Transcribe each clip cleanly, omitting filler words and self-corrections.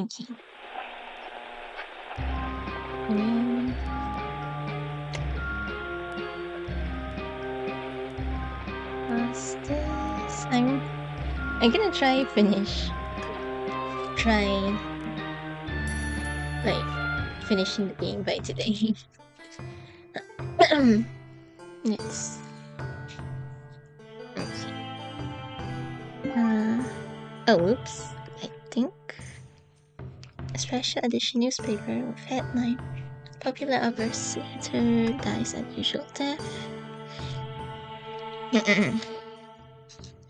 Okay. Mm. What's this? I'm gonna try like finishing the game by today. Let's okay. Oh, oops. I think a special edition newspaper with headline: Popular Overseer dies unusual death.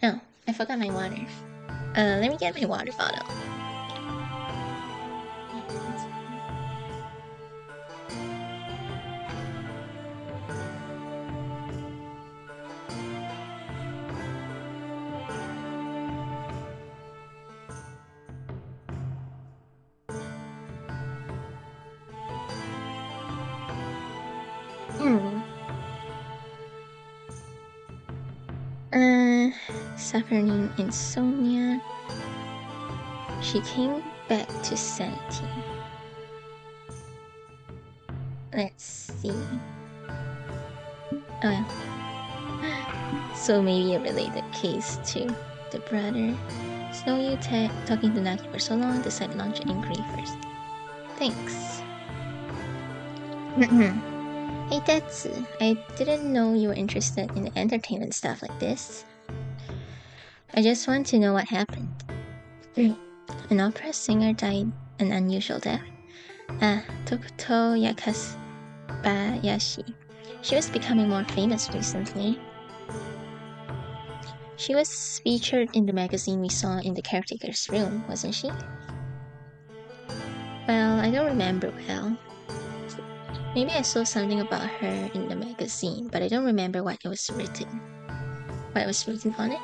Oh, I forgot my water. Let me get my water bottle. Hmm. Suffering insomnia. She came back to sanity. Let's see. Oh, so maybe a related case to the brother. Snow you talking to Naki for so long, decided to launch an inquiry first. Thanks. Hey Tetsu, I didn't know you were interested in entertainment stuff like this. I just want to know what happened. An opera singer died an unusual death. Tokuto Yakabayashi. She was becoming more famous recently. She was featured in the magazine we saw in the caretaker's room, wasn't she? Well, I don't remember well. Maybe I saw something about her in the magazine, but I don't remember what was written. What was written on it?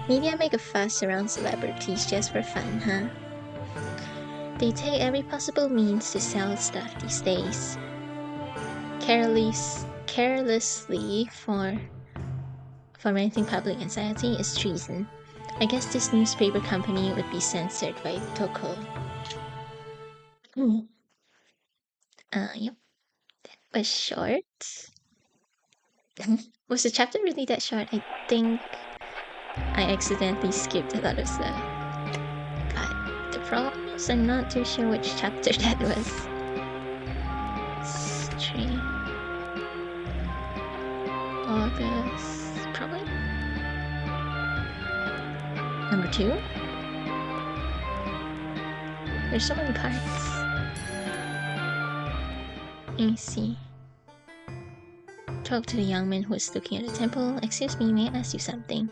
Media make a fuss around celebrities just for fun, huh? They take every possible means to sell stuff these days. Carelessly fomenting public anxiety is treason. I guess this newspaper company would be censored by Toko. Yep. That was short. Was the chapter really that short? I think I accidentally skipped a lot of stuff. But the problem is I'm not too sure which chapter that was. Stream. August, probably. Number 2? There's so many parts. Let me see. Talk to the young man who was looking at the temple. Excuse me, may I ask you something?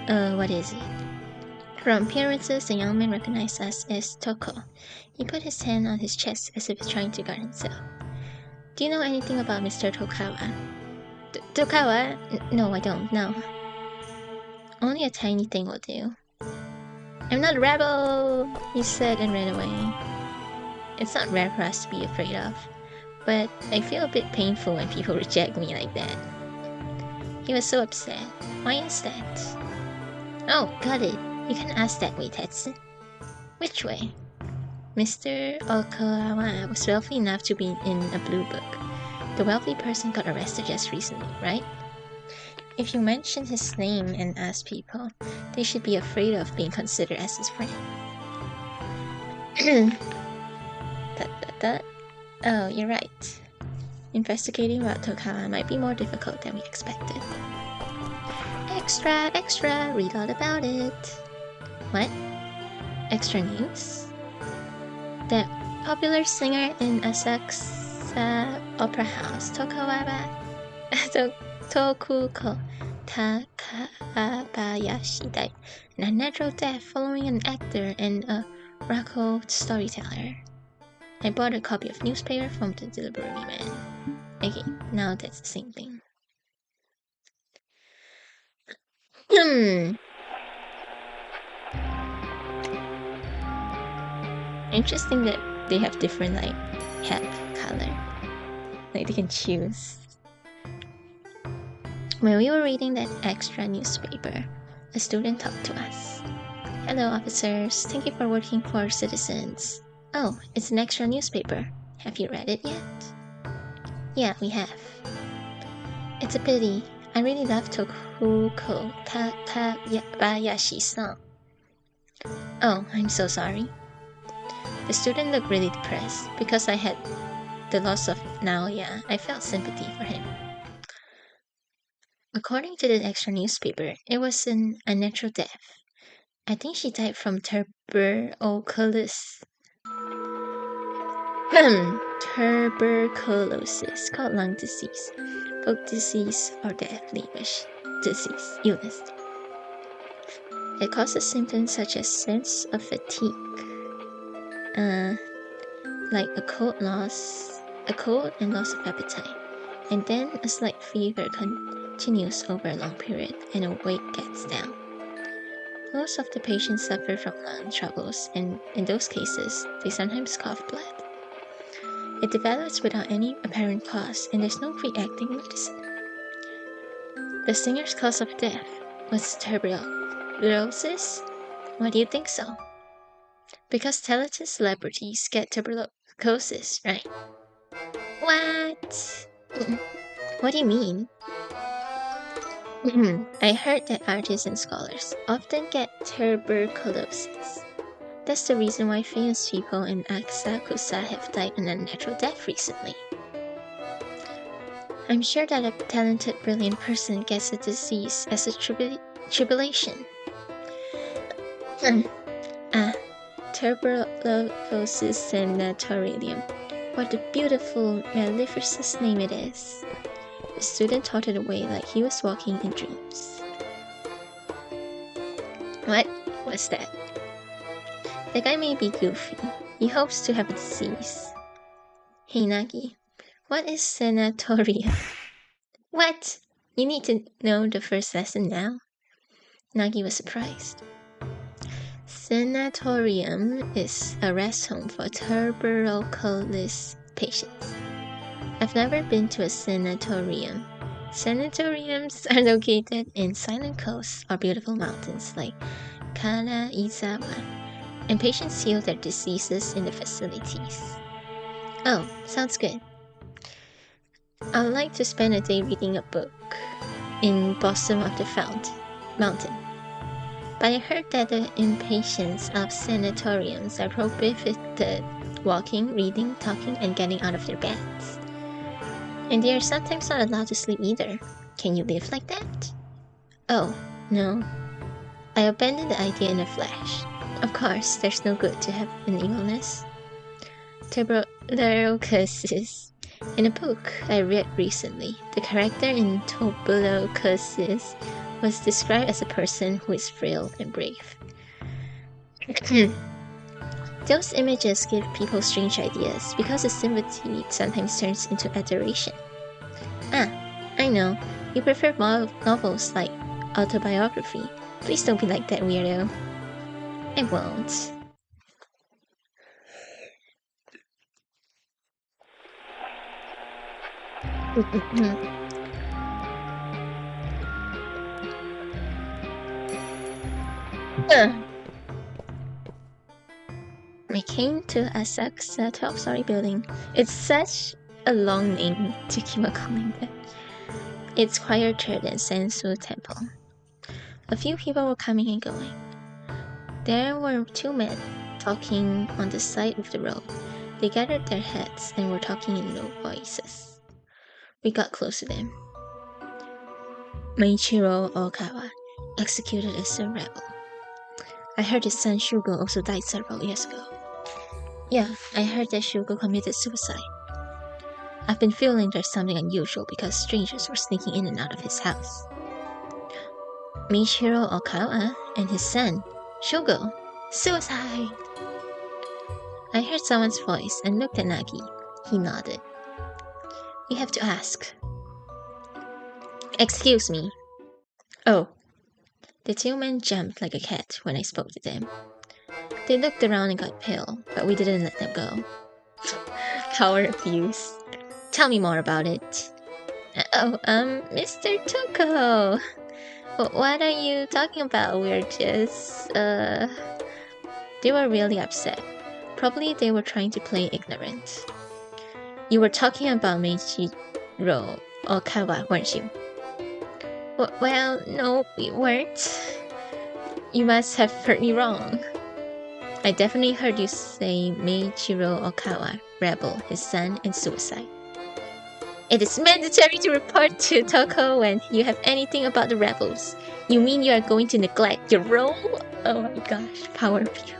What is it? From appearances, the young man recognized us as Toko. He put his hand on his chest as if trying to guard himself. Do you know anything about Mr. Tokawa? Tokawa? No, I don't, no. Only a tiny thing will do. I'm not a rebel, he said and ran away. It's not rare for us to be afraid of, but I feel a bit painful when people reject me like that. He was so upset. Why is that? Oh, got it. You can ask that way, Tetsu. Which way? Mr. Okawa was wealthy enough to be in a blue book. The wealthy person got arrested just recently, right? If you mention his name and ask people, they should be afraid of being considered as his friend. Oh, you're right. Investigating about Tokawa might be more difficult than we expected. Extra, extra, read all about it. What? Extra news? The popular singer in Asakusa Opera House, Tokuko Takabayashi, died an unnatural death following an actor and a Rako storyteller. I bought a copy of newspaper from the delivery man. Okay, now that's the same thing. Interesting that they have different like hat color. Like they can choose. When we were reading that extra newspaper, a student talked to us. Hello, officers. Thank you for working for citizens. Oh, it's an extra newspaper. Have you read it yet? Yeah, we have. It's a pity. I really love Tokuko Takabayashi-san. Oh, I'm so sorry. The student looked really depressed. Because I had the loss of Naoya, I felt sympathy for him. According to the extra newspaper, it was an unnatural death. I think she died from tuberculosis. Tuberculosis, called lung disease, throat disease, or deadly illness. It causes symptoms such as sense of fatigue, like a cold and loss of appetite, and then a slight fever continues over a long period, and a weight gets down. Most of the patients suffer from lung troubles, and in those cases, they sometimes cough blood. It develops without any apparent cause, and there's no quick-acting medicine. The singer's cause of death was tuberculosis? Why do you think so? Because talented celebrities get tuberculosis, right? What? What do you mean? I heard that artists and scholars often get tuberculosis. That's the reason why famous people in Asakusa have died an unnatural death recently. I'm sure that a talented, brilliant person gets a disease as a tribulation. Tuberculosis sanatorium. What a beautiful, mellifluous name it is. The student tottered away like he was walking in dreams. What was that? The guy may be goofy. He hopes to have a disease. Hey Nagi, what is sanatorium? What? You need to know the first lesson now? Nagi was surprised. Sanatorium is a rest home for tuberculosis patients. I've never been to a sanatorium. Sanatoriums are located in silent coasts or beautiful mountains like Kanaizawa, and patients heal their diseases in the facilities. Oh, sounds good. I would like to spend a day reading a book in bottom of the mountain. But I heard that the inpatients of sanatoriums are prohibited walking, reading, talking, and getting out of their beds. And they are sometimes not allowed to sleep either. Can you live like that? Oh, no. I abandoned the idea in a flash. Of course, there's no good to have an illness. Tuberculosis. In a book I read recently, the character in tuberculosis was described as a person who is frail and brave. Those images give people strange ideas because the sympathy sometimes turns into adoration. I know. You prefer novels like autobiography. Please don't be like that, weirdo. I won't. We came to Asakusa 12-story building. It's such a long name to keep on calling that. It's quieter than Sensu Temple. A few people were coming and going. There were two men talking on the side of the road. They gathered their heads and were talking in low voices. We got close to them. Meiichiro Okawa, executed as a rebel. I heard his son Shugo also died several years ago. Yeah, I heard that Shugo committed suicide. I've been feeling there's something unusual because strangers were sneaking in and out of his house. Meiichiro Okawa and his son, Shugo, suicide! I heard someone's voice and looked at Nagi. He nodded. You have to ask. Excuse me. Oh. The two men jumped like a cat when I spoke to them. They looked around and got pale, but we didn't let them go. Power abuse. Tell me more about it. Oh, Mr. Toko! What are you talking about? We're just, They were really upset. Probably they were trying to play ignorant. You were talking about Meiichiro Okawa, weren't you? Well, no, we weren't. You must have heard me wrong. I definitely heard you say Meiichiro Okawa, rebel, his son, and suicide. It is mandatory to report to Toko when you have anything about the rebels. You mean you are going to neglect your role? Oh my gosh, power abuse.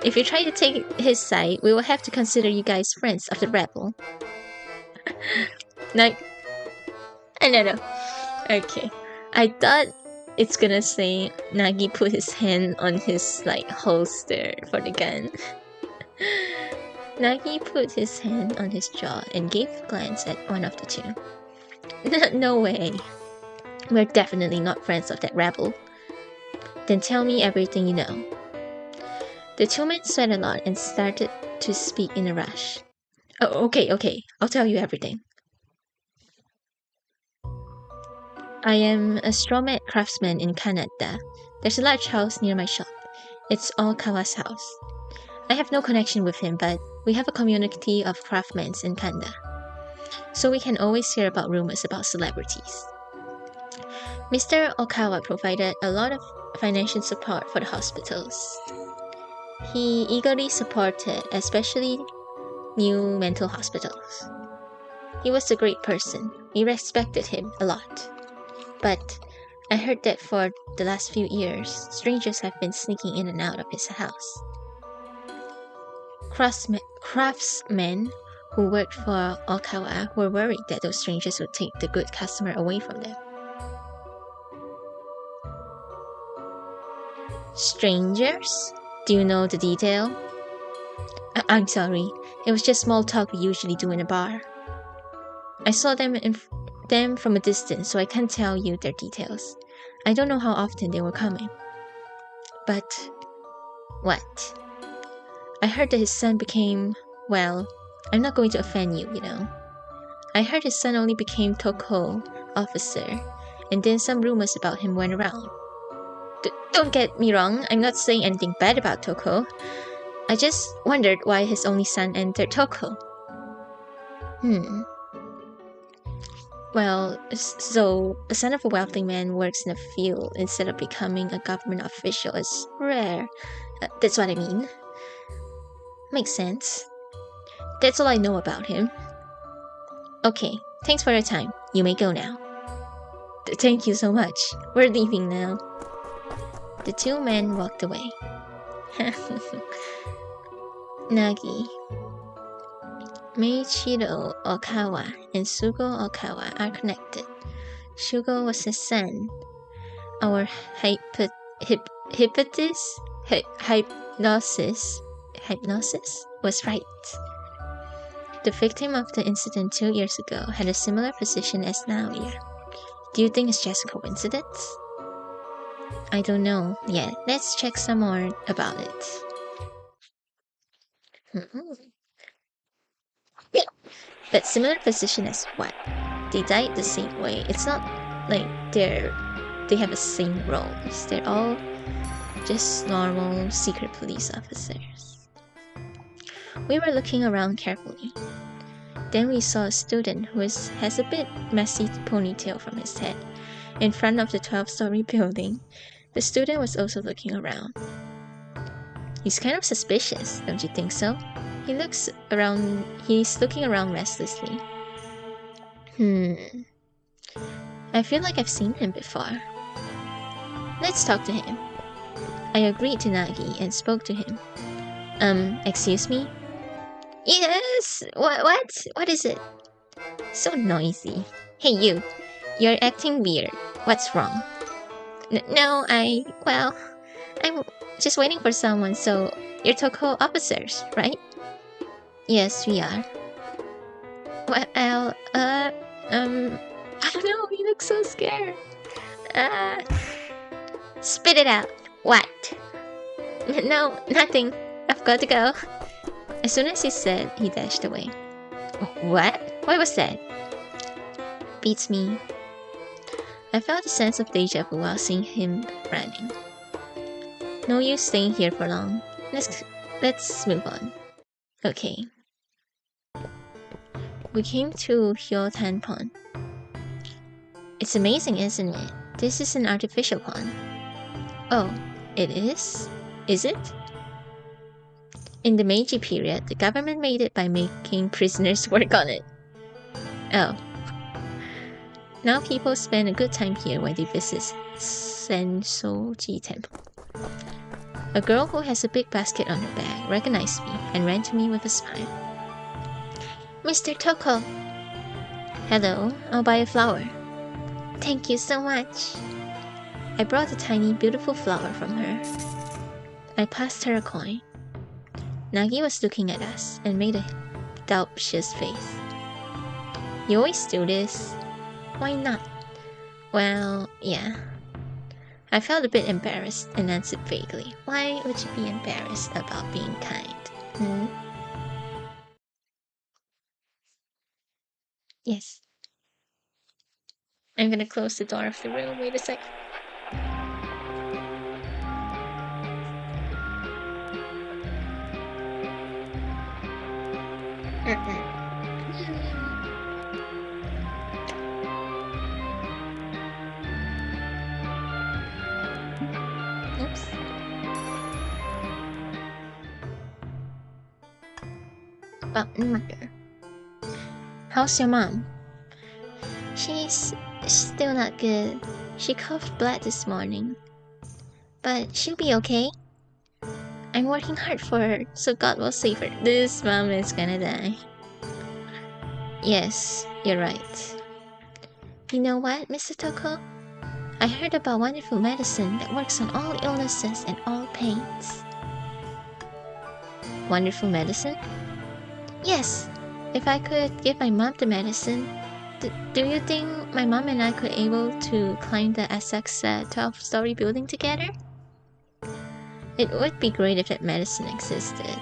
If you try to take his side, we will have to consider you guys friends of the rebel. Like, I don't know. Okay, I thought it's gonna say Nagi put his hand on his holster for the gun. Nagi put his hand on his jaw and gave a glance at one of the two. No way. We're definitely not friends of that rebel. Then tell me everything you know. The two men sweat a lot and started to speak in a rush. Oh, okay, I'll tell you everything. I am a straw-mat craftsman in Kanada. There's a large house near my shop. It's Okawa's house. I have no connection with him, but we have a community of craftsmen in Kanada. So we can always hear about rumors about celebrities. Mr. Okawa provided a lot of financial support for the hospitals. He eagerly supported, especially new mental hospitals. He was a great person. We respected him a lot. But I heard that for the last few years, strangers have been sneaking in and out of his house. Craftsmen who worked for Okawa were worried that those strangers would take the good customer away from them. Strangers? Do you know the detail? I'm sorry. It was just small talk we usually do in a bar. I saw them from a distance, so I can't tell you their details. I don't know how often they were coming. But what? I heard that his son became, well, I'm not going to offend you, you know. I heard his son only became Toko officer, and then some rumors about him went around. Don't get me wrong, I'm not saying anything bad about Toko. I just wondered why his only son entered Toko. Well, so a son of a wealthy man works in a field instead of becoming a government official is rare. That's what I mean. Makes sense. That's all I know about him. Okay, thanks for your time. You may go now. Thank you so much. We're leaving now. The two men walked away. Nagi. Meiichiro Okawa and Sugo Okawa are connected. Shugo was his son. Our hypnosis was right. The victim of the incident 2 years ago had a similar position as Naoya. Do you think it's just a coincidence? I don't know yet. Let's check some more about it. But similar position as what? They died the same way. It's not like they have the same roles. They're all just normal secret police officers. We were looking around carefully. Then we saw a student who has a bit messy ponytail from his head in front of the 12-story building. The student was also looking around. He's kind of suspicious, don't you think so? He's looking around restlessly. I feel like I've seen him before. Let's talk to him. I agreed to Nagi and spoke to him. Excuse me? Yes! What is it? So noisy. Hey you! You're acting weird. What's wrong? No, I'm just waiting for someone, so you're Toko officers, right? Yes, we are. Well, I don't know, you look so scared. Spit it out. What? No, nothing. I've got to go. As soon as he said, he dashed away. What? What was that? Beats me. I felt a sense of deja vu while seeing him running. No use staying here for long. Let's move on. Okay. We came to Hyotan Pond. It's amazing, isn't it? This is an artificial pond. Oh, it is? Is it? In the Meiji period, the government made it by making prisoners work on it. Oh. Now people spend a good time here when they visit Sensoji Temple. A girl who has a big basket on her back recognized me and ran to me with a smile. Mr. Toko! Hello, I'll buy a flower. Thank you so much. I brought a tiny, beautiful flower from her. I passed her a coin. Nagi was looking at us and made a doubtful face. You always do this? Why not? Well, yeah. I felt a bit embarrassed and answered vaguely. Why would you be embarrassed about being kind? Yes. I'm gonna close the door of the room. Wait a sec. Oops. Mother. How's your mom? She's still not good. She coughed blood this morning. But she'll be okay. I'm working hard for her, so God will save her. This mom is gonna die. Yes, you're right. You know what, Mr. Toko? I heard about wonderful medicine that works on all illnesses and all pains. Wonderful medicine? Yes. If I could give my mom the medicine, do you think my mom and I could able to climb the Asakusa 12-story building together? It would be great if that medicine existed.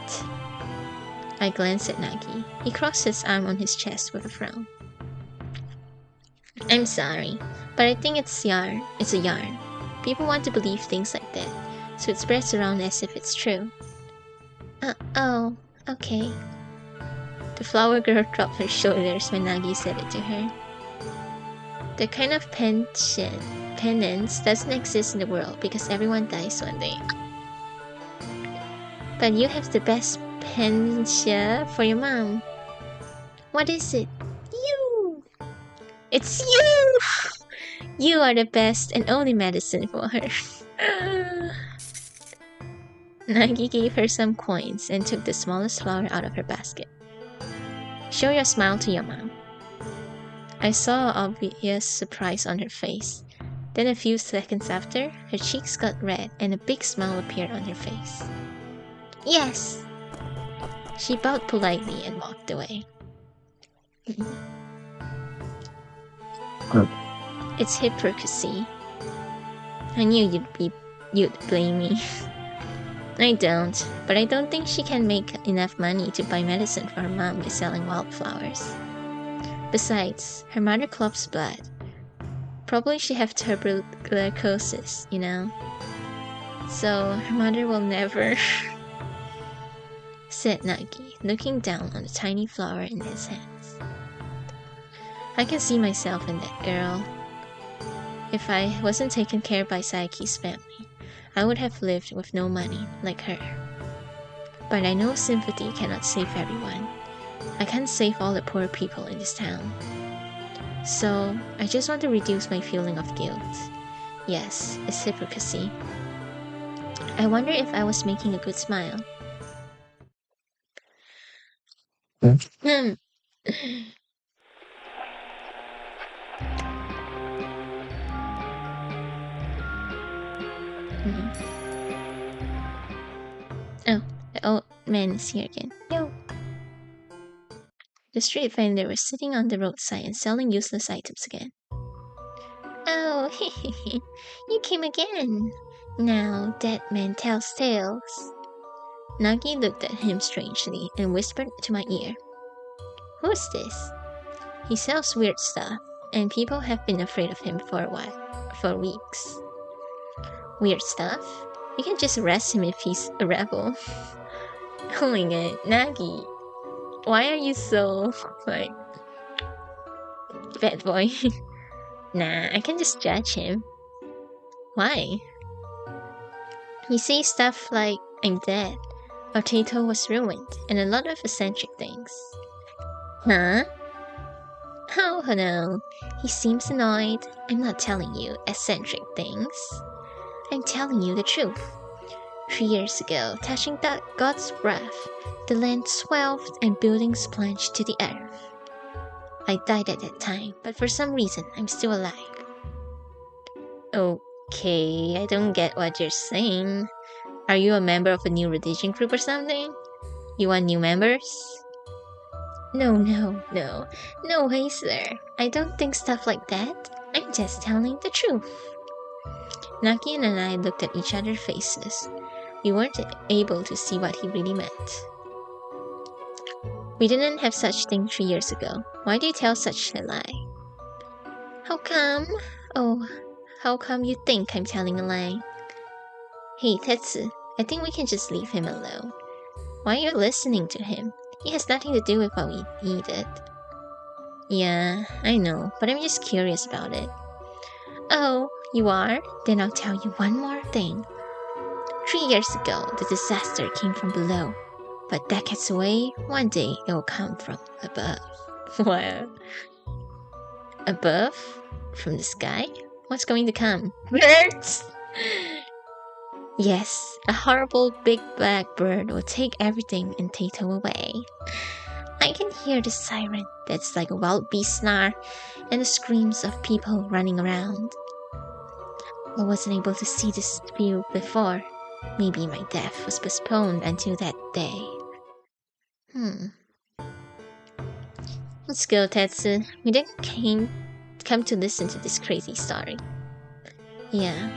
I glanced at Nagi. He crossed his arm on his chest with a frown. I'm sorry, but I think it's yarn. It's a yarn. People want to believe things like that, so it spreads around as if it's true. Oh, okay. The flower girl dropped her shoulders when Nagi said it to her. The kind of penance doesn't exist in the world because everyone dies one day. But you have the best penance for your mom. What is it? You! It's you! You are the best and only medicine for her. Nagi gave her some coins and took the smallest flower out of her basket. Show your smile to your mom. I saw obvious surprise on her face. Then a few seconds after, her cheeks got red and a big smile appeared on her face. Yes! She bowed politely and walked away. It's hypocrisy. I knew you'd blame me. I don't, but I don't think she can make enough money to buy medicine for her mom by selling wildflowers. Besides, her mother coughs blood. Probably she have tuberculosis, you know? So, her mother will never... said Nagi, looking down on the tiny flower in his hands. I can see myself in that girl. If I wasn't taken care of by Sayaki's family, I would have lived with no money, like her. But I know sympathy cannot save everyone. I can't save all the poor people in this town. So, I just want to reduce my feeling of guilt. Yes, it's hypocrisy. I wonder if I was making a good smile. Oh, the old man is here again. Yo! The street vendor was sitting on the roadside and selling useless items again. Oh, hehehe, you came again. Now that man tells tales. Nagi looked at him strangely and whispered to my ear. Who's this? He sells weird stuff, and people have been afraid of him for a while, for weeks. Weird stuff? You can just arrest him if he's a rebel. Oh my god, Nagi, why are you so, like, bad boy? Nah, I can just judge him. Why? He says stuff like, I'm dead, or Tato was ruined, and a lot of eccentric things. Huh? Oh no, he seems annoyed. I'm not telling you eccentric things. I'm telling you the truth. 3 years ago, touching that God's breath, the land swelled and buildings plunged to the earth. I died at that time, but for some reason, I'm still alive. Okay, I don't get what you're saying. Are you a member of a new religion group or something? You want new members? No way, sir. I don't think stuff like that. I'm just telling the truth. Naki and I looked at each other's faces. We weren't able to see what he really meant. We didn't have such thing 3 years ago. Why do you tell such a lie? How come? Oh, how come you think I'm telling a lie? Hey, Tetsu, I think we can just leave him alone. Why are you listening to him? He has nothing to do with what we needed. Yeah, I know, but I'm just curious about it. Oh, you are? Then I'll tell you one more thing. 3 years ago, the disaster came from below. But decades away, one day it will come from above. What? Above? From the sky? What's going to come? Birds! Yes, a horrible big black bird will take everything and Tato away. I can hear the siren that's like a wild beast snarl and the screams of people running around. I wasn't able to see this view before. Maybe my death was postponed until that day. Let's go, Tetsu. We didn't come to listen to this crazy story. Yeah.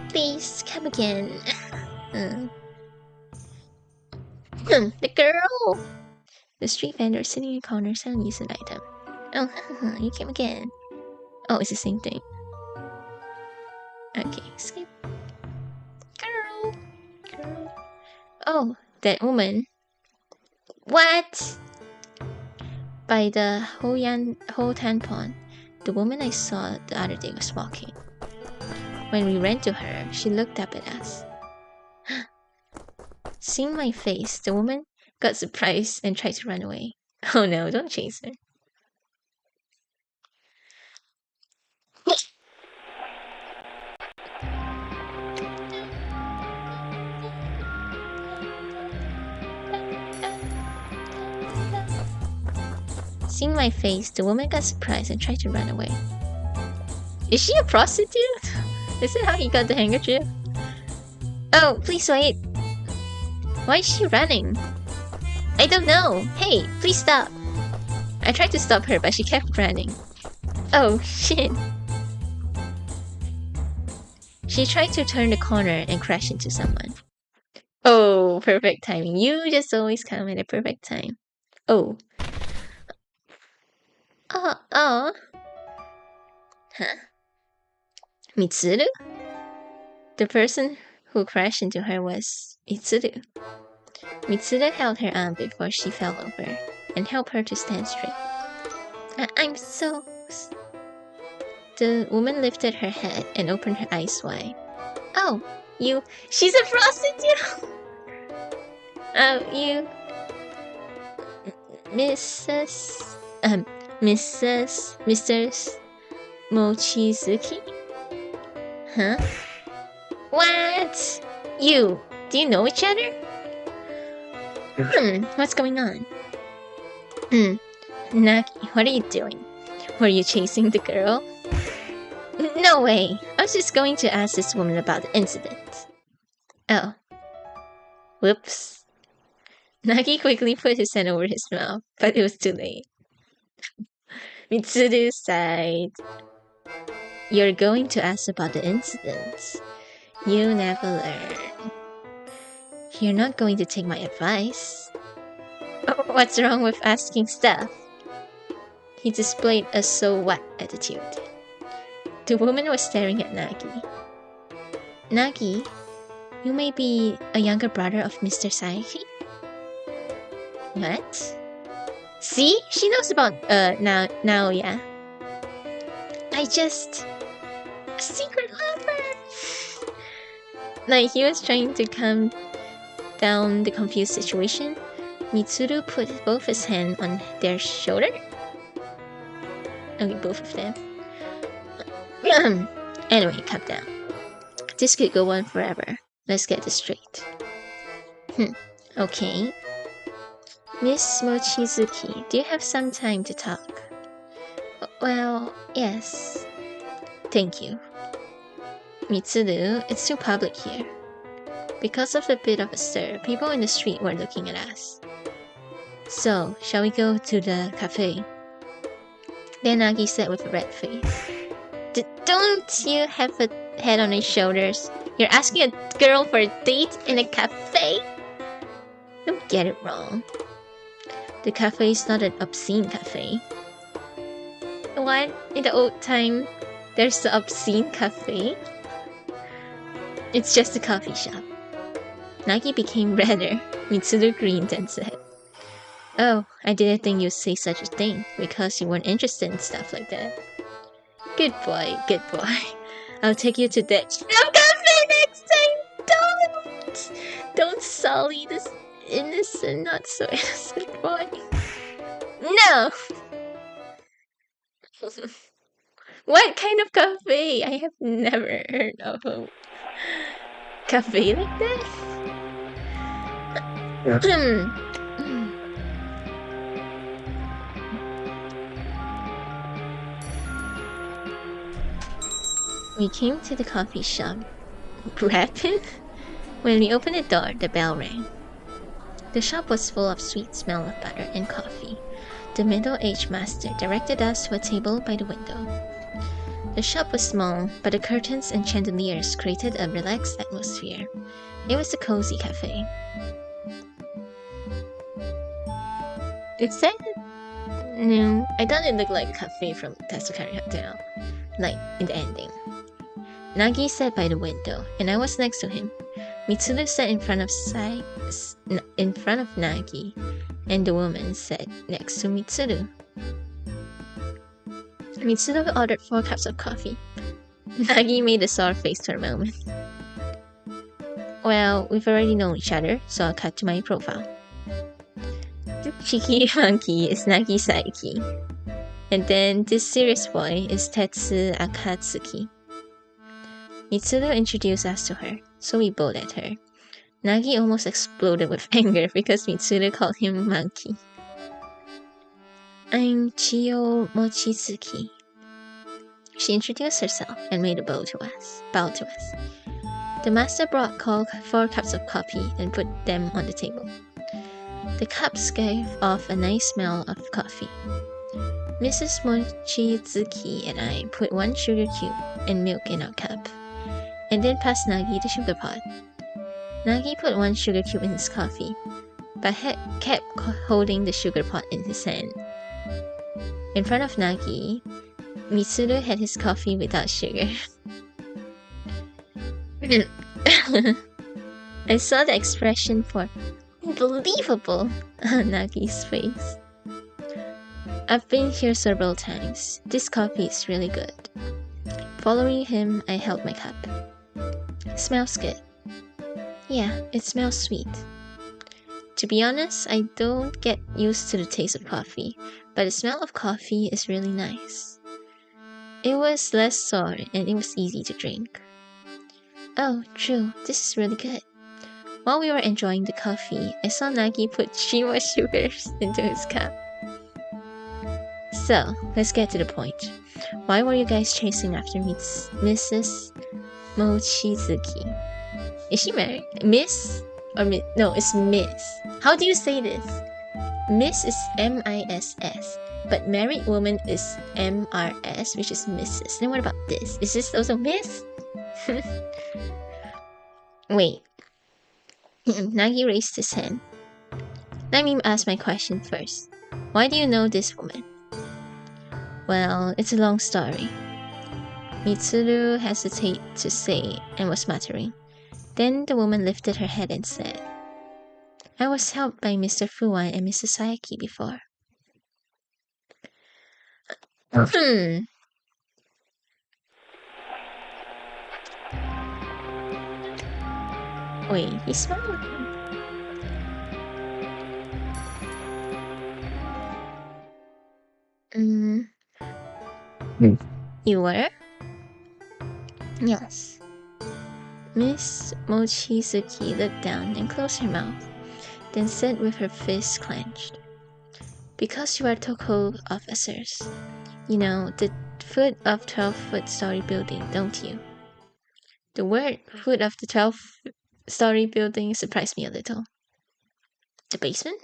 Please, come again. The girl! The street vendor sitting in a corner selling used an item. Oh, you came again. Oh, it's the same thing. Okay, skip. Girl! Oh, that woman. What? By the Hotan Pond, the woman I saw the other day was walking. When we ran to her, she looked up at us. Seeing my face, the woman got surprised and tried to run away. Oh no, don't chase her. Seeing my face, the woman got surprised and tried to run away. Is she a prostitute? Is that how he got the handkerchief? Oh, please wait. Why is she running? I don't know. Hey, please stop. I tried to stop her, but she kept running. Oh, shit. She tried to turn the corner and crash into someone. Oh, perfect timing. You just always come at a perfect time. Oh. Oh. Huh? Mitsuru? The person who crashed into her was Mitsuru. Mitsuru held her arm before she fell over and helped her to stand straight. I'm so... The woman lifted her head and opened her eyes wide. Oh, you... She's a prostitute! Oh, you... Mrs. Mochizuki? Huh? What? You, do you know each other? What's going on? Naki, what are you doing? Were you chasing the girl? No way! I was just going to ask this woman about the incident. Oh. Whoops. Naki quickly put his hand over his mouth, but it was too late. Mitsuru sighed. You're going to ask about the incident. You never learn. You're not going to take my advice. Oh, what's wrong with asking stuff? He displayed a so what attitude. The woman was staring at Nagi. Nagi, you may be a younger brother of Mr. Saiki? What? See? She knows about Naoya. I just... A secret lover! Like, he was trying to calm down the confused situation. Mitsuru put both his hands on their shoulder. Okay, both of them. Anyway, calm down. This could go on forever. Let's get this straight. Okay. Miss Mochizuki, do you have some time to talk? Well, yes. Thank you. Mitsuru, it's too public here. Because of the bit of a stir, people in the street were looking at us. So, shall we go to the cafe? Then Nagi said with a red face. Don't you have a head on your shoulders? You're asking a girl for a date in a cafe? Don't get it wrong. The cafe is not an obscene cafe. What? In the old time, there's the obscene cafe? It's just a coffee shop. Nagi became redder. Mitsuru grinned and said, Oh, I didn't think you'd say such a thing, because you weren't interested in stuff like that. Good boy, good boy. I'll take you to that cafe next time! Don't sully this innocent, not so innocent boy. No! What kind of cafe? I have never heard of a cafe like that. We came to the coffee shop. Rapid? When we opened the door, the bell rang. The shop was full of sweet smell of butter and coffee. The middle-aged master directed us to a table by the window. The shop was small, but the curtains and chandeliers created a relaxed atmosphere. It was a cozy cafe. It said... No, I thought it looked like a cafe from Tasukari Hotel, like in the ending. Nagi sat by the window, and I was next to him. Mitsuru sat in front of Nagi, and the woman sat next to Mitsuru. Mitsuru ordered 4 cups of coffee. Nagi made a sour face for a moment. Well, we've already known each other, so I'll cut to my profile. The cheeky monkey is Nagi Saiki. And then this serious boy is Tetsu Akatsuki. Mitsuru introduced us to her, so we bowed at her. Nagi almost exploded with anger because Mitsuru called him monkey. I'm Chiyo Mochizuki. She introduced herself and made a bow to us. The master brought 4 cups of coffee and put them on the table. The cups gave off a nice smell of coffee. Mrs. Mochizuki and I put 1 sugar cube and milk in our cup, and then passed Nagi the sugar pot. Nagi put 1 sugar cube in his coffee, but kept holding the sugar pot in his hand. In front of Nagi, Mitsuru had his coffee without sugar. I saw the expression for unbelievable on Nagi's face. I've been here several times. This coffee is really good. Following him, I held my cup. Smells good. Yeah, it smells sweet. To be honest, I don't get used to the taste of coffee, but the smell of coffee is really nice. It was less sour and it was easy to drink. Oh, true, this is really good. While we were enjoying the coffee, I saw Nagi put 3 more sugars into his cup. So, let's get to the point. Why were you guys chasing after Mrs. Mochizuki? Is she married? Miss? Or no, it's Miss. How do you say this? Miss is M-I-S-S, but married woman is M-R-S, which is Mrs. Then what about this? Is this also Miss? Wait. Nagi raised his hand. Let me ask my question first. Why do you know this woman? Well, it's a long story. Mitsuru hesitated to say and was muttering. Then the woman lifted her head and said, I was helped by Mr. Fuwan and Mrs. Sayaki before. Wait, he's smiling. You were? Yes. Miss Mochizuki looked down and closed her mouth, then said with her fists clenched, Because you are Toko officers, you know the foot of 12-foot-story building, don't you? The word foot of the 12-story building surprised me a little. The basement?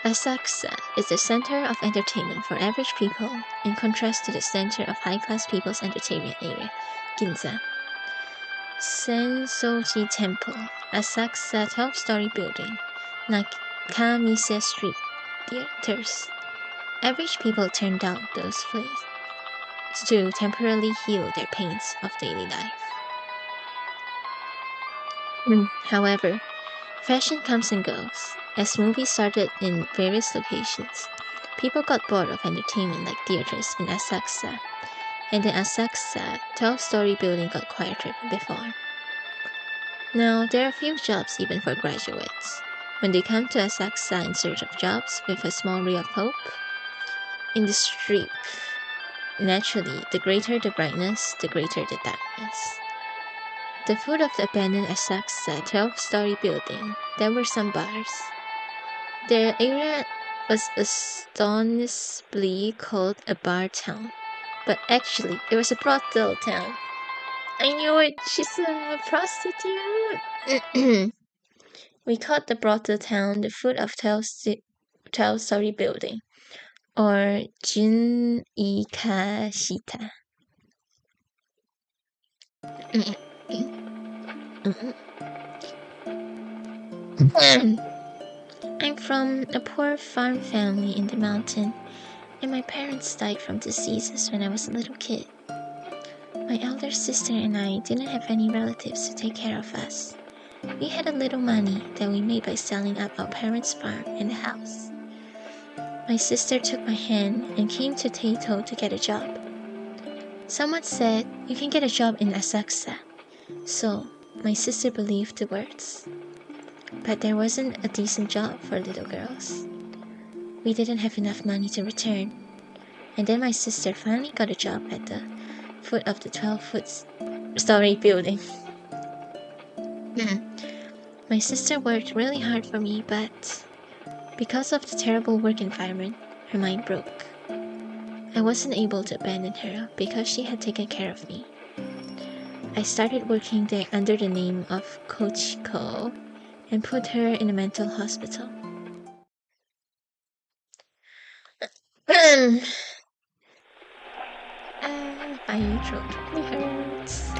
Asakusa is the center of entertainment for average people, in contrast to the center of high-class people's entertainment area, Ginza. Sensoji Temple, Asakusa 12-story building, Nakamise Street theaters. Average people turned out those places to temporarily heal their pains of daily life. However, fashion comes and goes. As movies started in various locations, people got bored of entertainment like theaters in Asakusa, and the Asakusa 12-story building got quieter than before. Now, there are few jobs even for graduates. When they come to Asakusa in search of jobs with a small ray of hope, in the street, naturally, the greater the brightness, the greater the darkness. The foot of the abandoned Asakusa 12-story building, there were some bars. The area was astonishingly called a bar town, but actually it was a brothel town. I knew it, she's a prostitute. We called the brothel town the foot of 12-story building, or Jun-Ikashita. I'm from a poor farm family in the mountain, and my parents died from diseases when I was a little kid. My elder sister and I didn't have any relatives to take care of us. We had a little money that we made by selling up our parents' farm and the house. My sister took my hand and came to Taito to get a job. Someone said, you can get a job in Asakusa. So, my sister believed the words. But there wasn't a decent job for little girls. We didn't have enough money to return. And then my sister finally got a job at the foot of the 12-story building. My sister worked really hard for me, but because of the terrible work environment, her mind broke. I wasn't able to abandon her because she had taken care of me. I started working there under the name of Kochiko and put her in a mental hospital. My throat really hurts.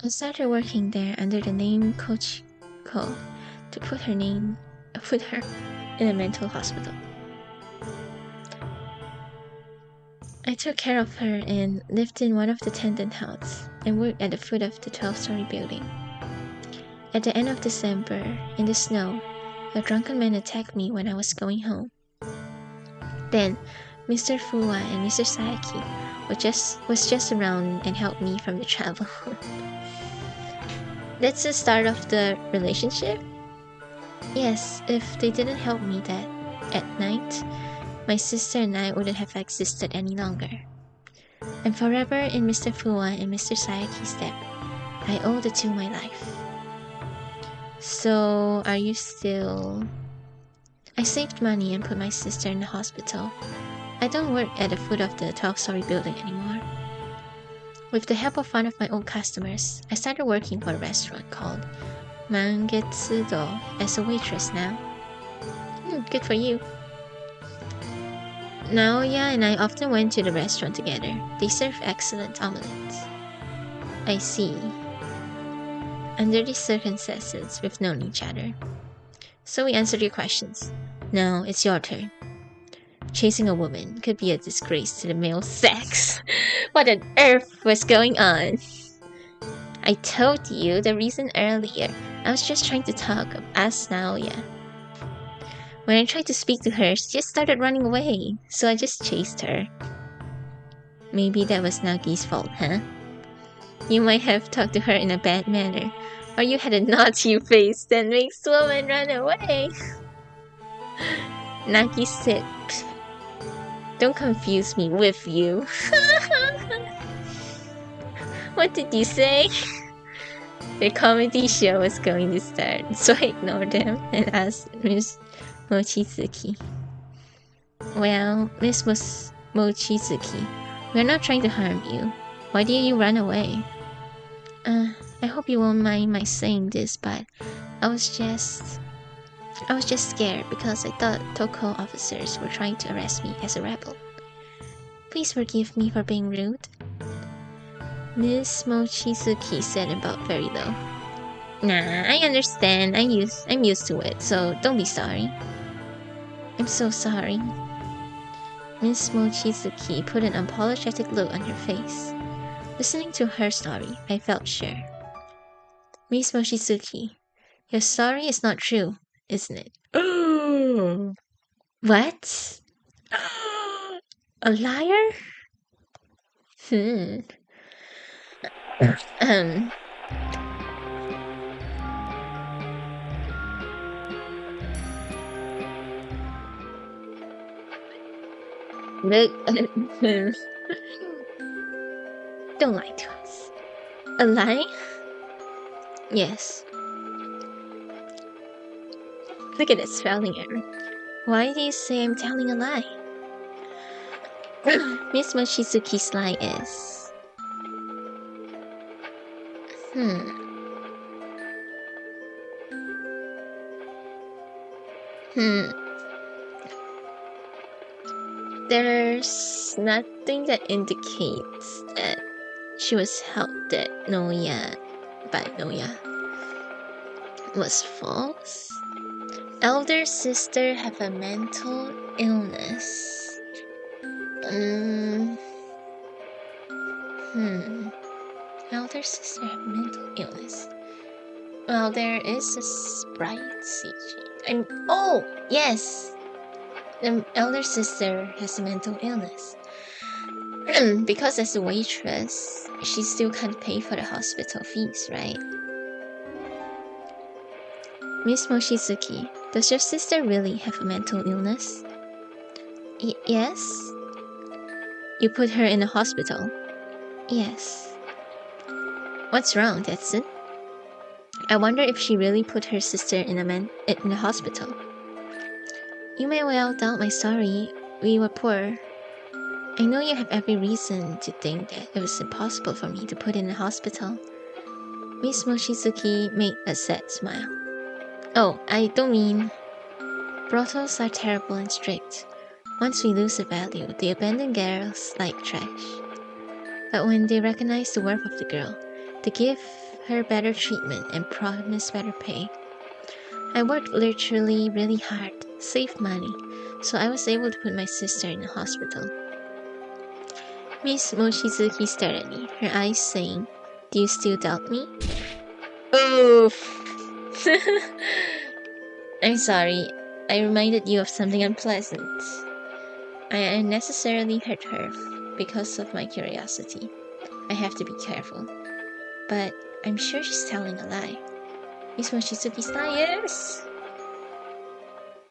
I started working there under the name Kochiko to put her in a mental hospital. I took care of her and lived in one of the tenant houses and worked at the foot of the 12-story building. At the end of December, in the snow, a drunken man attacked me when I was going home. Then, Mr. Fuwa and Mr. Sayaki was just around and helped me from the travel. That's the start of the relationship? Yes, if they didn't help me at night, my sister and I wouldn't have existed any longer. I'm forever in Mr. Fuwa and Mr. Sayaki's debt. I owe the two my life. So, are you still... I saved money and put my sister in the hospital. I don't work at the foot of the 12-story building anymore. With the help of one of my old customers, I started working for a restaurant called Mangetsudo as a waitress now. Good for you. Naoya and I often went to the restaurant together. They serve excellent omelets. I see. under these circumstances, we've known each other. So we answered your questions. Now it's your turn. Chasing a woman could be a disgrace to the male sex. What on earth was going on? I told you the reason earlier. I was just trying to talk as Naoya. When I tried to speak to her, she just started running away, so I just chased her. Maybe that was Nagi's fault, huh? You might have talked to her in a bad manner, or you had a naughty face that makes women run away. Nagi said, don't confuse me with you. What did you say? The comedy show was going to start, so I ignored him and asked Miss Mochizuki. Well, Miss Mochizuki, we're not trying to harm you. Why did you run away? I hope you won't mind my saying this, but I was just scared because I thought Toko officers were trying to arrest me as a rebel. Please forgive me for being rude. Miss Mochizuki said about very low. Nah, I understand. I'm used to it, so don't be sorry. I'm so sorry. Miss Mochizuki put an apologetic look on her face. Listening to her story, I felt sure. Miss Mochizuki, your story is not true, isn't it? What? A liar? Look, don't lie to us. A lie? Yes. Look at that spelling error. Why do you say I'm telling a lie? Miss Mochizuki's lie is... There's nothing that indicates that she was helped that Noya was false. Elder sister have a mental illness. Elder sister have mental illness. Well, there is a sprite CG. Oh, yes! The elder sister has a mental illness. Because as a waitress, she still can't pay for the hospital fees, right? Miss Mochizuki, does your sister really have a mental illness? Yes? You put her in a hospital? Yes. What's wrong, Tetsun? I wonder if she really put her sister in a hospital. You may well doubt my story. We were poor. I know you have every reason to think that it was impossible for me to put in a hospital. Miss Mochizuki made a sad smile. Oh, I don't mean... Brothels are terrible and strict. Once we lose the value, they abandon girls like trash. But when they recognize the worth of the girl, they give her better treatment and promise better pay. I worked literally really hard, saved money, so I was able to put my sister in a hospital. Miss Mochizuki stared at me, her eyes saying, "Do you still doubt me?" Oof! I'm sorry, I reminded you of something unpleasant. I unnecessarily hurt her because of my curiosity. I have to be careful. But I'm sure she's telling a lie. Miss Mochizuki's lie is...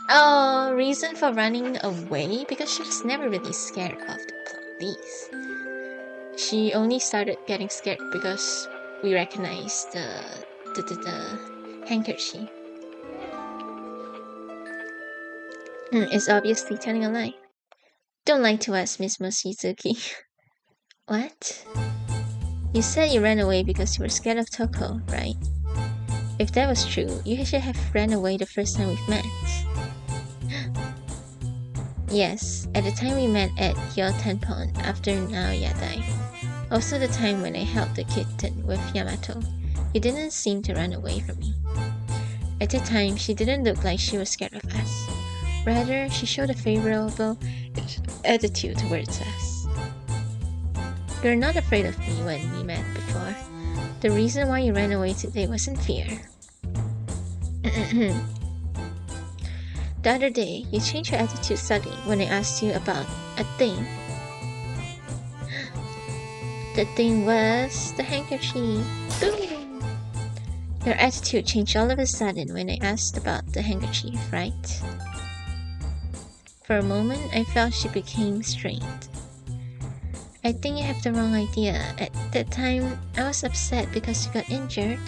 Oh, reason for running away? Because she was never really scared of the police. She only started getting scared because we recognized the handkerchief. It's obviously telling a lie. Don't lie to us, Miss Mochizuki. What? You said you ran away because you were scared of Toko, right? If that was true, you should have ran away the first time we've met. Yes, at the time we met at Kyotenpon after Naoya died. Also the time when I held the kitten with Yamato. You didn't seem to run away from me. At the time, she didn't look like she was scared of us. Rather, she showed a favorable attitude towards us. You're not afraid of me when we met before. The reason why you ran away today wasn't fear. The other day, you changed your attitude suddenly when I asked you about a thing. The thing was the handkerchief. Boom! Your attitude changed all of a sudden when I asked about the handkerchief, right? For a moment, I felt she became strained. I think you have the wrong idea. At that time, I was upset because you got injured.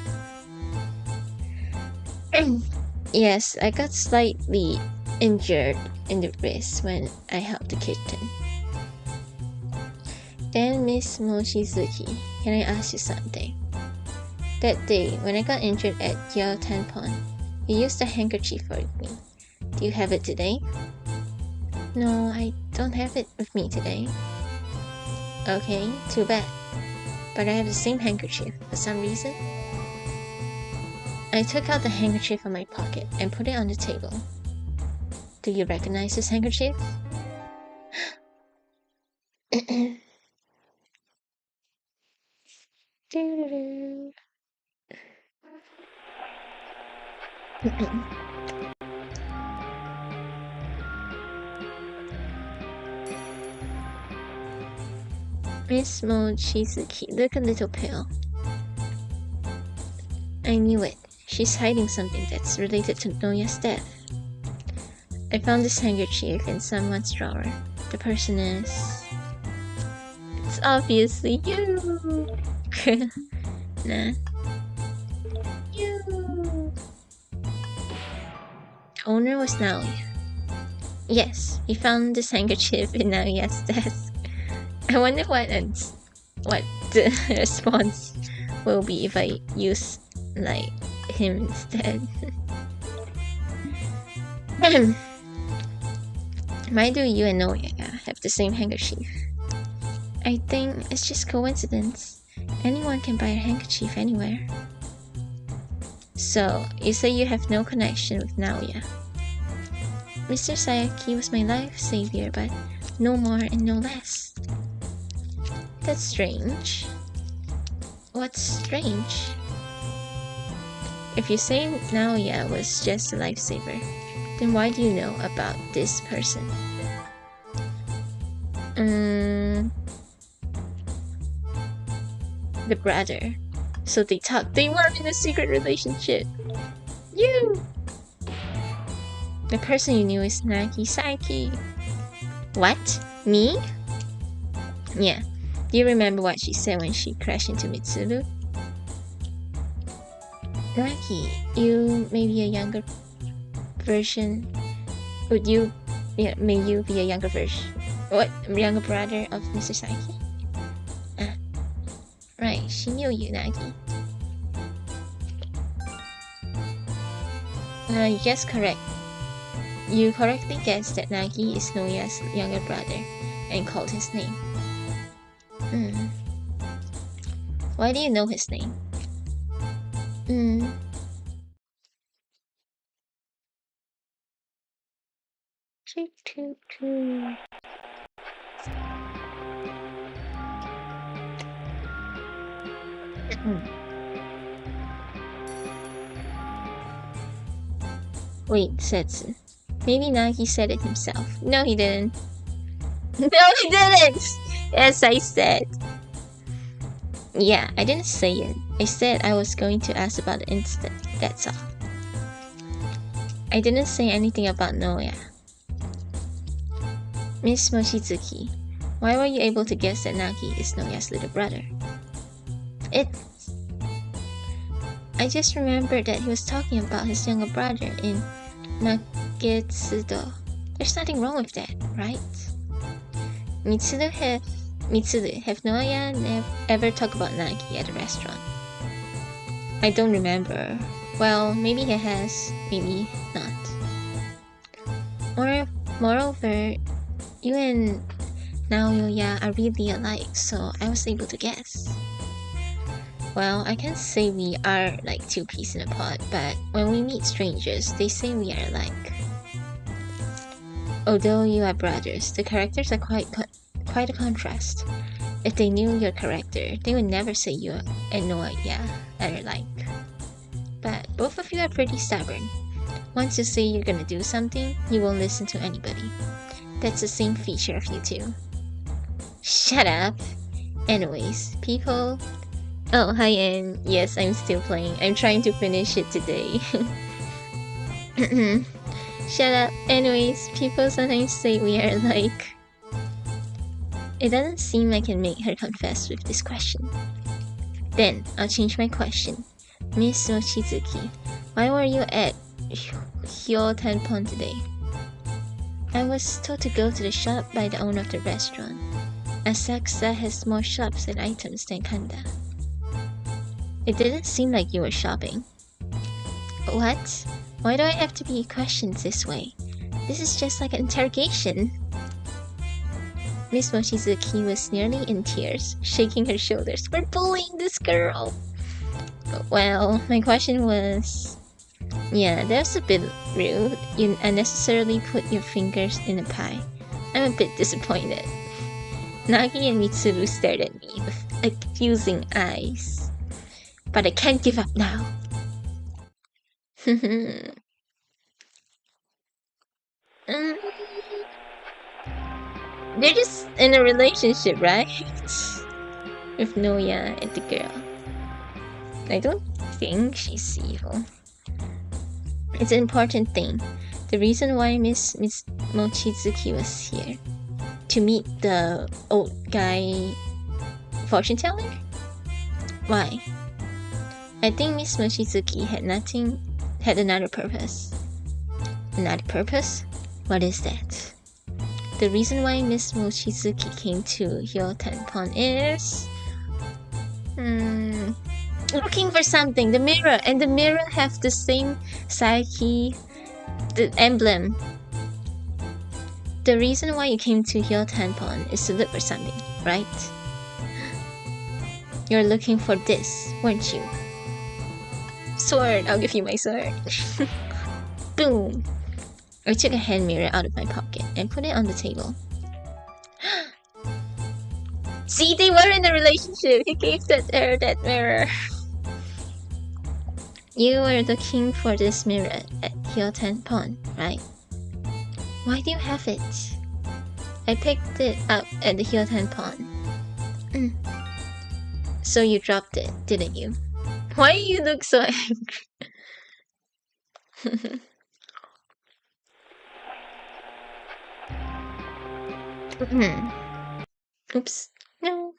Yes, I got slightly injured in the wrist when I helped the kitten. Then, Miss Mochizuki, can I ask you something? That day, when I got injured at Yao Tanpon, you used a handkerchief for me. Do you have it today? No, I don't have it with me today. Okay, too bad. But I have the same handkerchief for some reason. I took out the handkerchief from my pocket and put it on the table. Do you recognize this handkerchief? Miss Mochizuki looked a little pale. I knew it. She's hiding something that's related to Noya's death. I found this handkerchief in someone's drawer. The person is... It's obviously you! Nah. You! The owner was Naoya. Yes, we found this handkerchief in Naoya's desk. I wonder what the response will be if I use, like, him instead. Why do you and Naoya have the same handkerchief? I think it's just coincidence. Anyone can buy a handkerchief anywhere. So, you say you have no connection with Naoya. Mr. Sayaki was my life savior, but no more and no less. That's strange. What's strange? If you say Naoya was just a lifesaver, then why do you know about this person? The brother. So they thought they were in a secret relationship. You! The person you knew is Nagi Saiki. What? Me? Yeah. Do you remember what she said when she crashed into Mitsuru? Nagi, you may be a younger version. May you be a younger version? What? Younger brother of Mr. Saiki? Right, she knew you, Nagi. You guessed correct. You correctly guessed that Nagi is Noya's younger brother and called his name. Why do you know his name? Wait, Setsu. Maybe Nagi said it himself. No, he didn't. No, he didn't! Yes, I said. Yeah, I didn't say it. I said I was going to ask about the incident, that's all. I didn't say anything about Noya. Miss Mochizuki, why were you able to guess that Nagi is Noya's little brother? I just remembered that he was talking about his younger brother in Magetsudo. There's nothing wrong with that, right? Mitsuru, have Noya ever talked about Nagi at a restaurant? I don't remember. Well, maybe he has, maybe not. Moreover, you and Naoya are really alike, so I was able to guess. Well, I can't say we are like two peas in a pod, but when we meet strangers, they say we are alike. Although you are brothers, the characters are quite a contrast. If they knew your character, they would never say you and Noah, are alike. But both of you are pretty stubborn. Once you say you're gonna do something, you won't listen to anybody. That's the same feature of you two. Shut up! Anyways, people... Oh, hi, and yes, I'm still playing. I'm trying to finish it today. Shut up. Anyways, people sometimes say we are alike. It doesn't seem I can make her confess with this question. Then, I'll change my question. Miss Mochizuki, why were you at Hyotenpon today? I was told to go to the shop by the owner of the restaurant. Asakusa has more shops and items than Kanda. It didn't seem like you were shopping. What? Why do I have to be questioned this way? This is just like an interrogation. Miss Mochizuki was nearly in tears, shaking her shoulders. We're bullying this girl! Well, my question was... Yeah, that was a bit rude. You unnecessarily put your fingers in a pie. I'm a bit disappointed. Nagi and Mitsuru stared at me with accusing eyes. But I can't give up now. They're just in a relationship, right? With Noya and the girl. I don't think she's evil. It's an important thing. The reason why Miss Mochizuki was here. To meet the old guy fortune teller? Why? I think Miss Mochizuki had another purpose. Another purpose? What is that? The reason why Miss Mochizuki came to Hyotenpon is... looking for something. The mirror. And the mirror have the same Saiki... the emblem. The reason why you came to Hyotenpon is to look for something, right? You're looking for this, weren't you? Sword! I'll give you my sword. Boom! I took a hand mirror out of my pocket and put it on the table. See, they were in a relationship. He gave her that mirror. You were looking for this mirror at Hyotenpon, right? Why do you have it? I picked it up at the Hyotenpon. So you dropped it, didn't you? Why do you look so angry? Oops. No.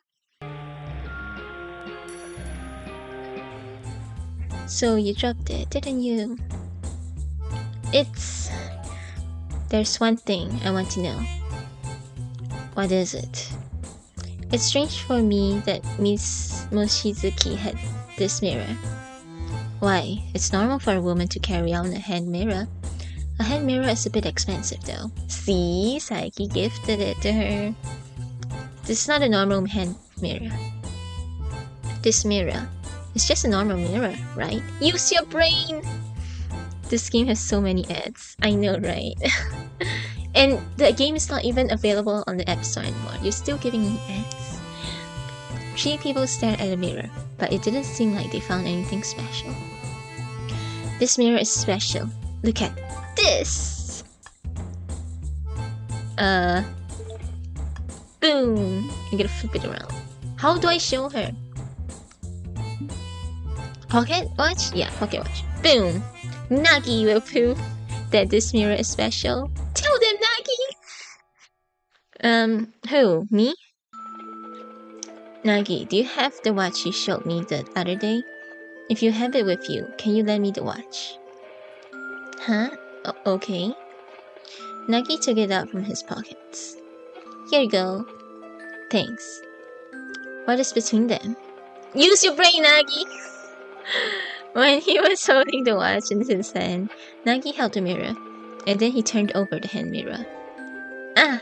So you dropped it, didn't you? There's one thing I want to know. What is it? It's strange for me that Miss Mochizuki had this mirror. Why? It's normal for a woman to carry on a hand mirror. A hand mirror is a bit expensive though. See? Saiki gifted it to her. This is not a normal hand mirror. This mirror is just a normal mirror, right? Use your brain! This game has so many ads. I know, right? And the game is not even available on the App Store anymore. You're still giving me ads. 3 people stared at the mirror, but it didn't seem like they found anything special. This mirror is special. Look at this! Boom! You gotta flip it around. How do I show her? Pocket watch? Yeah, pocket watch. Boom! Nagi will prove that this mirror is special. Tell them, Nagi! Who? Me? Nagi, do you have the watch you showed me the other day? If you have it with you, can you lend me the watch? Huh? Okay. Nagi took it out from his pockets. Here you go. Thanks. What is between them? Use your brain, Nagi! When he was holding the watch in his hand, Nagi held the mirror, and then he turned over the hand mirror. Ah!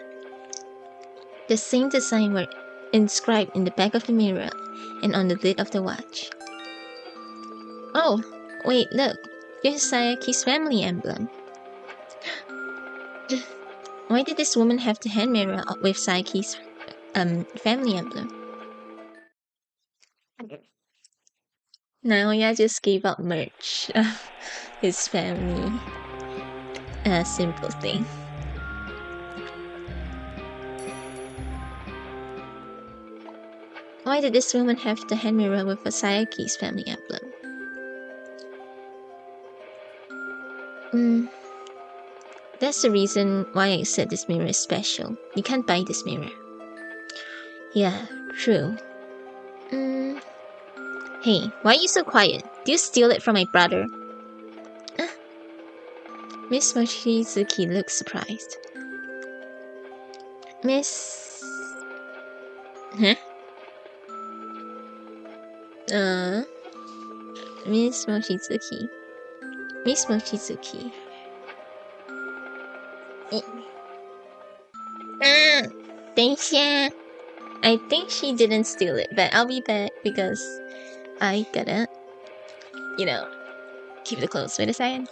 The same design were inscribed in the back of the mirror and on the lid of the watch. Oh, wait, look. This is Sayaki's family emblem. Why did this woman have the hand mirror with Sayaki's family emblem? Naoya just gave up merch of his family. A simple thing. Why did this woman have the hand mirror with Sayaki's family emblem? That's the reason why I said this mirror is special. You can't buy this mirror. Yeah, true. Hey, why are you so quiet? Do you steal it from my brother? Miss Mochizuki looks surprised. Miss... Huh? Miss Mochizuki. Miss Mochizuki. Thanks, I think she didn't steal it, but I'll be back because I gotta, keep the clothes. Wait a second.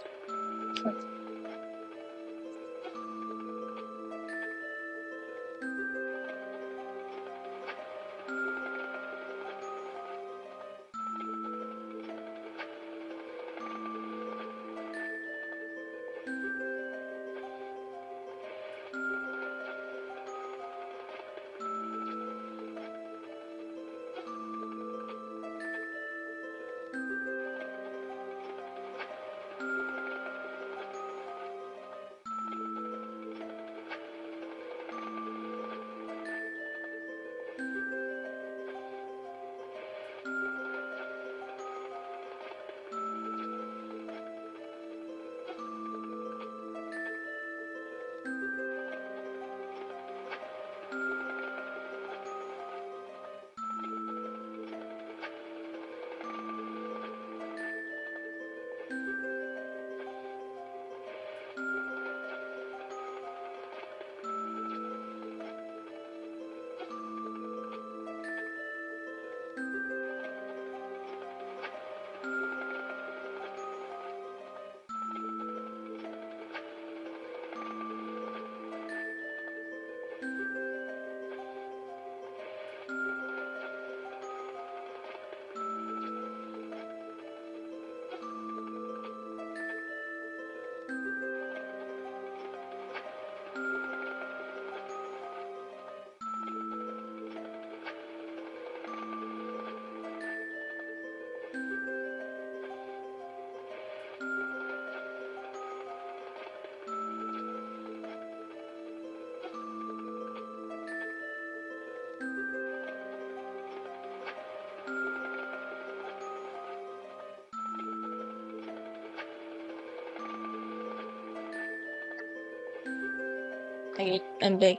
Okay, I'm back.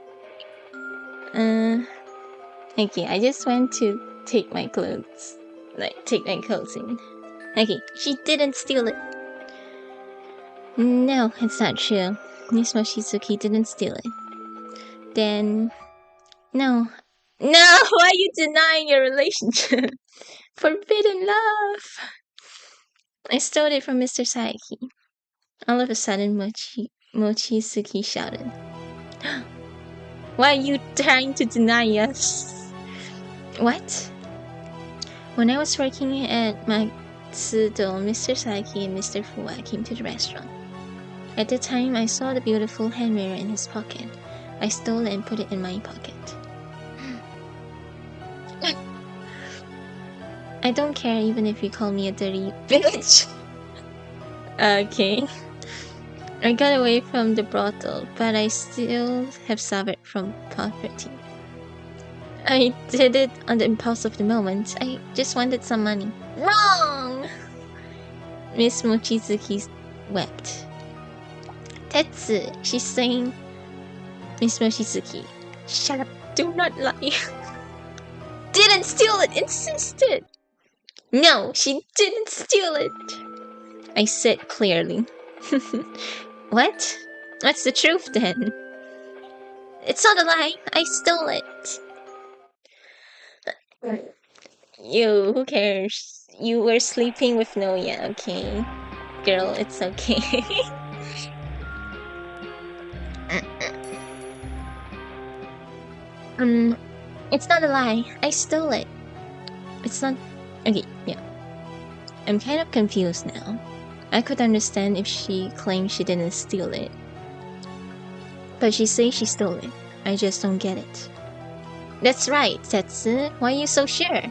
Okay, I just went to take my clothes. Take my clothes in. Okay, she didn't steal it. No, it's not true. Miss Mochizuki didn't steal it. Then... No. No! Why are you denying your relationship? Forbidden love! I stole it from Mr. Saiki. All of a sudden, Mochizuki shouted. Why are you trying to deny us? What? When I was working at Matsudo, Mr. Saiki and Mr. Fuwa came to the restaurant. At the time, I saw the beautiful hand mirror in his pocket. I stole it and put it in my pocket. I don't care even if you call me a dirty bitch. Okay. I got away from the brothel, but I still have suffered from poverty. I did it on the impulse of the moment. I just wanted some money. Wrong! Miss Mochizuki wept. Tetsu, she's saying... Miss Mochizuki, shut up, do not lie. Didn't steal it, insisted. No, she didn't steal it. I said clearly. What? What's the truth then? It's not a lie, I stole it. You, who cares? You were sleeping with Noya, okay? Girl, it's okay. It's not a lie. I stole it. It's not... Okay, yeah. I'm kind of confused now. I could understand if she claimed she didn't steal it. But she says she stole it. I just don't get it. That's right, Setsu. Why are you so sure?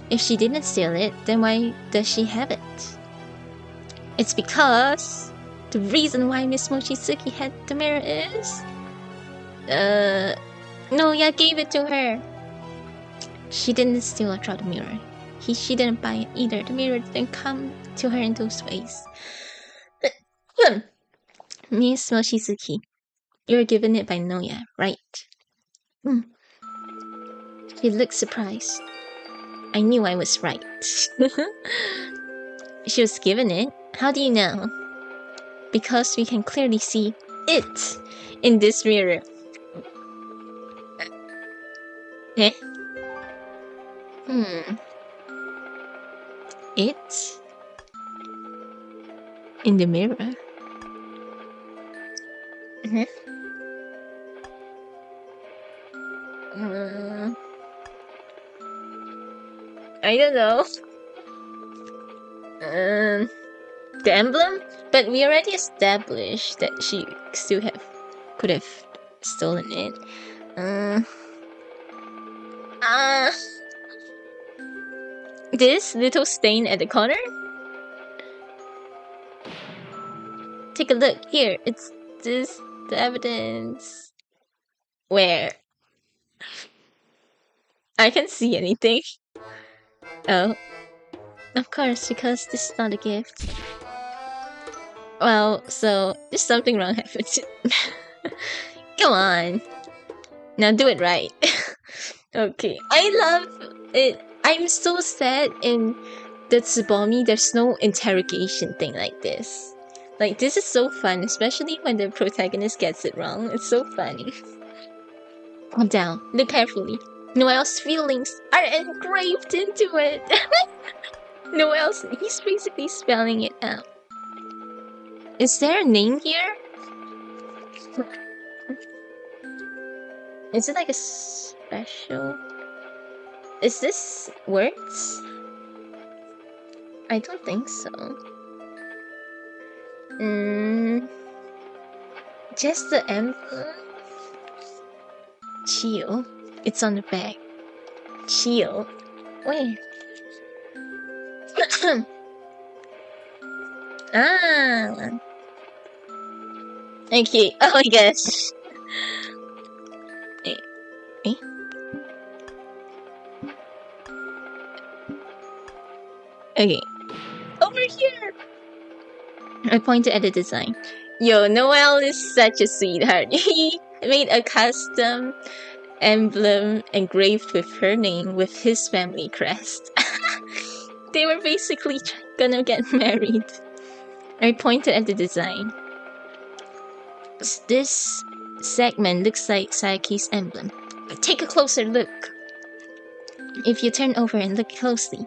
If she didn't steal it, then why does she have it? It's because... The reason why Miss Mochizuki had the mirror is... Noya gave it to her. She didn't steal or throw the mirror. She didn't buy it either. The mirror didn't come to her in those ways. Miss Mochizuki, you were given it by Noya, right? She looked surprised. I knew I was right. She was given it? How do you know? Because we can clearly see it in this mirror. Eh? It? In the mirror? I don't know. The emblem? But we already established that she could have stolen it. This little stain at the corner? Take a look. Here, it's this, the evidence. Where? I can't see anything. Oh. Of course, because this is not a gift. Well, so there's something wrong happened. Come on. Now do it right. Okay. I love it. I'm so sad in the Tsubomi there's no interrogation thing like this. Like, this is so fun, especially when the protagonist gets it wrong. It's so funny. Calm down. Look carefully. Noel's feelings are engraved into it. Noel's... He's basically spelling it out. Is there a name here? Is it like a special... Is this words? I don't think so. Just the emblem? Chiyo. It's on the back. Chiyo. Wait. Ah. Okay. Oh my gosh. Okay. Over here! I pointed at the design. Yo, Noel is such a sweetheart. He made a custom emblem engraved with her name with his family crest. They were basically gonna get married. I pointed at the design. This segment looks like Sayaki's emblem. Take a closer look. If you turn over and look closely,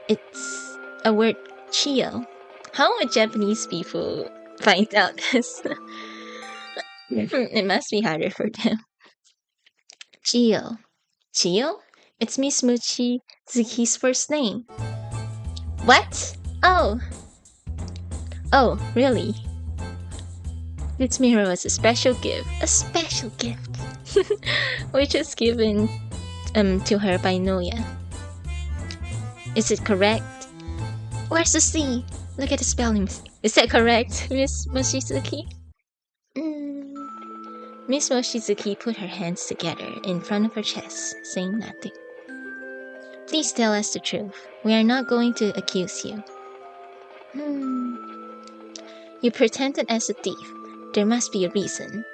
it's a word Chiyo. How would Japanese people find out this? It must be harder for them. Chiyo. Chiyo? It's Miss Mochizuki's first name. What? Oh. Oh, really? This mirror was a special gift. A special gift. Which was given to her by Noya. Is it correct? Where's the C? Look at the spelling. Is that correct, Miss Mochizuki? Miss Mochizuki put her hands together in front of her chest, saying nothing. Please tell us the truth. We are not going to accuse you. You pretended as a thief. There must be a reason.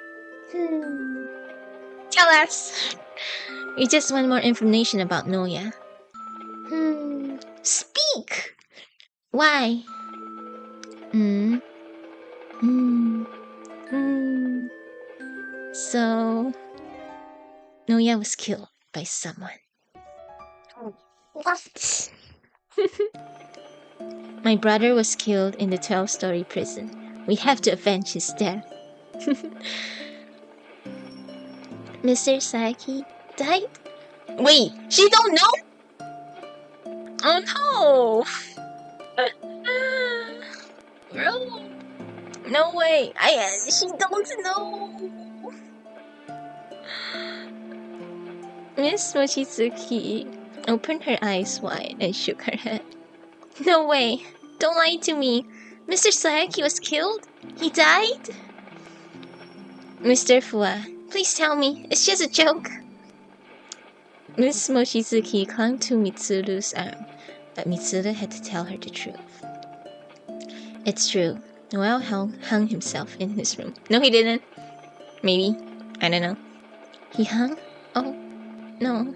Tell us! We just want more information about Noya. Speak! Why? So... Noya was killed by someone. What? My brother was killed in the 12-story prison. We have to avenge his death. Mr. Saeki died? Wait, she don't know? Oh no! Bro, no way. She don't know. Miss Mochizuki opened her eyes wide and shook her head. No way. Don't lie to me. Mr. Saeki was killed? He died? Mr. Fua, please tell me. It's just a joke. Miss Mochizuki clung to Mitsuru's arm, but Mitsuru had to tell her the truth. It's true. Noel hung himself in his room. No, he didn't. Maybe. I don't know. He hung? Oh, no.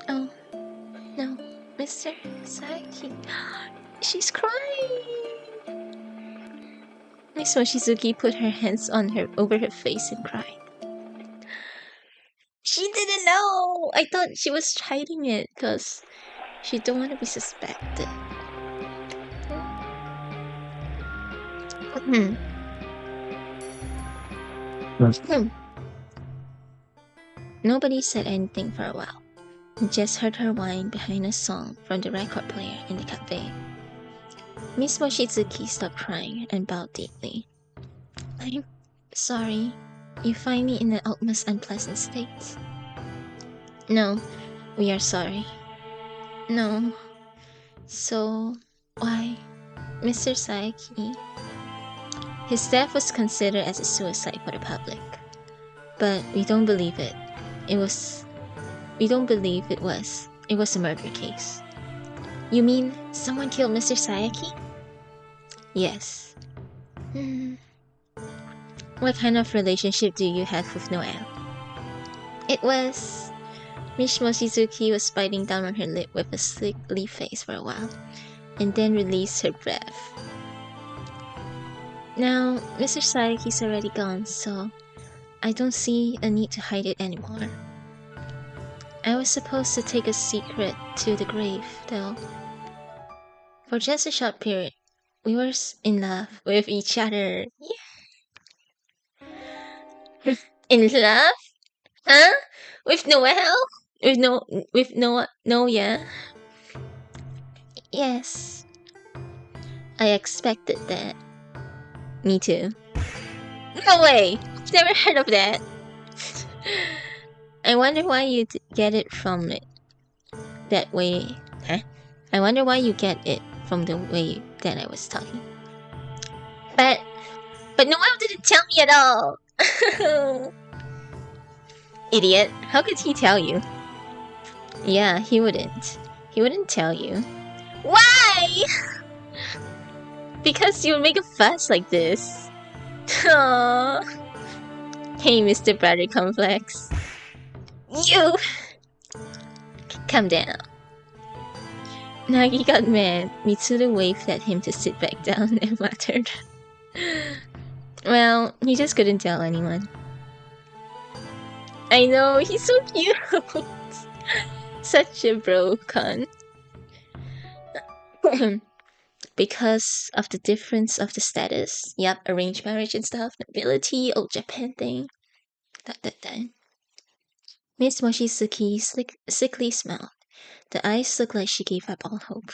Oh, no. Mr. Saeki. She's crying. Miss Mochizuki put her hands over her face and cried. She didn't know! I thought she was hiding it because she don't want to be suspected. Nobody said anything for a while. We just heard her whine behind a song from the record player in the cafe. Miss Mochizuki stopped crying and bowed deeply. I'm sorry. You find me in an utmost unpleasant state. No, we are sorry. No. So, why? Mr. Saeki? His death was considered as a suicide for the public. But we don't believe it. We don't believe it was. It was a murder case. You mean someone killed Mr. Saeki? Yes. What kind of relationship do you have with Noel? It was... Miss Mochizuki was biting down on her lip with a sickly face for a while, and then released her breath. Now, Mr. Saeki's already gone, so I don't see a need to hide it anymore. I was supposed to take a secret to the grave, though. For just a short period, we were in love with each other. Yeah. In love? Huh? With Noel? With no, yeah? Yes. I expected that. Me too. No way! Never heard of that. I wonder why you get it from it that way. Huh? I wonder why you get it from the way that I was talking. But Noel didn't tell me at all. Idiot. How could he tell you? Yeah, he wouldn't. He wouldn't tell you. Why? Because you would make a fuss like this. Aww. Hey, Mr. Brother Complex. You! Calm down. Nagi got mad. Mitsuru waved at him to sit back down and muttered. Well, he just couldn't tell anyone. I know, he's so cute! Such a bro con. Because of the difference of the status. Yep, arranged marriage and stuff. Nobility, old Japan thing. That. Miss Mochizuki sickly smiled. The eyes looked like she gave up all hope.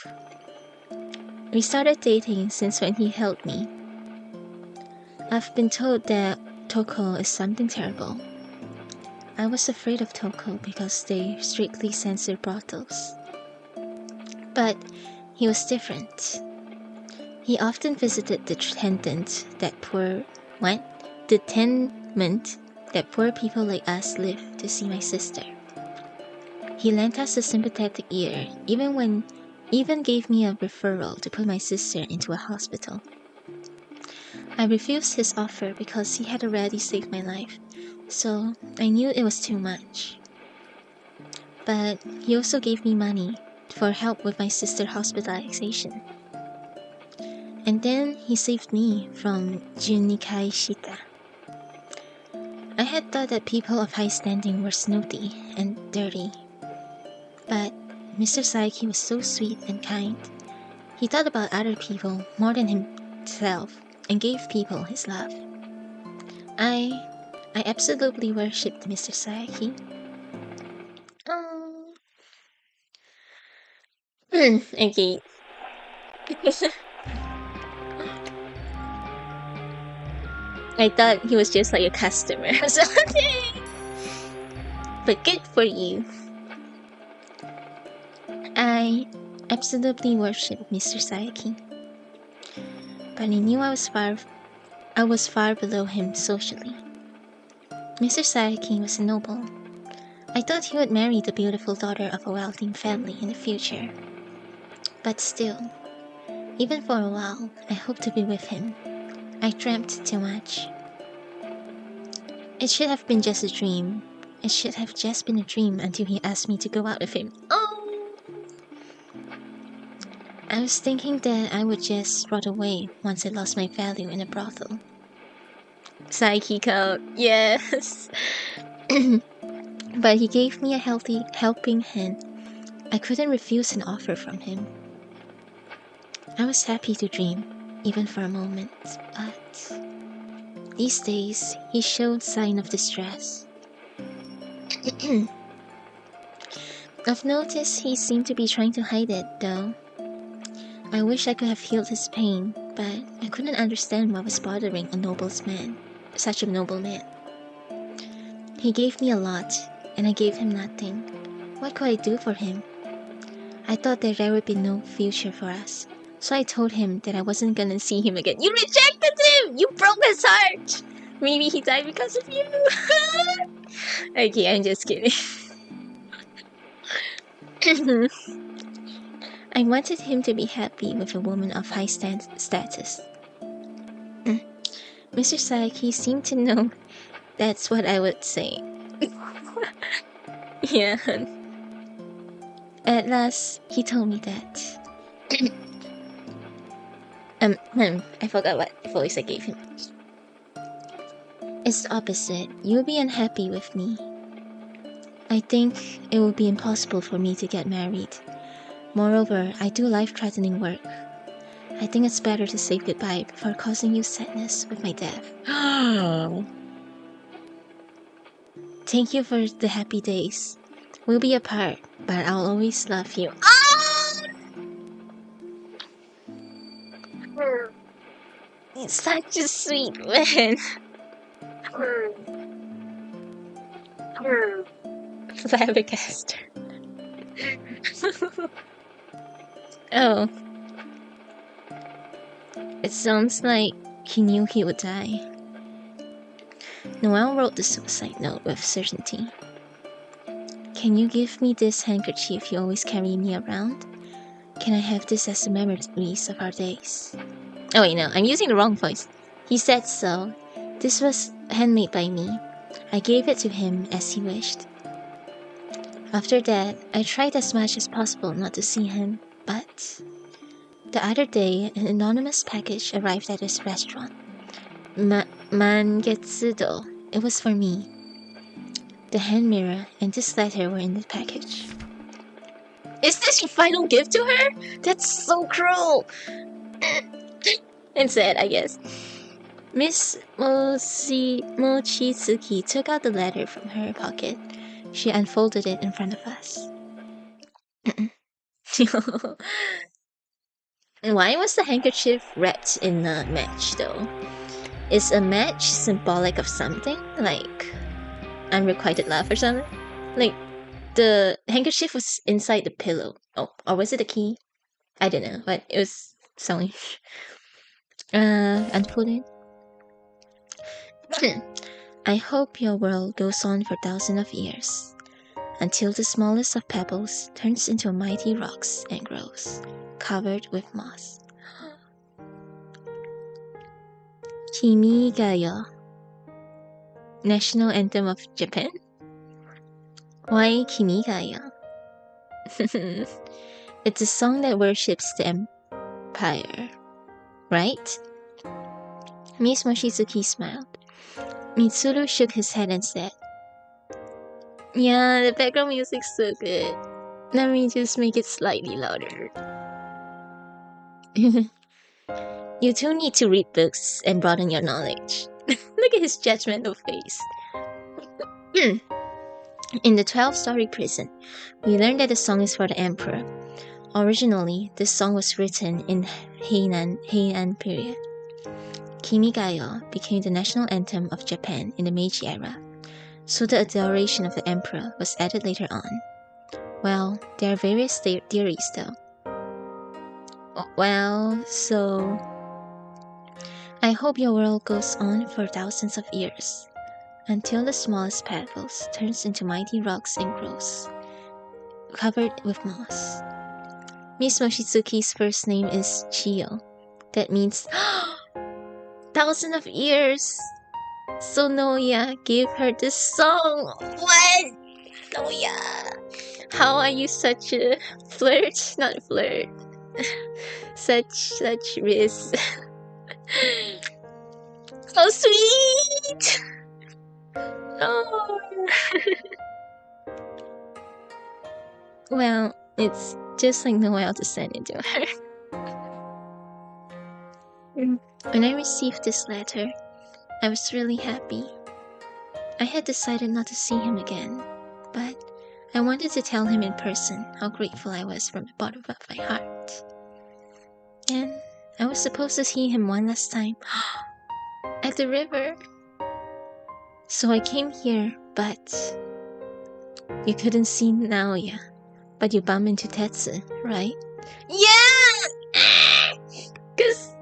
We started dating since when he held me. I've been told that Toko is something terrible. I was afraid of Toko because they strictly censored brothels. But he was different. He often visited the tenement that poor people like us live to see my sister. He lent us a sympathetic ear, even gave me a referral to put my sister into a hospital. I refused his offer because he had already saved my life, so I knew it was too much. But he also gave me money for help with my sister's hospitalization. And then he saved me from Junikai Shita. I had thought that people of high standing were snooty and dirty. But Mr. Saiki was so sweet and kind. He thought about other people more than himself and gave people his love. I absolutely worshipped Mr. Saiki. Oh. Okay. I thought he was just like a customer or something. But good for you. I absolutely worshipped Mr. Saiki. But I knew I was far below him socially. Mr. Saiki was noble. I thought he would marry the beautiful daughter of a wealthy family in the future. But still, even for a while, I hoped to be with him. I dreamt too much. It should have been just a dream. It should have just been a dream until he asked me to go out with him. Oh! I was thinking that I would just rot away once I lost my value in a brothel. Psyche code, yes! But he gave me a healthy helping hand. I couldn't refuse an offer from him. I was happy to dream, even for a moment, but these days he showed sign of distress. I've noticed he seemed to be trying to hide it, though. I wish I could have healed his pain, but I couldn't understand what was bothering such a noble man. He gave me a lot, and I gave him nothing. What could I do for him? I thought that there would be no future for us, so I told him that I wasn't gonna see him again. You rejected him! You broke his heart! Maybe he died because of you! Okay, I'm just kidding. I wanted him to be happy with a woman of high status. Mr. Saiki seemed to know that's what I would say. Yeah. At last, he told me that. I forgot what voice I gave him. It's the opposite. You'll be unhappy with me. I think it will be impossible for me to get married. Moreover, I do life-threatening work. I think it's better to say goodbye before causing you sadness with my death. Thank you for the happy days. We'll be apart, but I'll always love you. He's such a sweet man. Flabbergasted. Oh. It sounds like he knew he would die. Noel wrote the suicide note with certainty. Can you give me this handkerchief you always carry me around? Can I have this as a memories of our days? Oh wait, no, I'm using the wrong voice. He said so. This was handmade by me. I gave it to him as he wished. After that, I tried as much as possible not to see him, but the other day, an anonymous package arrived at his restaurant. Mangetsudo. It was for me. The hand mirror and this letter were in the package. Is this your final gift to her? That's so cruel! And sad, I guess. Miss Mochizuki took out the letter from her pocket. She unfolded it in front of us. Why was the handkerchief wrapped in a match, though? Is a match symbolic of something? Like unrequited love or something? Like, the handkerchief was inside the pillow. Oh, or was it a key? I don't know, but it was something. Unfolded. I hope your world goes on for thousands of years, until the smallest of pebbles turns into mighty rocks and grows, covered with moss. Kimi ga yo. National anthem of Japan? Why Kimi ga yo? It's a song that worships the empire, right? Miss Mochizuki smiled. Mitsuru shook his head and said, yeah, the background music's so good. Let me just make it slightly louder. You two need to read books and broaden your knowledge. Look at his judgmental face. In the 12-story prison, we learned that the song is for the emperor. Originally, this song was written in Heian period. Kimigayo became the national anthem of Japan in the Meiji era, so the adoration of the emperor was added later on. Well, there are various theories though. Well, so I hope your world goes on for thousands of years, until the smallest pebbles turns into mighty rocks and grows, covered with moss. Miss Mochizuki's first name is Chiyo. That means thousands of years. So Noya gave her this song. What? Noya, how are you such a flirt? Not flirt. such risk. So sweet. Oh. Well, it's just like Noel to send it to her. When I received this letter, I was really happy. I had decided not to see him again, but I wanted to tell him in person how grateful I was from the bottom of my heart. And I was supposed to see him one last time at the river. So I came here, but you couldn't see Naoya. But you bumped into Tetsu, right? Yeah! Cause...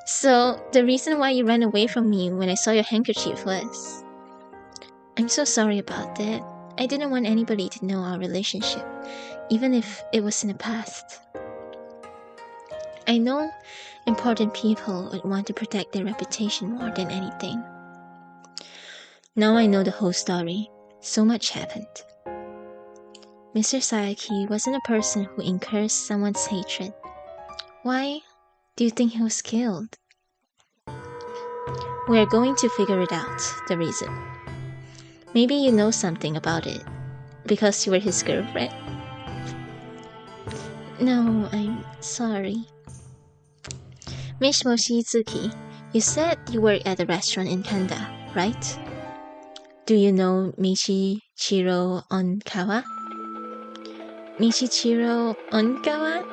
So, the reason why you ran away from me when I saw your handkerchief was... I'm so sorry about that. I didn't want anybody to know our relationship, even if it was in the past. I know important people would want to protect their reputation more than anything. Now I know the whole story. So much happened. Mr. Sayaki wasn't a person who incurs someone's hatred. Why do you think he was killed? We're going to figure it out, the reason. Maybe you know something about it, because you were his girlfriend. No, I'm sorry. Miss Mochizuki, you said you work at a restaurant in Kanda, right? Do you know Michichiro Onkawa? Michichiro Onkawa?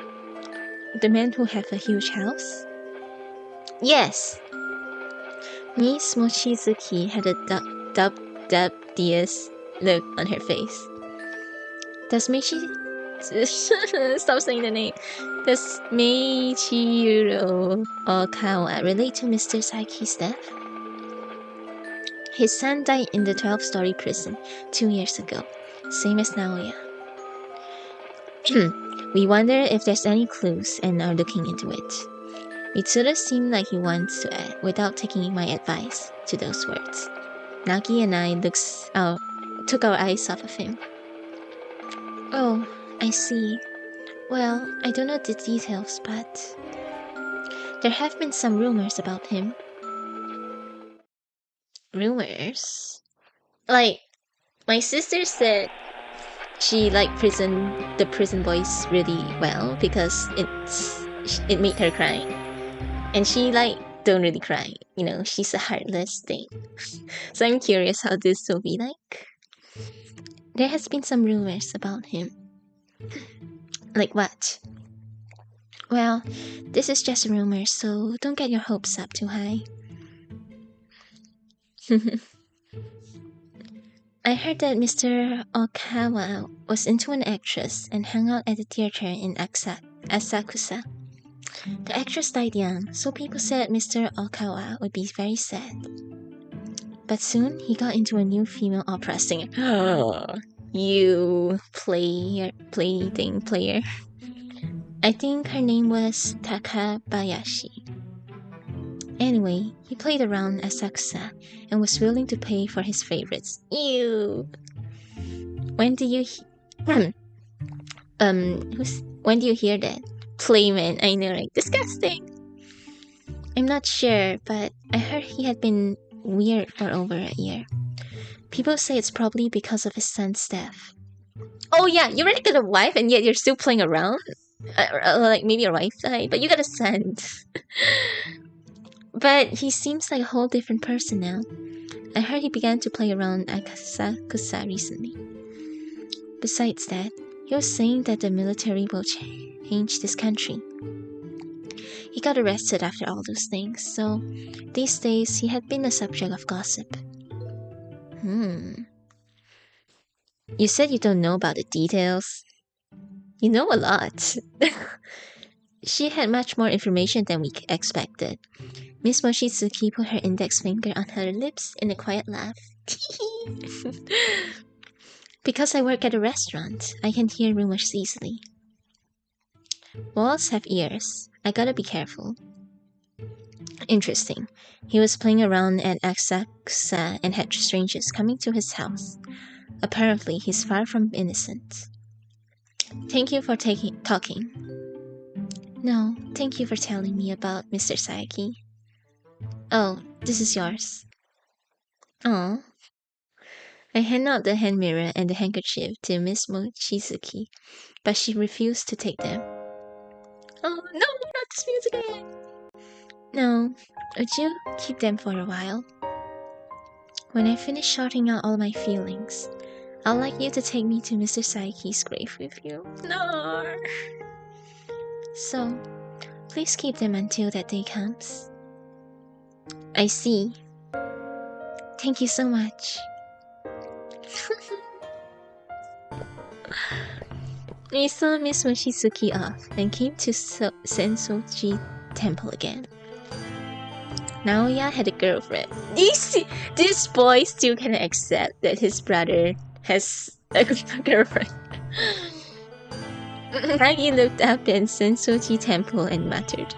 The man who had a huge house? Yes. Miss Mochizuki had a dubious look on her face. Does Stop saying the name. Does Michichiro Onkawa relate to Mr. Saki's death? His son died in the 12-story prison 2 years ago, same as Naoya. We wonder if there's any clues and are looking into it. Mitsuru seemed like he wants to add without taking my advice to those words. Nagi and I took our eyes off of him. Oh, I see. Well, I don't know the details, but there have been some rumors about him. Rumors? Like, my sister said she liked the prison boys really well because it made her cry. And she don't really cry, you know, she's a heartless thing. So I'm curious how this will be like. There has been some rumors about him. Like what? Well, this is just a rumor, so don't get your hopes up too high. I heard that Mr. Okawa was into an actress and hung out at the theater in Asakusa. The actress died young, so people said Mr. Okawa would be very sad. But soon, he got into a new female opera singer. You player. I think her name was Takabayashi. Anyway, he played around Asakusa and was willing to pay for his favorites. Ew. When do you hear that? Playman, I know, right? Disgusting. I'm not sure, but I heard he had been weird for over a year. People say it's probably because of his son's death. Oh yeah, you already got a wife and yet you're still playing around? Like maybe your wife died, but you got a son. But he seems like a whole different person now. I heard he began to play around Asakusa recently. Besides that, he was saying that the military will change this country. He got arrested after all those things, so these days he had been a subject of gossip. You said you don't know about the details. You know a lot. She had much more information than we expected. Miss Mochizuki put her index finger on her lips in a quiet laugh. Because I work at a restaurant, I can hear rumors easily. Walls have ears. I gotta be careful. Interesting. He was playing around at Asakusa and had strangers coming to his house. Apparently, he's far from innocent. Thank you for talking. No, thank you for telling me about Mr. Sayaki. Oh, this is yours. Oh. I hand out the hand mirror and the handkerchief to Miss Mochizuki, but she refused to take them. Oh, no, not this music again! No, would you keep them for a while? When I finish sorting out all my feelings, I'd like you to take me to Mr. Saiki's grave with you. No. So, please keep them until that day comes. I see. Thank you so much. We saw Miss Mochizuki off and came to Sensoji Temple again. Naoya had a girlfriend. This boy still can accept that his brother has a girlfriend. Nagi looked up in Sensoji Temple and muttered.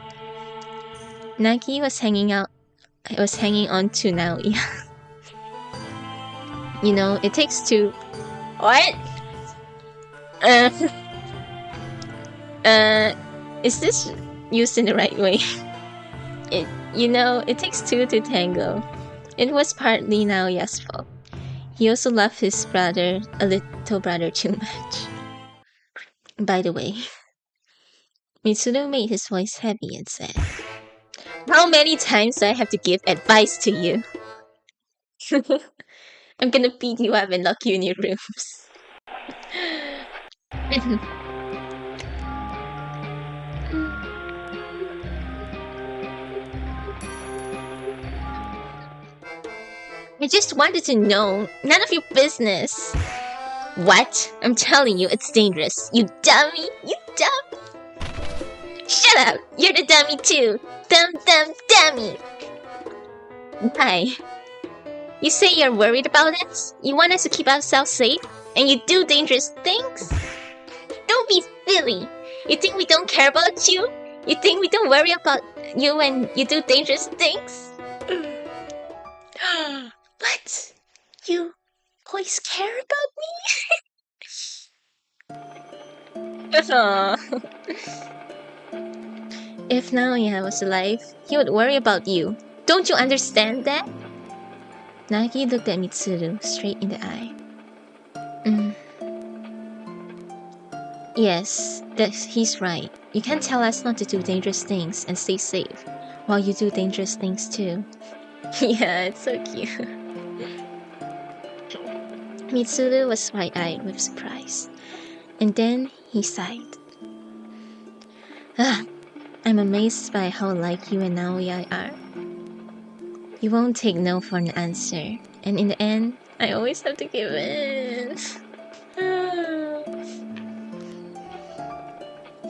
Nagi was hanging on to Naoya. You know, it takes two. What? Is this used in the right way? It takes two to tango. It was partly Naoya's fault. He also loved his brother, a little brother, too much. By the way, Mitsuru made his voice heavy and said, "How many times do I have to give advice to you? I'm gonna beat you up and lock you in your rooms." I just wanted to know. None of your business. What? I'm telling you, it's dangerous. You dummy! You dummy! Shut up! You're the dummy too! Dummy! Why? You say you're worried about us? You want us to keep ourselves safe? And you do dangerous things? Don't be silly! You think we don't care about you? You think we don't worry about you when you do dangerous things? What? You always care about me? If Naoya was alive, he would worry about you. Don't you understand that? Nagi looked at Mitsuru straight in the eye. Yes, he's right. You can't tell us not to do dangerous things and stay safe, while you do dangerous things too. Yeah, it's so cute. Mitsuru was wide-eyed with surprise, and then he sighed. I'm amazed by how like you and Naoya are. You won't take no for an answer, and in the end, I always have to give in.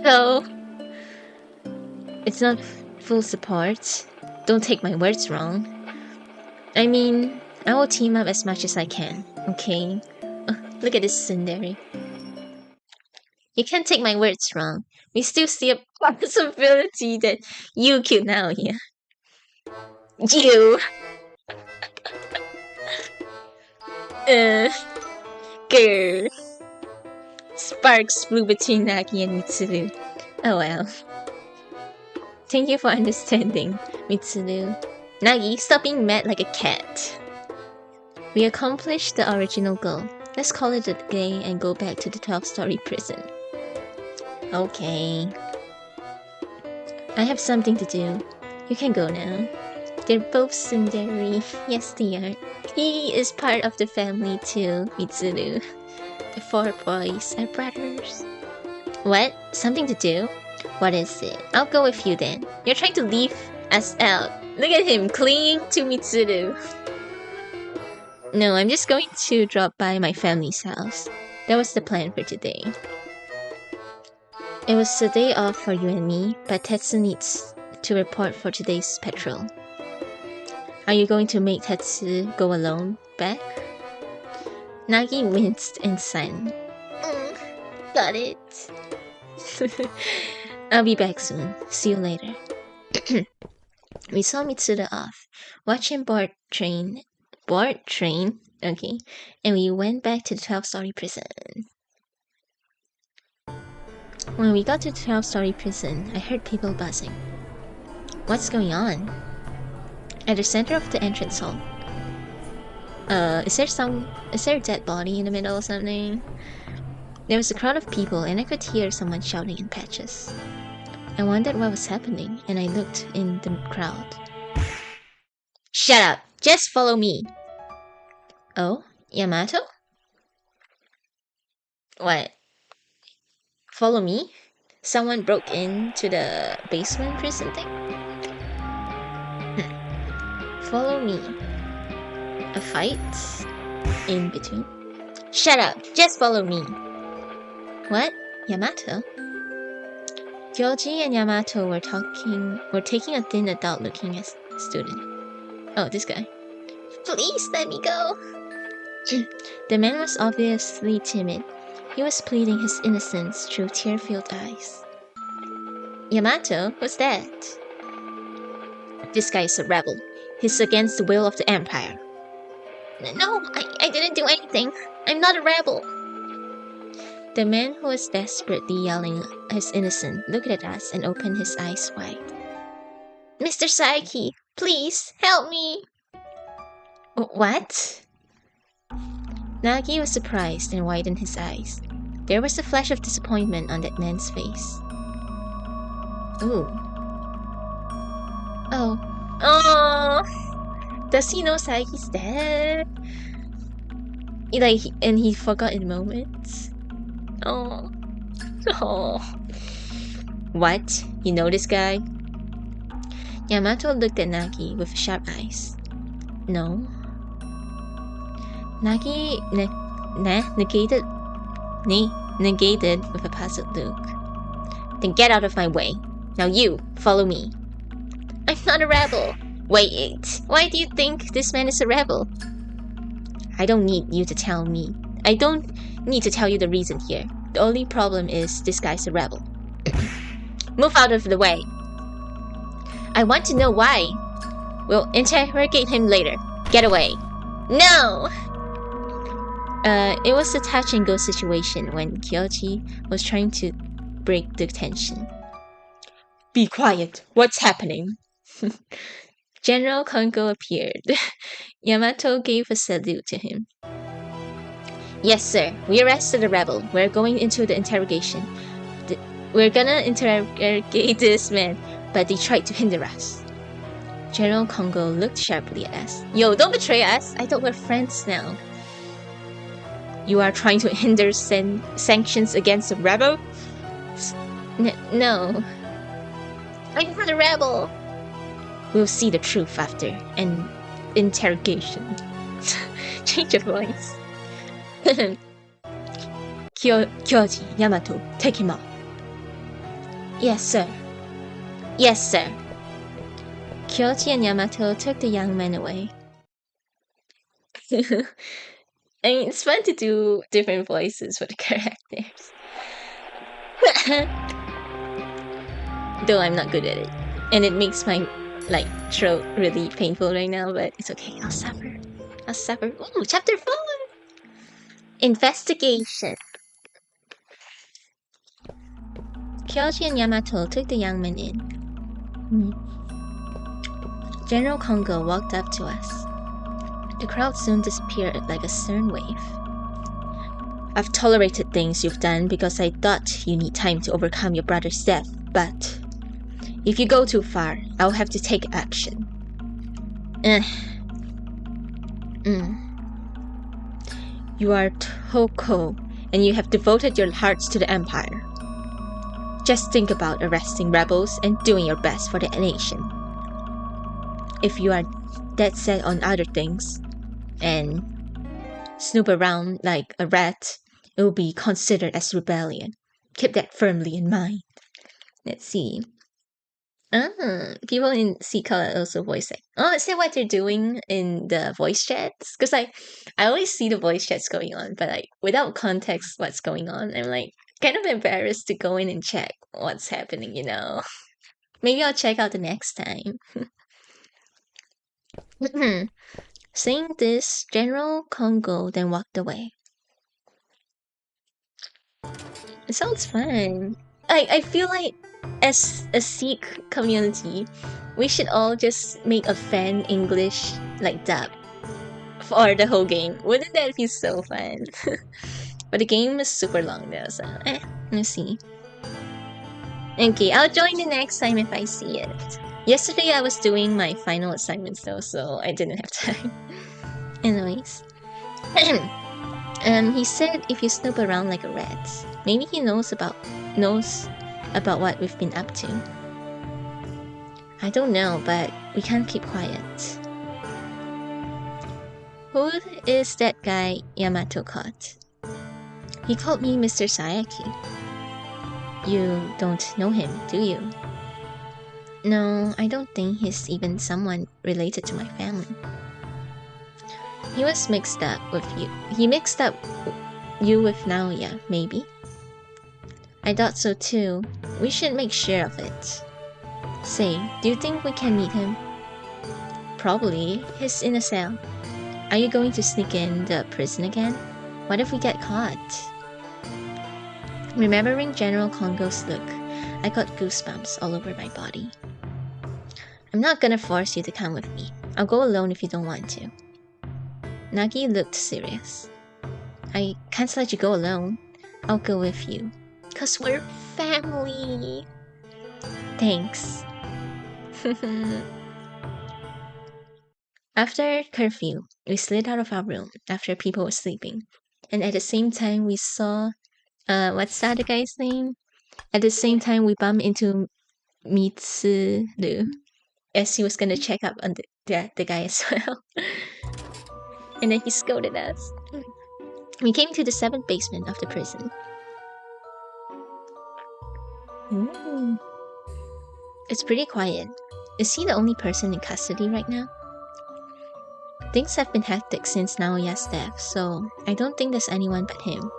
So, it's not full support. Don't take my words wrong. I mean, I will team up as much as I can, okay? Look at this tsundere. You can't take my words wrong. We still see a possibility that you killed Naoya. You! Grr. Sparks flew between Nagi and Mitsuru. Oh well. Thank you for understanding, Mitsuru. Nagi, stop being mad like a cat. We accomplished the original goal. Let's call it a day and go back to the 12-story prison. Okay. I have something to do. You can go now. They're both tsundere. Yes, they are. He is part of the family too, Mitsuru. The 4 boys are brothers. What? Something to do? What is it? I'll go with you then. You're trying to leave us out. Look at him clinging to Mitsuru. No, I'm just going to drop by my family's house. That was the plan for today. It was a day off for you and me, but Tetsu needs to report for today's patrol. Are you going to make Tetsu go alone back? Nagi winced and sang. Got it. I'll be back soon. See you later. We saw Mitsuru off. Watch him board train. Okay. And we went back to the 12-story prison. When we got to the 12-story prison, I heard people buzzing. What's going on? At the center of the entrance hall. Is there a dead body in the middle or something? There was a crowd of people and I could hear someone shouting in patches. I wondered what was happening and I looked in the crowd. Shut up! Just follow me! Oh? Yamato? What? Follow me? Someone broke into the basement prison thing? Follow me. A fight? In between? Shut up! Just follow me! What? Yamato? Kyoji and Yamato were taking a thin adult looking student. Oh, this guy. Please let me go! The man was obviously timid. He was pleading his innocence through tear-filled eyes. Yamato? What's that? This guy is a rebel. He's against the will of the Empire. No, I didn't do anything. I'm not a rebel. The man who was desperately yelling his innocence looked at us and opened his eyes wide. Mr. Saiki, please, help me! What? Nagi was surprised and widened his eyes. There was a flash of disappointment on that man's face. Ooh. Oh. Does he know Saiki's dead? And he forgot in moments. Oh. What? You know this guy? Yamato looked at Nagi with sharp eyes. No. Nagi negated with a puzzled look. Then get out of my way. Now you, follow me. I'm not a rebel. Wait, why do you think this man is a rebel? I don't need you to tell me. I don't need to tell you the reason here. The only problem is this guy's a rebel. Move out of the way. I want to know why. We'll interrogate him later. Get away. No! It was a touch-and-go situation when Kyoji was trying to break the tension. Be quiet. What's happening? General Kongo appeared. Yamato gave a salute to him. Yes, sir. We arrested a rebel. We're going into the interrogation. We're gonna interrogate this man, but they tried to hinder us. General Kongo looked sharply at us. Yo, don't betray us. I thought we're friends now. You are trying to hinder sanctions against a rebel? No. I'm not a rebel. We'll see the truth after an interrogation. Change of voice. Kyoji, Yamato, take him out. Yes, sir. Yes, sir. Kyoji and Yamato took the young man away. I mean, it's fun to do different voices for the characters. Though I'm not good at it. And it makes my throat really painful right now, but it's okay. I'll suffer. Ooh, chapter 4! Investigation. Kyoji and Yamato took the young man in. General Kongo walked up to us. The crowd soon disappeared like a stern wave. I've tolerated things you've done because I thought you need time to overcome your brother's death, but if you go too far, I'll have to take action. You are Toko, and you have devoted your hearts to the Empire. Just think about arresting rebels and doing your best for the nation. If you are dead set on other things and snoop around like a rat, it will be considered as rebellion. Keep that firmly in mind. Let's see. People in C-Color also voice it. Oh, is that what they're doing in the voice chats? Because I always see the voice chats going on, but like without context what's going on, I'm like kind of embarrassed to go in and check what's happening, you know. Maybe I'll check out the next time. Saying this, General Kongo then walked away. It sounds fun. I feel like as a Sikh community, we should all just make a fan English like dub for the whole game. Wouldn't that be so fun? But the game is super long though, so let's see. Okay, I'll join the next time if I see it. Yesterday I was doing my final assignments though, so I didn't have time. Anyways. He said if you snoop around like a rat, maybe he knows about what we've been up to. I don't know, but we can't keep quiet. Who is that guy Yamato caught? He called me Mr. Sayaki. You don't know him, do you? No, I don't think he's even someone related to my family. He was mixed up with you. He mixed up you with Naoya, maybe? I thought so too. We should make sure of it. Say, do you think we can meet him? Probably. He's in a cell. Are you going to sneak in the prison again? What if we get caught? Remembering General Kongo's look, I got goosebumps all over my body. I'm not gonna force you to come with me. I'll go alone if you don't want to. Nagi looked serious. I can't let you go alone. I'll go with you. 'Cause we're family. Thanks. After curfew, we slid out of our room after people were sleeping. And at the same time we saw... what's that guy's name? At the same time we bumped into Mitsuru as he was gonna check up on the guy as well. And then he scolded us. We came to the 7th basement of the prison. Ooh. It's pretty quiet. Is he the only person in custody right now? Things have been hectic since Naoya's death, so I don't think there's anyone but him.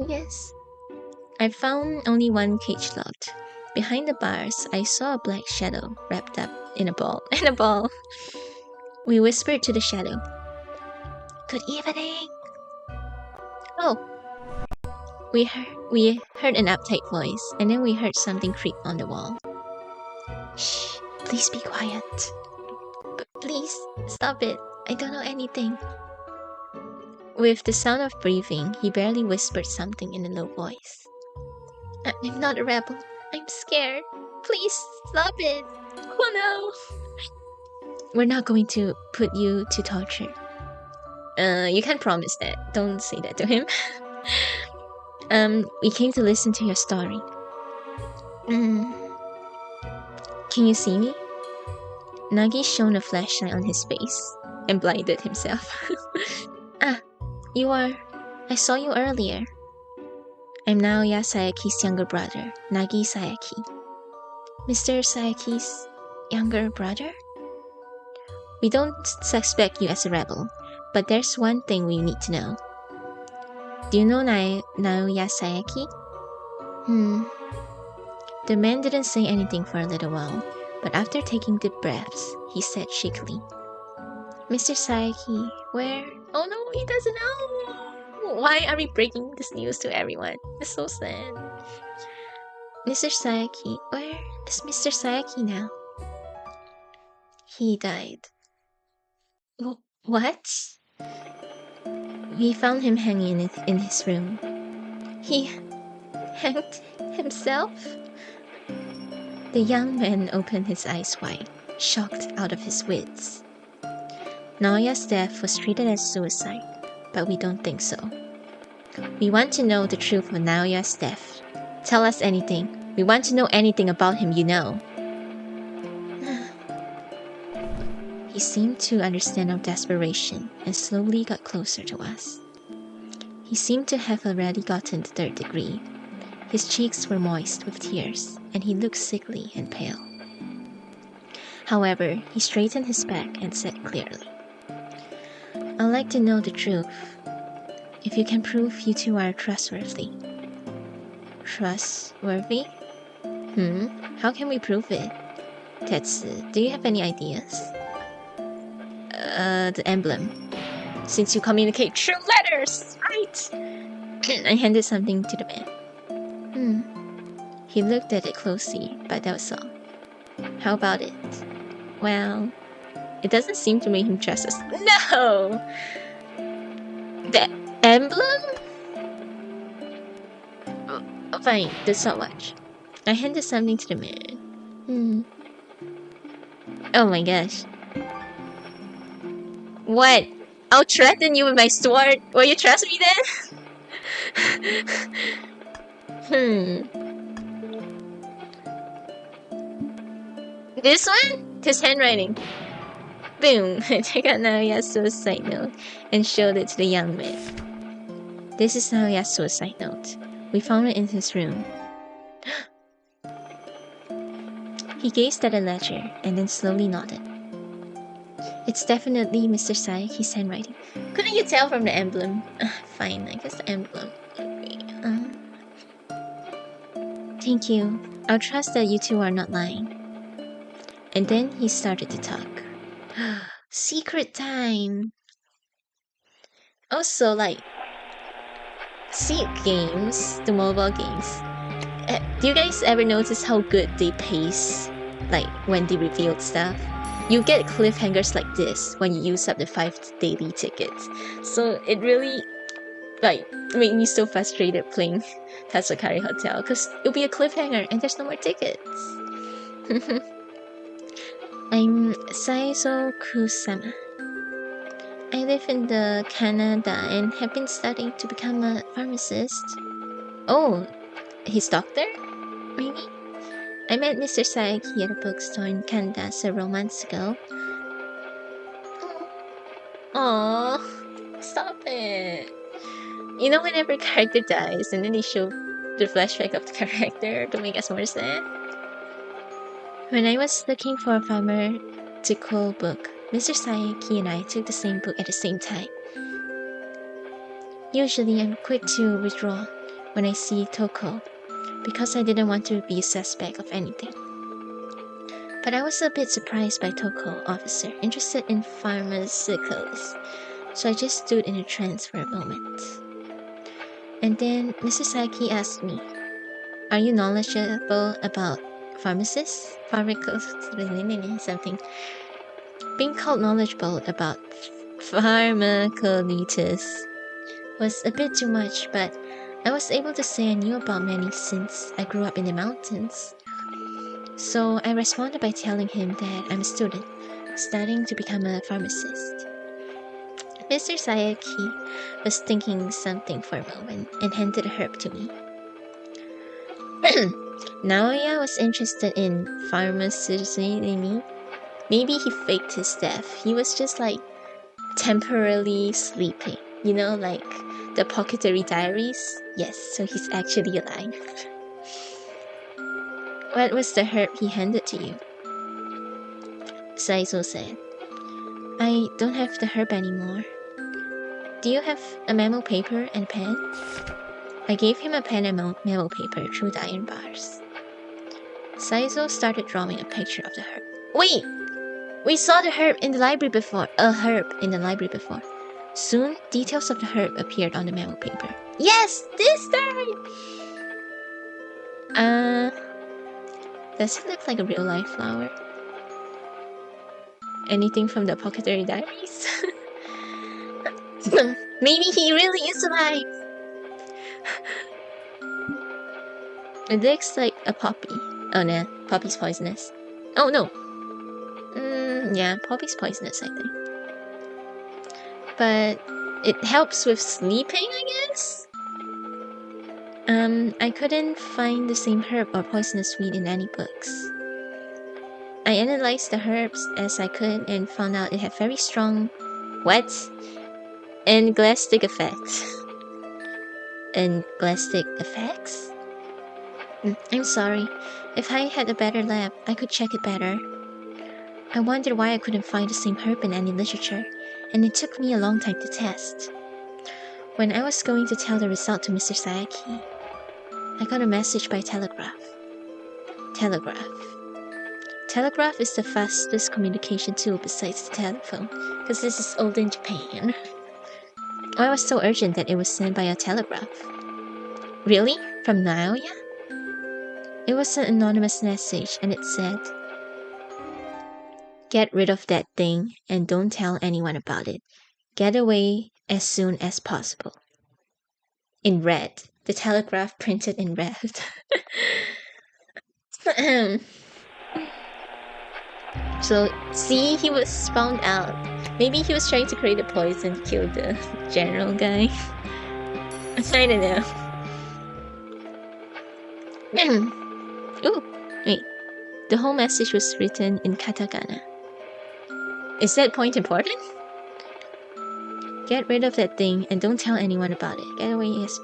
Yes. I found only one cage locked. Behind the bars, I saw a black shadow wrapped up in a ball. We whispered to the shadow. Good evening. Oh. We heard an uptight voice, and then we heard something creep on the wall. Shh, please be quiet. But please, stop it. I don't know anything. With the sound of breathing, he barely whispered something in a low voice. I'm not a rebel. I'm scared. Please, stop it. Oh no. We're not going to put you to torture. You can't promise that. Don't say that to him. We came to listen to your story. Can you see me? Nagi shone a flashlight on his face and blinded himself. You are... I saw you earlier. I'm Naoya Sayaki's younger brother, Nagi Sayaki. Mr. Sayaki's younger brother? We don't suspect you as a rebel, but there's one thing we need to know. Do you know Naoya Sayaki? The man didn't say anything for a little while, But after taking deep breaths, he said shakily, Mr. Saeki, where? Oh no, he doesn't know! Why are we breaking this news to everyone? It's so sad. Mr. Saeki, where is Mr. Saeki now? He died. What? We found him hanging in his room. He hanged himself? The young man opened his eyes wide, shocked out of his wits. Naoya's death was treated as suicide, but we don't think so. We want to know the truth of Naoya's death. Tell us anything. We want to know anything about him you know. He seemed to understand our desperation and slowly got closer to us. He seemed to have already gotten the 3rd degree. His cheeks were moist with tears, and he looked sickly and pale. However, he straightened his back and said clearly, I'd like to know the truth. If you can prove you two are trustworthy. Trustworthy? How can we prove it? Tetsu, do you have any ideas? The emblem. Since you communicate through letters, right? I handed something to the man. He looked at it closely, but that was all. How about it? Well, it doesn't seem to make him trust us. No! The emblem? Fine, that's not much. I handed something to the man. Oh my gosh. What? I'll threaten you with my sword. Will you trust me then? This one? His handwriting. Boom! I took out Naoya's suicide note and showed it to the young man. This is Naoya's suicide note. We found it in his room. He gazed at the letter and then slowly nodded. It's definitely Mr. Saeki's handwriting. Couldn't you tell from the emblem? Fine, I guess the emblem. Thank you. I'll trust that you two are not lying. And then he started to talk. Secret time! Also, like, Seek games, the mobile games. Do you guys ever notice how good they pace, like, when they revealed stuff? You get cliffhangers like this when you use up the 5 daily tickets. So it really, like, made me so frustrated playing Tatsukari Hotel, because it'll be a cliffhanger and there's no more tickets. I'm Saizo Kusama. I live in the Canada and have been studying to become a pharmacist. Oh, his doctor? Maybe? I met Mr. Saeki at a bookstore in Canada several months ago. Aww, stop it. You know, whenever a character dies and then they show the flashback of the character to make us more sad? When I was looking for a pharmaceutical book, Mr. Saeki and I took the same book at the same time. Usually I'm quick to withdraw when I see Toko, because I didn't want to be a suspect of anything. But I was a bit surprised by Toko, officer, interested in pharmaceuticals, so I just stood in a trance for a moment. And then Mr. Saeki asked me, are you knowledgeable about pharmacists? Something. Being called knowledgeable about pharmacolitis was a bit too much, but I was able to say I knew about many since I grew up in the mountains. So I responded by telling him that I'm a student, studying to become a pharmacist. Mr. Saeki was thinking something for a moment and handed a herb to me. Naoya was interested in pharmaceutics. Maybe he faked his death. He was just like temporarily sleeping. You know, like the Apothecary Diaries? Yes, so he's actually alive. What was the herb he handed to you? Saizo said, I don't have the herb anymore. Do you have a memo paper and pen? I gave him a pen and memo paper through the iron bars. Saizo started drawing a picture of the herb. Wait! We saw the herb in the library before. A herb in the library before. Soon, details of the herb appeared on the memo paper. Yes! This time! Does it look like a real life flower? Anything from the Apothecary Diaries? Maybe he really is alive! It looks like a poppy. Oh no, poppy's poisonous. Oh no! Yeah, poppy's poisonous, I think. But it helps with sleeping, I guess? I couldn't find the same herb or poisonous weed in any books. I analyzed the herbs as I could and found out it had very strong what? Anglastic effects. Anglastic effects? I'm sorry. If I had a better lab, I could check it better. I wondered why I couldn't find the same herb in any literature, and it took me a long time to test. When I was going to tell the result to Mr. Sayaki, I got a message by telegraph. Telegraph is the fastest communication tool besides the telephone, because this is old in Japan. Why was so urgent that it was sent by a telegraph? Really? From Naoya? It was an anonymous message, and it said, "Get rid of that thing and don't tell anyone about it. Get away as soon as possible." In red. The telegraph printed in red. So, see, he was found out. Maybe he was trying to create a poison to kill the general guy. I don't know. Ooh, wait. The whole message was written in katakana. Is that point important? Get rid of that thing and don't tell anyone about it. Get away, yes.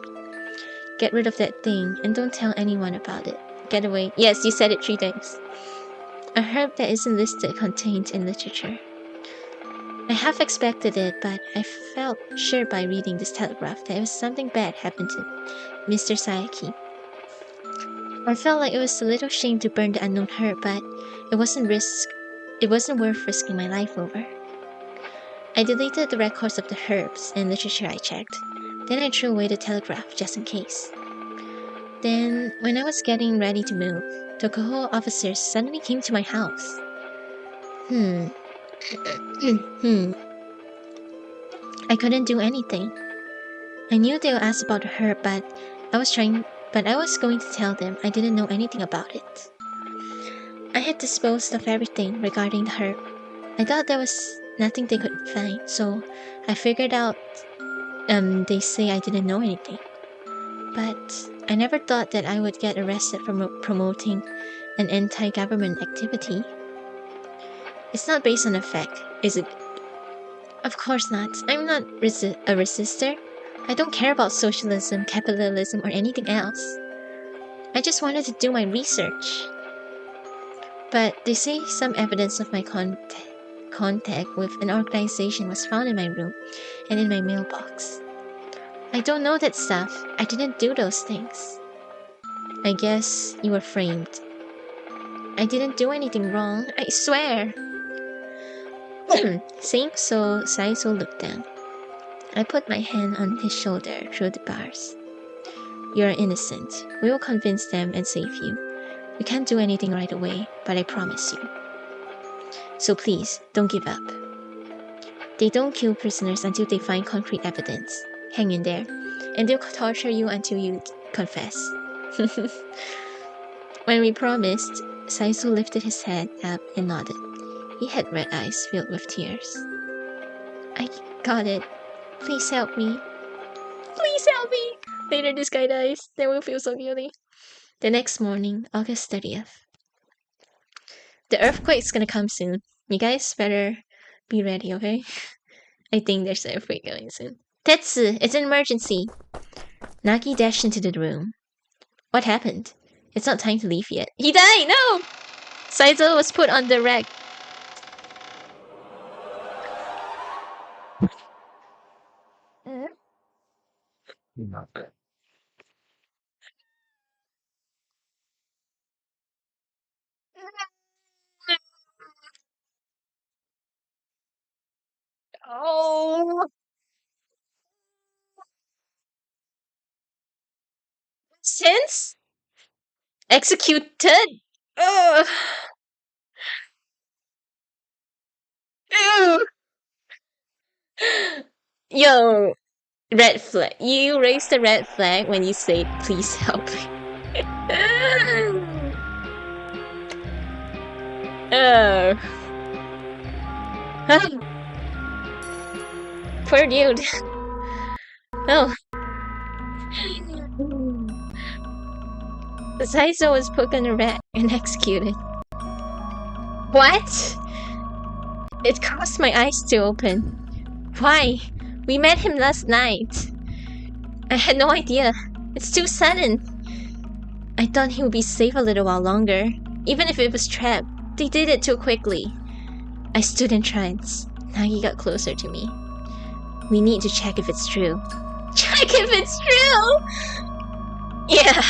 Get rid of that thing and don't tell anyone about it. Get away. Yes, you said it 3 times. A herb that isn't listed contained in literature. I half expected it, but I felt sure by reading this telegraph that it was something bad happened to Mr. Sayaki. I felt like it was a little shame to burn the unknown herb, but it wasn't worth risking my life over. I deleted the records of the herbs and literature I checked. Then I threw away the telegraph just in case. Then, when I was getting ready to move, the Koho officers suddenly came to my house. I couldn't do anything. I knew they would ask about the herb, but I was going to tell them I didn't know anything about it. I had disposed of everything regarding the herb. I thought there was nothing they could find, so I figured out they say I didn't know anything. But I never thought that I would get arrested for promoting an anti-government activity. It's not based on a fact, is it? Of course not. I'm not a resistor. I don't care about socialism, capitalism, or anything else. I just wanted to do my research. But they say some evidence of my contact with an organization was found in my room and in my mailbox. I don't know that stuff. I didn't do those things. I guess you were framed. I didn't do anything wrong, I swear. Saying so, Saizo looked down. I put my hand on his shoulder through the bars. You're innocent. We will convince them and save you. We can't do anything right away, but I promise you. So please, don't give up. They don't kill prisoners until they find concrete evidence. Hang in there. And they'll torture you until you confess. When we promised, Saizo lifted his head up and nodded. He had red eyes filled with tears. I got it. Please help me. Please help me! Later this guy dies. Then we'll feel so guilty. The next morning, August 30th. The earthquake's gonna come soon. You guys better be ready, okay? I think there's an earthquake going soon. Tetsu, it's an emergency! Nagi dashed into the room. What happened? It's not time to leave yet. He died! No! Saizo was put on the rack. Oh, since executed. Ugh. Ew. Yo, red flag. You raised the red flag when you said, "Please help me." Oh, poor dude. Oh, Saizo was put on a rack and executed. What? It caused my eyes to open. Why? We met him last night. I had no idea. It's too sudden. I thought he would be safe a little while longer. Even if it was trapped, they did it too quickly. I stood in trance. Nagi got closer to me. We need to check if it's true. Check if it's true! Yeah.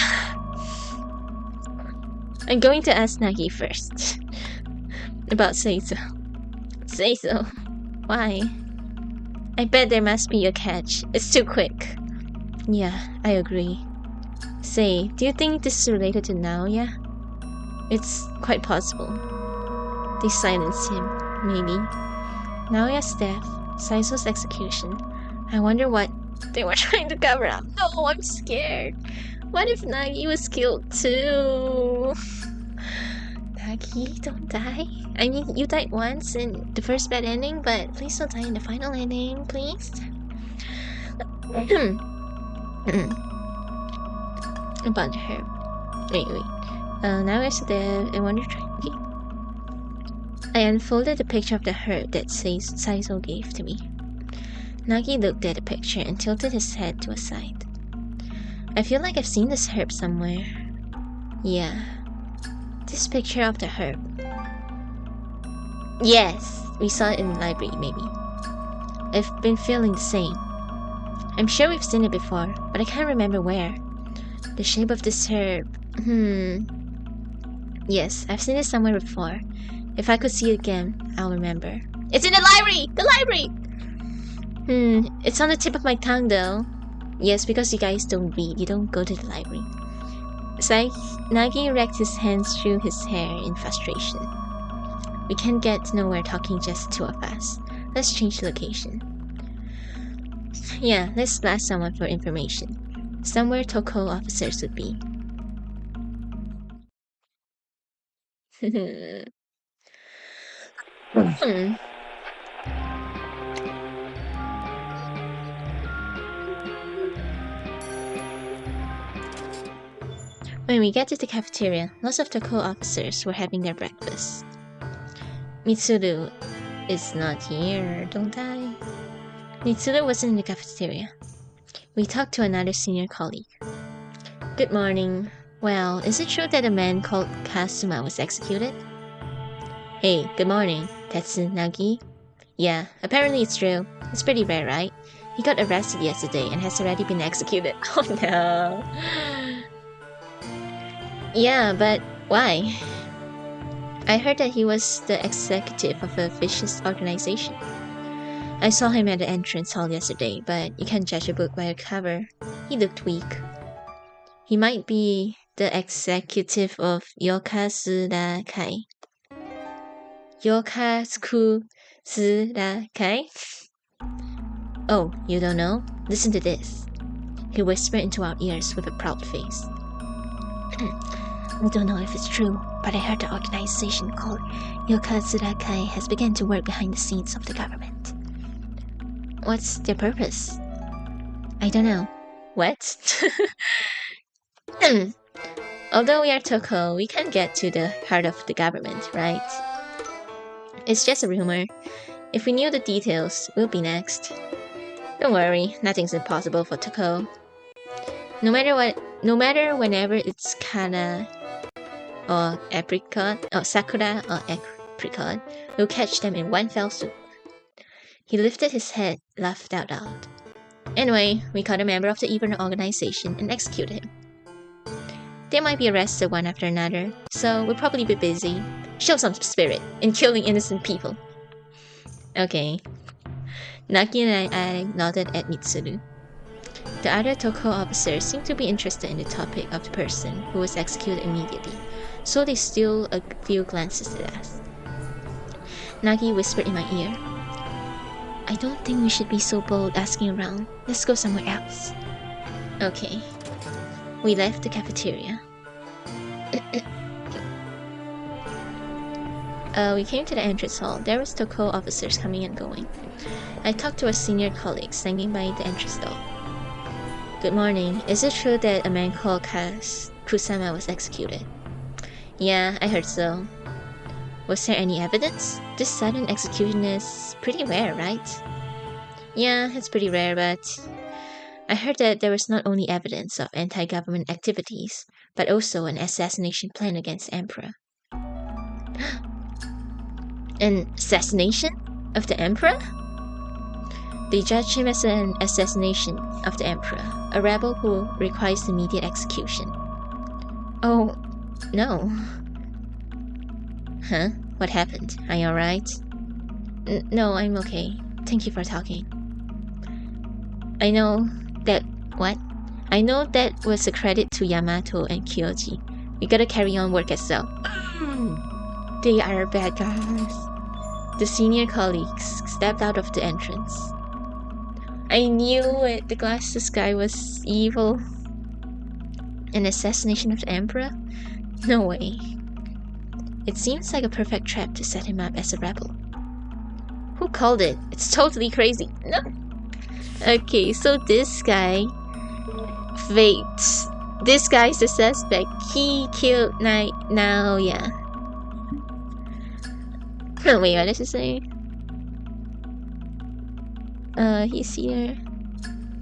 I'm going to ask Nagi first. About Seizo. Seizo? Why? I bet there must be a catch. It's too quick. Yeah, I agree. Say, do you think this is related to Naoya? It's quite possible. They silenced him, maybe. Naoya's death, Saizo's execution. I wonder what they were trying to cover up. No, I'm scared. What if Nagi was killed too? Nagi, don't die. I mean, you died once in the first bad ending, but please don't die in the final ending, please. About her. Wait. Now I dead. I wonder. Okay. I unfolded the picture of the herb that Saizo gave to me. Nagi looked at the picture and tilted his head to a side. I feel like I've seen this herb somewhere. Yeah. This picture of the herb. Yes, we saw it in the library, maybe. I've been feeling the same. I'm sure we've seen it before, but I can't remember where. The shape of this herb. Yes, I've seen it somewhere before. If I could see it again, I'll remember. It's in the library! The library! It's on the tip of my tongue though. Yes, because you guys don't read, you don't go to the library. Nagi racked his hands through his hair in frustration. We can't get nowhere talking just two of us. Let's change the location. Yeah, let's blast someone for information. Somewhere Toko officers would be. When we get to the cafeteria, lots of Toko officers were having their breakfast. Mitsuru is not here, don't I? Mitsuru wasn't in the cafeteria. We talked to another senior colleague. Good morning. Well, is it true that a man called Kazuma was executed? Hey, good morning. That's Nagi? Yeah, apparently it's true. It's pretty rare, right? He got arrested yesterday and has already been executed. Oh no. Yeah, but why? I heard that he was the executive of a vicious organization. I saw him at the entrance hall yesterday, but you can't judge a book by a cover. He looked weak. He might be the executive of Yokozuna Kai. Yokozuna Kai? Oh, you don't know? Listen to this. He whispered into our ears with a proud face. I don't know if it's true, but I heard the organization called Yokozuna Kai has begun to work behind the scenes of the government. What's their purpose? I don't know. What? Although we are Toko, we can't get to the heart of the government, right? It's just a rumor. If we knew the details, we'll be next. Don't worry, nothing's impossible for Toko. No matter whenever it's Kana or apricot, or Sakura or apricot, we'll catch them in one fell swoop. He lifted his head, laughed out loud. Anyway, we caught a member of the evil organization and executed him. They might be arrested one after another, so we'll probably be busy. Show some spirit in killing innocent people. Okay. Nagi and I nodded at Mitsuru. The other Toko officers seemed to be interested in the topic of the person who was executed immediately, so they stole a few glances at us. Nagi whispered in my ear, "I don't think we should be so bold asking around. Let's go somewhere else." Okay. We left the cafeteria. We came to the entrance hall. There was Toko officers coming and going. I talked to our senior colleague standing by the entrance door. "Good morning. Is it true that a man called Kusama was executed?" "Yeah, I heard so." "Was there any evidence? This sudden execution is pretty rare, right?" "Yeah, it's pretty rare, but I heard that there was not only evidence of anti-government activities, but also an assassination plan against the Emperor." "An assassination of the Emperor?" "They judge him as an assassination of the Emperor, a rebel who requires immediate execution." "Oh, no." "Huh? What happened? Are you alright?" No, I'm okay. Thank you for talking." I know that was a credit to Yamato and Kyoji. We gotta carry on work as well. They are bad guys. The senior colleagues stepped out of the entrance. I knew it. The glasses guy was evil. An assassination of the Emperor? No way. It seems like a perfect trap to set him up as a rebel. Who called it? It's totally crazy. No. Okay, so this guy... Wait. This guy's the suspect. He killed Naoya. Wait, what does it say? He's here.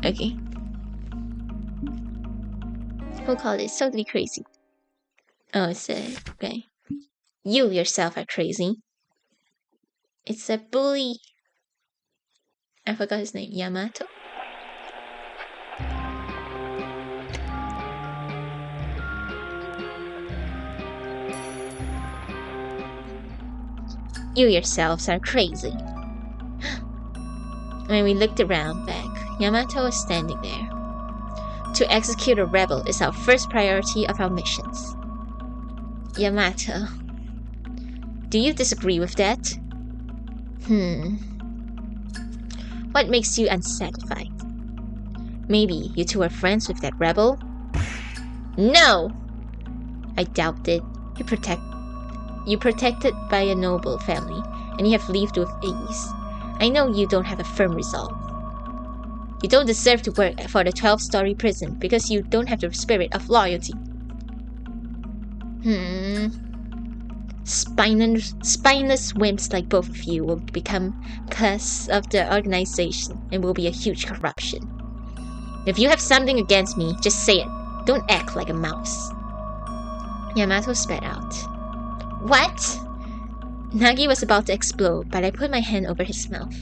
Okay. Who called it? It's totally crazy. Oh, it's okay. You yourself are crazy. It's a bully. I forgot his name. Yamato? You yourselves are crazy. When we looked around back, Yamato was standing there. To execute a rebel is our first priority of our missions. Yamato, do you disagree with that? What makes you unsatisfied? Maybe you two are friends with that rebel? No! I doubt it. You're protected by a noble family, and you have lived with ease. I know you don't have a firm resolve. You don't deserve to work for the 12-story prison because you don't have the spirit of loyalty. Spineless wimps like both of you will become curse of the organization and will be a huge corruption. If you have something against me, just say it. Don't act like a mouse. Yamato spat out. What? Nagi was about to explode, but I put my hand over his mouth,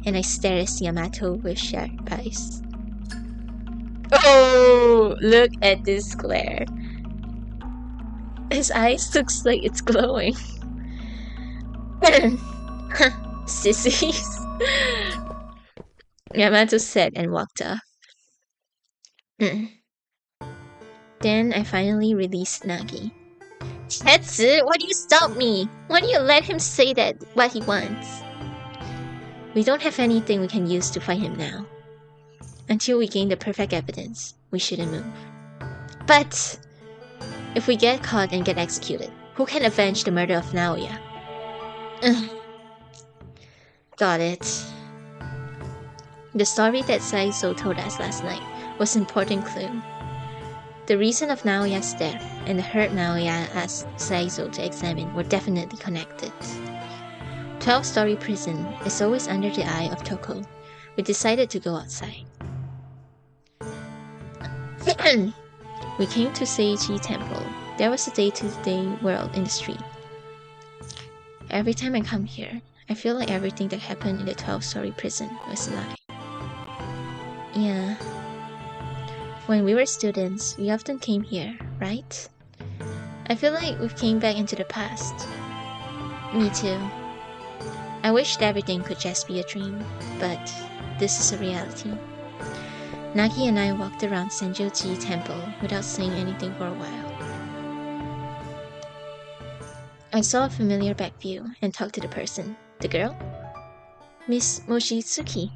and I stared at Yamato with sharp eyes. Oh, look at this glare. His eyes looks like it's glowing. Sissies. Yamato said and walked off. Then I finally released Nagi. Tetsu, why do you stop me? Why do you let him say what he wants? We don't have anything we can use to fight him now. Until we gain the perfect evidence, we shouldn't move. But if we get caught and get executed, who can avenge the murder of Naoya? Got it. The story that Saizo told us last night was an important clue. The reason of Naoya's death and the hurt Naoya asked Saizo to examine were definitely connected. 12-story prison is always under the eye of Toko. We decided to go outside. We came to Seiji Temple. There was a day-to-day world in the street. Every time I come here, I feel like everything that happened in the 12-story prison was a lie. Yeah. When we were students, we often came here, right? I feel like we've came back into the past. Me too. I wished everything could just be a dream, but this is a reality. Nagi and I walked around Senjoji Temple without saying anything for a while. I saw a familiar back view and talked to the person. The girl? Miss Moshitsuki.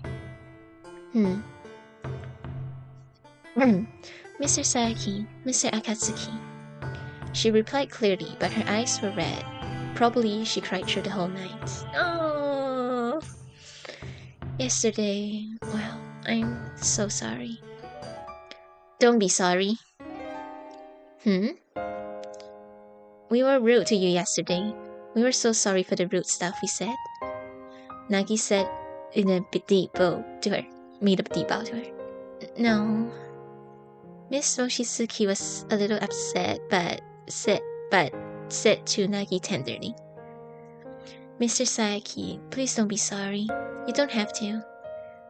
Mr. Sayaki, Mr. Akatsuki. She replied clearly, but her eyes were red. Probably she cried through the whole night. Oh, yesterday. Well, I'm so sorry. Don't be sorry. We were rude to you yesterday. We were so sorry for the rude stuff we said. Nagi said in a deep bow to her. Made a deep bow to her. No. Miss Moshitsuki was a little upset, but said to Nagi tenderly, Mr. Sayaki, please don't be sorry. You don't have to.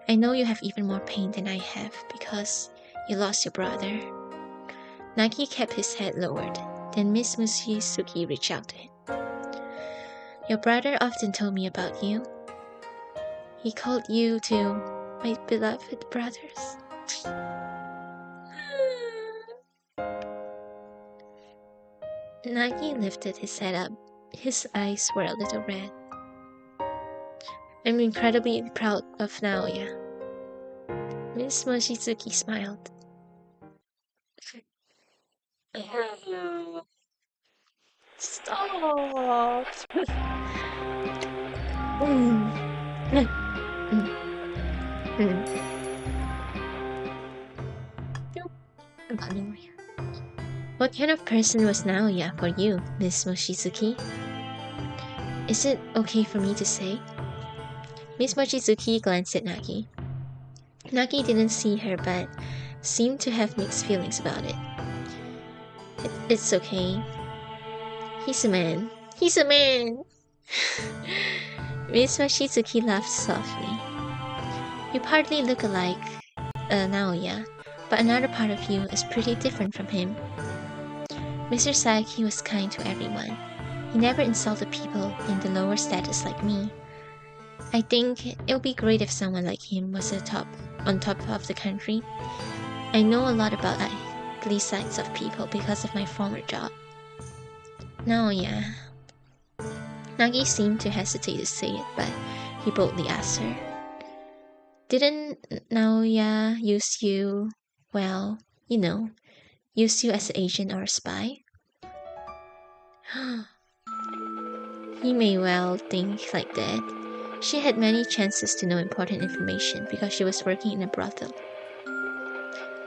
I know you have even more pain than I have because you lost your brother. Nagi kept his head lowered. Then Miss Moshitsuki reached out to him. Your brother often told me about you. He called you to my beloved brothers. Nagi lifted his head up. His eyes were a little red. I'm incredibly proud of Naoya. Miss Moshitsuki smiled. Stop! What kind of person was Naoya for you, Miss Moshitsuki? Is it okay for me to say? Miss Moshitsuki glanced at Nagi. Nagi didn't see her but seemed to have mixed feelings about it. It's okay. He's a man. He's a man! Miss Moshitsuki laughed softly. You partly look alike, Naoya, but another part of you is pretty different from him. Mr. Sayaki was kind to everyone. He never insulted people in the lower status like me. I think it would be great if someone like him was on top of the country. I know a lot about ugly sides of people because of my former job. Naoya. Nagi seemed to hesitate to say it, but he boldly asked her. Didn't Naoya use you, well, use you as an agent or a spy? He may well think like that. She had many chances to know important information because she was working in a brothel.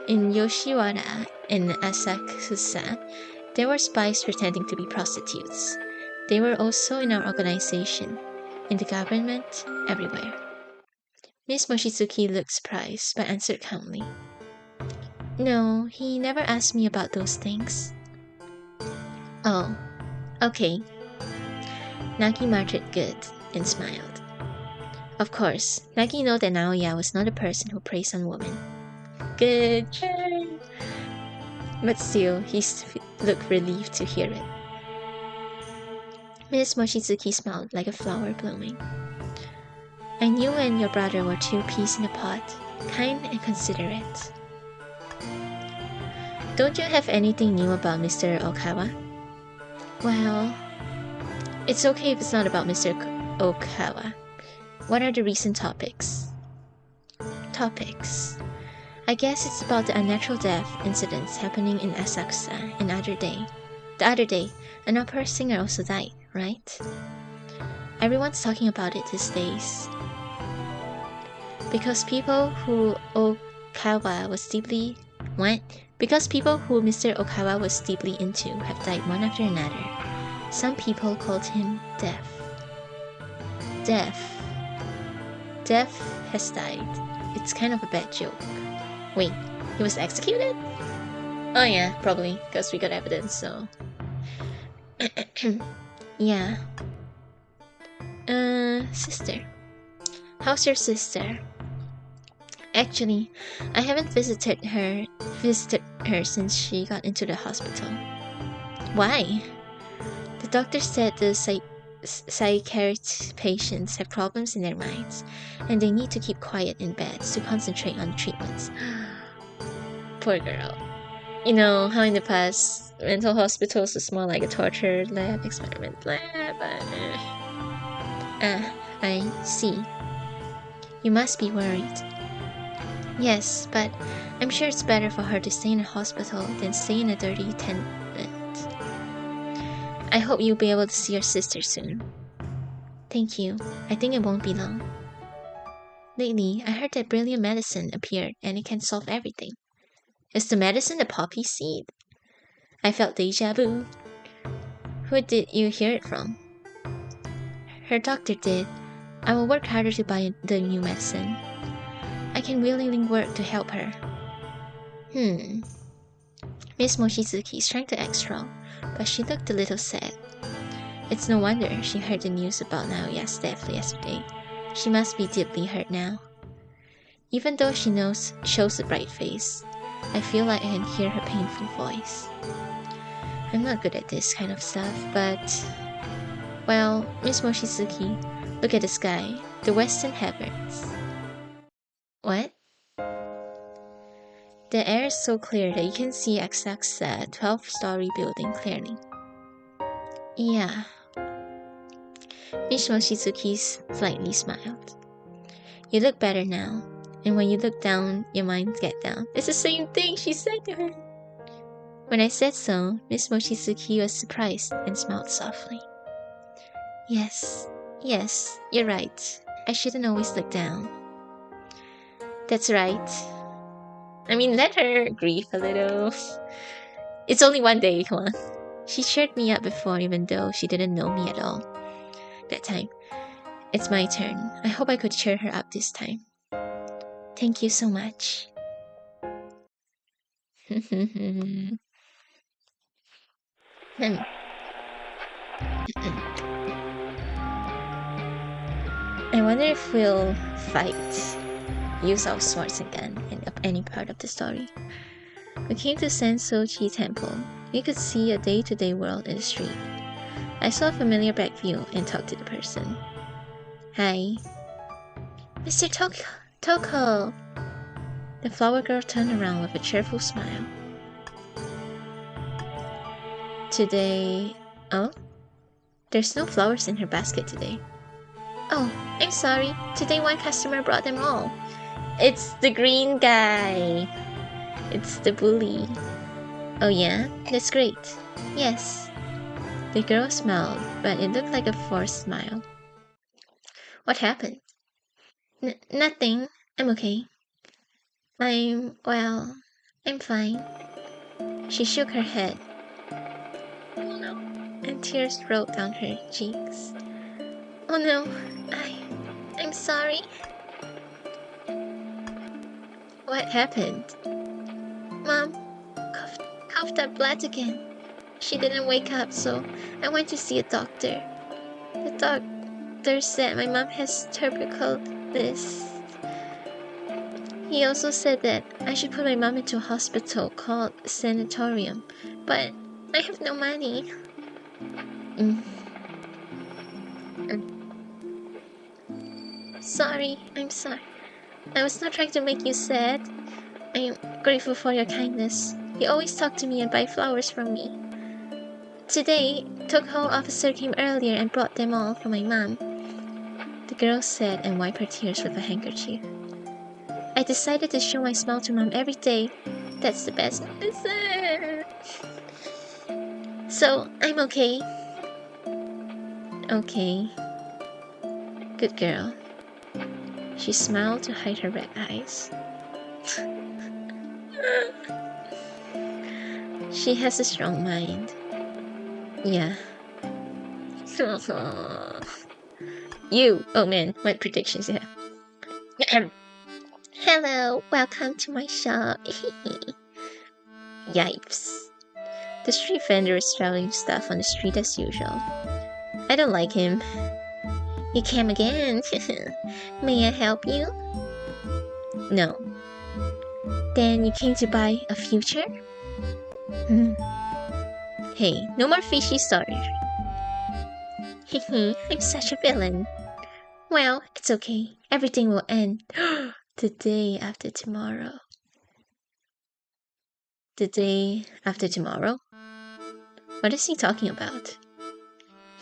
In Yoshiwara and Asakusa, there were spies pretending to be prostitutes. They were also in our organization, in the government, everywhere. Miss Moshitsuki looked surprised, but answered calmly. No, he never asked me about those things. Oh, okay. Nagi muttered good and smiled. Of course, Nagi knew that Naoya was not a person who preys on women. Good. But still, he looked relieved to hear it. Miss Moshitsuki smiled like a flower blooming. And you and your brother were two peas in a pod, kind and considerate. Don't you have anything new about Mr. Okawa? Well, it's okay if it's not about Mr. Okawa. What are the recent topics? I guess it's about the unnatural death incidents happening in Asakusa the other day, an opera singer also died, right? Everyone's talking about it these days. Because people who Mr. Okawa was deeply into have died one after another. Some people called him Death. Death has died. It's kind of a bad joke. Wait, he was executed? Oh yeah, probably, because we got evidence, so... Yeah. Sister. How's your sister? Actually, I haven't visited her since she got into the hospital. Why? The doctor said the psychiatric patients have problems in their minds, and they need to keep quiet in beds to concentrate on treatments. Poor girl. You know how in the past, mental hospitals is more like a torture lab, experiment lab, I see. You must be worried. Yes, but I'm sure it's better for her to stay in a hospital than stay in a dirty tenement. I hope you'll be able to see your sister soon. Thank you. I think it won't be long. Lately, I heard that brilliant medicine appeared and it can solve everything. Is the medicine the poppy seed? I felt deja vu. Who did you hear it from? Her doctor did. I will work harder to buy the new medicine. I can willingly work to help her. Miss Mochizuki is trying to act strong, but she looked a little sad. It's no wonder she heard the news about Naoya's death yesterday. She must be deeply hurt now. Even though she shows a bright face, I feel like I can hear her painful voice. I'm not good at this kind of stuff, but... Well, Miss Mochizuki, look at the sky, the western heavens. What? The air is so clear that you can see Asakusa 12-story building clearly. Yeah. Miss Mochizuki slightly smiled. You look better now, and when you look down, your mind gets down. It's the same thing she said to her. When I said so, Miss Mochizuki was surprised and smiled softly. Yes, you're right. I shouldn't always look down. That's right. I mean, let her grieve a little. It's only one day, come on. She cheered me up before, even though she didn't know me at all. That time. It's my turn. I hope I could cheer her up this time. Thank you so much. I wonder if we'll fight, use our swords again in any part of the story. We came to Sensoji Temple. We could see a day-to-day world in the street. I saw a familiar back view and talked to the person. Hi. Mr. Toko! The flower girl turned around with a cheerful smile. Today... Oh? There's no flowers in her basket today. Oh, I'm sorry. Today one customer brought them all. It's the green guy. It's the bully. Oh yeah? That's great. Yes. The girl smiled, but it looked like a forced smile. What happened? Nothing. I'm okay. I'm fine. She shook her head. Oh no. And tears rolled down her cheeks. Oh no. I'm sorry. What happened? Mom coughed up blood again. She didn't wake up, so I went to see a doctor. The doctor said my mom has tuberculosis. He also said that I should put my mom into a hospital called a sanatorium, but I have no money. I'm sorry. I was not trying to make you sad. I am grateful for your kindness. You always talk to me and buy flowers from me. Today, Toko officer came earlier and brought them all for my mom. The girl said and wiped her tears with a handkerchief. I decided to show my smile to mom every day. That's the best medicine. So, I'm okay. Okay. Good girl. She smiled to hide her red eyes. She has a strong mind. Yeah. You! Oh man, what predictions you have? Hello, welcome to my shop. Yipes. The street vendor is selling stuff on the street as usual. I don't like him. You came again. May I help you? No. Then you came to buy a future? Hey, no more fishy stories. Hehe, I'm such a villain. Well, it's okay. Everything will end. The day after tomorrow. The day after tomorrow? What is he talking about?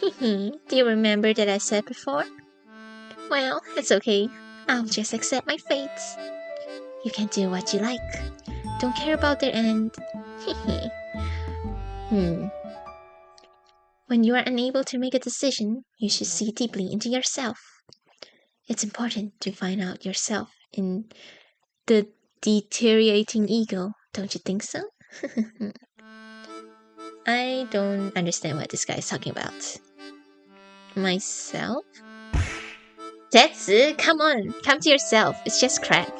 Hehe, do you remember that I said before? Well, it's okay. I'll just accept my fate. You can do what you like. Don't care about their end. Hehe. When you are unable to make a decision, you should see deeply into yourself. It's important to find out yourself in the deteriorating ego, don't you think so? I don't understand what this guy is talking about. Myself? Tetsu, come on, come to yourself. It's just crap.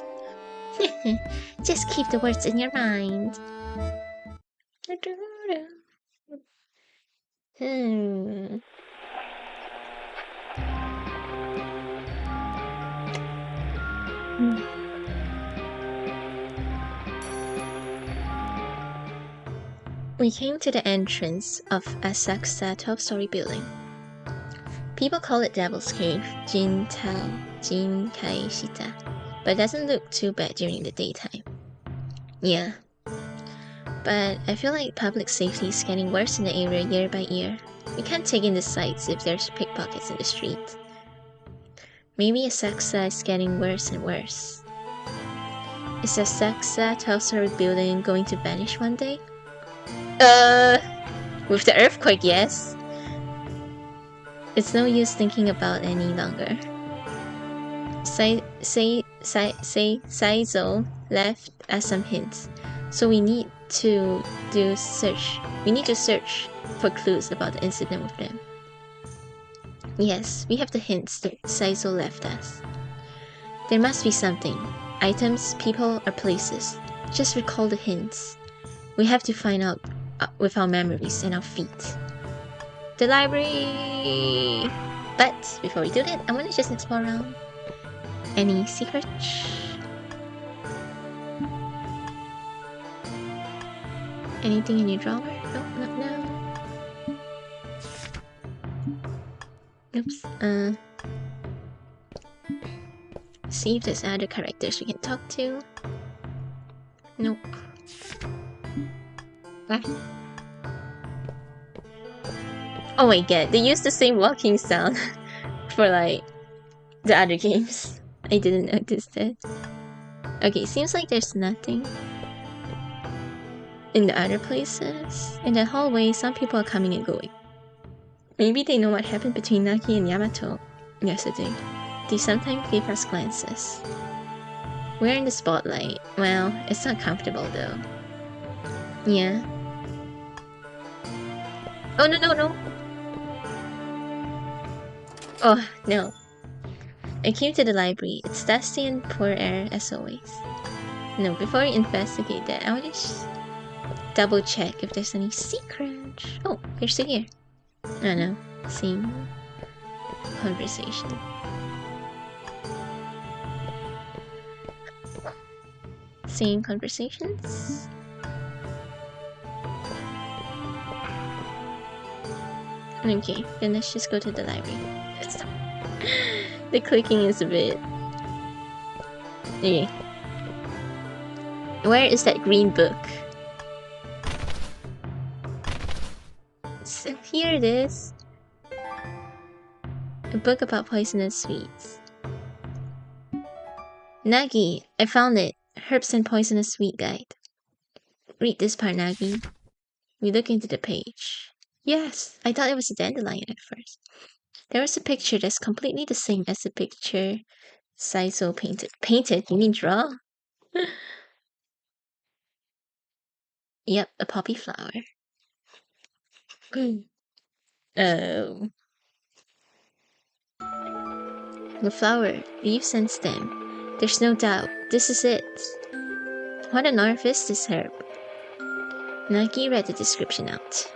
Just keep the words in your mind. We came to the entrance of Asakusa 12-story building. People call it Devil's Cave, Jinkaishita, but it doesn't look too bad during the daytime. Yeah. But I feel like public safety is getting worse in the area year by year. We can't take in the sights if there's pickpockets in the street. Maybe Asakusa is getting worse and worse. Is Asakusa 12-story building going to vanish one day? With the earthquake, yes. It's no use thinking about any longer. Saizo left us some hints, so we need to search for clues about the incident with them. Yes, we have the hints that Saizo left us. There must be something. Items, people, or places. Just recall the hints. We have to find out with our memories and our feet. The library! But before we do that, I want to just explore around. Any secrets? Anything in your drawer? No, not now. Oops. See if there's other characters we can talk to. Nope. What? Oh my god, they use the same walking sound for like the other games. I didn't notice that. Okay, seems like there's nothing in the other places. In the hallway, some people are coming and going. Maybe they know what happened between Nagi and Yamato yesterday. They sometimes give us glances. We're in the spotlight. Well, it's not comfortable though. Yeah. Oh no no no! Oh no. I came to the library. It's dusty and poor air as always. No, before we investigate that, I want to just double check if there's any secret. Oh, you're still here. Oh no, same conversation. Same conversations? Okay, then let's just go to the library. The clicking is a bit... Okay. Where is that green book? So here it is. A book about poisonous sweets. Nagi, I found it. Herbs and Poisonous Sweet Guide. Read this part, Nagi. We look into the page. Yes, I thought it was a dandelion at first. There was a picture that's completely the same as the picture Saizo painted. Painted? You mean draw? Yep, a poppy flower. Oh. The flower, leaves and stem. There's no doubt, this is it. What on earth is this herb? Nagi read the description out.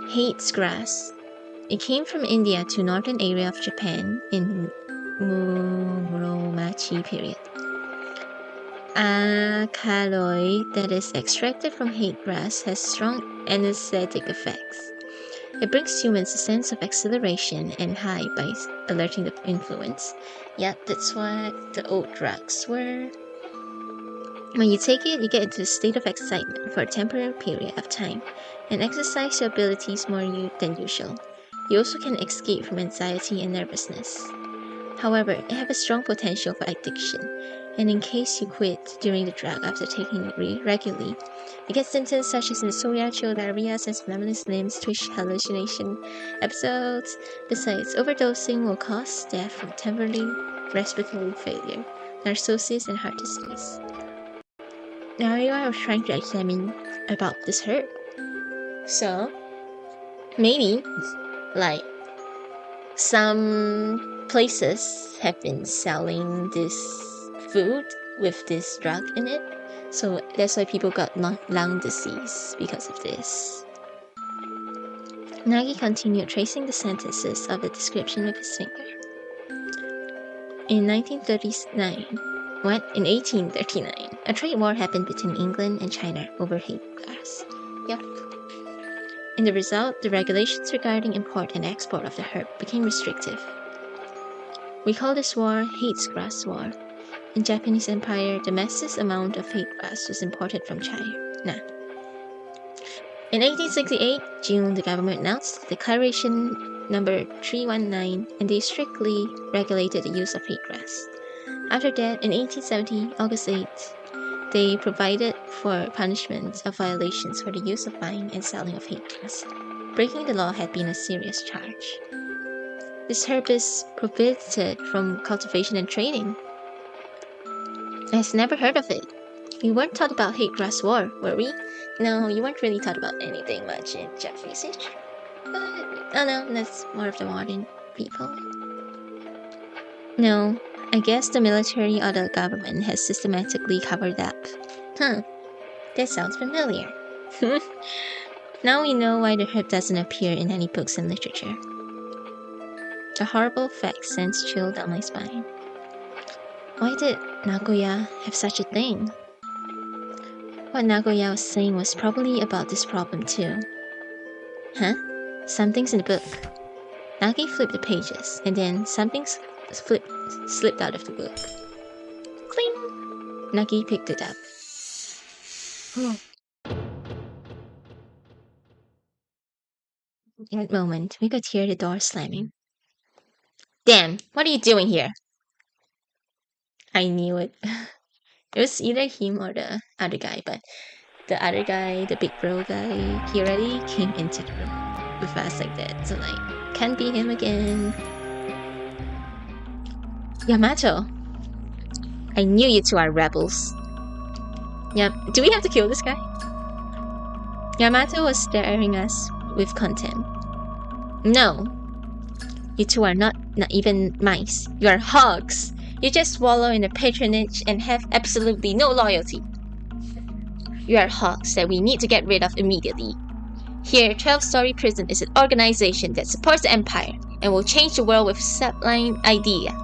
Hates grass. It came from India to northern area of Japan in Muromachi period. Alkaloid that is extracted from hate grass has strong anesthetic effects. It brings humans a sense of exhilaration and high by alerting the influence. Yep, that's what the old drugs were. When you take it, you get into a state of excitement for a temporary period of time and exercise your abilities more than usual. You also can escape from anxiety and nervousness. However, it has a strong potential for addiction, and in case you quit during the drug after taking it regularly, you get symptoms such as insomnia, chill, diarrhea, sense of numbness, limbs, twitch, hallucination episodes. Besides, overdosing will cause death from temporary respiratory failure, narcosis, and heart disease. Now I was trying to examine about this herb. So, maybe, like, some places have been selling this food with this drug in it, so that's why people got lung disease because of this. Nagi continued tracing the sentences of the description with his finger. In 1839, a trade war happened between England and China over hate grass. Yep. In the result, the regulations regarding import and export of the herb became restrictive. We call this war Hate Grass War. In Japanese Empire, the massive amount of hate grass was imported from China. In 1868, June, the government announced Declaration Number 319, and they strictly regulated the use of hate grass. After that, in 1870, August 8, they provided for punishment of violations for the use of buying and selling of hate grass. Breaking the law had been a serious charge. This herb is prohibited from cultivation and trading. I've never heard of it. We weren't taught about hate grass war, were we? No, you weren't really taught about anything much in Japanese history. But, oh no, that's more of the modern people. No, I guess the military or the government has systematically covered up. Huh, that sounds familiar. Now we know why the herb doesn't appear in any books and literature. The horrible fact sends chill down my spine. Why did Nagoya have such a thing? What Nagoya was saying was probably about this problem too. Huh? Something's in the book. Nagi flipped the pages, and then something slipped out of the book. Cling! Nagi picked it up. In that moment, we could hear the door slamming. Damn, what are you doing here? I knew it. It was either him or the other guy, but the other guy, the big bro guy, he already came into the room with us like that, so like, can't be him again. Yamato, I knew you two are rebels. Yep, do we have to kill this guy? Yamato was staring us with contempt. No, you two are not even mice. You are hogs. You just wallow in the patronage and have absolutely no loyalty. You are hogs that we need to get rid of immediately. Here, 12-Story Prison is an organization that supports the Empire and will change the world with a sublime idea.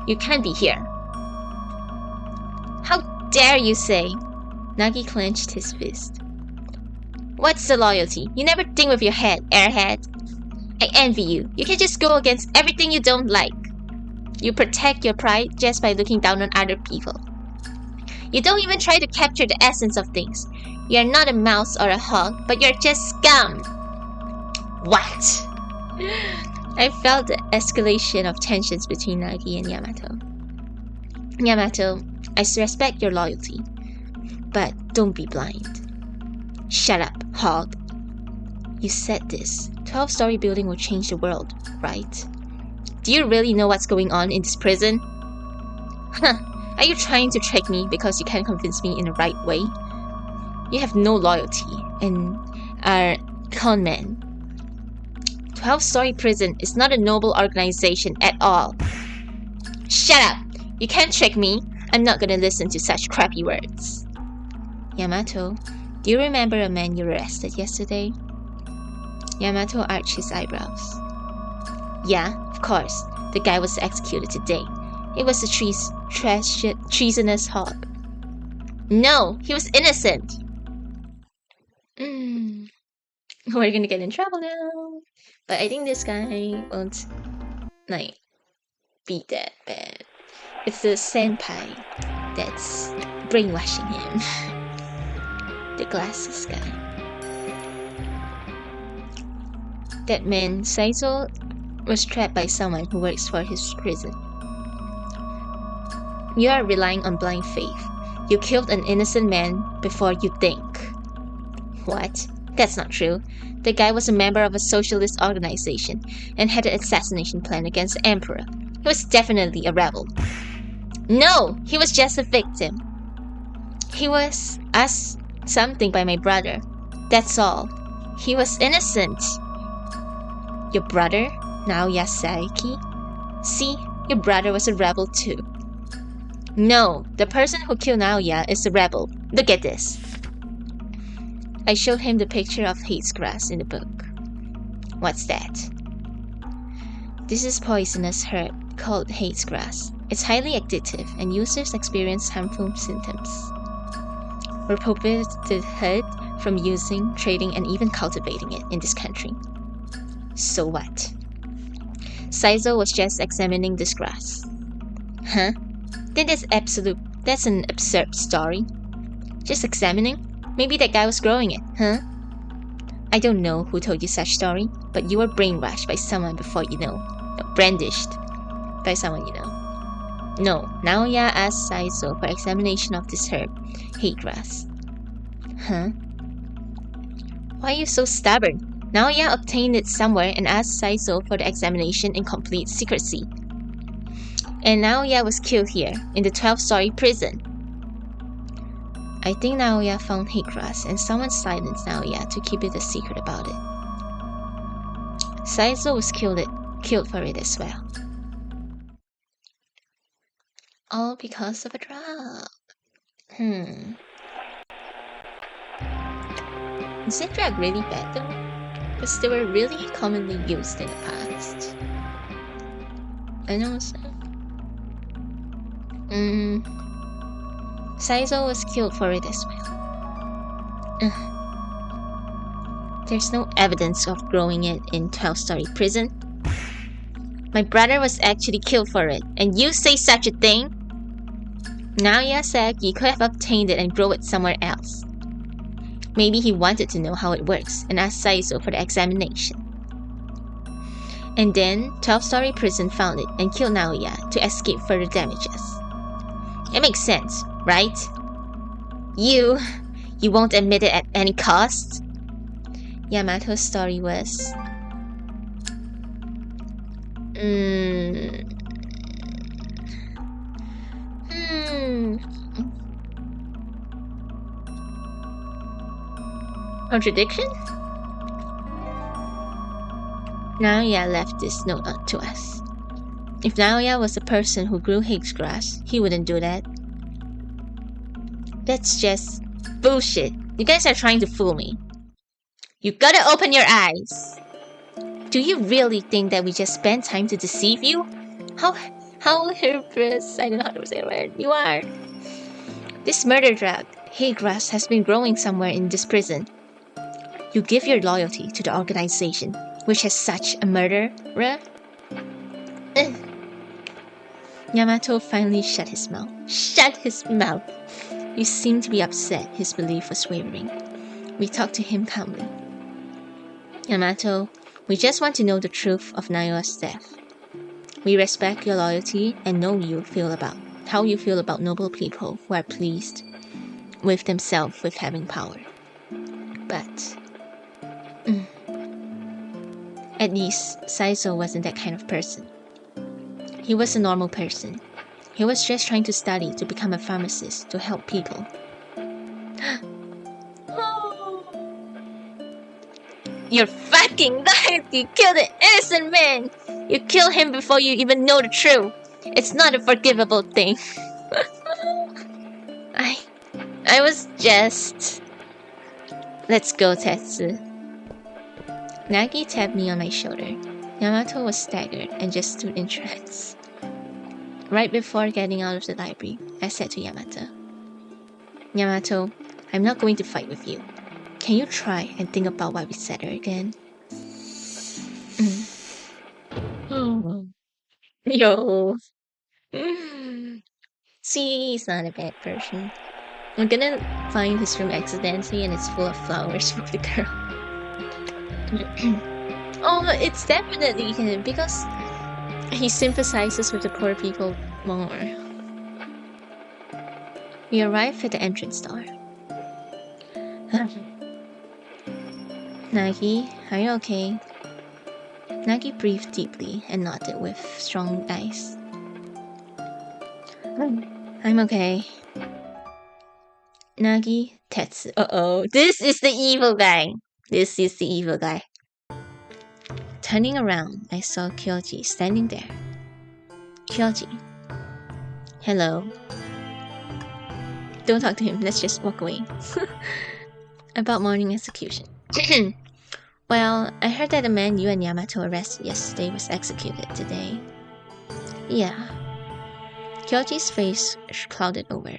You can't be here. How dare you say? Nagi clenched his fist. What's the loyalty? You never think with your head, airhead. I envy you. You can just go against everything you don't like. You protect your pride just by looking down on other people. You don't even try to capture the essence of things. You're not a mouse or a hog, but you're just scum. What? I felt the escalation of tensions between Nagi and Yamato. Yamato, I respect your loyalty, but don't be blind. Shut up, hog. You said this. 12-story building will change the world, right? Do you really know what's going on in this prison? Huh. Are you trying to trick me because you can't convince me in the right way? You have no loyalty and are con men. 12-story prison is not a noble organization at all. Shut up! You can't trick me. I'm not gonna listen to such crappy words. Yamato, do you remember a man you arrested yesterday? Yamato arched his eyebrows. Yeah, of course. The guy was executed today. It was a treasonous hog. No, he was innocent. We're gonna get in trouble now. But I think this guy won't, like, be that bad. It's the senpai that's brainwashing him. The glasses guy. That man, Saizo, was trapped by someone who works for his prison. You are relying on blind faith. You killed an innocent man before you think. What? That's not true. The guy was a member of a socialist organization and had an assassination plan against the emperor. He was definitely a rebel. No, he was just a victim. He was asked something by my brother. That's all. He was innocent. Your brother, Naoya Saeki? See, your brother was a rebel too. No, the person who killed Naoya is a rebel. Look at this. I showed him the picture of Hate's grass in the book. What's that? This is poisonous herb called Hate's grass. It's highly addictive and users experience harmful symptoms. We're prohibited from using, trading, and even cultivating it in this country. So what? Saizo was just examining this grass. Huh? Then that's an absurd story. Just examining? Maybe that guy was growing it, huh? I don't know who told you such story, but you were brainwashed by someone before you know. Brandished by someone you know. No, Naoya asked Saizo for examination of this herb, hate grass. Huh? Why are you so stubborn? Naoya obtained it somewhere and asked Saizo for the examination in complete secrecy. And Naoya was killed here, in the 12-story prison. I think Naoya found hate grass and someone silenced Naoya to keep it a secret about it. Saizo was killed for it as well. All because of a drug. Is that drug really bad though? Because they were really commonly used in the past. I know so. Saizo was killed for it as well. There's no evidence of growing it in 12-story prison. My brother was actually killed for it, and you say such a thing? Naoya said you could have obtained it and grow it somewhere else. Maybe he wanted to know how it works and asked Saizo for the examination. And then 12-story prison found it and killed Naoya to escape further damages. It makes sense, right? You won't admit it at any cost? Yamato's story was... Contradiction? Naoya left this note to us. If Naoya was a person who grew hate grass, he wouldn't do that. That's just bullshit. You guys are trying to fool me. You gotta open your eyes. Do you really think that we just spend time to deceive you? How hubris, I don't know how to say the word, you are. This murder drug, hate grass, has been growing somewhere in this prison. You give your loyalty to the organization, which has such a murderer? Yamato finally shut his mouth. Shut his mouth! You seem to be upset his belief was wavering. We talked to him calmly. Yamato, we just want to know the truth of Naoya's death. We respect your loyalty and know how you feel about noble people who are pleased with themselves with having power. But... at least, Saizo wasn't that kind of person. He was a normal person. He was just trying to study to become a pharmacist to help people. You're fucking lied! You killed an innocent man! You killed him before you even know the truth! It's not a forgivable thing. I was just... Let's go, Tetsu. Nagi tapped me on my shoulder. Yamato was staggered and just stood in trance. Right before getting out of the library, I said to Yamato, Yamato, I'm not going to fight with you. Can you try and think about what we said again? Oh. Yo. See, he's not a bad person. I'm gonna find his room accidentally and it's full of flowers for the girl. Oh, it's definitely him because he sympathizes with the poor people more. We arrive at the entrance door. Nagi, are you okay? Nagi breathed deeply and nodded with strong eyes. I'm okay. Nagi, Tetsu. Uh-oh. This is the evil guy. This is the evil guy. Turning around, I saw Kyoji standing there. Kyoji. Hello. Don't talk to him. Let's just walk away. About morning execution. Well, I heard that the man you and Yamato arrested yesterday was executed today. Yeah. Kyoji's face clouded over.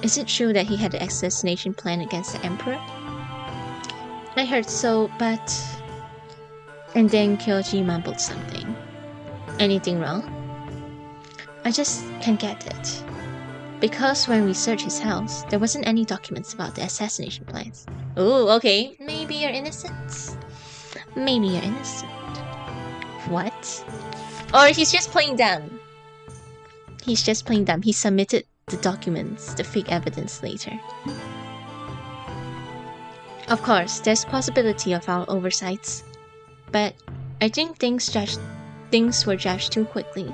Is it true that he had an assassination plan against the Emperor? I heard so, but... And then Kyoji mumbled something. Anything wrong? I just can't get it. Because when we searched his house, there wasn't any documents about the assassination plans. Oh, okay. Maybe you're innocent. Maybe you're innocent. What? Or he's just playing dumb. He's just playing dumb. He submitted the documents, the fake evidence later. Of course, there's possibility of our oversights. But I think things were judged too quickly.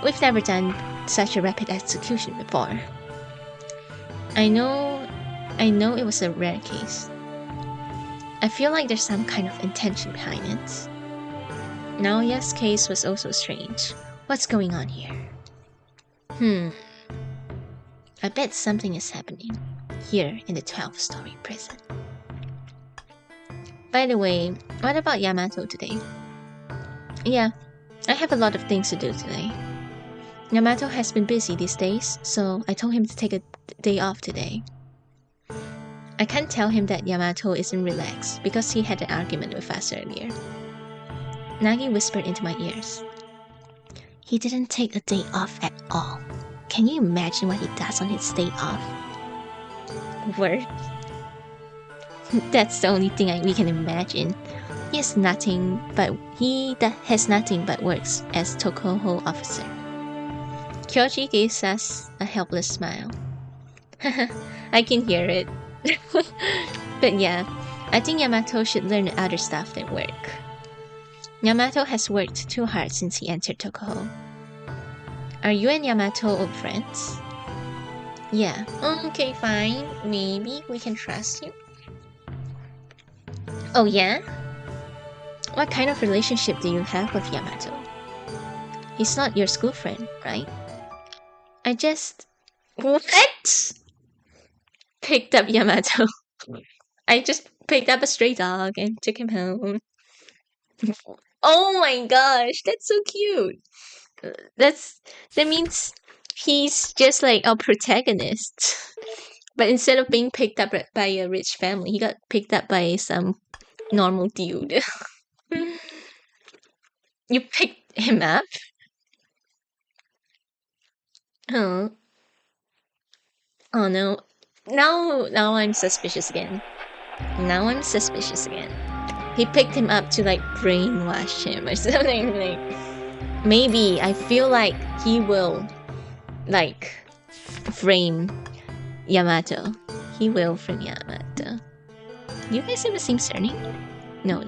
We've never done such a rapid execution before. I know it was a rare case. I feel like there's some kind of intention behind it. Naoya's case was also strange. What's going on here? I bet something is happening here in the 12-story prison. By the way, what about Yamato today? Yeah, I have a lot of things to do today. Yamato has been busy these days, so I told him to take a day off today. I can't tell him that Yamato isn't relaxed because he had an argument with us earlier. Nagi whispered into my ears. He didn't take a day off at all. Can you imagine what he does on his day off? Work? That's the only thing we can imagine. He has nothing but works as Tokuho officer. Kyoji gives us a helpless smile. I can hear it. But yeah, I think Yamato should learn other stuff than work. Yamato has worked too hard since he entered Tokuho. Are you and Yamato old friends? Yeah. Okay, fine. Maybe we can trust you. Oh yeah? What kind of relationship do you have with Yamato? He's not your school friend, right? I just... What? Picked up Yamato. I just picked up a stray dog and took him home. Oh my gosh, that's so cute. That means he's just like a protagonist. But instead of being picked up by a rich family, he got picked up by some normal dude. You picked him up? Oh. Oh no. Now I'm suspicious again. He picked him up to like brainwash him or something like. Maybe I feel like he will like frame Yamato. He will frame Yamato. You guys have the same surname? No.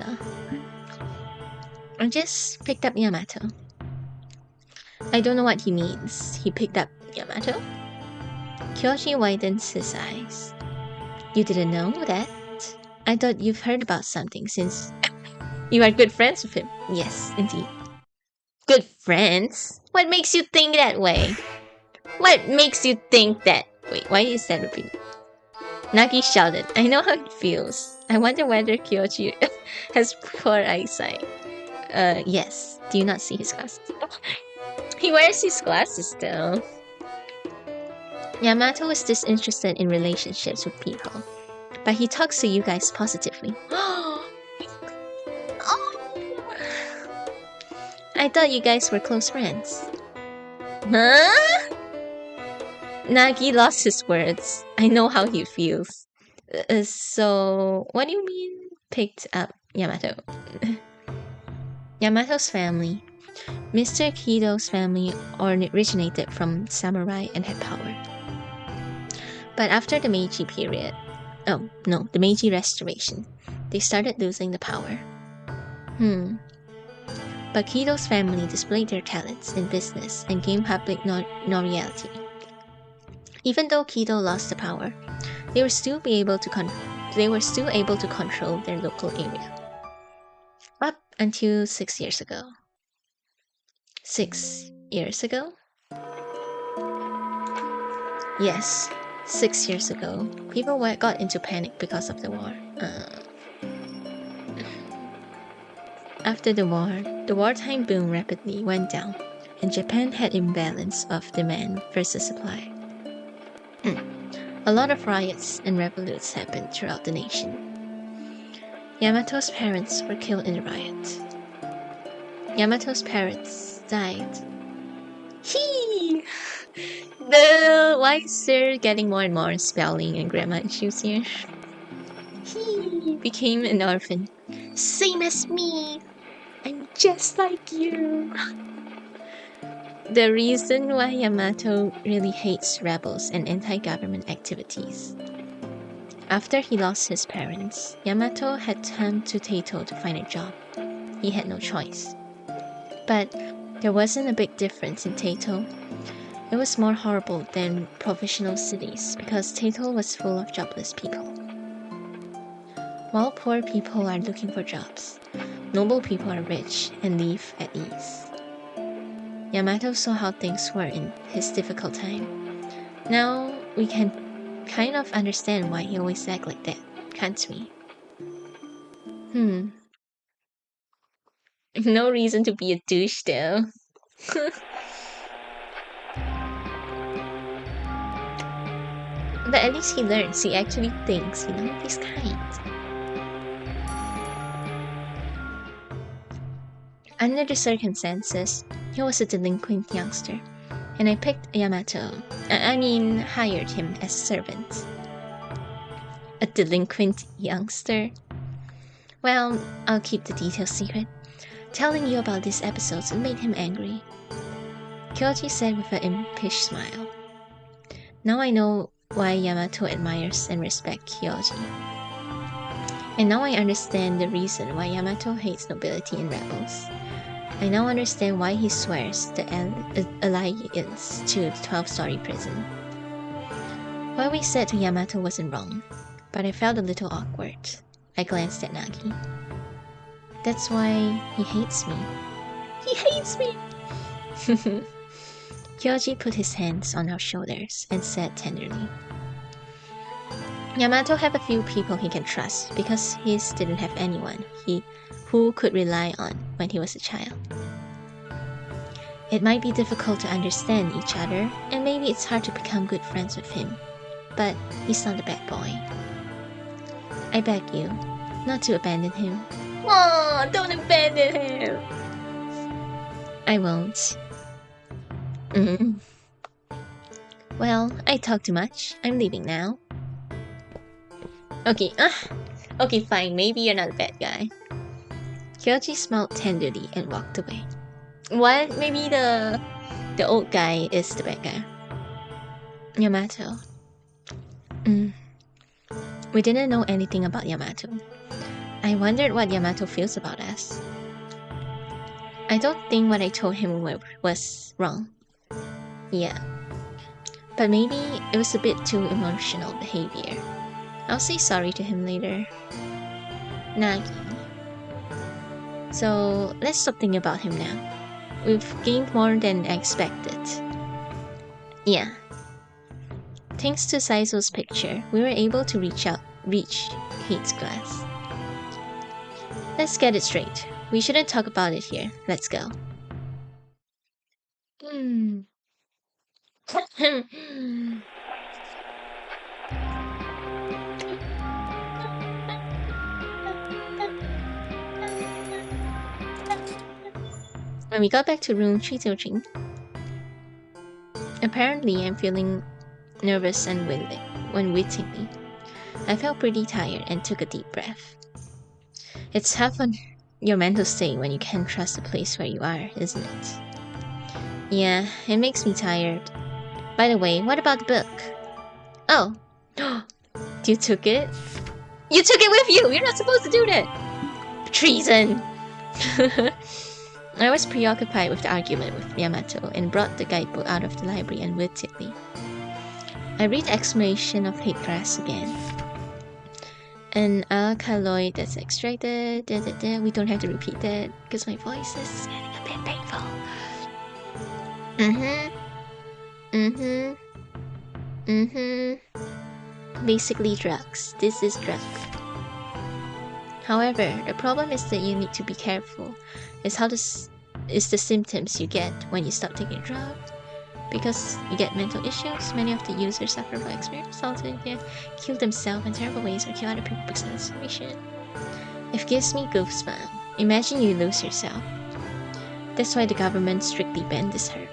I just picked up Yamato. I don't know what he means. He picked up Yamato? Kyoji widens his eyes. You didn't know that? I thought you've heard about something since you are good friends with him. Yes, indeed. Good friends? What makes you think that way? What makes you think that? Wait, why is that repeated? Nagi shouted, I know how it feels. I wonder whether Kyoji has poor eyesight. Yes. Do you not see his glasses? He wears his glasses though. Yamato is disinterested in relationships with people. But he talks to you guys positively. I thought you guys were close friends. Huh? Nagi lost his words. I know how he feels. So, what do you mean picked up Yamato? Yamato's family. Mr. Kido's family originated from samurai and had power. But after the Meiji period, the Meiji Restoration, they started losing the power. But Kido's family displayed their talents in business and gained public notoriety. Even though Kido lost the power, they were still able to control their local area. Up until 6 years ago. 6 years ago? Yes, 6 years ago, people got into panic because of the war. After the war, the wartime boom rapidly went down, and Japan had imbalance of demand versus supply. A lot of riots and revolutes happened throughout the nation. Yamato's parents were killed in the riot. Yamato's parents died. Why is there getting more and more spelling and grammar issues here? He became an orphan. Same as me! I'm just like you! The reason why Yamato really hates rebels and anti-government activities. After he lost his parents, Yamato had turned to Taito to find a job. He had no choice. But there wasn't a big difference in Taito. It was more horrible than provincial cities because Taito was full of jobless people. While poor people are looking for jobs, noble people are rich and live at ease. Yamato saw how things were in his difficult time. Now we can kind of understand why he always acted like that, can't we? No reason to be a douche though. But at least he learns, he actually thinks, he's kind. Under the circumstances, he was a delinquent youngster, and I picked Yamato. Hired him as a servant. A delinquent youngster? Well, I'll keep the details secret. Telling you about these episodes made him angry. Kyoji said with an impish smile. Now I know why Yamato admires and respects Kyoji. And now I understand the reason why Yamato hates nobility and rebels. I now understand why he swears the allegiance to the 12-story prison. What we said to Yamato wasn't wrong, but I felt a little awkward. I glanced at Nagi. That's why he hates me. He hates me! Kyoji put his hands on our shoulders and said tenderly, Yamato have a few people he can trust because he didn't have anyone who could rely on when he was a child. It might be difficult to understand each other, and maybe it's hard to become good friends with him, but he's not a bad boy. I beg you, not to abandon him. Oh, don't abandon him! I won't. Well, I talked too much. I'm leaving now. Okay, fine, maybe you're not a bad guy. Kyoji smiled tenderly and walked away. What? Maybe the old guy is the bad guy. Yamato. We didn't know anything about Yamato. I wondered what Yamato feels about us. I don't think what I told him was wrong. Yeah. But maybe it was a bit too emotional behavior. I'll say sorry to him later. Nagi. So, let's stop thinking about him now. We've gained more than I expected. Yeah. Thanks to Saizo's picture, we were able to reach Kate's class. Let's get it straight. We shouldn't talk about it here. Let's go. When we got back to room 303, apparently I'm feeling nervous and unwittingly. I felt pretty tired and took a deep breath. It's tough on your mental state when you can't trust the place where you are, isn't it? Yeah, it makes me tired. By the way, what about the book? Oh. You took it? You took it with you! You're not supposed to do that! Treason! I was preoccupied with the argument with Yamato and brought the guidebook out of the library unwittingly. I read the exclamation of hate grass again. An alkaloid that's extracted. We don't have to repeat that because my voice is getting a bit painful. Basically drugs. This is drug. However, the problem is that you need to be careful. It's the symptoms you get when you stop taking a drug. Because you get mental issues, many of the users suffer from experience also kill themselves in terrible ways or kill other people because of this situation. It gives me goosebumps. Imagine you lose yourself. That's why the government strictly banned this herb.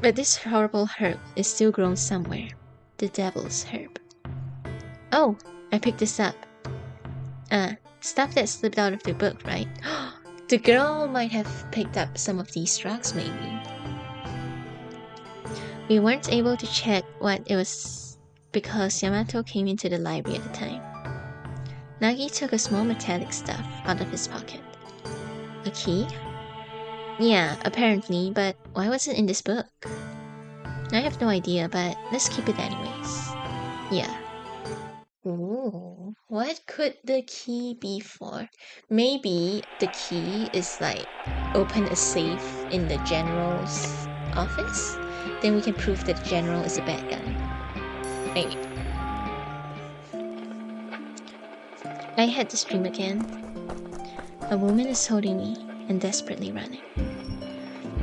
But this horrible herb is still grown somewhere. The devil's herb. Oh, I picked this up. Stuff that slipped out of the book, right? The girl might have picked up some of these drugs, maybe. We weren't able to check what it was because Yamato came into the library at the time. Nagi took a small metallic stuff out of his pocket. A key? Yeah, apparently, but why was it in this book? I have no idea, but let's keep it anyways. Yeah. Ooh, what could the key be for? Maybe the key is like open a safe in the general's office? Then we can prove that the general is a bad guy. Maybe. I had this dream again. A woman is holding me and desperately running.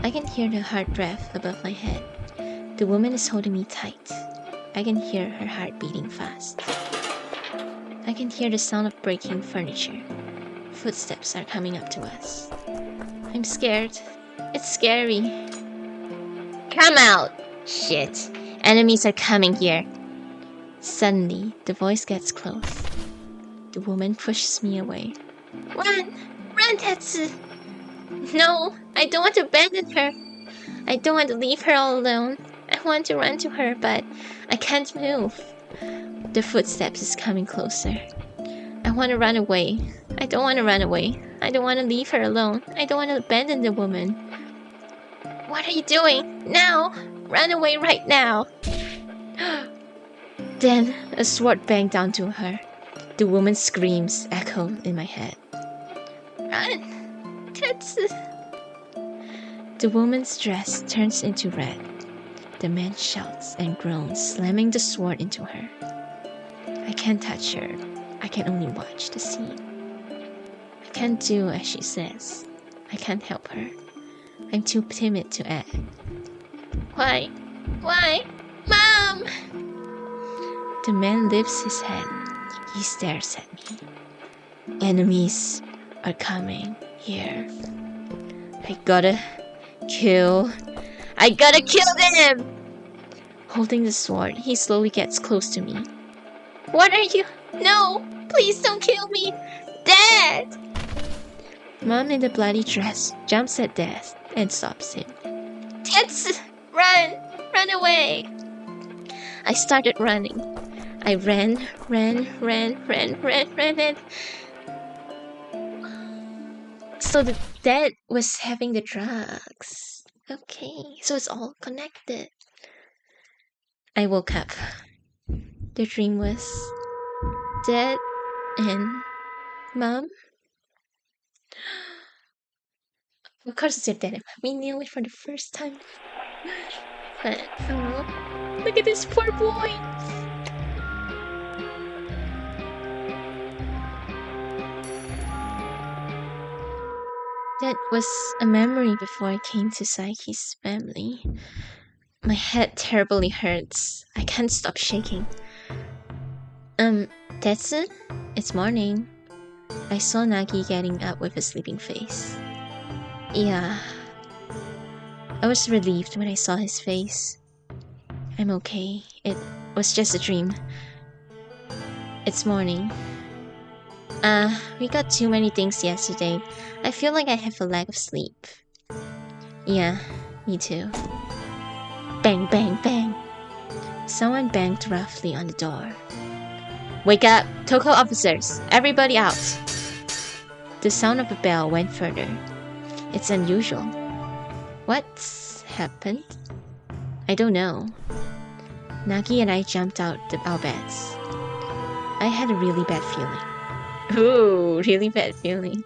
I can hear the hard breath above my head. The woman is holding me tight. I can hear her heart beating fast. I can hear the sound of breaking furniture. Footsteps are coming up to us. I'm scared. It's scary. Come out! Shit. Enemies are coming here. Suddenly, the voice gets close. The woman pushes me away. Run! Run, Tetsu! No, I don't want to abandon her. I don't want to leave her all alone. I want to run to her, but I can't move. The footsteps is coming closer. I want to run away. I don't want to run away. I don't want to leave her alone. I don't want to abandon the woman. What are you doing? Now! Run away right now! Then, a sword banged down to her. The woman's screams echoed in my head. Run! Tetsu! The woman's dress turns into red. The man shouts and groans, slamming the sword into her. I can't touch her. I can only watch the scene. I can't do as she says. I can't help her. I'm too timid to act. Why? Why? Mom! The man lifts his head. He stares at me. Enemies are coming here. I gotta kill them! Holding the sword, he slowly gets close to me. What are you? No! Please don't kill me! Dad! Mom in the bloody dress jumps at Dad and stops him. Tetsu! Run! Run away! I started running. I ran, and... So the dad was having the drugs. Okay, so it's all connected. I woke up. The dream was Dad and Mom. Of course it's your dad and Mom. We knew it for the first time. But, oh, look at this poor boy. That was a memory before I came to Saiki's family. My head terribly hurts. I can't stop shaking. Tetsu? It's morning. I saw Nagi getting up with a sleeping face. Yeah. I was relieved when I saw his face. I'm okay. It was just a dream. It's morning. We got too many things yesterday. I feel like I have a lack of sleep. Yeah, me too. Bang, bang, bang. Someone banged roughly on the door. Wake up! Toko officers! Everybody out! The sound of a bell went further. It's unusual. What's happened? I don't know. Nagi and I jumped out of our beds. I had a really bad feeling. Ooh, really bad feeling.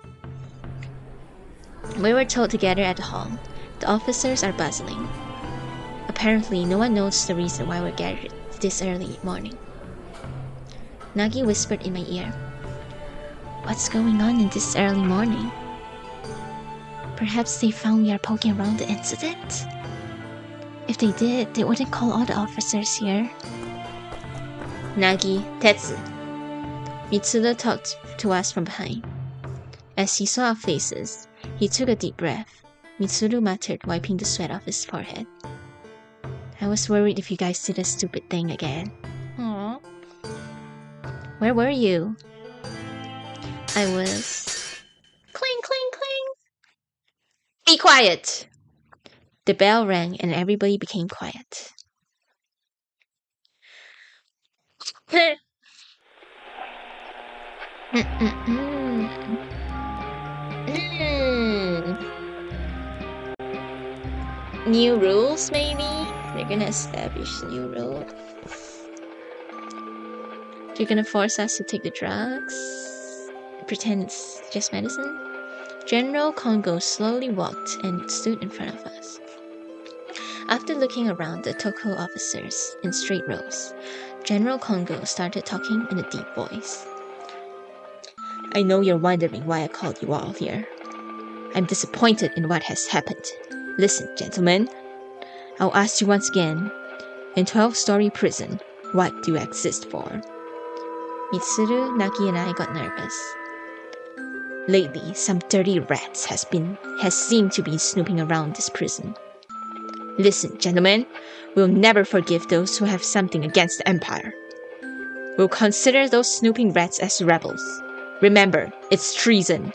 We were told to gather at the hall. The officers are bustling. Apparently, no one knows the reason why we're gathered this early morning. Nagi whispered in my ear. What's going on in this early morning? Perhaps they found we are poking around the incident? If they did, they wouldn't call all the officers here. Nagi, Tetsu. Mitsuru talked to us from behind. As he saw our faces, he took a deep breath. Mitsuru muttered, wiping the sweat off his forehead. I was worried if you guys did a stupid thing again. Aww. Where were you? I was... Cling, cling, cling! Be quiet! The bell rang and everybody became quiet. New rules, maybe? They're gonna establish new rules. They're gonna force us to take the drugs. Pretend it's just medicine. General Kongo slowly walked and stood in front of us. After looking around the Toko officers in straight rows, General Kongo started talking in a deep voice. I know you're wondering why I called you all here. I'm disappointed in what has happened. Listen, gentlemen. I'll ask you once again. In 12-story prison, what do you exist for? Mitsuru, Nagi, and I got nervous. Lately, some dirty rats has seemed to be snooping around this prison. Listen, gentlemen, we'll never forgive those who have something against the Empire. We'll consider those snooping rats as rebels. Remember, it's treason.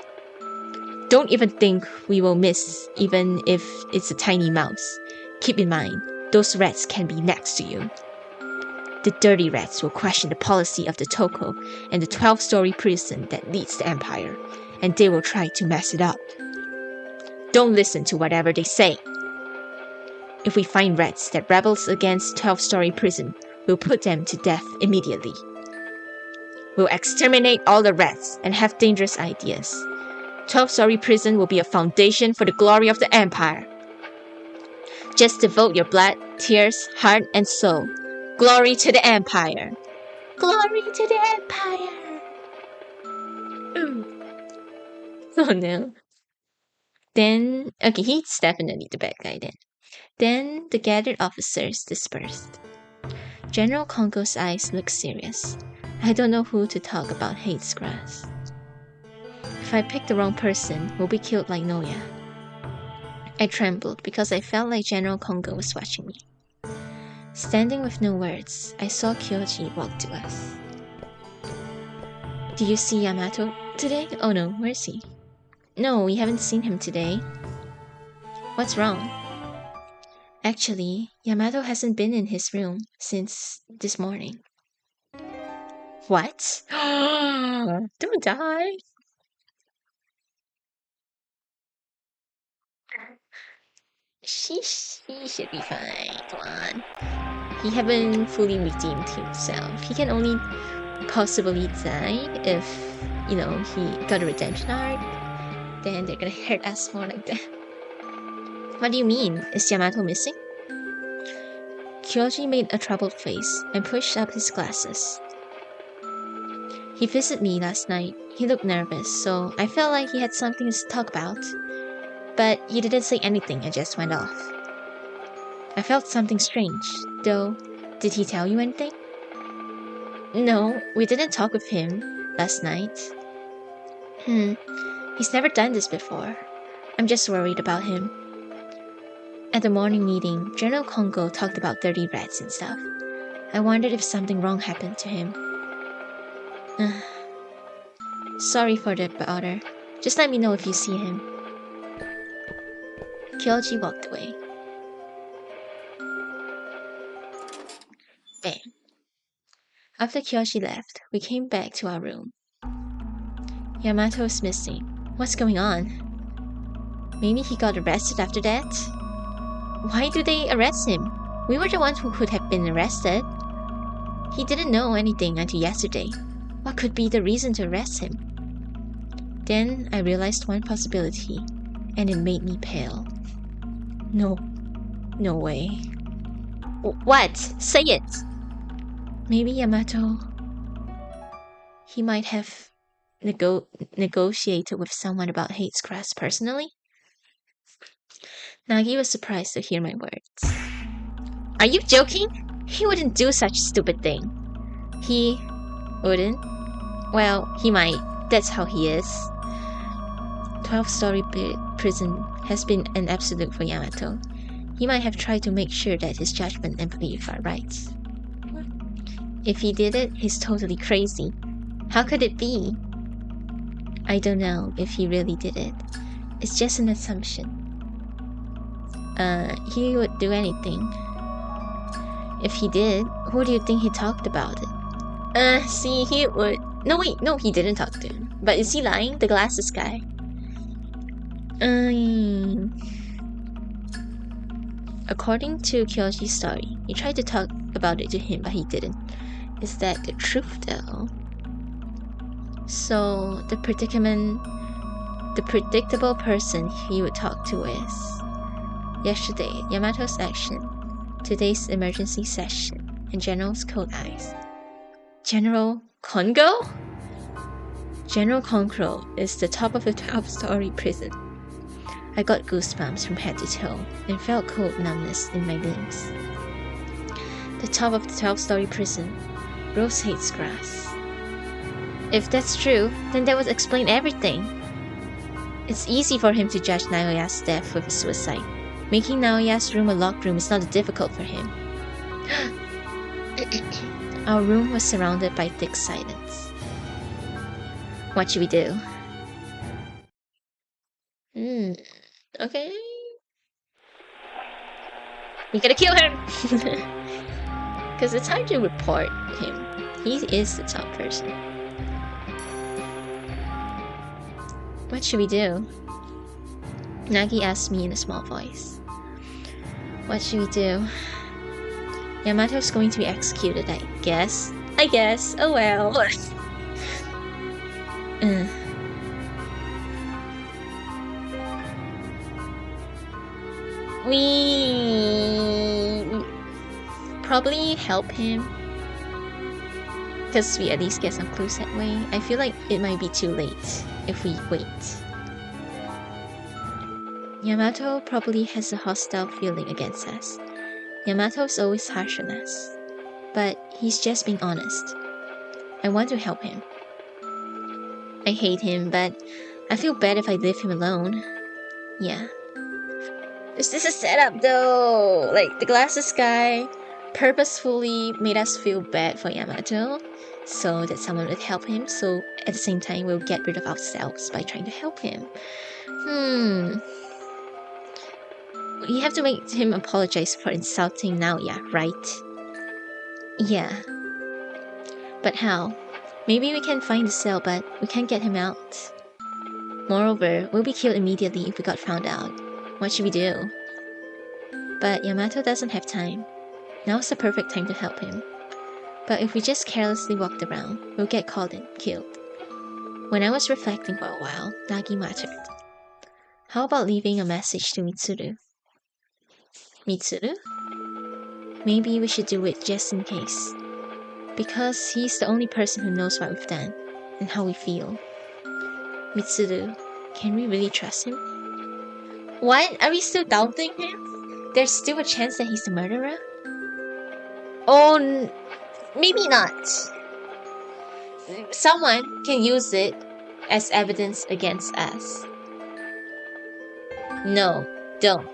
Don't even think we will miss, even if it's a tiny mouse. Keep in mind, those rats can be next to you. The dirty rats will question the policy of the Toko and the 12-story prison that leads the Empire, and they will try to mess it up. Don't listen to whatever they say. If we find rats that rebels against 12-story prison, we'll put them to death immediately. We'll exterminate all the rats and have dangerous ideas. 12-story prison will be a foundation for the glory of the Empire. Just devote your blood, tears, heart, and soul. Glory to the Empire! Glory to the Empire! Oh no. Then, okay, he's definitely the bad guy then. Then the gathered officers dispersed. General Kongo's eyes looked serious. I don't know who to talk about hates grass. If I pick the wrong person, we'll be killed like Noya. I trembled because I felt like General Kongo was watching me. Standing with no words, I saw Kyoji walk to us. Do you see Yamato today? Oh no, where is he? No, we haven't seen him today. What's wrong? Actually, Yamato hasn't been in his room since this morning. What? Don't die! She should be fine, come on. He haven't fully redeemed himself. He can only possibly die if, he got a redemption arc. Then they're gonna hurt us more like that. What do you mean? Is Yamato missing? Kyoji made a troubled face and pushed up his glasses. He visited me last night. He looked nervous, so I felt like he had something to talk about. But he didn't say anything and just went off. I felt something strange, though. Did he tell you anything? No, we didn't talk with him last night. He's never done this before. I'm just worried about him. At the morning meeting, General Kongo talked about dirty rats and stuff. I wondered if something wrong happened to him. Sorry for the bother. Just let me know if you see him. Kyoji walked away. Bam. After Kyoji left, we came back to our room. Yamato is missing. What's going on? Maybe he got arrested after that? Why do they arrest him? We were the ones who could have been arrested. He didn't know anything until yesterday. What could be the reason to arrest him? Then I realized one possibility, and it made me pale. No way. What? Say it! Maybe Yamato... He might have negotiated with someone about Hate's Grass personally? Nagi was surprised to hear my words. Are you joking? He wouldn't do such a stupid thing. He wouldn't? Well, he might. That's how he is. 12-story prison has been an absolute for Yamato. He might have tried to make sure that his judgment and belief are right. If he did it, he's totally crazy. How could it be? I don't know if he really did it. It's just an assumption. He would do anything. If he did, who do you think he talked about it? See, he would... No, wait, no, he didn't talk to him. But is he lying? The glasses guy. According to Kyoji's story, he tried to talk about it to him, but he didn't. Is that the truth, though? So, the predictable person he would talk to is... Yesterday, Yamato's action. Today's emergency session. And General's cold eyes. General Kongo? General Kongo is the top of a 12-story prison. I got goosebumps from head to toe and felt cold numbness in my limbs. The top of the 12-story prison. Rose Hate's Grass. If that's true, then that would explain everything. It's easy for him to judge Naoya's death with a suicide. Making Naoya's room a locked room is not difficult for him. Our room was surrounded by thick silence. What should we do? Okay. We gotta kill him! Because it's hard to report him. He is the top person. What should we do? Nagi asked me in a small voice. What should we do? Yamato's going to be executed, I guess. Oh well. We probably help him. Because we at least get some clues that way. I feel like it might be too late if we wait. Yamato probably has a hostile feeling against us. Yamato's always harsh on us. But he's just being honest. I want to help him. I hate him, but I feel bad if I leave him alone. Yeah. Is this a setup though? Like, the glasses guy purposefully made us feel bad for Yamato so that someone would help him, so at the same time we'll get rid of ourselves by trying to help him. We have to make him apologize for insulting Naoya, right? Yeah. But how? Maybe we can find the cell, but we can't get him out. Moreover, we'll be killed immediately if we got found out. What should we do? But Yamato doesn't have time. Now's the perfect time to help him. But if we just carelessly walked around, we'll get caught and killed. When I was reflecting for a while, Nagi muttered. How about leaving a message to Mitsuru? Mitsuru? Maybe we should do it just in case. Because he's the only person who knows what we've done, and how we feel. Mitsuru, can we really trust him? What? Are we still doubting him? There's still a chance that he's the murderer? Oh, maybe not. Someone can use it as evidence against us. No, don't.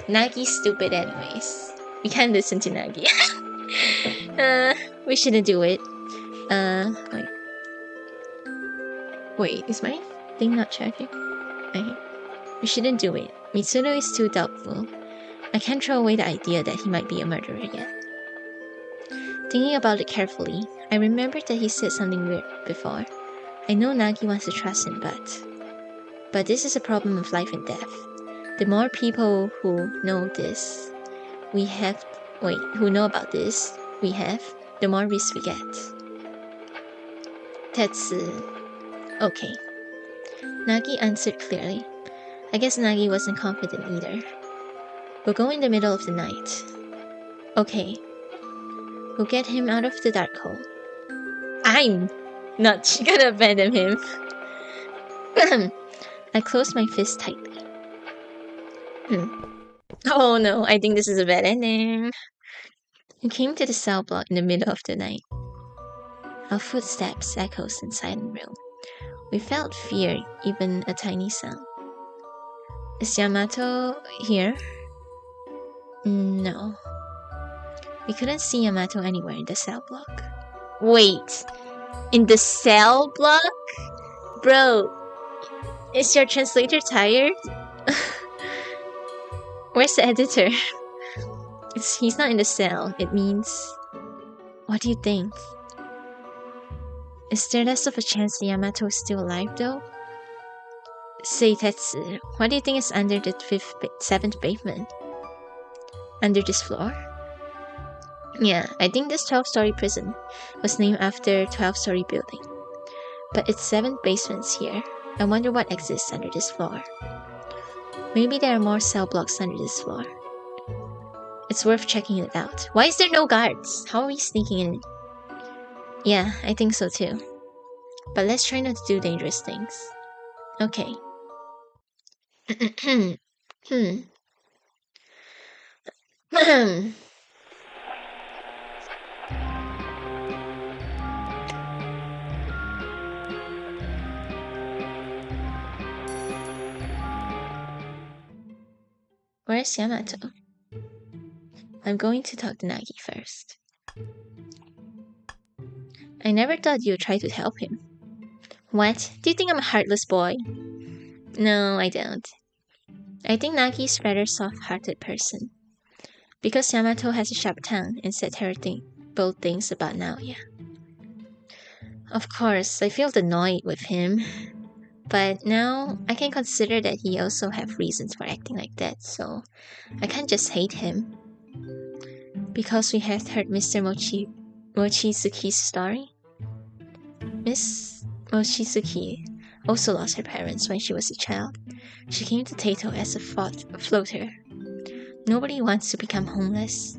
Nagi's stupid anyways. We can't listen to Nagi. We shouldn't do it. Wait. Wait, is my thing not charging? Okay. We shouldn't do it. Mitsuno is too doubtful. I can't throw away the idea that he might be a murderer yet. Thinking about it carefully, I remembered that he said something weird before. I know Nagi wants to trust him, but this is a problem of life and death. The more people who know this, who know about this, the more risk we get. Tetsu. Okay. Nagi answered clearly. I guess Nagi wasn't confident either. We'll go in the middle of the night. Okay. We'll get him out of the dark hole. I'm not gonna abandon him. I closed my fist tightly. Oh no, I think this is a bad ending. We came to the cell block in the middle of the night. Our footsteps echoed in the silent room. We felt fear, even a tiny sound. Is Yamato here? No. We couldn't see Yamato anywhere in the cell block. Wait, in the cell block? Bro, is your translator tired? Where's the editor? He's not in the cell. It means... What do you think? Is there less of a chance that Yamato is still alive though? Say Tetsu, what do you think is under the 7th pavement? Under this floor? Yeah, I think this 12-story prison was named after a 12-story building. But it's 7 basements here. I wonder what exists under this floor. Maybe there are more cell blocks under this floor. It's worth checking it out. Why is there no guards? How are we sneaking in? Yeah, I think so too. But let's try not to do dangerous things. Okay. Where's Yamato? I'm going to talk to Nagi first. I never thought you'd try to help him. What? Do you think I'm a heartless boy? No, I don't. I think Nagi's a rather soft-hearted person. Because Yamato has a sharp tongue and said terrible things about Naoya. Of course, I feel annoyed with him. But now, I can consider that he also have reasons for acting like that, so I can't just hate him. Because we have heard Mr. Mochizuki's story. Miss Mochizuki also lost her parents when she was a child. She came to Taito as a floater. Nobody wants to become homeless.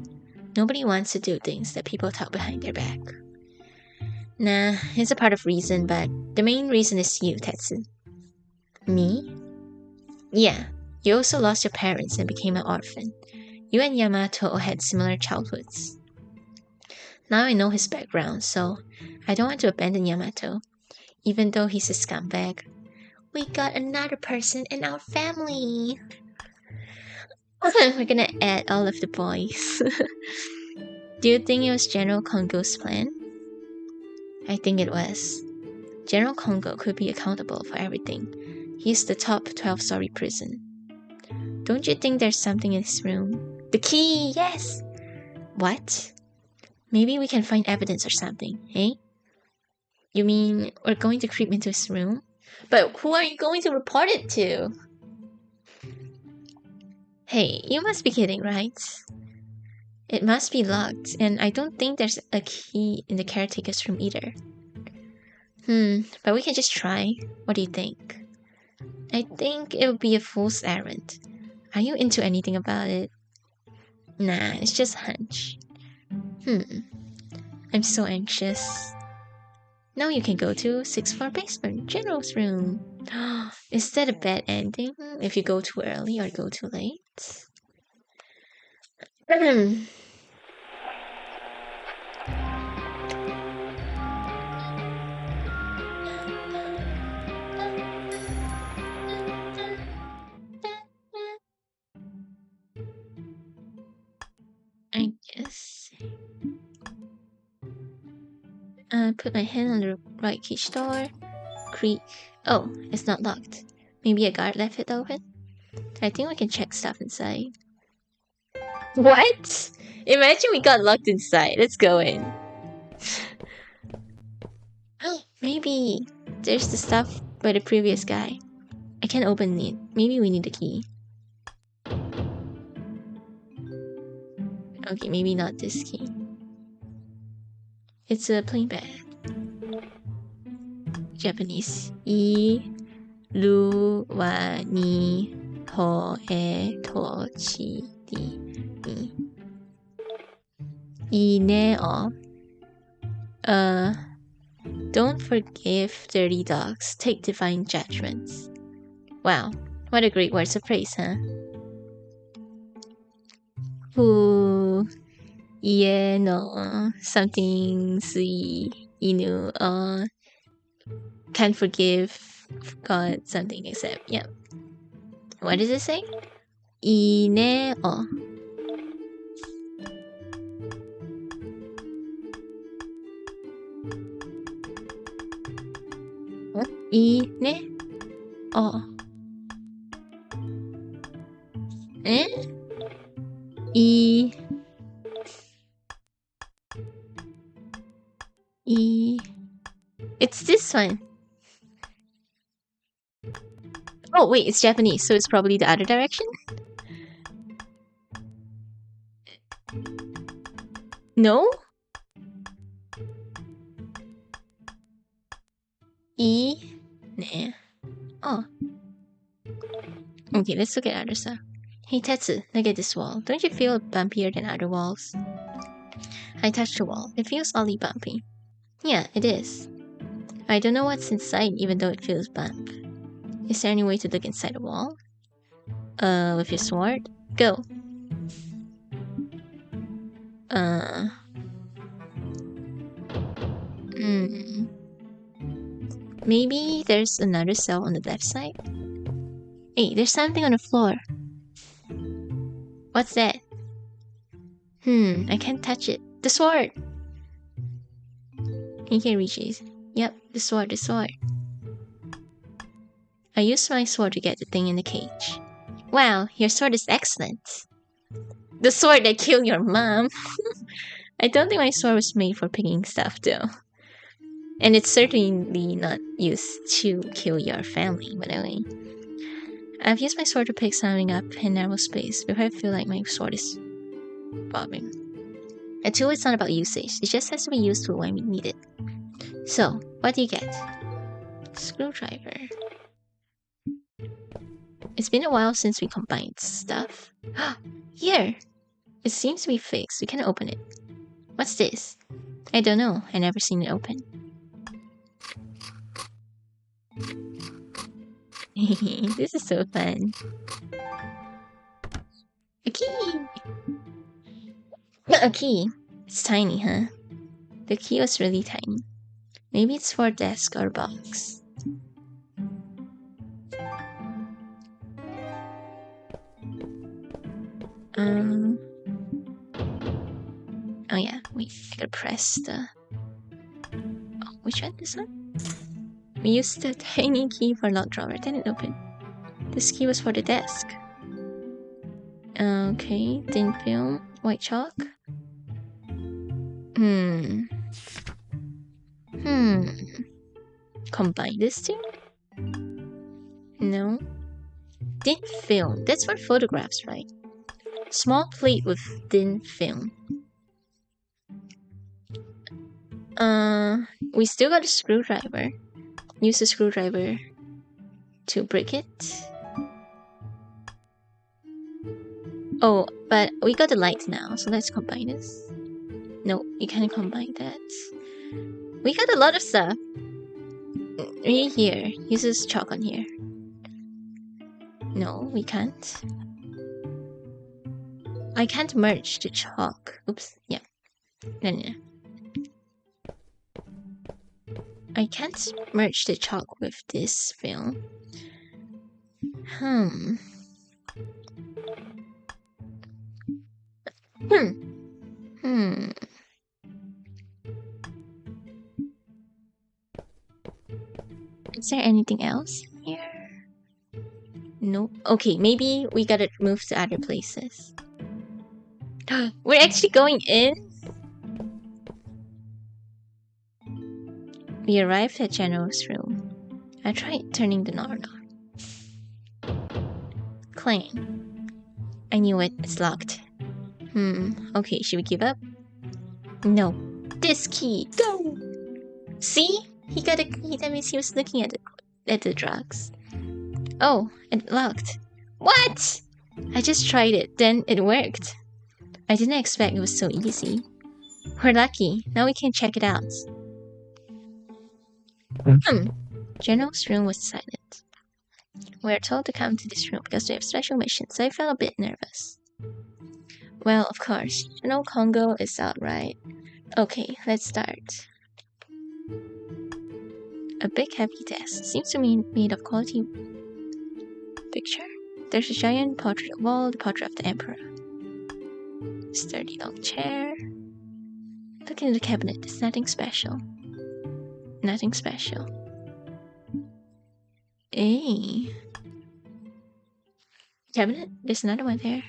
Nobody wants to do things that people talk behind their back. Nah, it's a part of reason, but the main reason is you, Tetsu. Me? Yeah, you also lost your parents and became an orphan. You and Yamato had similar childhoods. Now I know his background, so I don't want to abandon Yamato, even though he's a scumbag. We got another person in our family! We're gonna add all of the boys. Do you think it was General Kongo's plan? I think it was. General Kongo could be accountable for everything. He's the top 12-story prison. Don't you think there's something in his room? The key! Yes! What? Maybe we can find evidence or something, eh? You mean we're going to creep into his room? But who are you going to report it to? Hey, you must be kidding, right? It must be locked, and I don't think there's a key in the caretaker's room either. But we can just try. What do you think? I think it would be a fool's errand. Are you into anything about it? Nah, it's just a hunch. I'm so anxious. Now you can go to 6th floor basement, General's room. Is that a bad ending if you go too early or go too late? I guess. Put my hand on the right cage door. Creak. Oh, it's not locked. Maybe a guard left it open? I think we can check stuff inside. What? Imagine we got locked inside. Let's go in. Maybe there's the stuff by the previous guy. I can't open it. Maybe we need a key. Okay, maybe not this key. It's a plain bed. Japanese. I ru wa ni ho e to chi di ni. Ineo. Don't forgive dirty dogs. Take divine judgments. Wow, what a great words of praise, huh? Fu ie no something sui inu can't forgive God something except yeah. What does it say? Ineo. Ine. Oh. Eh? It's this one. Oh wait, it's Japanese, so it's probably the other direction? No? Nah. Oh. Okay, let's look at other stuff. Hey Tetsu, look at this wall. Don't you feel bumpier than other walls? I touched the wall. It feels oddly bumpy. Yeah, it is. I don't know what's inside even though it feels bump. Is there any way to look inside the wall? With your sword? Go. Maybe there's another cell on the left side? Hey, there's something on the floor. What's that? I can't touch it. The sword! You can reach it. Yep, the sword. I used my sword to get the thing in the cage. Wow, your sword is excellent. The sword that killed your mom. I don't think my sword was made for picking stuff though. And it's certainly not used to kill your family, by the way. I've used my sword to pick something up in narrow space before I feel like my sword is bobbing. A tool is not about usage, it just has to be useful when we need it. So, what do you get? Screwdriver. It's been a while since we combined stuff. Here! It seems to be fixed, we can open it. What's this? I don't know, I never seen it open. This is so fun. A key! A key! It's tiny, huh? The key was really tiny. Maybe it's for a desk or box. Oh yeah, wait, I gotta press the... Oh, which one? This one? We used the tiny key for lock drawer, then it opened. This key was for the desk. Okay, thin film, white chalk. Combine this two? No. Thin film, that's for photographs, right? Small plate with thin film. We still got a screwdriver. Use the screwdriver to break it. Oh, but we got the light now, so let's combine this. No, you can't combine that. We got a lot of stuff. Right here. Use this chalk on here. No, we can't. I can't merge the chalk. Oops, yeah. No. I can't merge the chalk with this film. Is there anything else here? Nope. Okay, maybe we gotta move to other places. We're actually going in? We arrived at General's room. I tried turning the knob on. Clang. I knew it. It's locked. Okay, should we give up? No. This key. Go! See? He got a key. That means he was looking at the drugs. Oh, it locked. What? I just tried it. Then it worked. I didn't expect it was so easy. We're lucky. Now we can check it out. General's room was silent. We are told to come to this room because we have special missions, so I felt a bit nervous. Well, of course, General Kongo is out, right? Okay, let's start. A big heavy desk. Seems to be made of quality picture. There's a giant portrait wall, the portrait of the Emperor. Sturdy long chair. Look in the cabinet, there's nothing special. Nothing special. Hey. Cabinet? There's another one there.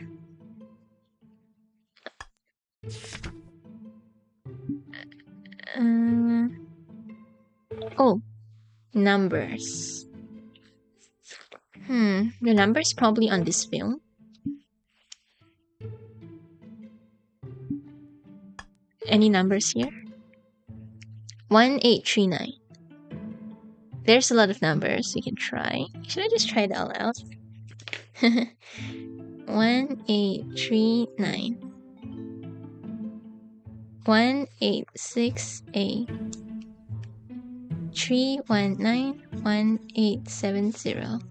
Oh. Numbers. The number's probably on this film. Any numbers here? 1839. There's a lot of numbers we can try. Should I just try it all out? 1839. 1868. 319 1870.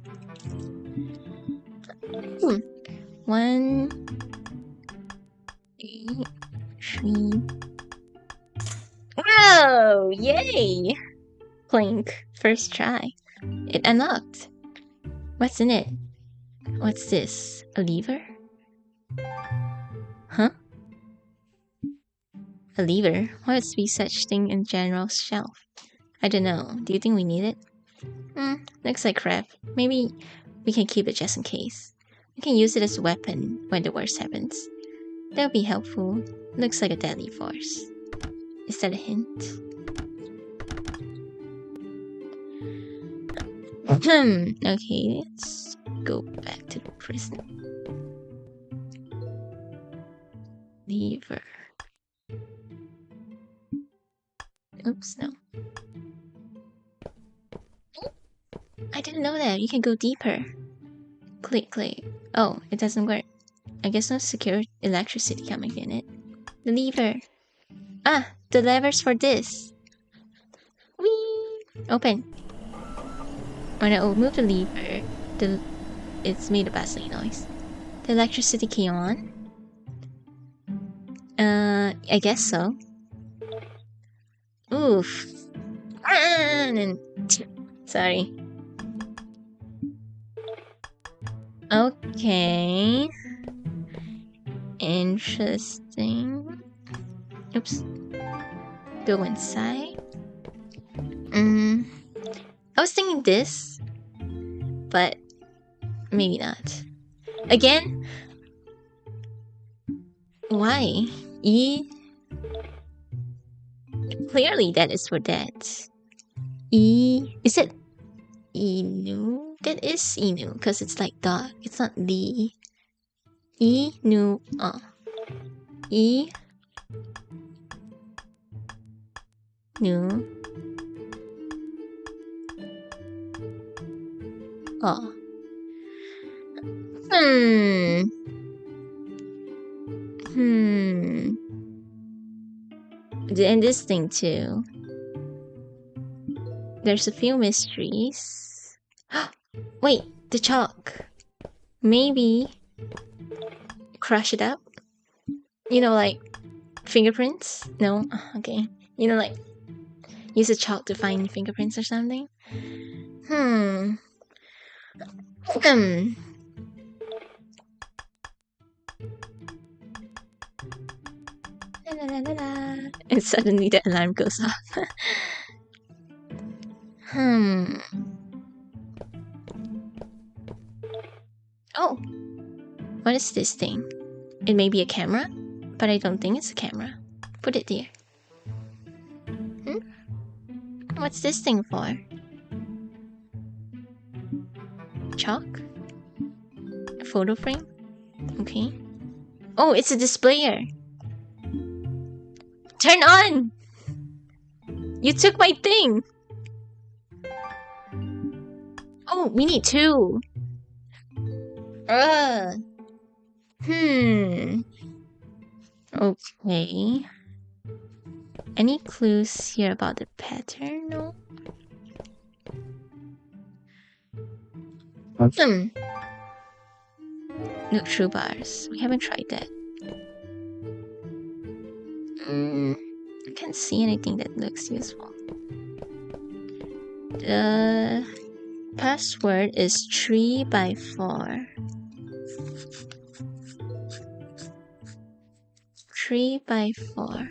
1 8 3. Oh, yay! Clink. First try. It unlocked. What's in it? What's this? A lever? Huh? A lever? Why would there be such thing in General's shelf? I don't know. Do you think we need it? Looks like crap. Maybe we can keep it just in case. We can use it as a weapon when the worst happens. That would be helpful. Looks like a deadly force. Is that a hint? Okay, let's go back to the prison. Lever. Oops, no. I didn't know that. You can go deeper. Click, click. Oh, it doesn't work. I guess no secure electricity coming in it. The lever. Ah, the levers for this. Whee! Open. When I move the lever, it's made a bustling noise. The electricity came on. I guess so. Oof. Sorry. Okay. Interesting. Oops. Go inside. I was thinking this, but maybe not. Again? Why? E? Clearly that is for that. E? Is it Inu? That is Inu, because it's like dog. It's not the. Inu. Oh. E. Nu. Oh. And this thing too. There's a few mysteries. Wait, the chalk. Maybe crush it up. You know, like fingerprints? No? Okay. You know, like use a chalk to find fingerprints or something? And suddenly the alarm goes off. Oh, what is this thing? It may be a camera, but I don't think it's a camera. Put it there. What's this thing for? Chalk? A photo frame? Okay. Oh, it's a displayer. Turn on! You took my thing! Oh, we need two. Okay. Any clues here about the pattern? No. No true bars. We haven't tried that. I can't see anything that looks useful. The password is 3x4. 3x4.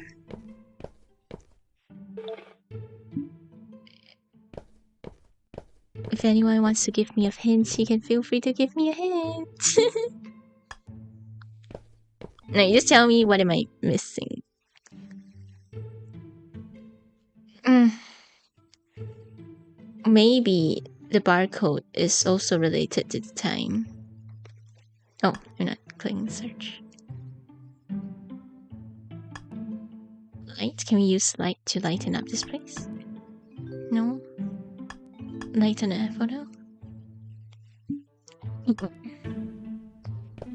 If anyone wants to give me a hint, you can feel free to give me a hint. No, you just tell me what am I missing. Maybe the barcode is also related to the time. Oh, you're not clicking search. Light? Can we use light to lighten up this place? No? Lighten a photo?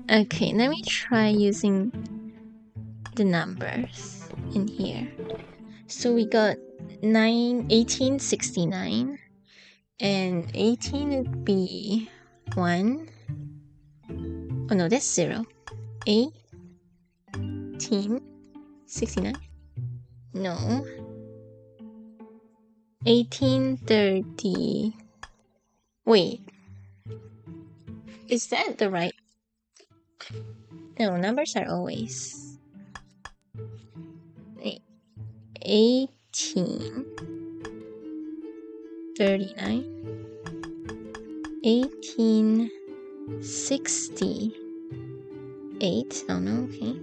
Okay, let me try using the numbers in here. So we got 1869, and 18 would be 1. Oh no, that's 0. 1869? No. 1830. Wait. Is that the right? No, numbers are always 1839, 1868. Oh no, okay.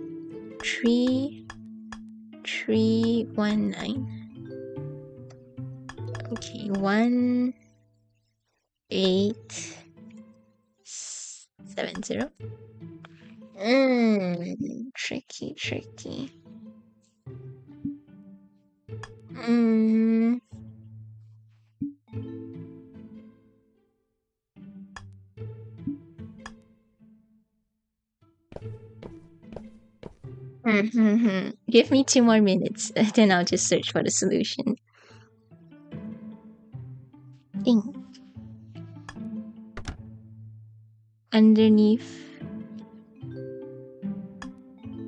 3319. Okay, 1870. Tricky. Give me 2 more minutes, then I'll just search for the solution. Ink. Underneath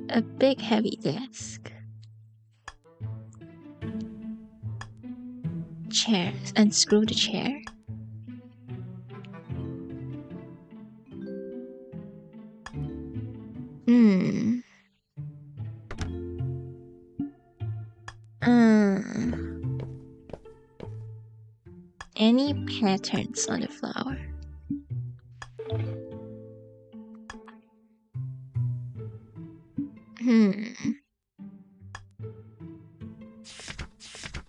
a big heavy desk. Chair. Unscrew the chair. Any patterns on the flower?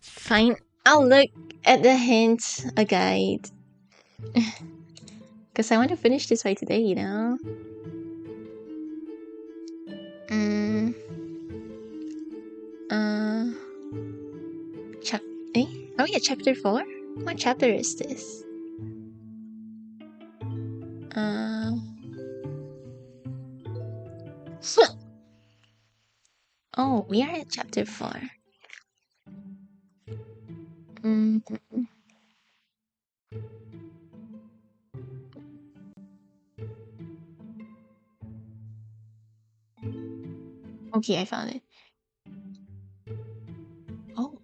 Fine, I'll look at the hints, a guide. Because I want to finish this by today, you know? Are we at chapter 4? What chapter is this? Oh, we are at chapter 4. Okay, I found it. Oh.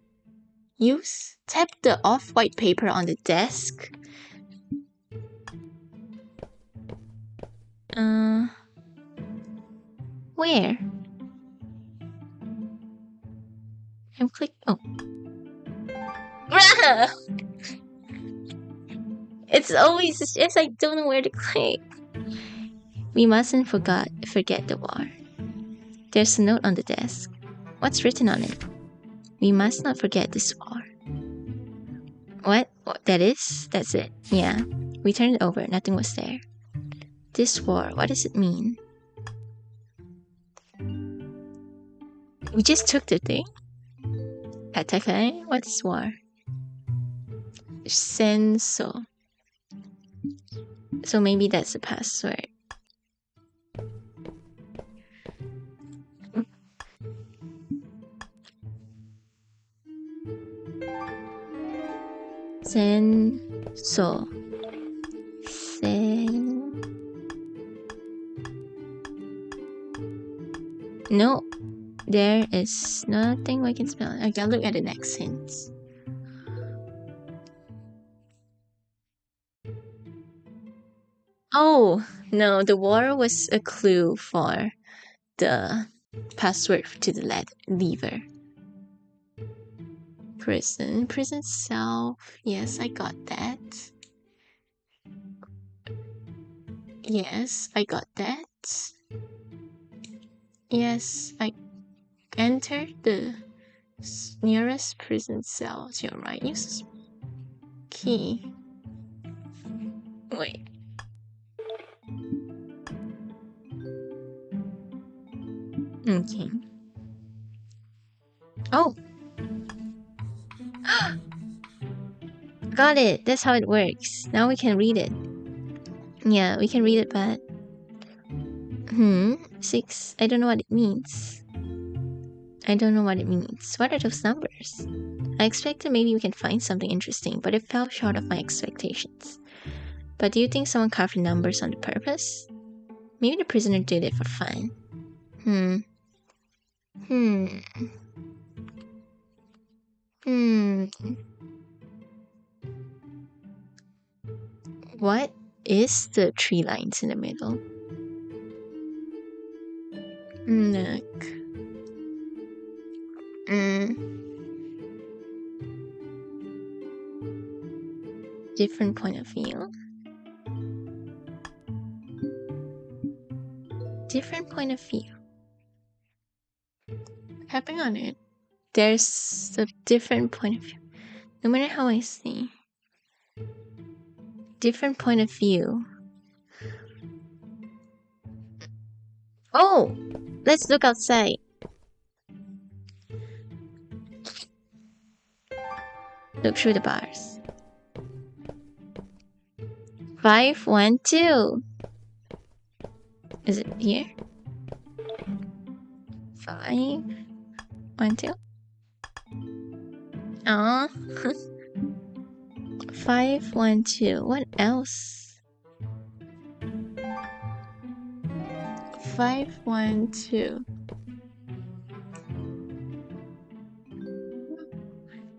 Tap the off-white paper on the desk. Where? I'm oh. It's always just I don't know where to click. We mustn't forget the war. There's a note on the desk. What's written on it? We must not forget this war. What? That is? That's it. Yeah. We turned it over. Nothing was there. This war, what does it mean? We just took the thing? Atakai? What is war? Senso. So maybe that's the password. Senso. No, there is nothing we can spell. I gotta look at the next hint. Oh, no, the war was a clue for the password to the lever. Prison self. Yes, I got that. Yes, I got that. Yes, I entered the nearest prison cell to your right. Use key. Wait. Okay. Oh! Got it! That's how it works. Now we can read it. Yeah, we can read it, but... 6. I don't know what it means. I don't know what it means. What are those numbers? I expected maybe we can find something interesting, but it fell short of my expectations. But do you think someone carved the numbers on purpose? Maybe the prisoner did it for fun. What is the 3 lines in the middle? Look. Different point of view. Different point of view. Tapping on it. There's a different point of view. No matter how I see. Different point of view. Oh! Let's look outside. Look through the bars. 512. Is it here? 512. Oh. 512. What else? 512.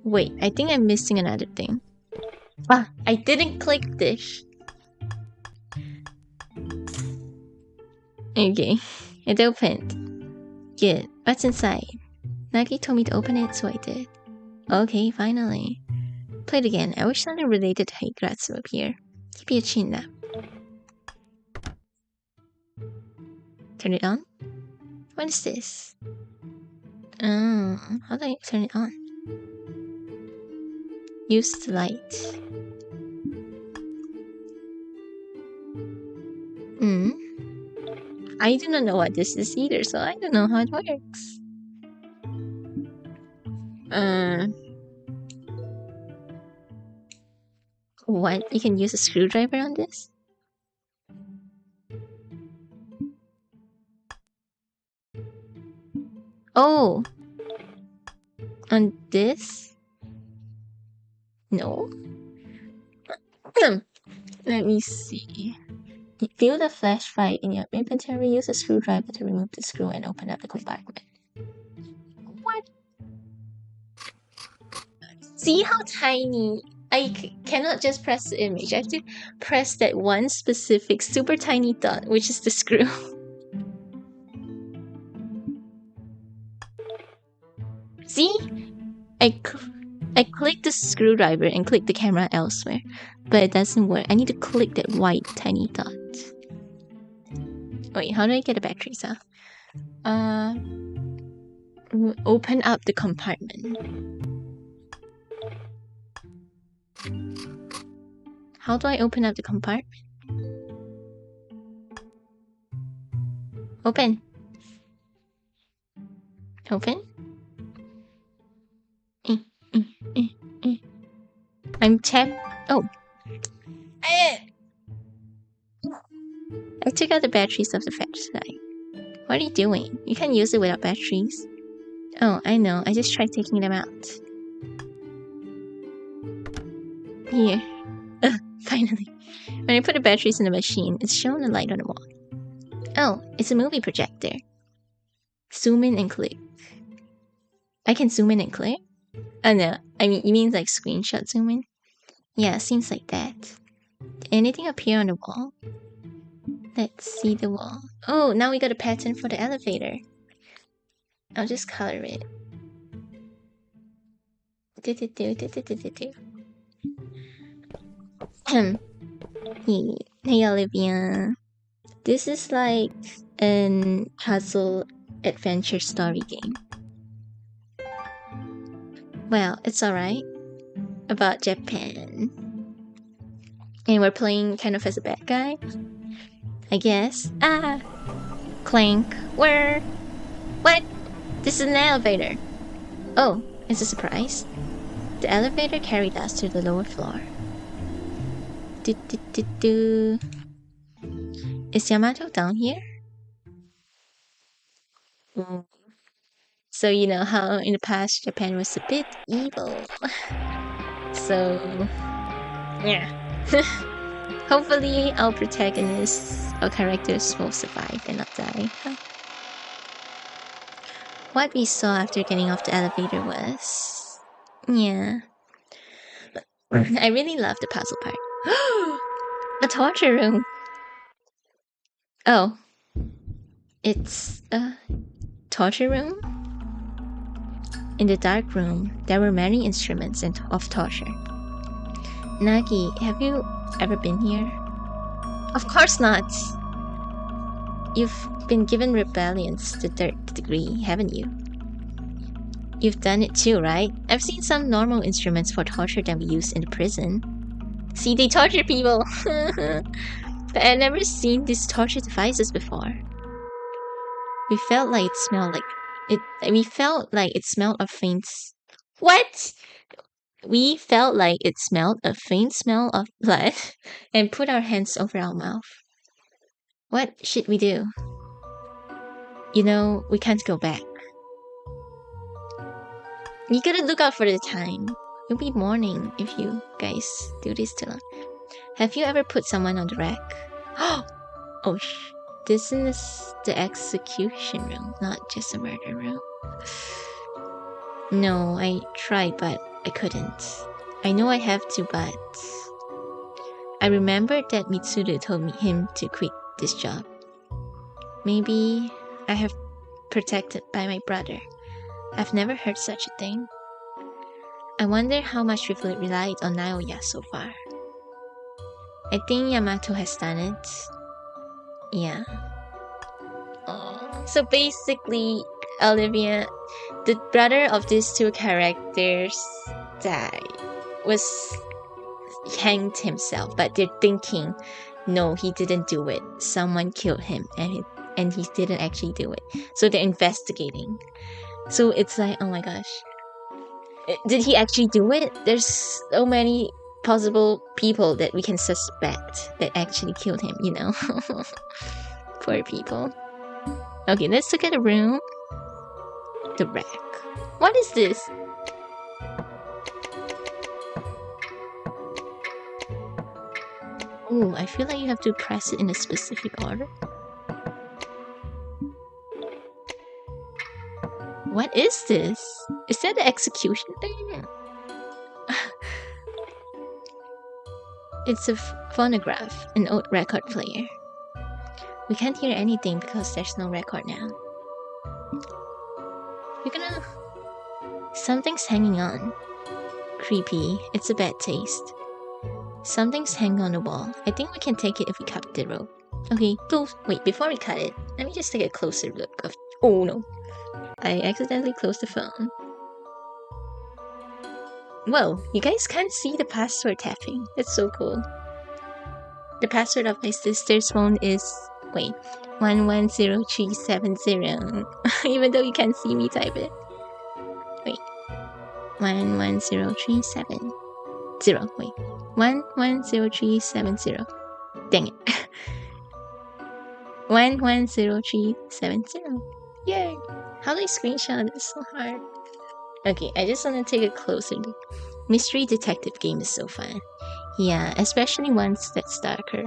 Wait, I think I'm missing another thing. I didn't click this. Okay, it opened. Good. What's inside? Nagi told me to open it, so I did. Okay, finally. Play it again. I wish something related to Higurazu up here. Keep your chin up. Turn it on? What is this? Oh, how do I turn it on? Use the light. I do not know what this is either, so I don't know how it works. What? You can use a screwdriver on this? Oh! On this? No. Let me see. Feel the flashlight in your inventory. Use a screwdriver to remove the screw and open up the compartment. What? See how tiny? I cannot just press the image. I have to press that one specific super tiny dot, which is the screw. See? I click the screwdriver and click the camera elsewhere, but it doesn't work. I need to click that white tiny dot. Wait, how do I get the batteries off? Open up the compartment. How do I open up the compartment? Open. Open. I'm tapped. Oh. I took out the batteries of the flashlight. What are you doing? You can't use it without batteries. Oh, I know. I just tried taking them out. Here. Finally. When I put the batteries in the machine, it's shown a light on the wall. Oh, it's a movie projector. Zoom in and click. I can zoom in and click? Oh no, I mean, you mean like screenshot zoom in? Yeah, seems like that. Did anything appear on the wall? Let's see the wall. Oh, now we got a pattern for the elevator. I'll just color it. Hey Olivia. This is like an puzzle adventure story game. Well, it's alright. About Japan. And we're playing kind of as a bad guy, I guess. Ah! Clank. Where? What? This is an elevator. Oh, it's a surprise. The elevator carried us to the lower floor. Is Yamato down here? So you know how in the past Japan was a bit evil. So yeah. Hopefully our protagonists or characters will survive and not die. What we saw after getting off the elevator was... yeah. I really love the puzzle part. A torture room! Oh. It's a torture room? In the dark room, there were many instruments of torture. Nagi, have you ever been here? Of course not! You've been given rebellions to 3rd degree, haven't you? You've done it too, right? I've seen some normal instruments for torture that we use in the prison. See, they torture people! But I've never seen these torture devices before. We felt like it smelled of faint... What?! We felt like it smelled a faint smell of blood and put our hands over our mouth. What should we do? You know, we can't go back. You gotta look out for the time. It'll be morning if you guys do this too long. Have you ever put someone on the rack? Oh this is the execution room, not just a murder room. No, I tried but I couldn't. I know I have to, but... I remembered that Mitsuru told him to quit this job. Maybe I have protected by my brother. I've never heard such a thing. I wonder how much we've relied on Naoya so far. I think Yamato has done it. Yeah. Oh. So basically, Olivia, the brother of these two characters hanged himself, but they're thinking, no, he didn't do it. Someone killed him, and he didn't actually do it. So they're investigating. So it's like, oh my gosh, did he actually do it? There's so many possible people that we can suspect that actually killed him, you know? Poor people. Okay, let's look at the room. The rack. What is this? Oh, I feel like you have to press it in a specific order. What is this? Is that the execution thing? It's a phonograph, an old record player. We can't hear anything because there's no record now. You're gonna... Something's hanging on. Creepy. It's a bad taste. Something's hanging on the wall. I think we can take it if we cut the rope. Okay, wait, before we cut it, let me just take a closer look of. Oh no. I accidentally closed the phone. Whoa, you guys can't see the password tapping. That's so cool. The password of my sister's phone is, wait, 110370. Even though you can't see me type it. Wait. 110370. Wait. 110370. Dang it. 110370. Yay! How do I screenshot? It's so hard. Okay, I just want to take a closer look. Mystery detective game is so fun. Yeah, especially ones that's darker.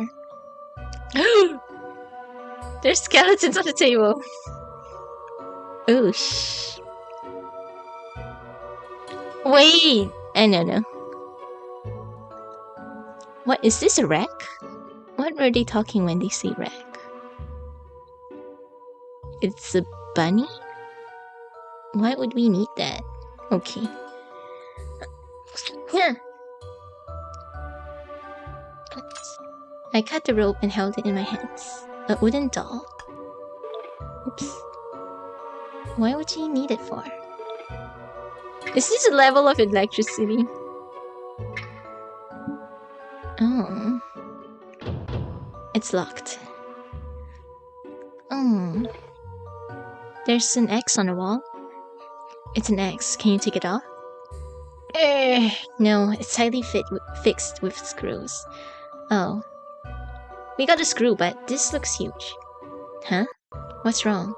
There's skeletons on the table. Oh, shh. Wait! No. What, is this a wreck? What were they talking when they say wreck? It's a bunny? Why would we need that? Okay. Yeah. I cut the rope and held it in my hands. A wooden doll? Oops. Why would you need it for? Is this a level of electricity? Oh. It's locked. Oh. There's an X on the wall. It's an X. Can you take it off? No, it's tightly fixed with screws. Oh. We got a screw, but this looks huge. Huh? What's wrong?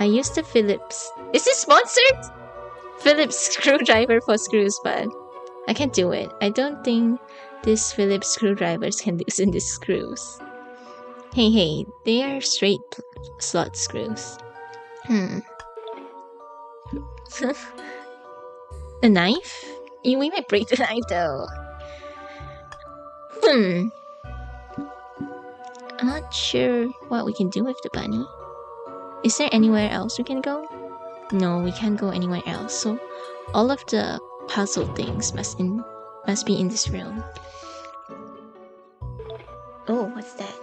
I used the Phillips... Is this sponsored? Phillips screwdriver for screws, but I can't do it. I don't think these Phillips screwdrivers can loosen these screws. Hey, they are straight slot screws. A knife? We might break the knife though. I'm not sure what we can do with the bunny. Is there anywhere else we can go? No, we can't go anywhere else. So all of the puzzle things must be in this room. Oh, what's that?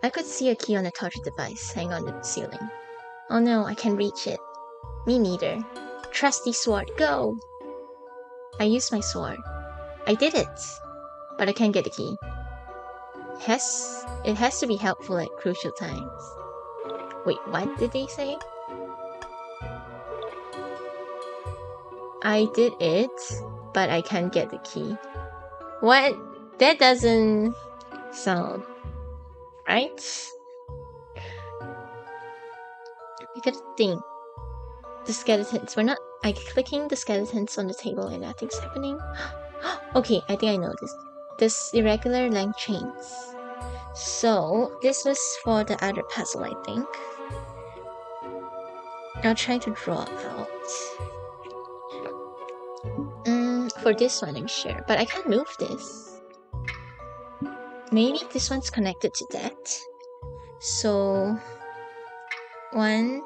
I could see a key on a touch device hanging on the ceiling. Oh no, I can't reach it. Me neither. Trusty sword, go! I used my sword. I did it! But I can't get the key. It has to be helpful at crucial times. Wait, what did they say? I did it, but I can't get the key. What? That doesn't sound right. You gotta think. The skeletons. We're not. I'm clicking the skeletons on the table and nothing's happening. Okay, I think I know this. This irregular length chains. So this was for the other puzzle, I think. I'll try to draw out. For this one, I'm sure, but I can't move this. Maybe this one's connected to that. So, one.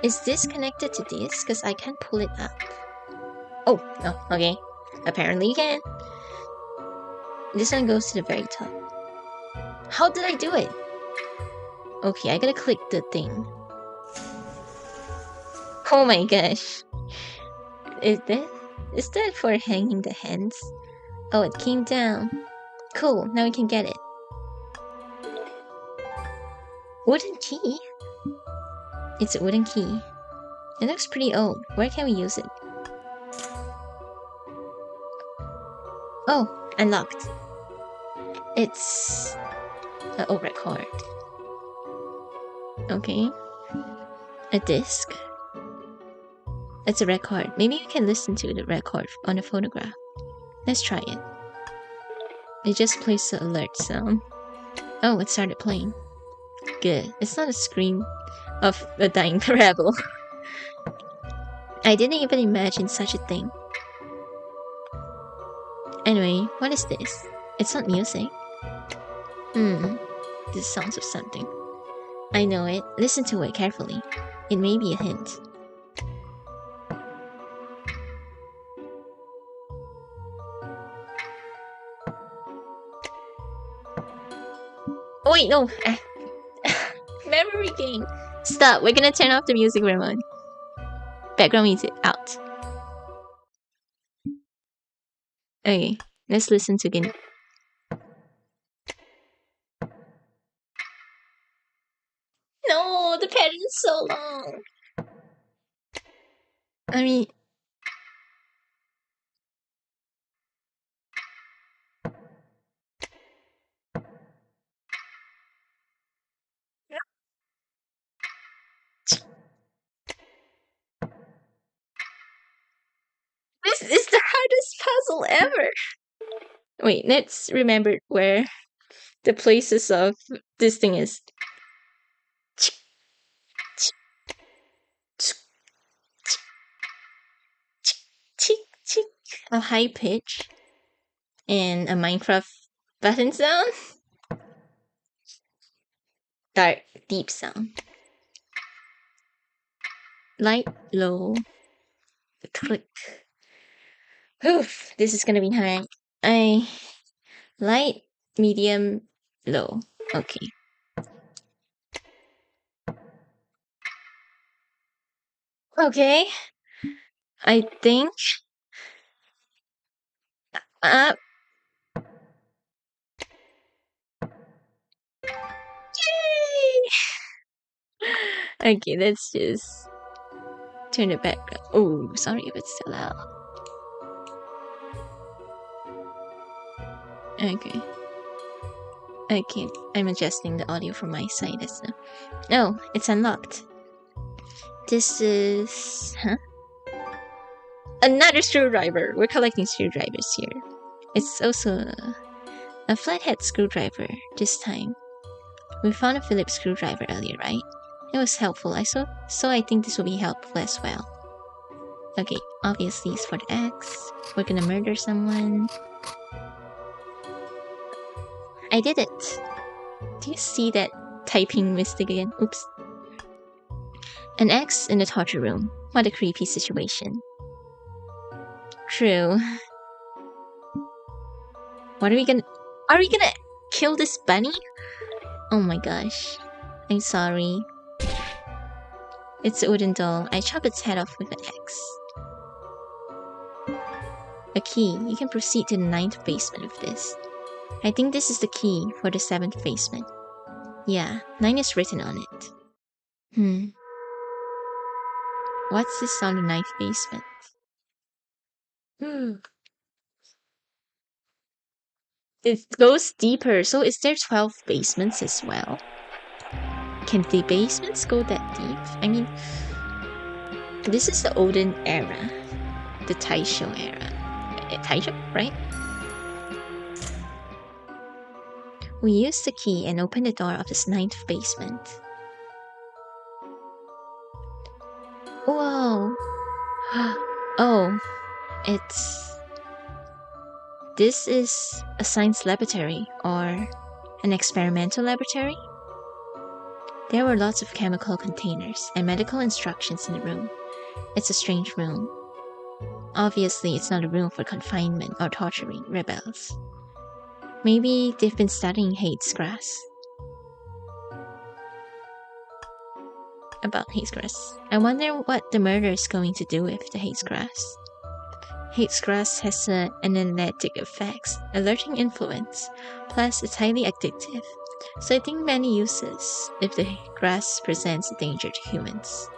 Is this connected to this? Because I can't pull it up. Oh, no, okay. Apparently you can. This one goes to the very top. How did I do it? Okay, I gotta click the thing. Oh my gosh. Is that for hanging the hands? Oh, it came down. Cool, now we can get it. Wooden key? It's a wooden key. It looks pretty old. Where can we use it? Oh, unlocked. It's... oh, record. Okay. A disc. It's a record. Maybe you can listen to the record on a phonograph. Let's try it. It just plays the alert sound. Oh, it started playing. Good. It's not a scream of a dying rebel. I didn't even imagine such a thing. Anyway, what is this? It's not music. This sounds of something. I know it. Listen to it carefully. It may be a hint. Oh wait, no. Memory game. Stop. We're gonna turn off the music, Ramon. Background music out. Okay, let's listen to again. No, the pattern is so long. I mean, this is the hardest puzzle ever. Wait, let's remember where the places of this thing is. A high pitch and a Minecraft button sound. Dark, deep sound. Light, low, click. Oof, this is gonna be hard. Light, medium, low. Okay. Okay. I think yay! Okay, let's just turn it back. Oh, sorry if it's so loud. Okay. Okay, I'm adjusting the audio from my side as well. Oh, it's unlocked. This is... Huh? Another screwdriver! We're collecting screwdrivers here. It's also a flathead screwdriver this time. We found a Phillips screwdriver earlier, right? It was helpful, so I think this will be helpful as well. Okay, obviously it's for the X. We're gonna murder someone. I did it! Do you see that typing mistake again? Oops. An X in the torture room. What a creepy situation. True. What are we gonna kill this bunny? Oh my gosh. I'm sorry. It's a wooden doll. I chop its head off with an X. A key. You can proceed to the 9th basement with this. I think this is the key for the 7th basement. Yeah, 9 is written on it. What's this on the 9th basement? It goes deeper, so is there 12 basements as well? Can the basements go that deep? I mean, this is the olden era. The Taisho era. Taisho, right? We use the key and open the door of this 9th basement. Whoa! Oh, this is a science laboratory or an experimental laboratory? There were lots of chemical containers and medical instructions in the room. It's a strange room. Obviously, it's not a room for confinement or torturing rebels. Maybe they've been studying Hades grass. About Hades grass. I wonder what the murder is going to do with the Hades grass. Hades grass has an anesthetic effect, alerting influence, plus it's highly addictive. So I think many uses if the grass presents a danger to humans.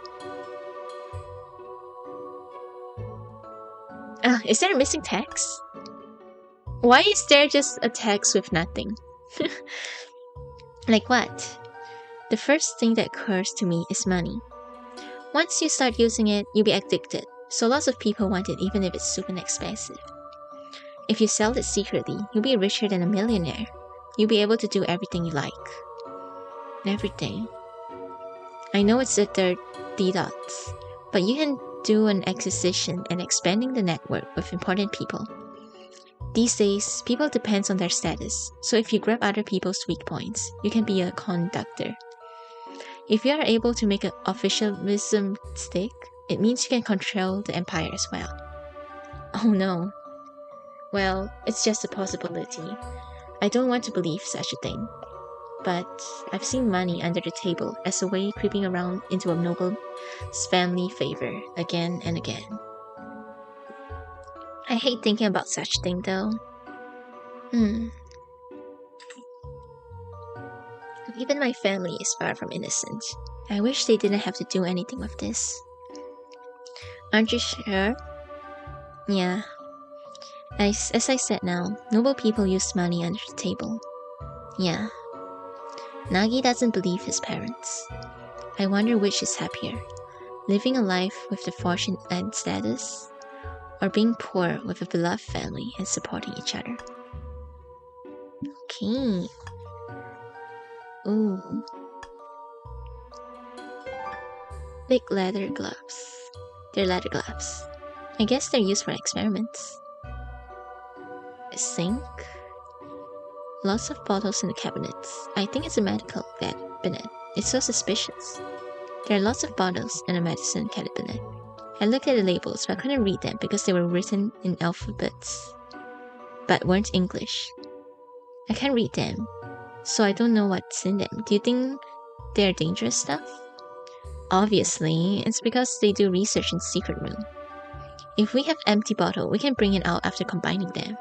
Is there a missing text? Why is there just a text with nothing? Like what? The first thing that occurs to me is money. Once you start using it, you'll be addicted, so lots of people want it even if it's super expensive. If you sell it secretly, you'll be richer than a millionaire. You'll be able to do everything you like. Everything. I know it's the 30 dots, but you can do an acquisition and expanding the network with important people. These days, people depend on their status, so if you grab other people's weak points, you can be a conductor. If you are able to make an officialism stick, it means you can control the empire as well. Oh no. Well, it's just a possibility. I don't want to believe such a thing. but I've seen money under the table as a way creeping around into a noble's family favor again and again. I hate thinking about such thing though. Even my family is far from innocent. I wish they didn't have to do anything with this. Aren't you sure? Yeah. As I said now, noble people use money under the table. Yeah. Nagi doesn't believe his parents. I wonder which is happier. Living a life with the fortune and status, or being poor with a beloved family and supporting each other. Okay. Ooh. Big leather gloves. They're leather gloves. I guess they're used for experiments. A sink. Lots of bottles in the cabinets. I think it's a medical cabinet. It's so suspicious. There are lots of bottles in a medicine cabinet. I looked at the labels, but I couldn't read them because they were written in alphabets, but weren't English. I can't read them, so I don't know what's in them. Do you think they're dangerous stuff? Obviously, it's because they do research in the secret room. If we have empty bottle, we can bring it out after combining them.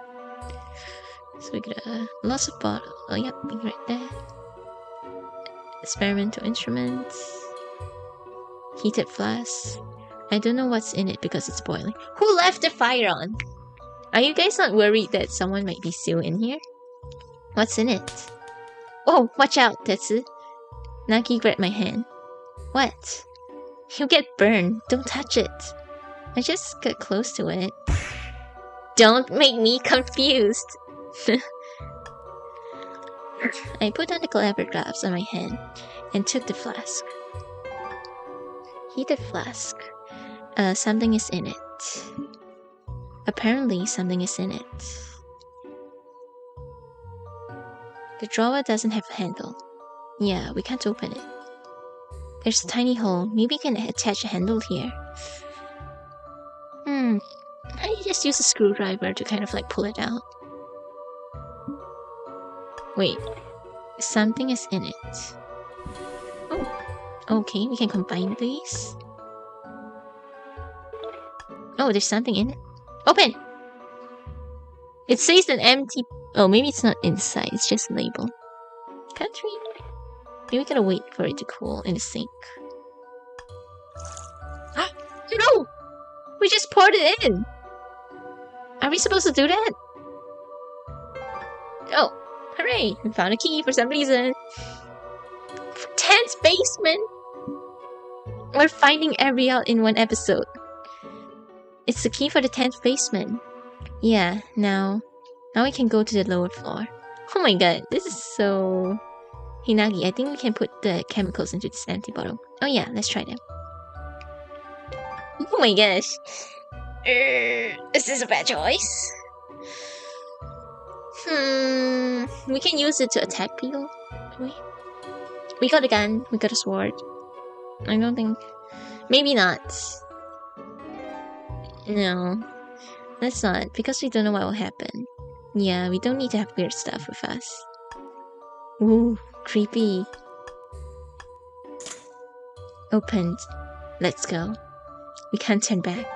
So we got lots of bottles. Oh yep, right there. Experimental instruments. Heated flask. I don't know what's in it because it's boiling. Who left the fire on? Are you guys not worried that someone might be still in here? What's in it? Oh, watch out, Tetsu. Nagi grabbed my hand. What? You'll get burned. Don't touch it. I just got close to it. Don't make me confused. I put on the clever gloves on my hand and took the flask. Heated flask. Something is in it. Apparently, something is in it. The drawer doesn't have a handle. Yeah, we can't open it. There's a tiny hole. Maybe we can attach a handle here. I just use a screwdriver to kind of like pull it out. Wait. Something is in it. Oh. Okay, we can combine these. Oh, there's something in it. Open! It says an empty... Oh, maybe it's not inside. It's just a label. Can't read. Maybe we gotta wait for it to cool in the sink. Ah! No! We just poured it in! Are we supposed to do that? Oh, hooray! We found a key for some reason. 10th basement! We're finding every out in one episode. It's the key for the 10th basement. Yeah, now we can go to the lower floor. Oh my god, this is so... Hinagi, I think we can put the chemicals into this empty bottle. Oh yeah, let's try them. Oh my gosh. This is a bad choice. We can use it to attack people. We got a gun, we got a sword. I don't think... Maybe not. No. Let's not, because we don't know what will happen. Yeah, we don't need to have weird stuff with us. Ooh, creepy. Opened. Let's go. We can't turn back.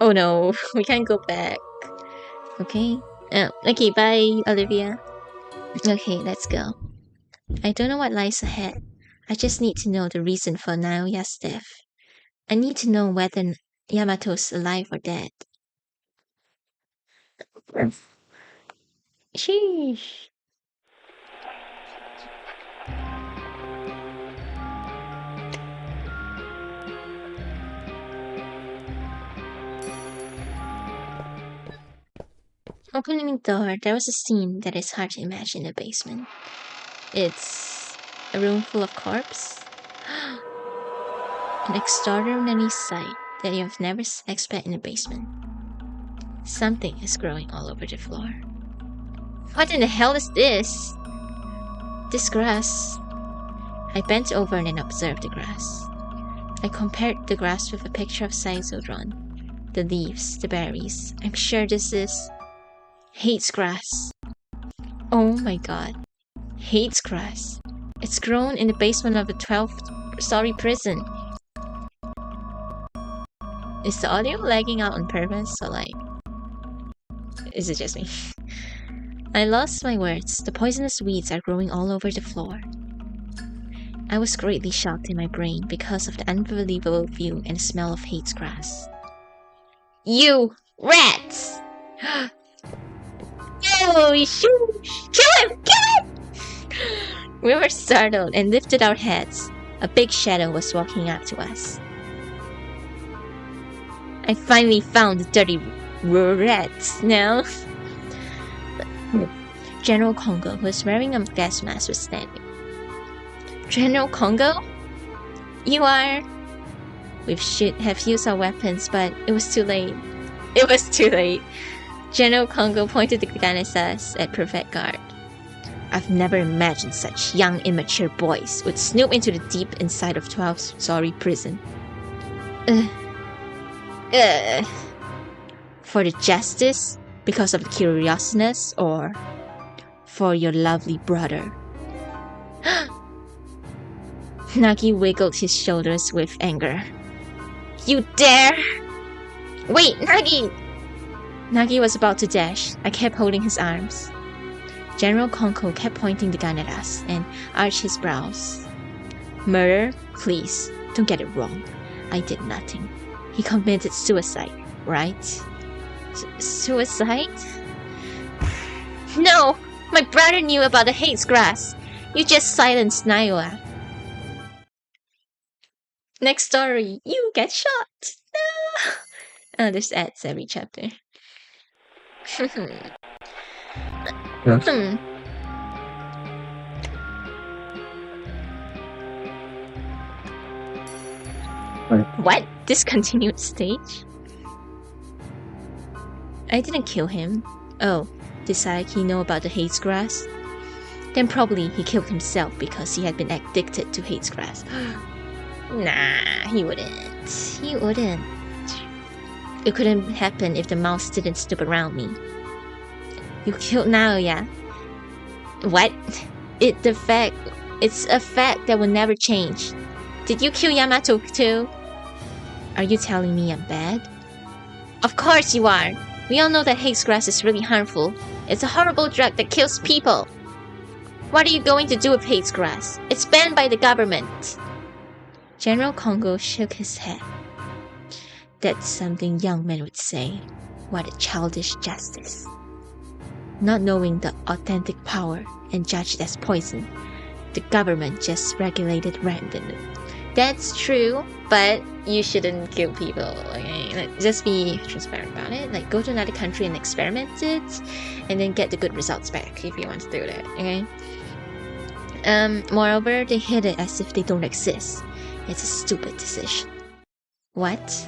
Oh no, we can't go back. Okay. Oh, okay, bye, Olivia. Okay, let's go. I don't know what lies ahead. I just need to know the reason for Naoya's death. I need to know whether Yamato's alive or dead. Sheesh. Opening the door, there was a scene that is hard to imagine in the basement. It's a room full of corpses. An extraordinary sight that you have never expected in a basement. Something is growing all over the floor. What in the hell is this? This grass. I bent over and observed the grass. I compared the grass with a picture of Saizo drawn. The leaves, the berries. I'm sure this is... hates grass. Oh my god. Hates grass. It's grown in the basement of a 12-story prison. Is the audio lagging out on purpose, or like... Is it just me? I lost my words. The poisonous weeds are growing all over the floor. I was greatly shocked in my brain because of the unbelievable view and smell of Hates grass. You rats! Holy shoot! Kill him! Kill him! We were startled and lifted our heads. A big shadow was walking up to us. I finally found the dirty rats now. General Congo, who was wearing a gas mask, was standing. General Congo? You are... We should have used our weapons, but it was too late. It was too late. General Congo pointed the gun at us at perfect guard. I've never imagined such young, immature boys would snoop into the deep inside of 12-story prison. For the justice? Because of the curiousness? Or for your lovely brother? Nagi wiggled his shoulders with anger. You dare! Wait, Nagi! Nagi was about to dash. I kept holding his arms. General Congo kept pointing the gun at us and arched his brows. Murder? Please, don't get it wrong. I did nothing. He committed suicide, right? Suicide? No! My brother knew about the Hates grass. You just silenced Nioa. Next story, you get shot. Oh, there's ads every chapter. What? Discontinued stage? I didn't kill him. Oh, did Sayaki know about the Hates grass? Then probably he killed himself because he had been addicted to Hates grass. Nah, he wouldn't. He wouldn't. It couldn't happen if the mouse didn't snoop around me. You killed Naoya. What? It's a fact that will never change. Did you kill Yamato too? Are you telling me I'm bad? Of course you are. We all know that Hates grass is really harmful. It's a horrible drug that kills people. What are you going to do with Hates grass? It's banned by the government. General Congo shook his head. That's something young men would say. What a childish justice. Not knowing the authentic power and judged as poison, the government just regulated randomly. That's true, but you shouldn't kill people, okay? Like, just be transparent about it. Like, go to another country and experiment it, and then get the good results back if you want to do that, okay? Moreover, they hid it as if they don't exist. It's a stupid decision. What?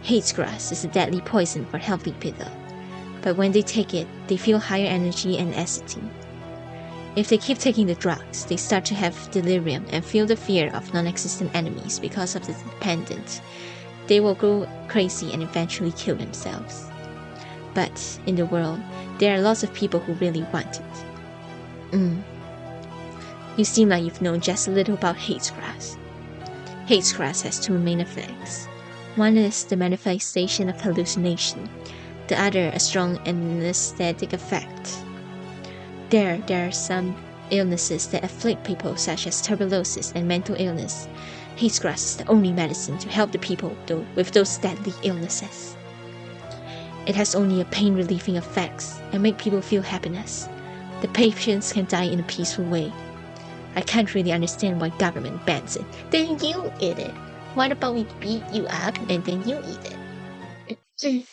Hates grass is a deadly poison for healthy people. But when they take it, they feel higher energy and acidity. If they keep taking the drugs, they start to have delirium and feel the fear of non-existent enemies because of the dependence. They will go crazy and eventually kill themselves. But in the world, there are lots of people who really want it. You seem like you've known just a little about Hates grass. Hates grass has two main effects. One is the manifestation of hallucination, the other a strong anesthetic effect. There are some illnesses that afflict people such as tuberculosis and mental illness. Hates grass is the only medicine to help the people with those deadly illnesses. It has only a pain-relieving effects and make people feel happiness. The patients can die in a peaceful way. I can't really understand why government bans it. Then you eat it. What about we beat you up and then you eat it?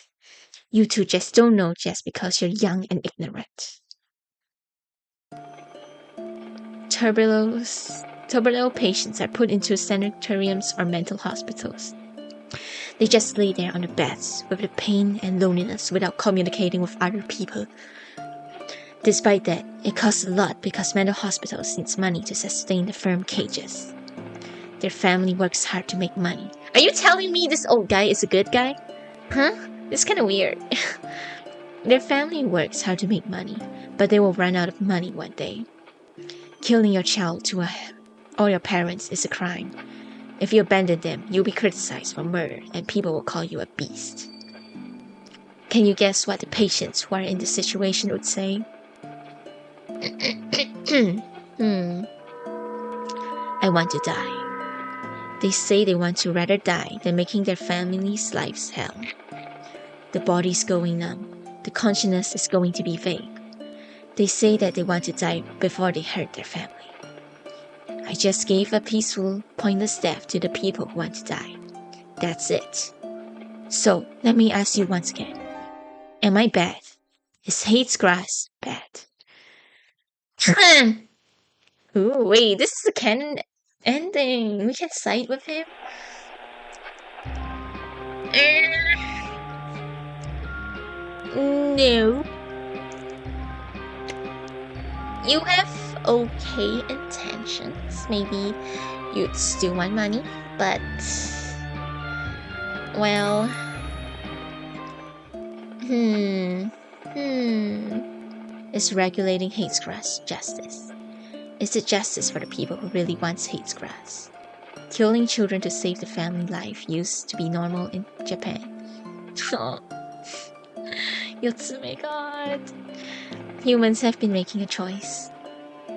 You two just don't know just because you're young and ignorant. Tuberculosis patients are put into sanatoriums or mental hospitals. They just lay there on the beds with the pain and loneliness without communicating with other people. Despite that, it costs a lot because mental hospitals need money to sustain the firm cages. Their family works hard to make money. Are you telling me this old guy is a good guy? Huh? It's kinda weird. Their family works hard to make money, but they will run out of money one day. Killing your child or your parents is a crime. If you abandon them, you'll be criticized for murder and people will call you a beast. Can you guess what the patients who are in this situation would say? I want to die. They say they want to rather die than making their family's lives hell. The body's going numb. The consciousness is going to be vague. They say that they want to die before they hurt their family. I just gave a peaceful, pointless death to the people who want to die. That's it. So, let me ask you once again. Am I bad? Is Hate-Grass bad? Ooh, wait, this is a canon ending. We can side with him? No. You have okay intentions. Maybe you'd still want money, but... well... Is regulating Hate-Grass justice? Is it justice for the people who really want Hate-Grass? Killing children to save the family life used to be normal in Japan. Yotsume, God. Humans have been making a choice.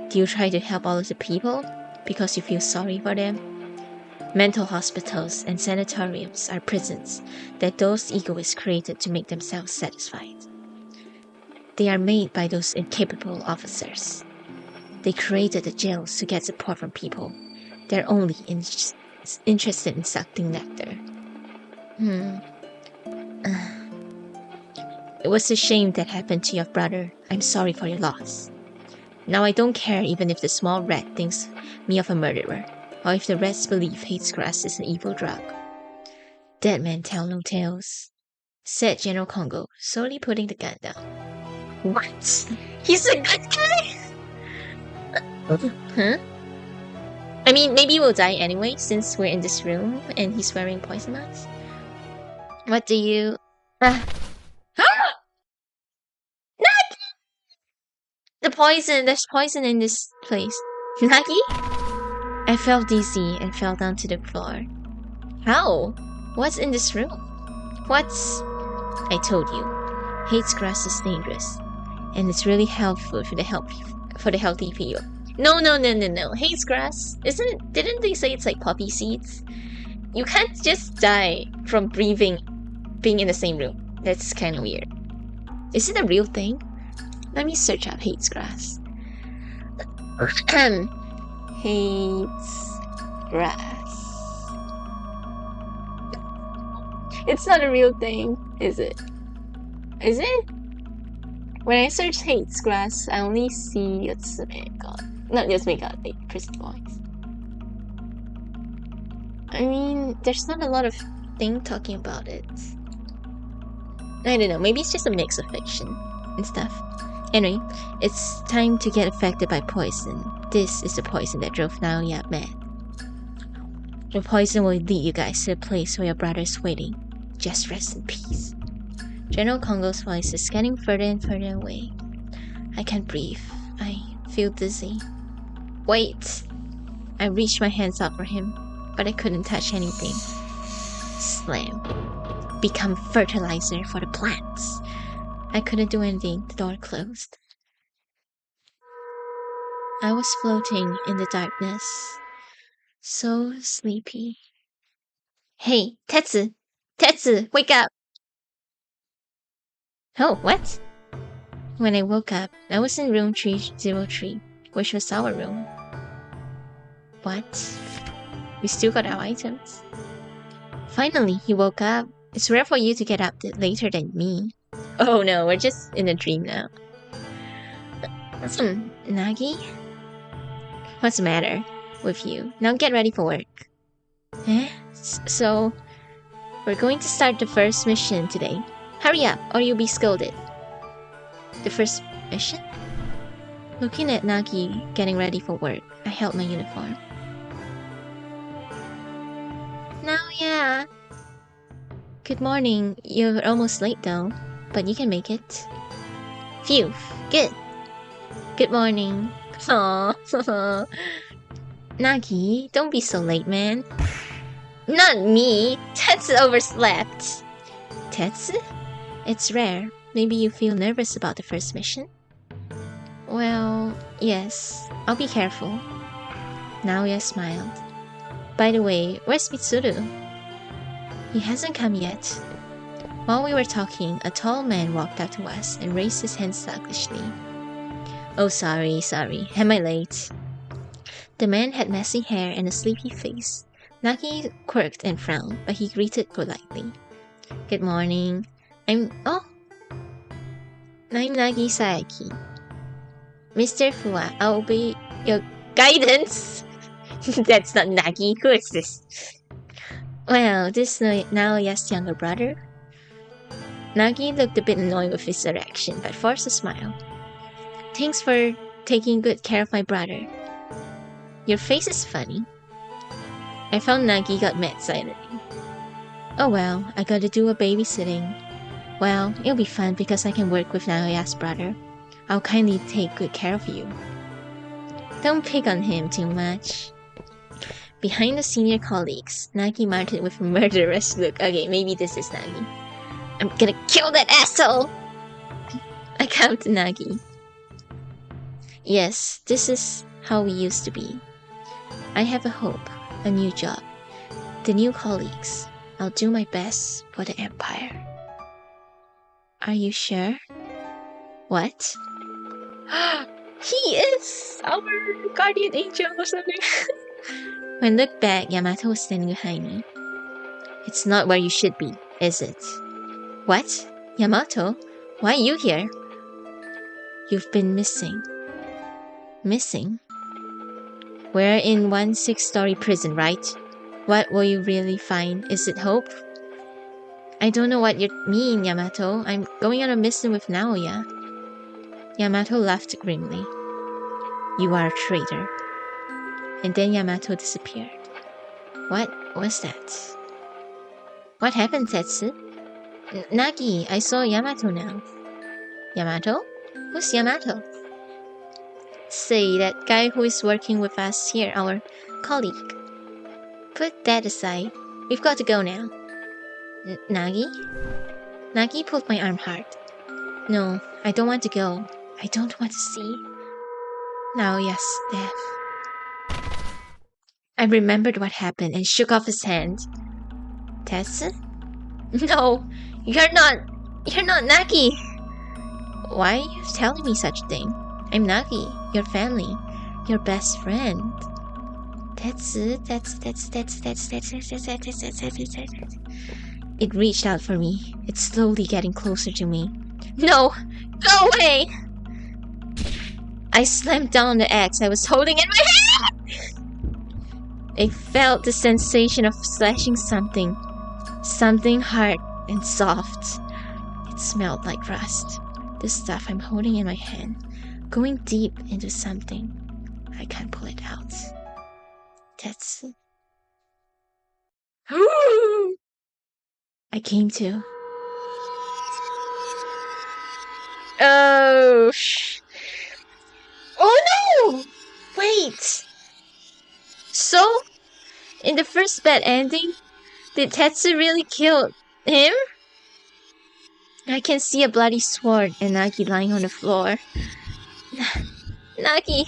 Do you try to help all of the people because you feel sorry for them? Mental hospitals and sanatoriums are prisons that those egoists created to make themselves satisfied. They are made by those incapable officers. They created the jails to get support from people. They're only interested in sucking nectar. It was a shame that happened to your brother. I'm sorry for your loss. Now I don't care even if the small rat thinks me of a murderer, or if the rats believe Hate-Grass is an evil drug. Dead men tell no tales, said General Kongo, slowly putting the gun down. What? He's a good guy? Huh? I mean, maybe we'll die anyway, since we're in this room and he's wearing poison mask. What do you... The poison! There's poison in this place. Nagi? I felt dizzy and fell down to the floor. How? What's in this room? What's... I told you. Hate-Grass is dangerous. And it's really helpful for the healthy people. No. Hate-Grass, didn't they say it's like poppy seeds? You can't just die from being in the same room. That's kind of weird. Is it a real thing? Let me search up Hate-Grass. Hate-Grass. It's not a real thing, is it? Is it? When I search Hate-Grass, I only see Yotsume God. Not Yotsume God, wait, Prison Boys. I mean, there's not a lot of thing talking about it. I don't know, maybe it's just a mix of fiction and stuff. Anyway, it's time to get affected by poison. This is the poison that drove Naoya mad. The poison will lead you guys to a place where your brother is waiting. Just rest in peace. General Kongo's voice is getting further and further away. I can't breathe. I feel dizzy. Wait! I reached my hands up for him, but I couldn't touch anything. Slam. Become fertilizer for the plants. I couldn't do anything. The door closed. I was floating in the darkness. So sleepy. Hey, Tetsu! Tetsu, wake up! Oh, what? When I woke up, I was in room 303, which was our room. What? We still got our items. Finally, he woke up. It's rare for you to get up later than me. Oh no, we're just in a dream now. Nagi? What's the matter with you? Now get ready for work. Eh? So, we're going to start the first mission today. Hurry up, or you'll be scolded. The first mission? Looking at Nagi getting ready for work, I held my uniform. Now, yeah. Good morning. You're almost late though. but you can make it. Phew, good. Good morning. Aww. Nagi, don't be so late, man. Not me! Tetsu overslept! Tetsu? It's rare. Maybe you feel nervous about the first mission? Well, yes. I'll be careful. Naoya smiled. By the way, where's Mitsuru? He hasn't come yet. While we were talking, a tall man walked up to us and raised his hand sluggishly. Oh, sorry. Am I late? The man had messy hair and a sleepy face. Nagi quirked and frowned, but he greeted politely. Good morning. I'm Nagi Saeki. Mr. Fuwa, I'll obey your guidance. That's not Nagi. Who is this? Well, this is Naoya's younger brother. Nagi looked a bit annoyed with his reaction, but forced a smile. Thanks for taking good care of my brother. Your face is funny. I found Nagi got mad silently. Oh well, I gotta do a babysitting. Well, it'll be fun because I can work with Naoya's brother. I'll kindly take good care of you. Don't pick on him too much. Behind the senior colleagues, Nagi marched with a murderous look. Okay, maybe this is Nagi. I'm gonna kill that asshole! I come to Nagi. Yes, this is how we used to be. I have a hope, a new job, the new colleagues. I'll do my best for the Empire. Are you sure? What? He is our guardian angel or something. When I looked back, Yamato was standing behind me. It's not where you should be, is it? What? Yamato? Why are you here? You've been missing. Missing? We're in one 6-story prison, right? What will you really find? Is it hope? I don't know what you mean, Yamato. I'm going on a mission with Naoya. Yamato laughed grimly. You are a traitor. And then Yamato disappeared. What was that? What happened, Tetsu? Nagi, I saw Yamato now. Yamato? Who's Yamato? Say, that guy who is working with us here, our colleague. Put that aside. We've got to go now. Nagi? Nagi pulled my arm hard. No, I don't want to go. I don't want to see. Naoya's death. I remembered what happened and shook off his hand. Tetsu? No, you're not Nagi. Why are you telling me such a thing? I'm Nagi, your family, your best friend. Tetsu. It reached out for me. It's slowly getting closer to me. No! Go away! I slammed down the axe I was holding in my hand! I felt the sensation of slashing something. Something hard and soft. It smelled like rust. The stuff I'm holding in my hand. Going deep into something. I can't pull it out. Tetsu. I came to. Oh no! Wait! So, in the first bad ending, did Tetsu really kill him? I can see a bloody sword and Nagi lying on the floor. Nagi,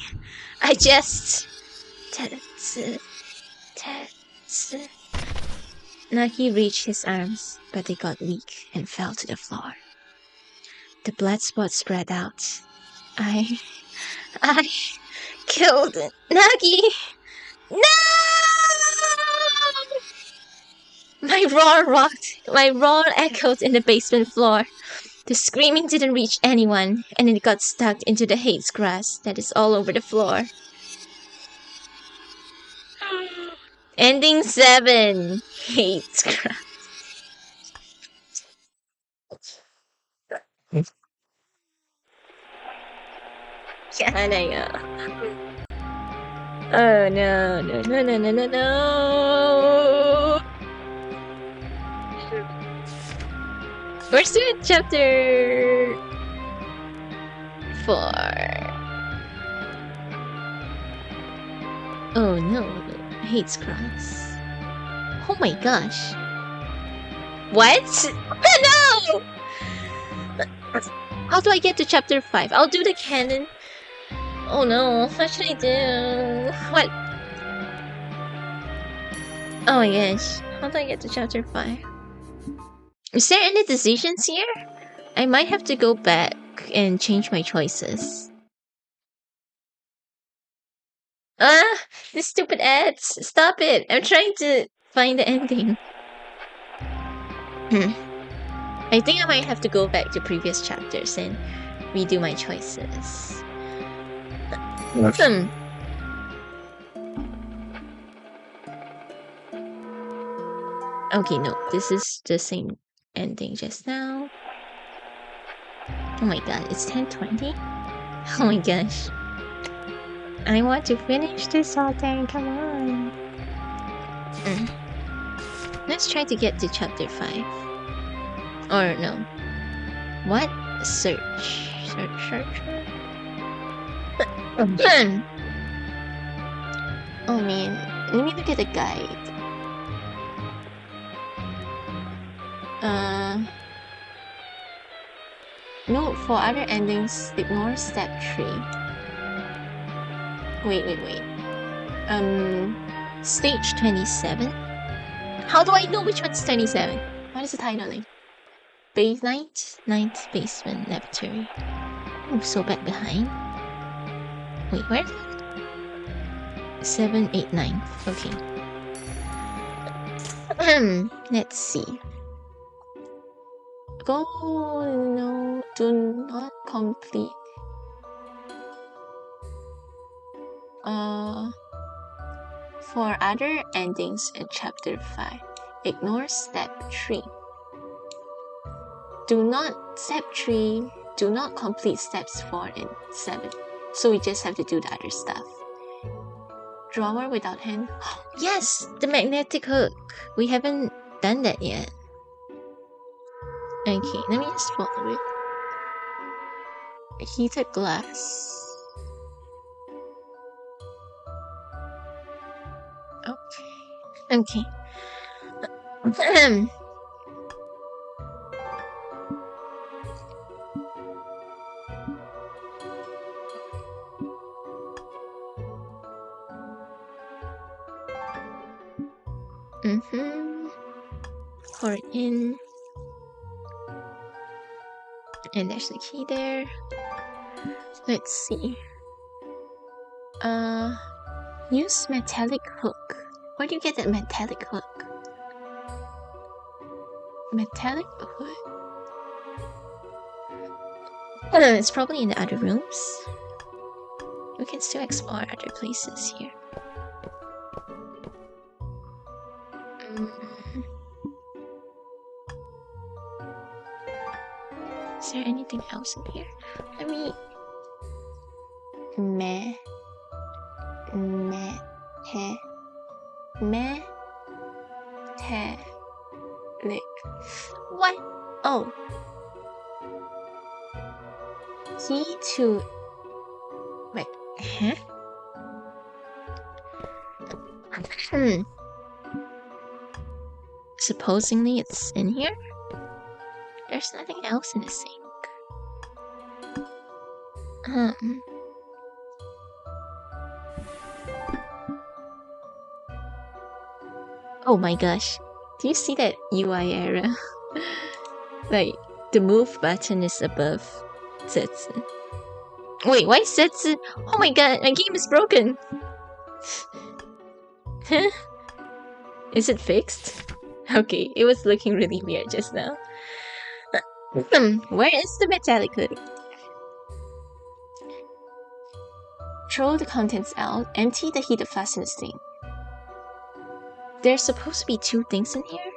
I just... Tetsu... Nagi reached his arms, but they got weak and fell to the floor. The blood spots spread out. I killed Nagi! No! My roar echoed in the basement floor. The screaming didn't reach anyone, and it got stuck into the haze grass that is all over the floor. Ending 7. Haze grass. Oh no. We're still in chapter 4. Oh no, Hates Cross. Oh my gosh. What? No! How do I get to chapter 5? I'll do the canon. Oh no, what should I do? What? Oh my gosh. How do I get to chapter 5? Is there any decisions here? I might have to go back and change my choices. These stupid ads! Stop it! I'm trying to find the ending. I think I might have to go back to previous chapters and redo my choices. Okay, no, this is the same ending just now. Oh my god, it's 10:20? Oh my gosh. I want to finish this whole thing, come on. Let's try to get to chapter 5. Or no. What? Search. Oh man, let me look at the guide. Note for other endings, ignore step 3. Wait. Stage 27? How do I know which one's 27? What is the title like? Base Ninth Basement Laboratory. Oh, so back behind. Wait, where? 7, 8, 9. Okay. Let's see. Go, no, do not complete. For other endings in chapter 5, ignore step 3. Do not complete steps 4 and 7. So we just have to do the other stuff. Drawer without hand. Yes! The magnetic hook! We haven't done that yet. Okay, let me just follow it. Heated glass. Okay. Pour it in. And there's the key there. Let's see. Use metallic hook. Where do you get that metallic hook? Metallic hook? It's probably in the other rooms. We can still explore other places here. Is there anything else in here? Let me... Metallic. What? Oh. Key to... Wait. Huh? Supposedly it's in here? There's nothing else in the sink. Oh my gosh. Do you see that UI error? Like, the move button is above Setsu. Wait, why Setsu? Oh my god, my game is broken! Is it fixed? Okay, it was looking really weird just now. Where is the metallic hood? Throw the contents out. Empty the heater fastness thing. There's supposed to be 2 things in here?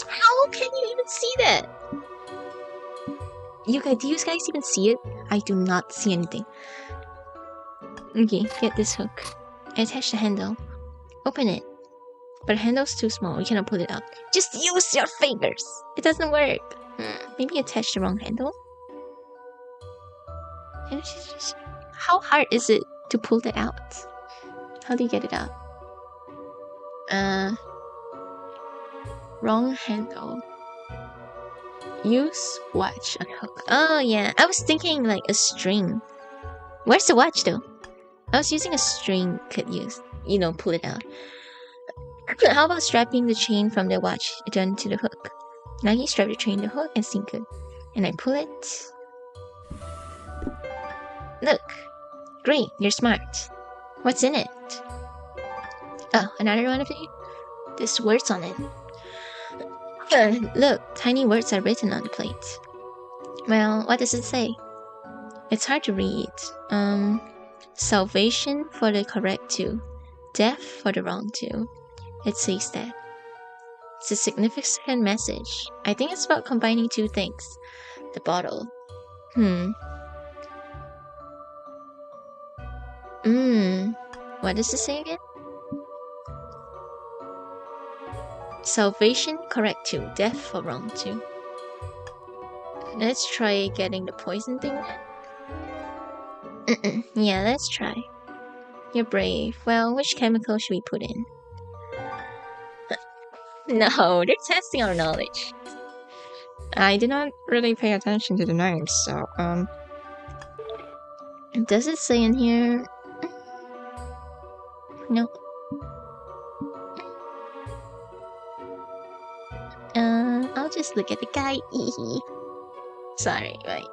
How can you even see that? Do you guys even see it? I do not see anything. Okay, get this hook. Attach the handle. Open it. But the handle's too small. You cannot pull it out. Just use your fingers. It doesn't work. Maybe attach the wrong handle. How hard is it to pull that out? How do you get it out? Wrong handle. Use watch on hook. Oh yeah, I was thinking like a string. Where's the watch though? I was using a string could use, pull it out. How about strapping the chain from the watch down to the hook? Now you strap the chain to the hook and sink it. And I pull it. Look. Great, you're smart. What's in it? Oh, another one of you? There's words on it. Look, tiny words are written on the plate. Well, what does it say? It's hard to read. Salvation for the correct two. Death for the wrong two. It says that. It's a significant message. I think it's about combining two things. The bottle. What does it say again? Salvation, correct two. Death for wrong two. Let's try getting the poison thing then. Yeah, let's try. You're brave. Well, which chemical should we put in? No, they're testing our knowledge. I did not really pay attention to the names, so, does it say in here? No. I'll just look at the guy. Sorry, wait.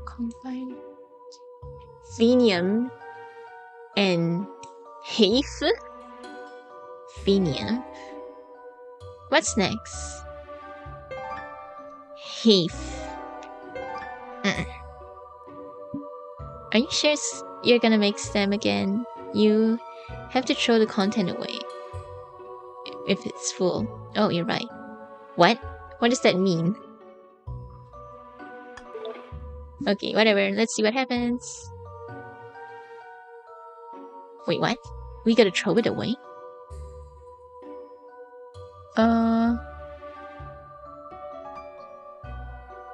Combine Phenium and Hafe. Phenium. What's next? Hafe. Are you sure you're gonna mix them again? You have to throw the content away if it's full. Oh, you're right. What? What does that mean? Okay, whatever. Let's see what happens. Wait, what? We gotta throw it away?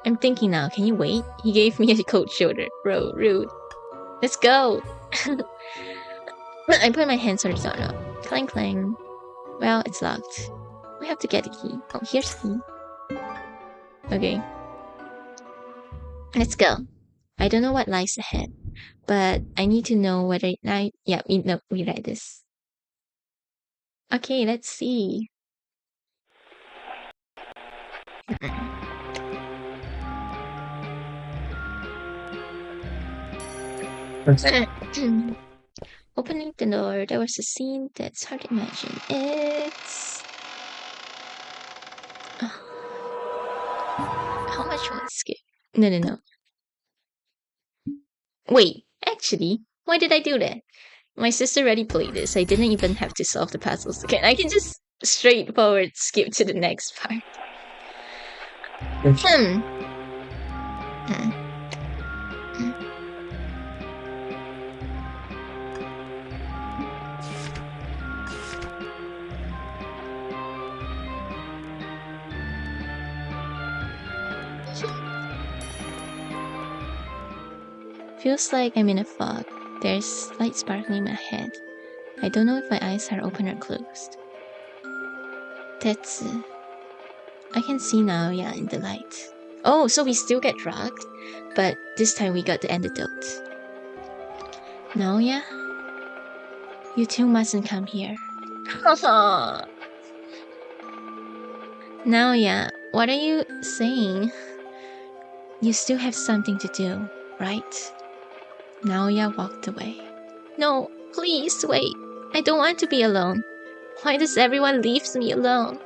I'm thinking now. Can you wait? He gave me a cold shoulder. Bro, rude. Let's go! I put my hands on the doorknob. Clang clang. Well, it's locked. We have to get the key. Oh, here's the key. Okay. Let's go. I don't know what lies ahead, but I need to know whether we read this. Okay, let's see. Opening the door, there was a scene that's hard to imagine. It's... How much will it skip? No. Wait, actually, why did I do that? My sister already played this. I didn't even have to solve the puzzles again. I can just straightforward skip to the next part. Feels like I'm in a fog. There's light sparkling in my head. I don't know if my eyes are open or closed. Tetsu. I can see now, in the light. Oh, so we still get drugged, but this time we got the antidote. Naoya? You two mustn't come here. Naoya, what are you saying? You still have something to do, right? Naoya walked away. No, please wait. I don't want to be alone. Why does everyone leave me alone?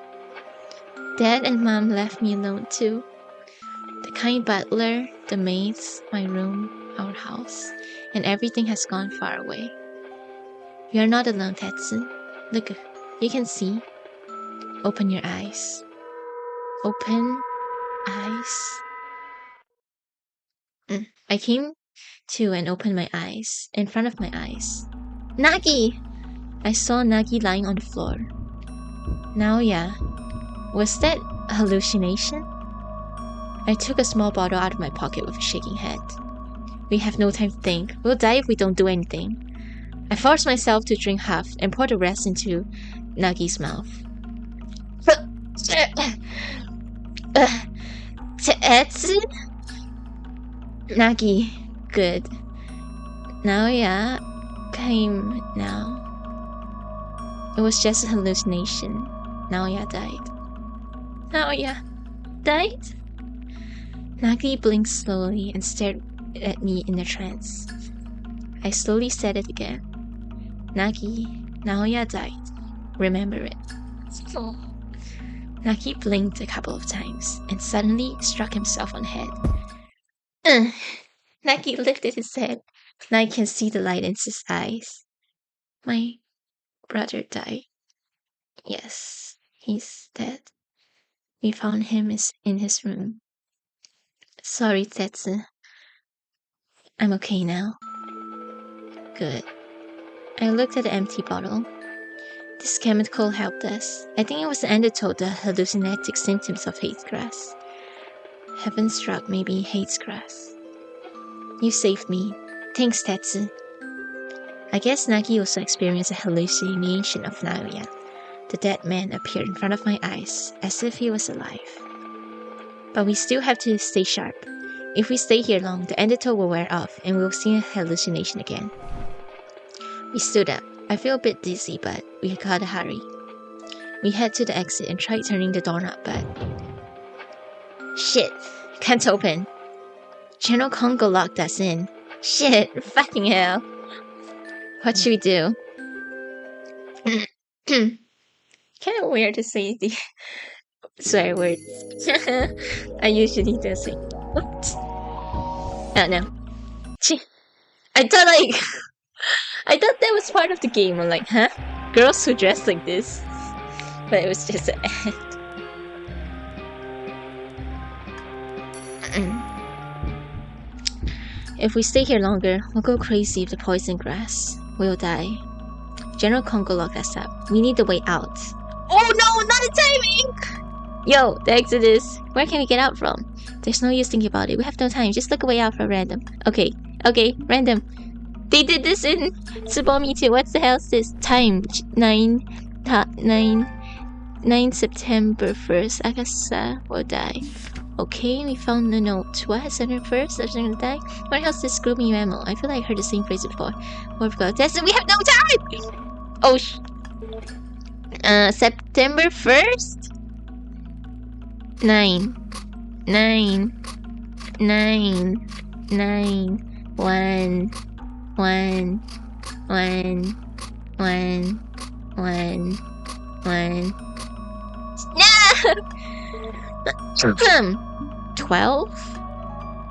Dad and Mom left me alone too. The kind butler, the maids, my room, our house, and everything has gone far away. You are not alone, Tetsu. Look, you can see. Open your eyes. Open eyes. I came to and opened my eyes. In front of my eyes. Nagi! I saw Nagi lying on the floor. Naoya. Was that a hallucination? I took a small bottle out of my pocket with a shaking head. We have no time to think. We'll die if we don't do anything. I forced myself to drink half and pour the rest into Nagi's mouth. Tetsu? Nagi, good. Naoya came now. It was just a hallucination. Naoya died. Naoya died? Nagi blinked slowly and stared at me in a trance. I slowly said it again. Nagi, Naoya died. Remember it. Nagi blinked a couple of times and suddenly struck himself on the head. Nagi lifted his head. Now I can see the light in his eyes. My brother died. Yes, he's dead. We found him in his room. Sorry, Tetsu. I'm okay now. Good. I looked at the empty bottle. This chemical helped us. I think it was the antidote to the hallucinatic symptoms of hate grass. Heaven struck maybe hates grass. You saved me. Thanks, Tetsu. I guess Nagi also experienced a hallucination of Naoya. The dead man appeared in front of my eyes, as if he was alive. But we still have to stay sharp. If we stay here long, the antidote will wear off, and we'll see a hallucination again. We stood up. I feel a bit dizzy, but we gotta hurry. We head to the exit and tried turning the doorknob, but... Shit! Can't open. General Kongo locked us in. Shit! Fucking hell! What should we do? Kinda weird to say the swear words. I usually do say. Oops. Oh no. I thought I thought that was part of the game. I'm like, huh? Girls who dress like this. But it was just an ad. If we stay here longer, we'll go crazy with the poison grass. We'll die. General Kongo locked us up. We need the way out. Oh no, not the timing! Yo, the exit is... Where can we get out from? There's no use thinking about it. We have no time. Just look a way out for random. Okay, random. They did this in Tsubomi too. What the hell is this? Time 9 September 1st. Akasa will die. Okay, we found the note. What? September 1st? There's gonna die? What else is Scrooby Mammal? I feel like I heard the same phrase before. What we got? We have no time! Oh September 1st? 9 1 1 No! 12?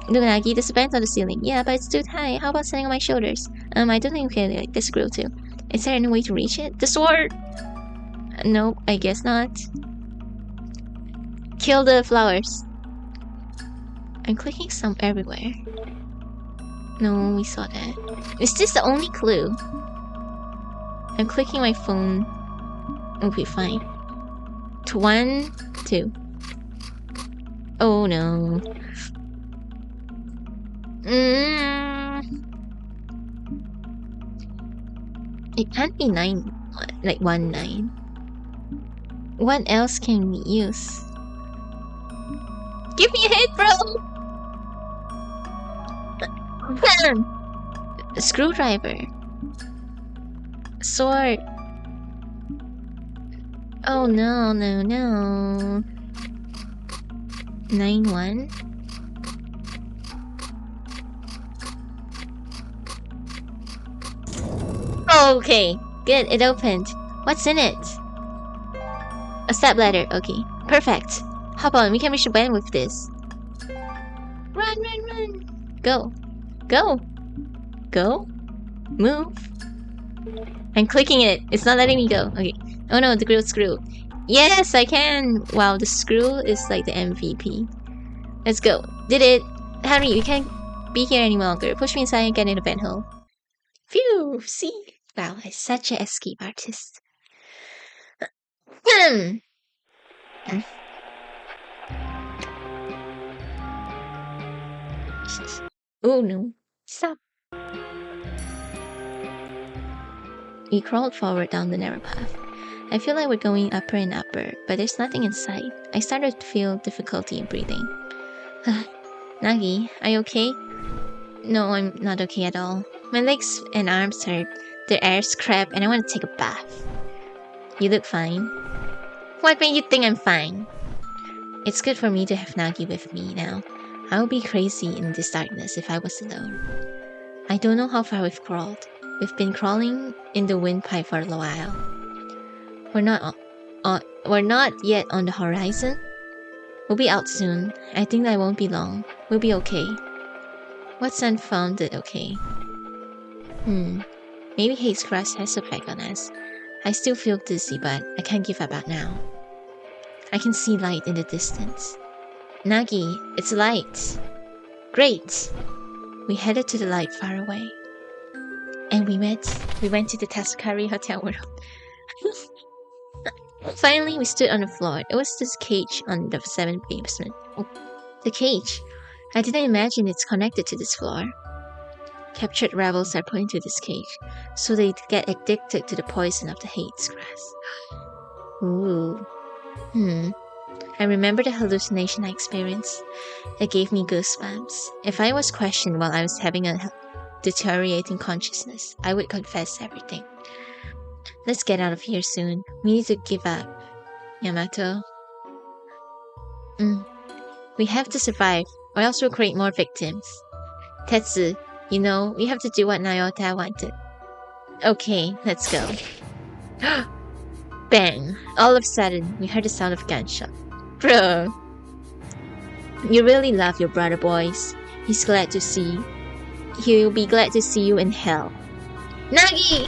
Look, Nagi, the bend's on the ceiling. Yeah, but it's too high. How about standing on my shoulders? I don't think we can like this grill too. Is there any way to reach it? The sword! Nope, I guess not. Kill the flowers. I'm clicking some everywhere. No, we saw that. Is this the only clue? I'm clicking my phone. Okay, fine. 1, 2. Oh no. It can't be 9, like 1 9. What else can we use? Give me a hit, bro! A screwdriver. Sword. Oh no, no, no. 9 1. Okay, good, it opened. What's in it? A step ladder, okay. Perfect. Hop on, we can reach the band with this. Run, run, run. Go. Go. Go. Move. I'm clicking it. It's not letting me go. Okay. Oh no, the grill screw. Yes, I can. Wow, the screw is like the MVP. Let's go. Did it. Harry, you can be here any longer. Push me inside and get in the vent hole. Phew! See? Wow, I'm such an escape artist. Oh no. Stop. We crawled forward down the narrow path. I feel like we're going upper and upper, but there's nothing in sight. I started to feel difficulty in breathing. Nagi, are you okay? No, I'm not okay at all. My legs and arms hurt. The air's crap and I want to take a bath. You look fine. What made you think I'm fine? It's good for me to have Nagi with me now. I would be crazy in this darkness if I was alone. I don't know how far we've crawled. We've been crawling in the windpipe for a while. We're not yet on the horizon. We'll be out soon. I think that won't be long. We'll be okay. What's unfounded okay? Maybe Hate's Crest has effect on us. I still feel dizzy, but I can't give up out now. I can see light in the distance. Nagi, it's light. Great. We headed to the light far away. And we went to the Tascari Hotel World. Finally, we stood on the floor. It was this cage on the 7th basement. Oh, the cage. I didn't imagine it's connected to this floor. Captured rebels are put into this cage, so they get addicted to the poison of the Hate's Grass. Ooh. I remember the hallucination I experienced. It gave me goosebumps. If I was questioned while I was having a deteriorating consciousness, I would confess everything. Let's get out of here soon. We need to give up. Yamato. We have to survive, or else we'll create more victims. Tetsu, you know, we have to do what Nyota wanted. Okay, let's go. Bang! All of a sudden, we heard the sound of a gunshot. Bro! You really love your brother, boys. He'll be glad to see you in hell. Nagi!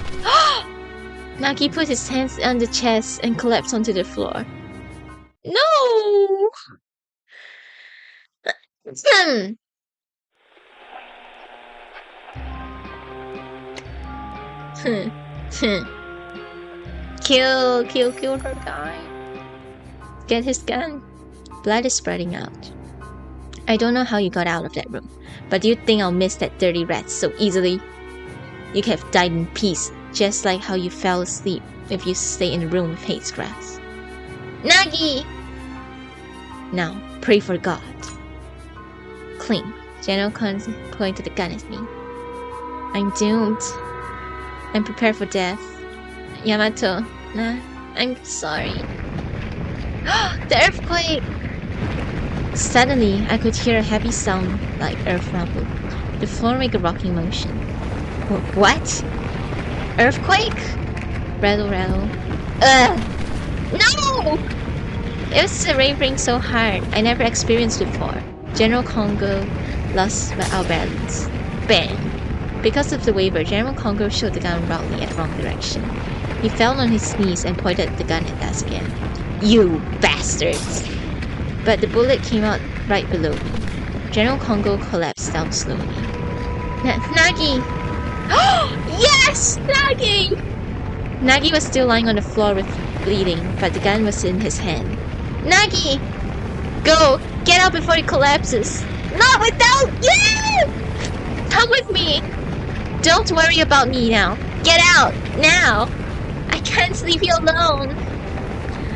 Nagi put his hands on the chest and collapsed onto the floor. No! Kill her guy. Get his gun. Blood is spreading out. I don't know how you got out of that room, but do you think I'll miss that dirty rat so easily? You could have died in peace, just like how you fell asleep if you stay in the room with Hate's Grass. Nagi! Now, pray for God. Clink. General pointed the gun at me. I'm doomed. I'm prepared for death. Yamato, nah, I'm sorry. The earthquake! Suddenly, I could hear a heavy sound like earth rumble. The floor made a rocking motion. What? Earthquake? Rattle, rattle. No! It was raining so hard. I never experienced before. General Kongo lost our balance. Bang! Because of the waiver, General Kongo shot the gun wrongly at wrong direction. He fell on his knees and pointed the gun at us again. You bastards! But the bullet came out right below me. General Kongo collapsed down slowly. Nagi! Yes! Nagi! Nagi was still lying on the floor with bleeding, but the gun was in his hand. Nagi! Go! Get out before it collapses! Not without you! Come with me! Don't worry about me now. Get out! Now! I can't leave you alone!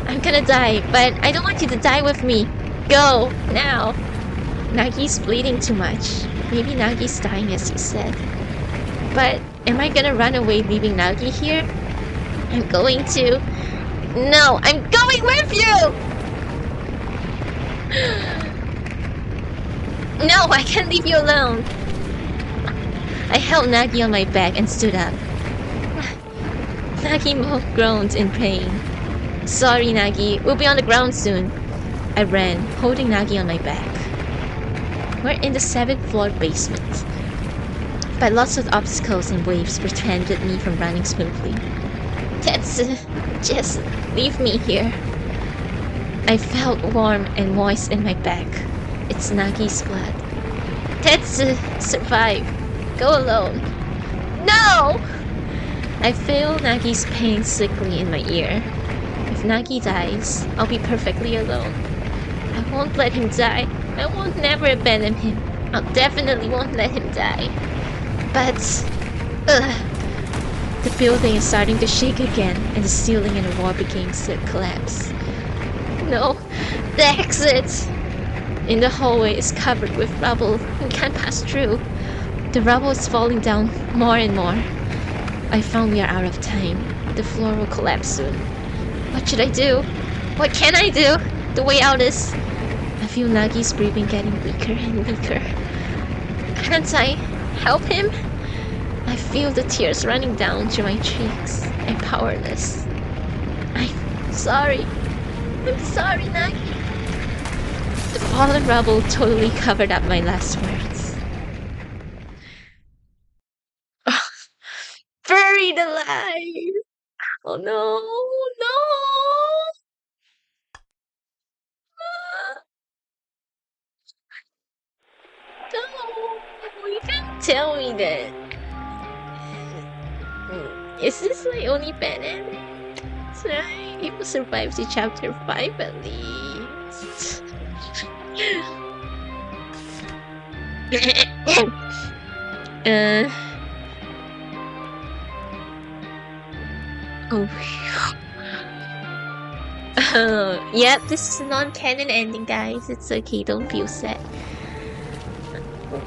I'm gonna die, but I don't want you to die with me. Go! Now! Nagi's bleeding too much. Maybe Nagi's dying as you said. But am I gonna run away leaving Nagi here? I'm going to... No! I'm going with you! No! I can't leave you alone! I held Nagi on my back and stood up. Nagi groaned in pain. Sorry, Nagi. We'll be on the ground soon. I ran, holding Nagi on my back. We're in the 7th floor basement. But lots of obstacles and waves prevented me from running smoothly. Tetsu, just leave me here. I felt warm and moist in my back. It's Nagi's blood. Tetsu, survive. Go alone. No! I feel Nagi's pain sickly in my ear. If Nagi dies, I'll be perfectly alone. I won't let him die. I won't never abandon him. I'll definitely won't let him die. But... the building is starting to shake again, and the ceiling in the wall begins to collapse. No, the exit! In the hallway is covered with rubble. We can't pass through. The rubble is falling down more and more. I found we are out of time. The floor will collapse soon. What should I do? What can I do? The way out is... I feel Nagi's breathing getting weaker and weaker. Can't I help him? I feel the tears running down to my cheeks. I'm powerless. I'm sorry. I'm sorry, Nagi. The fallen rubble totally covered up my last words. Buried alive! Oh no, no! No, you can't tell me that. Is this my only bad ending? That's right, he will survive to chapter 5 at least. Yeah, this is a non-canon ending, guys. It's okay, don't feel sad.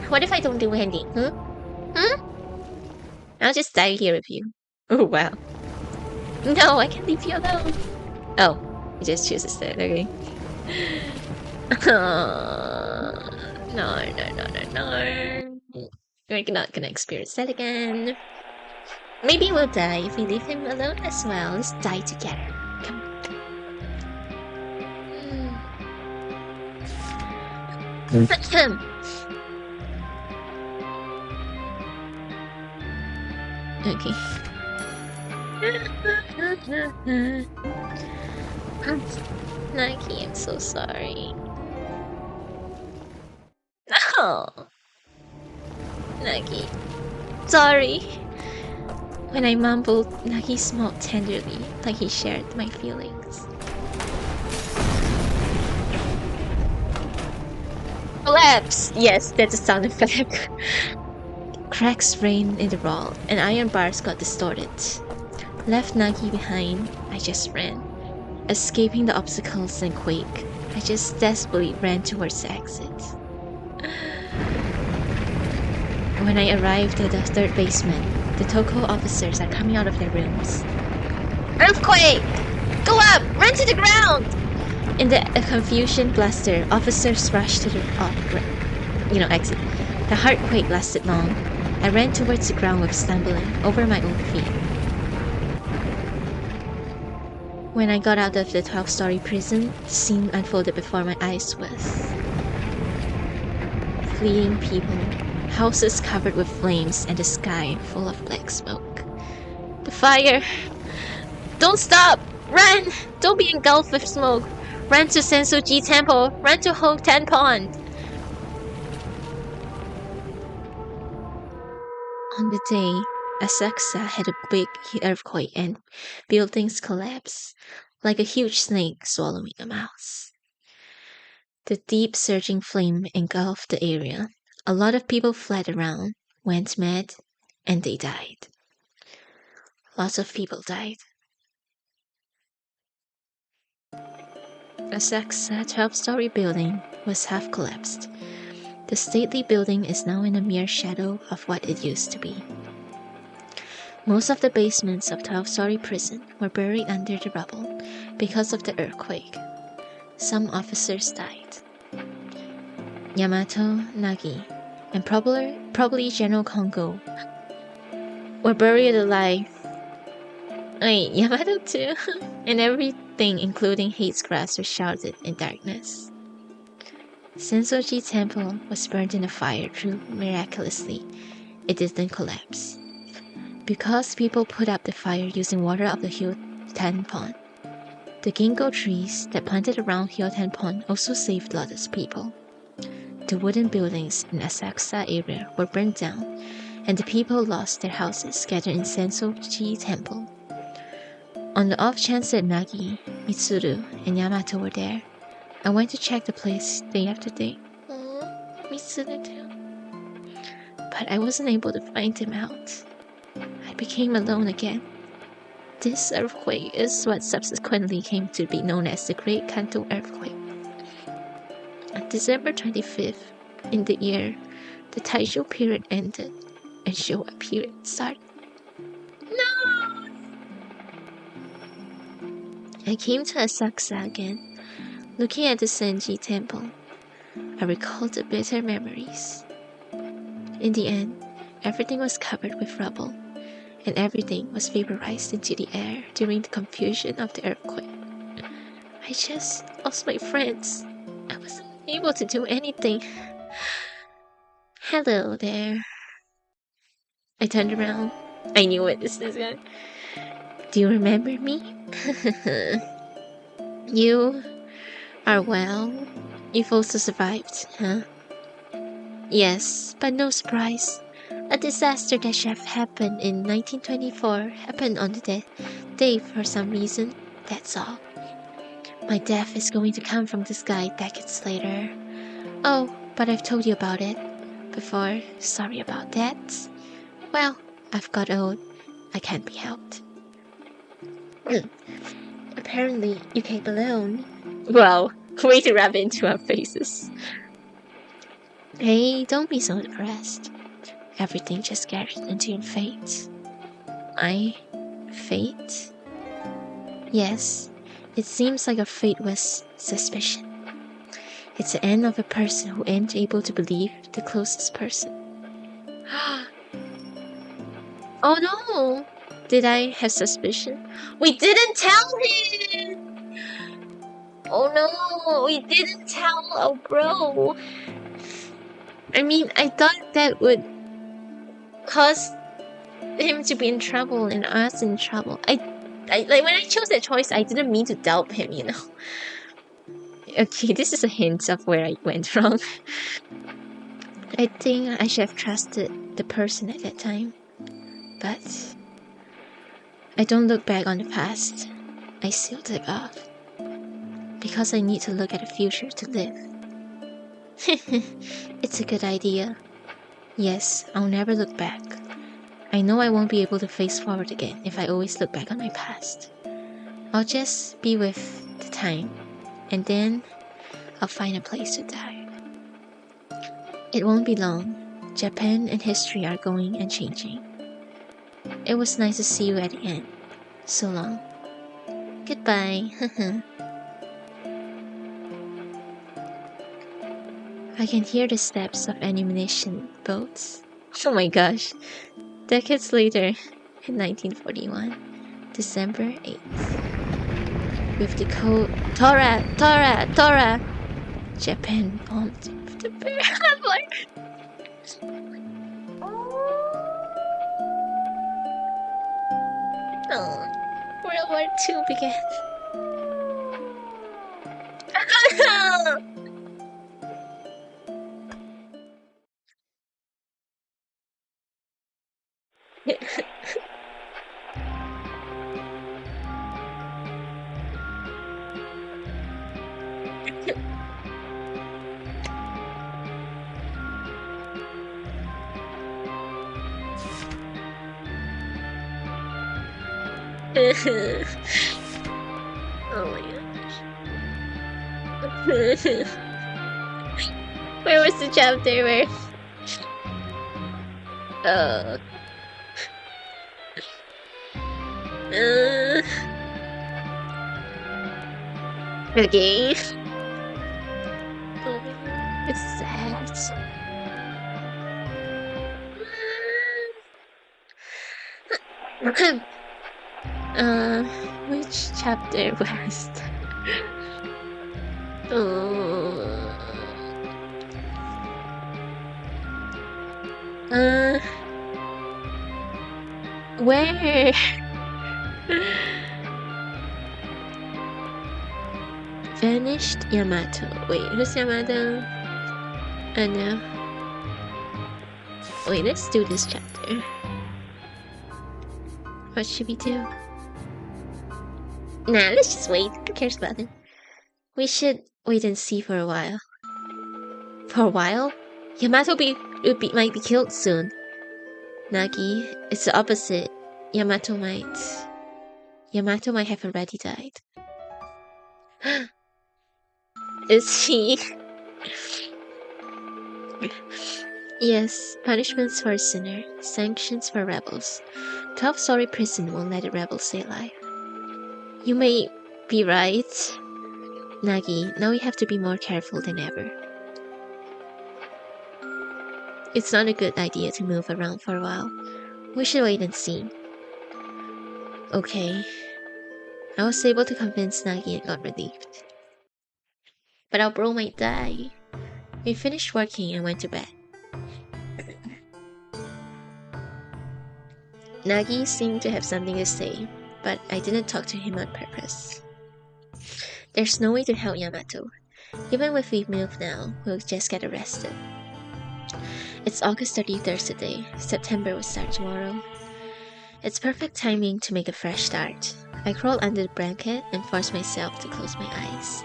What if I don't do ending? I'll just die here with you. Oh, wow. No, I can't leave you alone. Oh, you just choose instead, okay. No. We're not gonna experience that again. Maybe we'll die if we leave him alone as well. Let's die together. Come on. Okay. Nagi, I'm so sorry. No! Nagi. Sorry. When I mumbled, Nagi smiled tenderly, like he shared my feelings. Collapse! Yes, that's a sound effect. Cracks rained in the wall, and iron bars got distorted. Left Nagi behind, I just ran. Escaping the obstacles and quake, I just desperately ran towards the exit. When I arrived at the third basement, the Toko officers are coming out of their rooms. Earthquake! Go up! Run to the ground! In the confusion blaster, officers rushed to the exit. The heartquake lasted long. I ran towards the ground with stumbling over my own feet. When I got out of the 12-story prison, the scene unfolded before my eyes with fleeing people, houses covered with flames, and the sky full of black smoke. The fire! Don't stop! Run! Don't be engulfed with smoke! Run to Sensoji Temple! Run to Hotan Pond! On the day, Asakusa had a big earthquake and buildings collapsed, like a huge snake swallowing a mouse. The deep surging flame engulfed the area. A lot of people fled around, went mad, and they died. Lots of people died. Asakusa 12-story building was half collapsed. The stately building is now in a mere shadow of what it used to be. Most of the basements of 12-story prison were buried under the rubble because of the earthquake. Some officers died. Yamato, Nagi, and probably General Kongo were buried alive. Wait, Yamato too? And everything including Hate's grass was shrouded in darkness. Sensoji Temple was burned in a fire through miraculously. It didn't collapse. Because people put out the fire using water of the Hyoten Pond. The ginkgo trees that planted around Hyoten Pond also saved lots of people. the wooden buildings in Asakusa area were burned down, and the people lost their houses gathered in Sensoji Temple. On the off chance that Nagi, Mitsuru, and Yamato were there, I went to check the place day after day. Mitsuru too. But I wasn't able to find him out. I became alone again. This earthquake is what subsequently came to be known as the Great Kanto Earthquake. On December 25th, in the year, the Taisho period ended and Showa period started. No! I came to Asakusa again, looking at the Senji Temple. I recalled the bitter memories. In the end, everything was covered with rubble, and everything was vaporized into the air during the confusion of the earthquake. I just lost my friends. I wasn't able to do anything. Hello there. I turned around. I knew it. This guy. Do you remember me? You are well. You've also survived, huh? Yes, but no surprise. A disaster that should have happened in 1924 happened on the day for some reason. That's all. My death is going to come from the sky decades later. Oh, but I've told you about it before. Sorry about that. Well, I've got old. I can't be helped. Apparently, you came alone. Wow, way to rub into our faces. Hey, don't be so depressed. Everything just gathered into your fate. My fate? Yes, it seems like our fate was suspicion. It's the end of a person who ain't able to believe the closest person. Oh no! Did I have suspicion? We didn't tell him! Oh no! We didn't tell our bro! I mean, I thought that would cause him to be in trouble and us in trouble. I like when I chose that choice, I didn't mean to doubt him, you know. Okay, this is a hint of where I went wrong. I think I should have trusted the person at that time. But I don't look back on the past. I sealed it off. Because I need to look at the future to live. It's a good idea. Yes, I'll never look back. I know I won't be able to face forward again if I always look back on my past. I'll just be with the time, and then I'll find a place to die. It won't be long. Japan and history are going and changing. It was nice to see you at the end. So long. Goodbye. I can hear the steps of ammunition boats. Oh my gosh. Decades later, in 1941, December 8th. With the code Tora! Tora! Tora! Japan bombed the Pearl Harbor. Oh, World War II began. Oh my gosh. Where was the chapter where okay. Oh, it's sad. Which chapter was where? Vanished Yamato. Wait, who's Yamato? Oh no. Wait, let's do this chapter. What should we do? Nah, let's just wait. Who cares about it? We should wait and see for a while. For a while? Yamato might be killed soon. Nagi, it's the opposite. Yamato might have already died. Is he? Yes, punishments for a sinner, sanctions for rebels. 12-story prison won't let a rebel stay alive. You may be right. Nagi, now we have to be more careful than ever. It's not a good idea to move around for a while. We should wait and see. Okay. I was able to convince Nagi and got relieved. But our bro might die. We finished working and went to bed. Nagi seemed to have something to say, but I didn't talk to him on purpose. There's no way to help Yamato. Even if we move now, we'll just get arrested. It's August 31st today. September will start tomorrow. It's perfect timing to make a fresh start. I crawl under the blanket and force myself to close my eyes.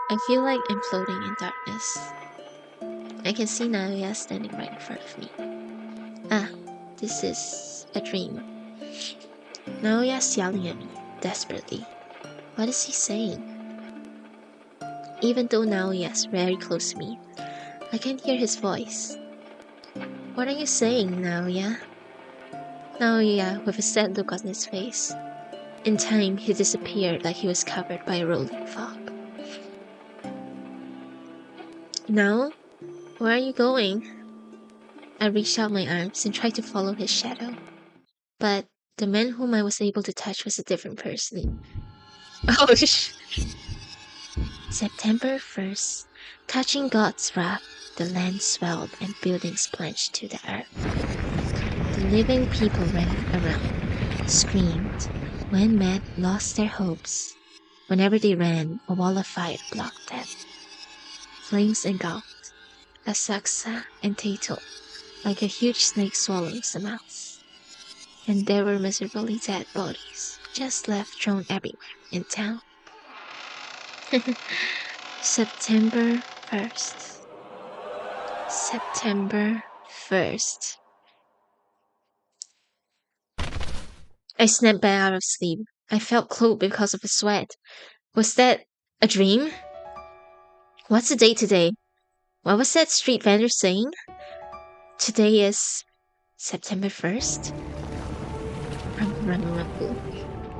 I feel like I'm floating in darkness. I can see Naoya standing right in front of me. Ah, this is a dream. Naoya's yelling at me, desperately. What is he saying? Even though Naoya's very close to me, I can hear his voice. What are you saying, Naoya? Naoya with a sad look on his face. In time, he disappeared like he was covered by a rolling fog. Now? Where are you going? I reached out my arms and tried to follow his shadow. But the man whom I was able to touch was a different person. Oh, September 1st. Touching God's wrath, the land swelled and buildings plunged to the earth. The living people ran around, screamed. When men lost their hopes, whenever they ran, a wall of fire blocked them. Flames engulfed Asakusa and Teito, like a huge snake swallowing some mouse. And there were miserably dead bodies, just left thrown everywhere in town. September 1st. September 1st. I snapped back out of sleep. I felt cold because of the sweat. Was that a dream? What's the date today? What was that street vendor saying? Today is September 1st? Rumble.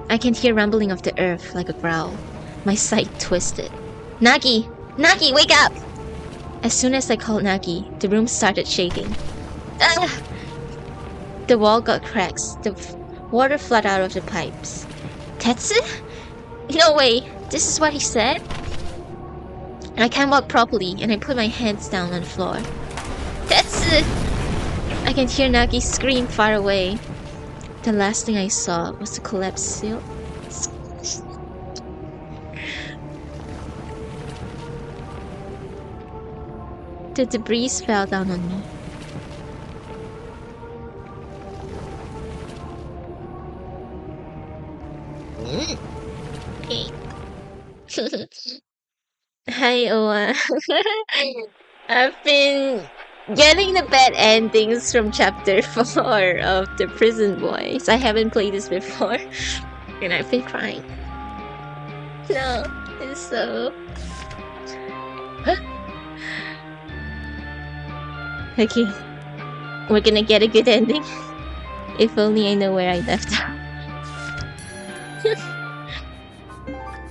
I can hear rumbling of the earth like a growl. My sight twisted. Nagi! Nagi, wake up! As soon as I called Nagi, the room started shaking. Ah! The wall got cracks. The water flooded out of the pipes. Tetsu? No way! This is what he said? I can't walk properly, and I put my hands down on the floor. Tetsu! I can hear Nagi scream far away. The last thing I saw was the collapsed seal. The debris fell down on me. Hi, Oa. I've been getting the bad endings from chapter 4 of the Prison Boys. I haven't played this before, and I've been crying. No, it's so... Okay, we're gonna get a good ending. If only I know where I left off.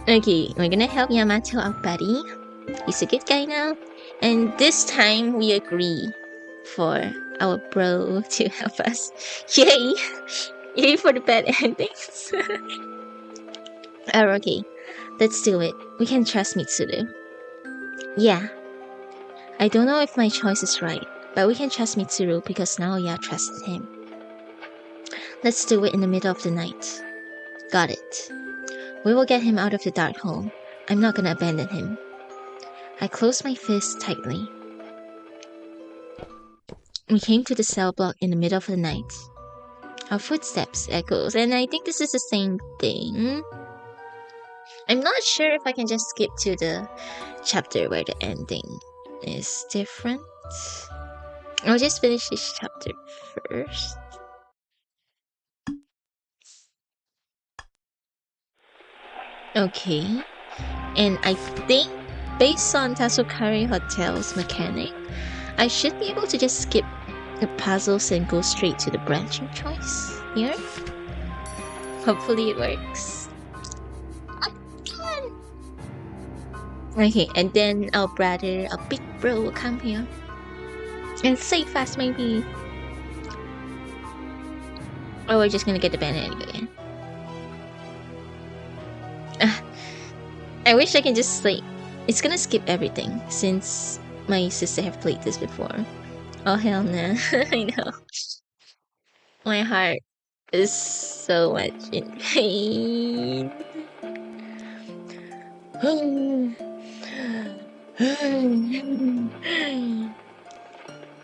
Okay, we're gonna help Yamato out, buddy. He's a good guy now. And this time we agree for our bro to help us. Yay! Yay for the bad endings. Oh, okay, let's do it. We can trust Mitsuru. Yeah. I don't know if my choice is right, but we can trust Mitsuru because Naoya trusted him. Let's do it in the middle of the night. Got it. We will get him out of the dark hole. I'm not gonna abandon him. I closed my fist tightly. We came to the cell block in the middle of the night. Our footsteps echoes, and I think this is the same thing. I'm not sure if I can just skip to the chapter where the ending is different. I'll just finish this chapter first. Okay, and I think based on Tasukari Hotel's mechanic, I should be able to just skip the puzzles and go straight to the branching choice here. Hopefully it works. Okay, and then our brother, our big bro, will come here and save us maybe. Or we're just gonna get the banana again. I wish I can just like... It's gonna skip everything since my sister have played this before. Oh hell no. I know. My heart is so much in pain.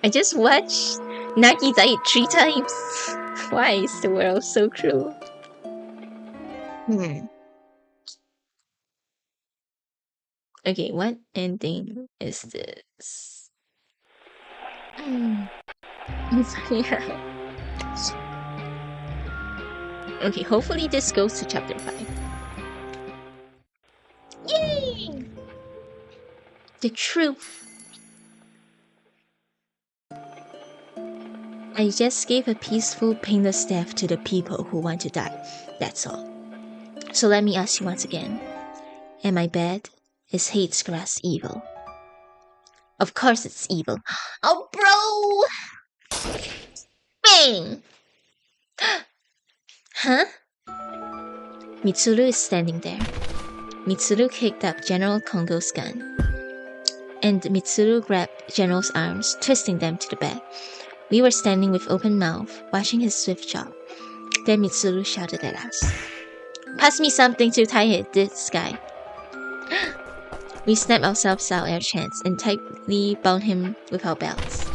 I just watched Nagi die 3 times. Why is the world so cruel? Okay, what ending is this? Yeah. Okay, hopefully this goes to chapter 5. Yay! The truth. I just gave a peaceful, painless death to the people who want to die. That's all. So let me ask you once again. Am I bad? Is Hades grass evil? Of course it's evil. Oh, bro! Bang! Huh? Mitsuru is standing there. Mitsuru kicked up General Kongo's gun. And Mitsuru grabbed General's arms, twisting them to the back. We were standing with open mouth, watching his swift chop. Then Mitsuru shouted at us. Pass me something to tie this guy. We snapped ourselves out our chants and tightly bound him with our belts.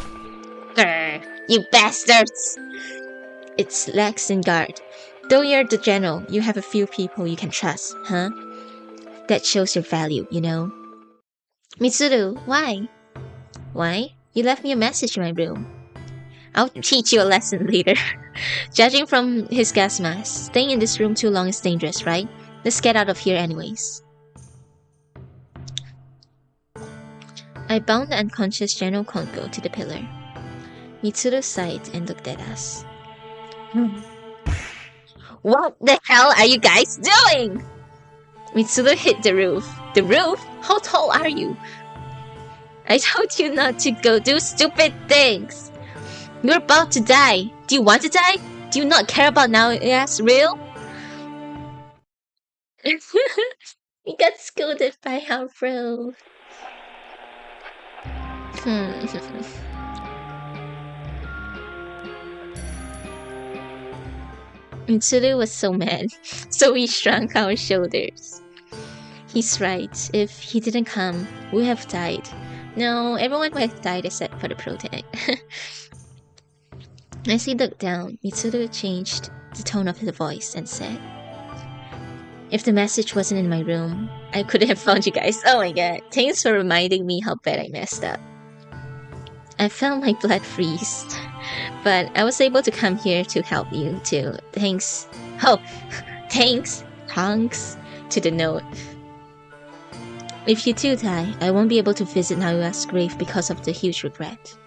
Grr, you bastards! It's lax and guard. Though you're the general, you have a few people you can trust, huh? That shows your value, you know. Mitsuru, why? Why? You left me a message in my room. I'll teach you a lesson later. Judging from his gas mask, staying in this room too long is dangerous, right? Let's get out of here anyways. I bound the unconscious General Kongo to the pillar. Mitsuru sighed and looked at us. What the hell are you guys doing? Mitsuru hit the roof. The roof? How tall are you? I told you not to go do stupid things. You're about to die. Do you want to die? Do you not care about now? Yes, real? We got scolded by our bro. Mitsuru was so mad, so we shrunk our shoulders. He's right. If he didn't come, we would have died. No, everyone would have died except for the protag. As he looked down, Mitsuru changed the tone of his voice and said, if the message wasn't in my room, I could have found you guys. Oh my god, thanks for reminding me how bad I messed up. I felt my blood freeze, but I was able to come here to help you too. Thanks. Oh, thanks to the note. If you two die, I won't be able to visit Nayua's grave because of the huge regret.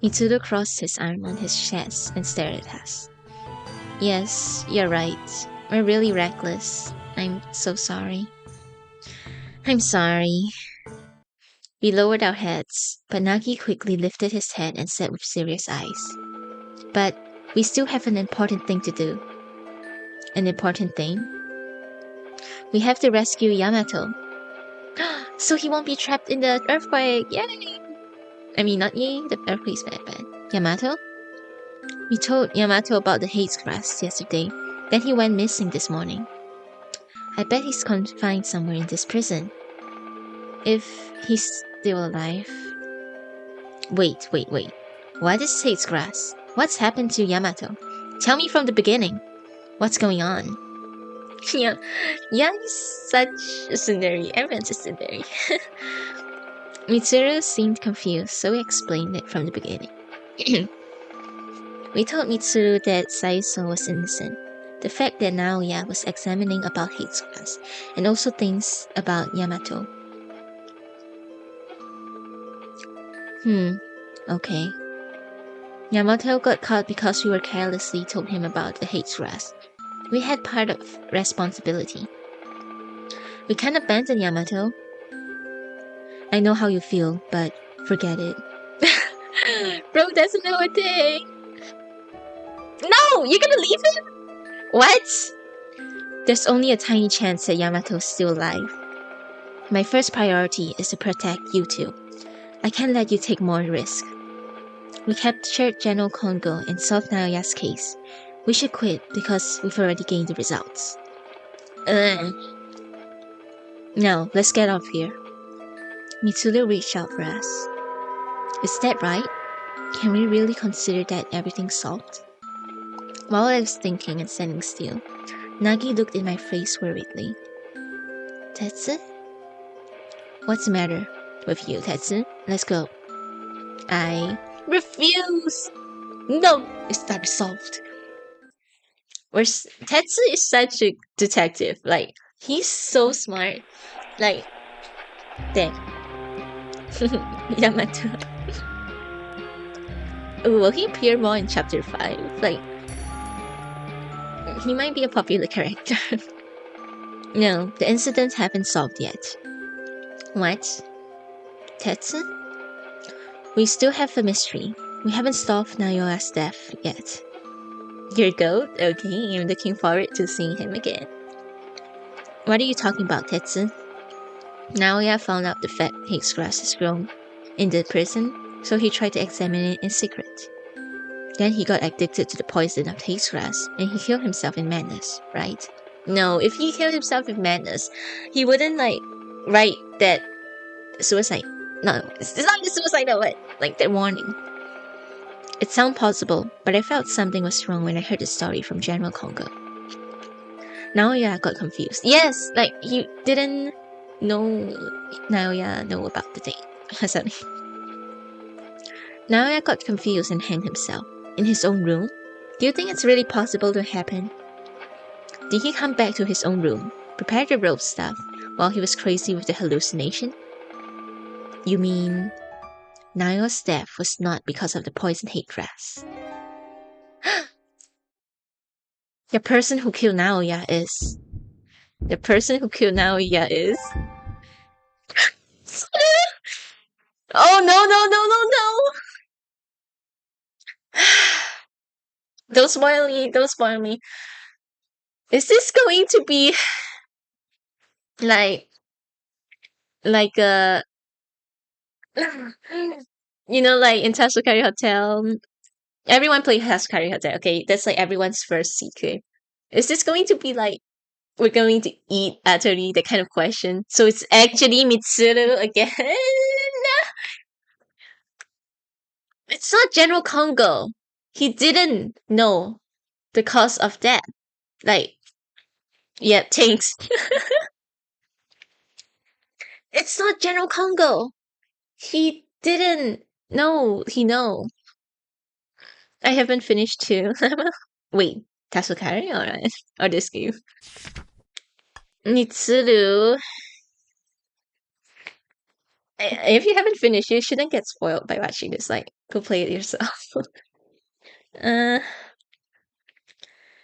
Mitsuru crossed his arm on his chest and stared at us. Yes, you're right. We're really reckless. I'm so sorry. I'm sorry. We lowered our heads, but Nagi quickly lifted his head and said with serious eyes, but we still have an important thing to do. An important thing? We have to rescue Yamato. So he won't be trapped in the earthquake! Yay! I mean, not yay, the earthquake's bad. Yamato? We told Yamato about the Hades grass yesterday, then he went missing this morning. I bet he's confined somewhere in this prison. if he's still alive. Wait. What is Hate's Grass? What's happened to Yamato? Tell me from the beginning. What's going on? Yeah, he's such a tsundere. Everyone's a tsundere. Mitsuru seemed confused, so we explained it from the beginning. We told Mitsuru that Saiso was innocent. The fact that Naoya was examining about Hate's Grass, and also things about Yamato. Okay. Yamato got caught because we were carelessly told him about the Hate's Grass. We had part of responsibility. We can't abandon Yamato. I know how you feel, but forget it. Bro doesn't know a thing. No! You're gonna leave him? What? There's only a tiny chance that Yamato's still alive. My first priority is to protect you two. I can't let you take more risk. We captured General Kongo in South Naoya's case. We should quit because we've already gained the results. Now, let's get off here. Mitsuru reached out for us. Is that right? Can we really consider that everything's solved? While I was thinking and standing still, Nagi looked in my face worriedly. Tetsu? What's the matter with you, Tetsu? Let's go. I refuse! No, it's not resolved. Tetsu is such a detective. Like, he's so smart. Like, there. Yamato. Will he appear more in chapter 5? Like, he might be a popular character. No, the incidents haven't solved yet. What? Tetsu? We still have a mystery. We haven't solved Naoya's death yet. Your goat? Okay, I'm looking forward to seeing him again. What are you talking about, Tetsu? Naoya found out the fact Hate's Grass is grown in the prison, so he tried to examine it in secret. Then he got addicted to the poison of Hate's Grass, and he killed himself in madness, right? No, if he killed himself in madness, he wouldn't, like, write that suicide. No, it's not the suicide, no, but, like, that warning. It sounds possible, but I felt something was wrong when I heard the story from General Kongo. Naoya got confused. Yes, like, he didn't know Naoya know about the thing. Sorry. Naoya got confused and hanged himself. In his own room? Do you think it's really possible to happen? Did he come back to his own room, prepare the rope stuff, while he was crazy with the hallucination? You mean Naoya's death was not because of the poison Hate Grass? The person who killed Naoya is... The person who killed Naoya is... Oh, no. Don't spoil me. Is this going to be like a you know, like in Tasukari Hotel, everyone played Tasukari Hotel, okay? That's like everyone's first secret. Is this going to be like we're going to eat Atori, that kind of question? So it's actually Mitsuru again? It's not General Kongo. He didn't know the cause of death. Like, yeah, thanks. It's not General Kongo. He didn't know. He know. I haven't finished too. Wait, Tasukari? Alright. Or this game. Mitsuru. If you haven't finished, you shouldn't get spoiled by watching this. Like, go play it yourself. uh,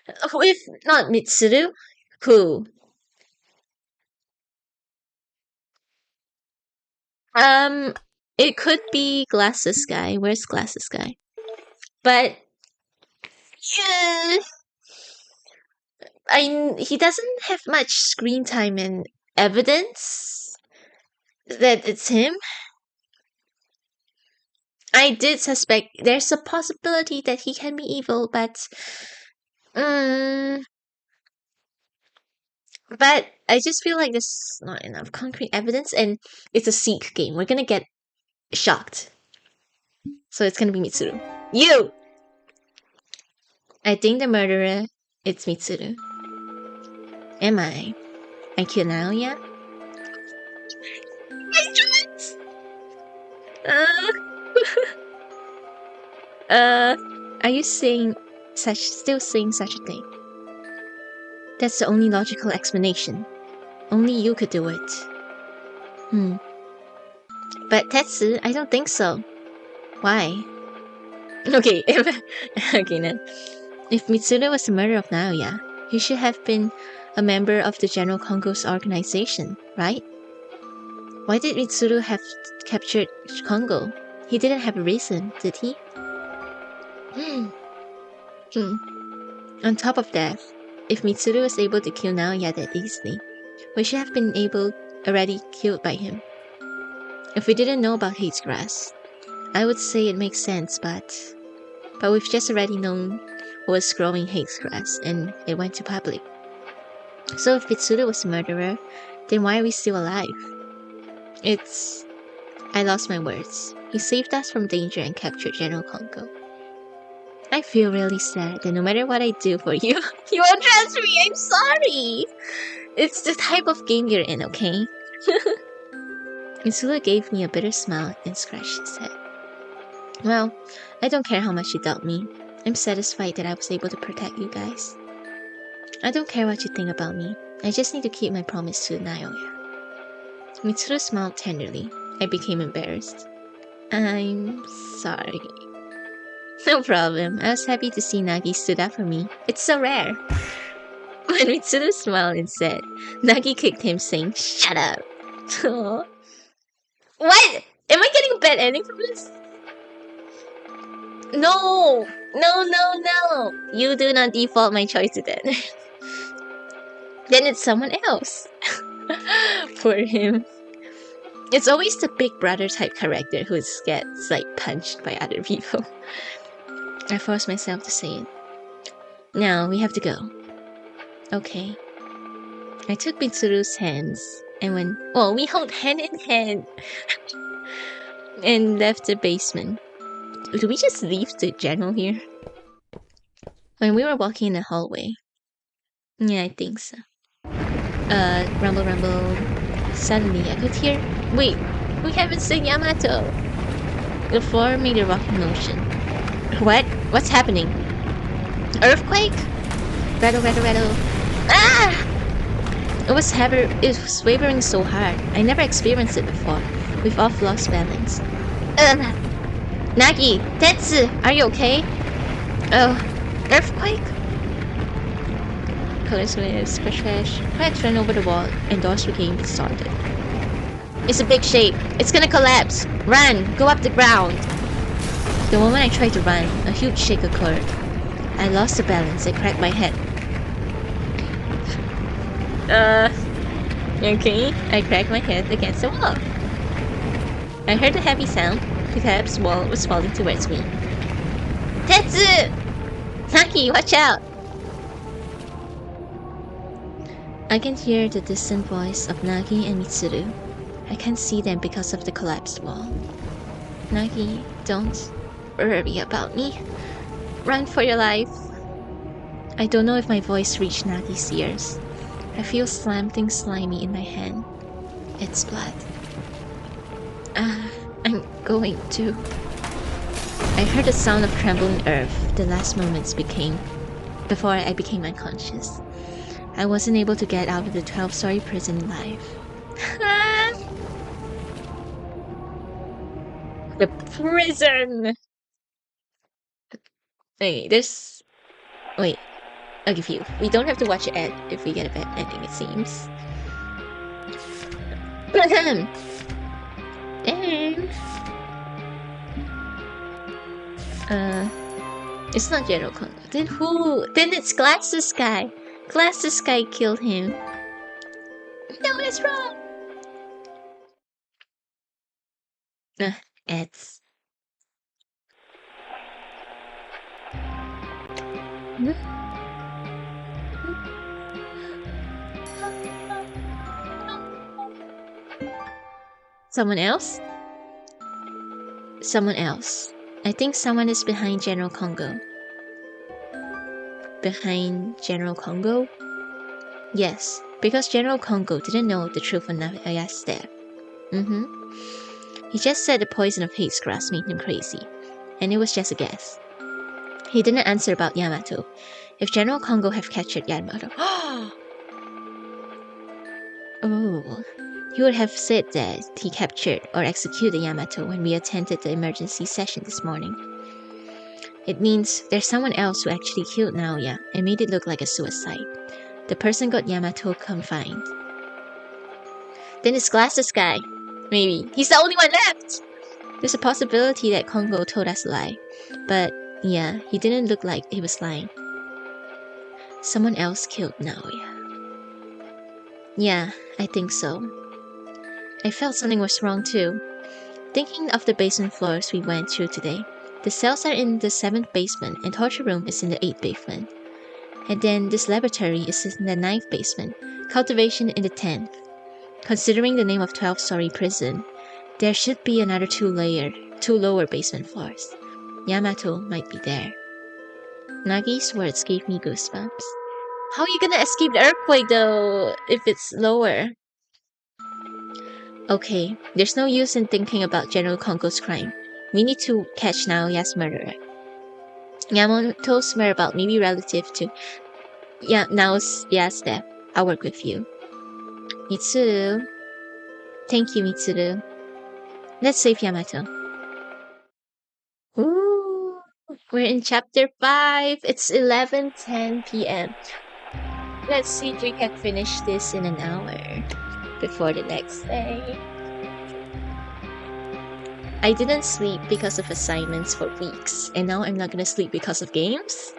if not Mitsuru, who? It could be Glasses Guy. Where's Glasses Guy? But yeah, he doesn't have much screen time and evidence that it's him. I did suspect there's a possibility that he can be evil, but But I just feel like there's not enough concrete evidence, and it's a seek game. We're gonna get shocked. So it's gonna be Mitsuru. You! I think the murderer is Mitsuru. Am I? I killed Naoya? I can't! Are you still saying such a thing? That's the only logical explanation. Only you could do it. But Tetsu, I don't think so. Why? Okay, okay then. If Mitsuru was the murderer of Naoya, he should have been a member of the General Kongo's organization, right? Why did Mitsuru have captured Kongo? He didn't have a reason, did he? On top of that, if Mitsuru was able to kill Naoya that easily, we should have been already killed by him. If we didn't know about Hate's Grass, I would say it makes sense, but we've just already known who was growing Hate's Grass, and it went to public. So if Mitsuru was the murderer, then why are we still alive? I lost my words. He saved us from danger and captured General Kongo. I feel really sad that no matter what I do for you, you won't trust me. I'm sorry. It's the type of game you're in, okay? Mitsuru gave me a bitter smile and scratched his head. Well, I don't care how much you doubt me. I'm satisfied that I was able to protect you guys. I don't care what you think about me. I just need to keep my promise to Naoya. Mitsuru smiled tenderly. I became embarrassed. I'm sorry. No problem. I was happy to see Nagi stood up for me. It's so rare. When Mitsuru smiled and said, Nagi kicked him, saying, "Shut up." What? Am I getting a bad ending from this? No! No! You do not default my choice to that. Then it's someone else. Poor him. It's always the big brother type character who gets punched by other people. I forced myself to say it. Now we have to go. Okay. I took Mitsuru's hands and went. Oh, we hold hand in hand. And left the basement. Do we just leave the general here? When we were walking in the hallway. Yeah, I think so. Rumble. Suddenly, I could hear. Wait, we haven't seen Yamato. The floor made a rocking motion. What? What's happening? Earthquake? Rattle. Ah! It was wavering so hard. I never experienced it before. We've all lost balance. Nagi, Tetsu, are you okay? Oh, earthquake? Colors waves, crash. Cracks ran over the wall, and doors became started. It's a big shape. It's gonna collapse. Run! Go up the ground! The moment I tried to run, a huge shake occurred. I lost the balance and cracked my head. Okay. I cracked my head against the wall. I heard a heavy sound. Perhaps wall was falling towards me. Tetsu! Nagi, watch out! I can hear the distant voice of Nagi and Mitsuru. I can't see them because of the collapsed wall. Nagi, don't worry about me. Run for your life. I don't know if my voice reached Nagi's ears. I feel something slimy in my hand. It's blood. I'm going to. I heard the sound of trembling earth the last moments before I became unconscious. I wasn't able to get out of the 12-story prison alive. The prison! Wait, I'll give you. We don't have to watch it if we get a bad ending, it seems. Damn! It's not General Kongo. Then who? Then it's Glasses Guy. Glasses Guy killed him. No, that's wrong! It's... Someone else? Someone else. I think someone is behind General Kongo. Behind General Kongo? Yes, because General Kongo didn't know the truth on Naoya's death. He just said the poison of hate's grass made him crazy, and it was just a guess. He didn't answer about Yamato. If General Kongo have captured Yamato, oh, he would have said that he captured or executed Yamato when we attended the emergency session this morning. It means there's someone else who actually killed Naoya and made it look like a suicide. The person got Yamato confined. Then it's Glasses guy. Maybe. He's the only one left! There's a possibility that Kongo told us a lie. But yeah, he didn't look like he was lying. Someone else killed Naoya. Yeah, I think so. I felt something was wrong too. Thinking of the basement floors we went through today, the cells are in the 7th basement and torture room is in the 8th basement. And then this laboratory is in the 9th basement, cultivation in the 10th. Considering the name of 12-story prison, there should be another two lower basement floors. Yamato might be there. Nagi's words gave me goosebumps. How are you gonna escape the earthquake though, if it's lower? Okay, there's no use in thinking about General Kongo's crime. We need to catch Naoya's murderer. Yamato's whereabouts may be relative to Naoya's death. I'll work with you. Mitsuru. Thank you, Mitsuru. Let's save Yamato. Ooh, we're in chapter 5. It's 11:10 p.m. Let's see if we can finish this in an hour before the next day. I didn't sleep because of assignments for weeks, and now I'm not gonna sleep because of games?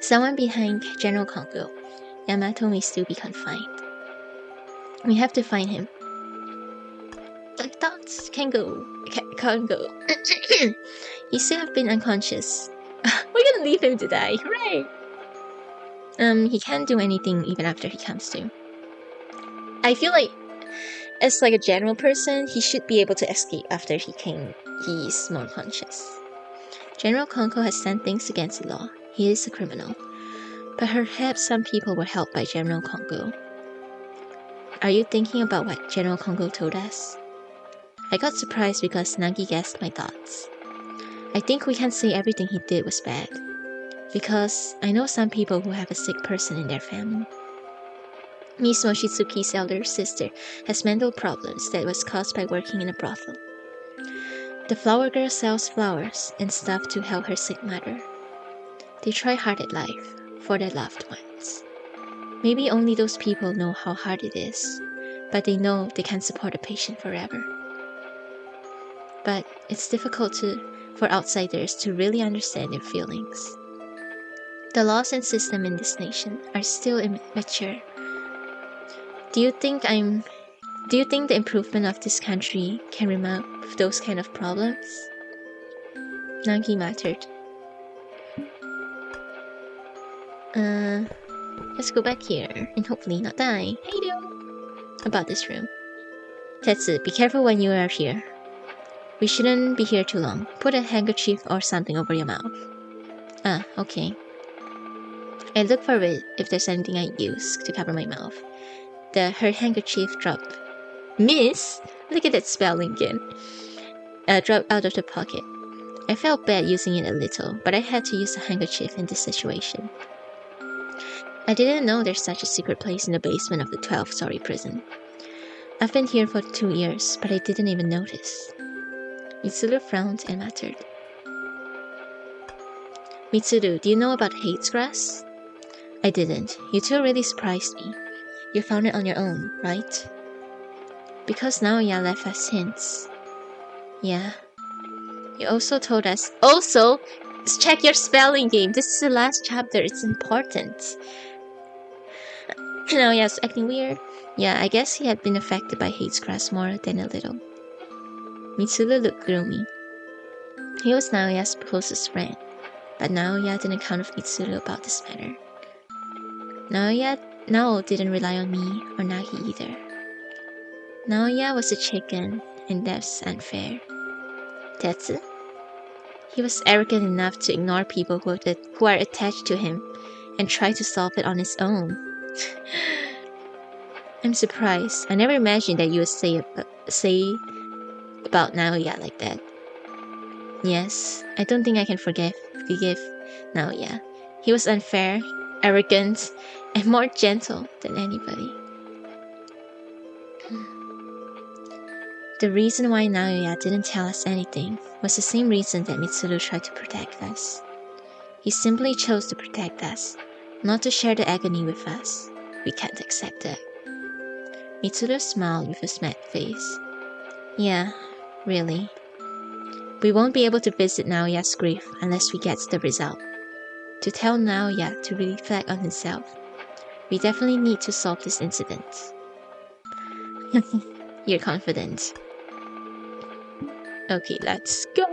Someone behind General Kongo. Yamato may still be confined. We have to find him. I thought Kongo. He still have been unconscious. We're gonna leave him to die. Hooray! He can't do anything even after he comes to. I feel like, as like a general person, he should be able to escape after he's more conscious. General Kongo has done things against the law. He is a criminal. But perhaps some people were helped by General Kongo. Are you thinking about what General Kongo told us? I got surprised because Nagi guessed my thoughts. I think we can't say everything he did was bad. Because I know some people who have a sick person in their family. Miss Mochizuki's elder sister has mental problems that was caused by working in a brothel. The flower girl sells flowers and stuff to help her sick mother. They try hard at life for their loved ones. Maybe only those people know how hard it is, but they know they can't support a patient forever. But it's difficult for outsiders to really understand their feelings. The laws and system in this nation are still immature. Do you think the improvement of this country can remove those kind of problems? Nagi muttered. Let's go back here and hopefully not die. Hey do! About this room. Tetsu, be careful when you are here. We shouldn't be here too long. Put a handkerchief or something over your mouth. Ah, okay. I look for it if there's anything I use to cover my mouth. Her handkerchief dropped. Miss? Look at that spelling again. Dropped out of the pocket. I felt bad using it a little, but I had to use a handkerchief in this situation. I didn't know there's such a secret place in the basement of the 12-story prison. I've been here for 2 years, but I didn't even notice. Mitsuru frowned and muttered. Mitsuru, do you know about hate's grass? I didn't. You two really surprised me. You found it on your own, right? Because Naoya left us hints. Yeah. You also told us... Also, check your spelling game. This is the last chapter. It's important. Naoya's acting weird. Yeah, I guess he had been affected by hate's grass more than a little. Mitsuru looked gloomy. He was Naoya's closest friend, but Naoya didn't count with Mitsuru about this matter. Nao didn't rely on me or Nagi either. Naoya was a chicken, and that's unfair. Tetsu? He was arrogant enough to ignore people who are attached to him and try to solve it on his own. I'm surprised. I never imagined that you would say about Naoya like that. Yes, I don't think I can forgive Naoya. He was unfair, arrogant, and more gentle than anybody. The reason why Naoya didn't tell us anything was the same reason that Mitsuru tried to protect us. He simply chose to protect us, not to share the agony with us. We can't accept that. Mitsuru smiled with a smack face. Yeah, really. We won't be able to visit Naoya's grief unless we get the result. To tell Naoya to reflect on himself, we definitely need to solve this incident. You're confident. Okay, let's go!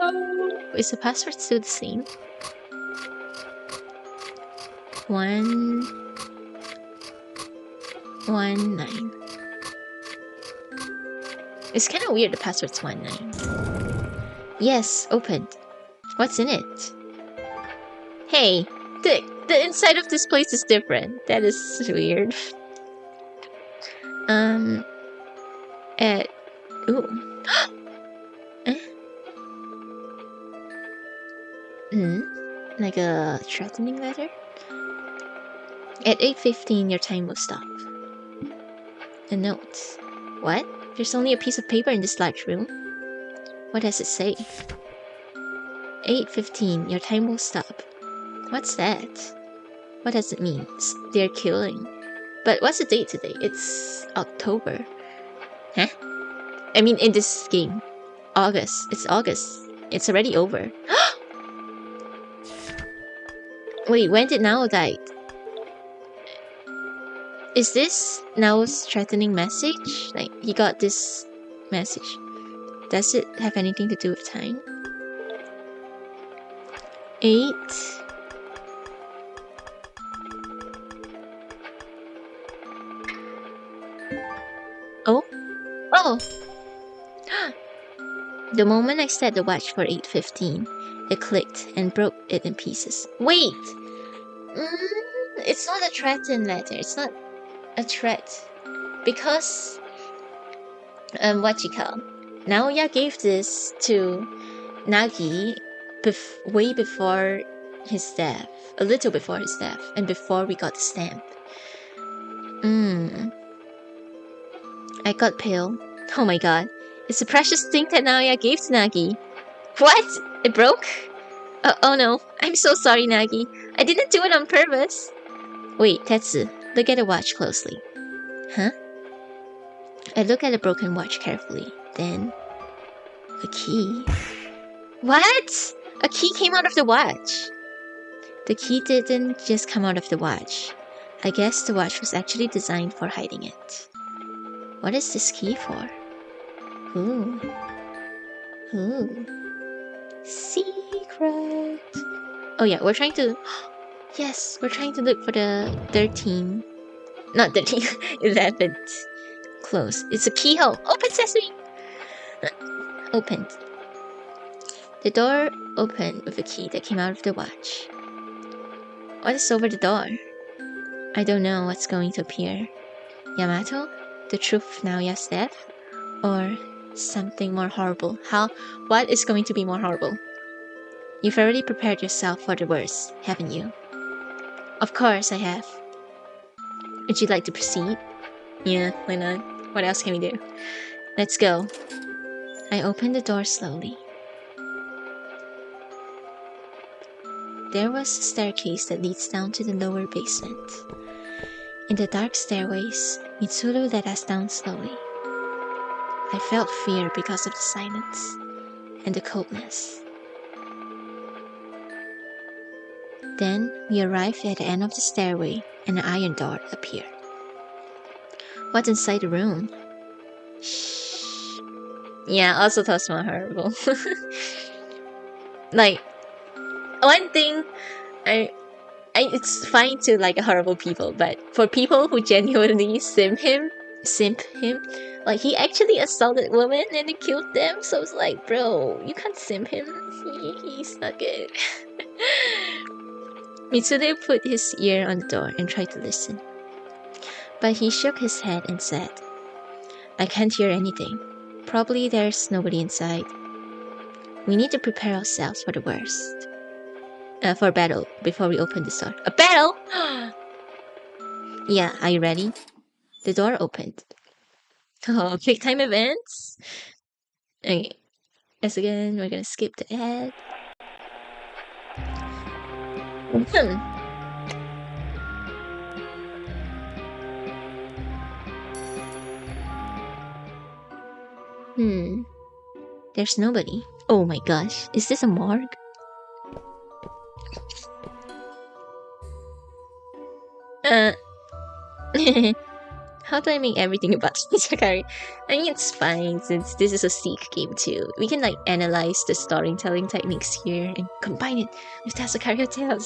Is the password still the same? 119. It's kind of weird the password's 19. Yes, opened. What's in it? Hey, the inside of this place is different. That is weird. Ooh. Eh? Like a threatening letter? At 8:15, your time will stop. A note. What? There's only a piece of paper in this large room. What does it say? 8:15, your time will stop. What's that? What does it mean? They're killing. But what's the date today? It's October. Huh? I mean, in this game. August. It's August. It's already over. Wait, when did Nao die? Is this Nao's threatening message? Like, he got this message. Does it have anything to do with time? 8. Oh? Oh! The moment I set the watch for 8:15, it clicked and broke it in pieces. Wait! It's not a threaten letter. It's not a threat. Because... Naoya gave this to Nagi way before his death. A little before his death. And before we got the stamp. I got pale. Oh my god. It's a precious thing that Naoya gave to Nagi. What? It broke? Oh no. I'm so sorry, Nagi. I didn't do it on purpose. Wait, Tetsu. Look at the watch closely. Huh? I look at the broken watch carefully. Then... a key. What? A key came out of the watch. The key didn't just come out of the watch. I guess the watch was actually designed for hiding it. What is this key for? Ooh. Secret. Oh yeah, we're trying to... Yes, we're trying to look for the 13... Not 13, 11th. Close. It's a keyhole. Open sesame! Opened. The door opened with a key that came out of the watch. What is over the door? I don't know what's going to appear. Yamato? The truth of Naoya's death? Or something more horrible? What is going to be more horrible? You've already prepared yourself for the worst, haven't you? Of course I have. Would you like to proceed? Yeah, why not? What else can we do? Let's go. I opened the door slowly. There was a staircase that leads down to the lower basement. In the dark stairways, Mitsuru led us down slowly. I felt fear because of the silence and the coldness. Then we arrived at the end of the stairway and an iron door appeared. What's inside the room? Shh. Yeah, also thought more horrible. Like, one thing, it's fine to like horrible people, but for people who genuinely sim him, simp him. Like, he actually assaulted women and he killed them. So it's like, bro, you can't simp him. He's not good. Mitsude put his ear on the door and tried to listen. But he shook his head and said, I can't hear anything. Probably there's nobody inside. We need to prepare ourselves for the worst. For battle before we open the door. A battle? Yeah, are you ready? The door opened. Oh, quick time events? Okay. As again, we're gonna skip the ad. There's nobody. Oh my gosh, is this a morgue? How do I make everything about Sakari? I mean, it's fine since this is a Seek game too. We can like analyze the storytelling techniques here and combine it with Tasakari Hotel.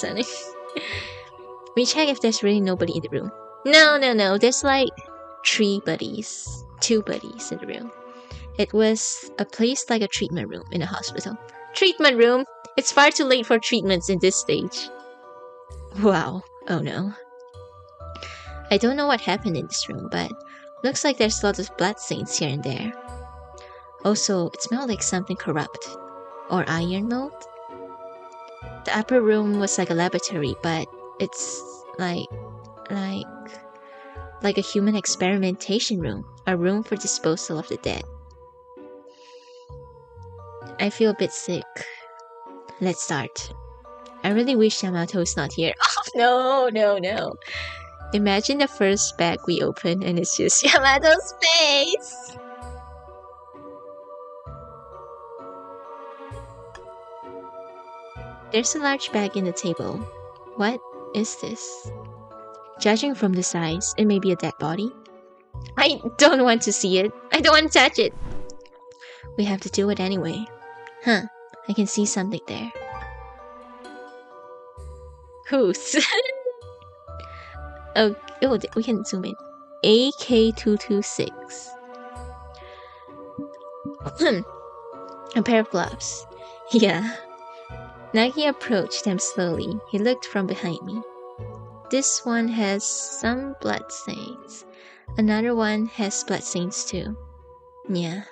We check if there's really nobody in the room. No. There's like 2 buddies in the room. It was a place like a treatment room in a hospital. Treatment room? It's far too late for treatments in this stage. Wow. Oh no. I don't know what happened in this room, but looks like there's lots of blood stains here and there. Also, it smelled like something corrupt. Or iron mold? The upper room was like a laboratory, but it's like a human experimentation room. A room for disposal of the dead. I feel a bit sick. Let's start. I really wish Yamato is not here. Oh, no. Imagine the first bag we open and it's just Yamato's face! There's a large bag in the table. What is this? Judging from the size, it may be a dead body. I don't want to see it. I don't want to touch it. We have to do it anyway. Huh, I can see something there. Whose? Oh, we can zoom in. AK-226. A pair of gloves. Yeah. Nagi approached them slowly. He looked from behind me. This one has some blood stains. Another one has blood stains too. Yeah.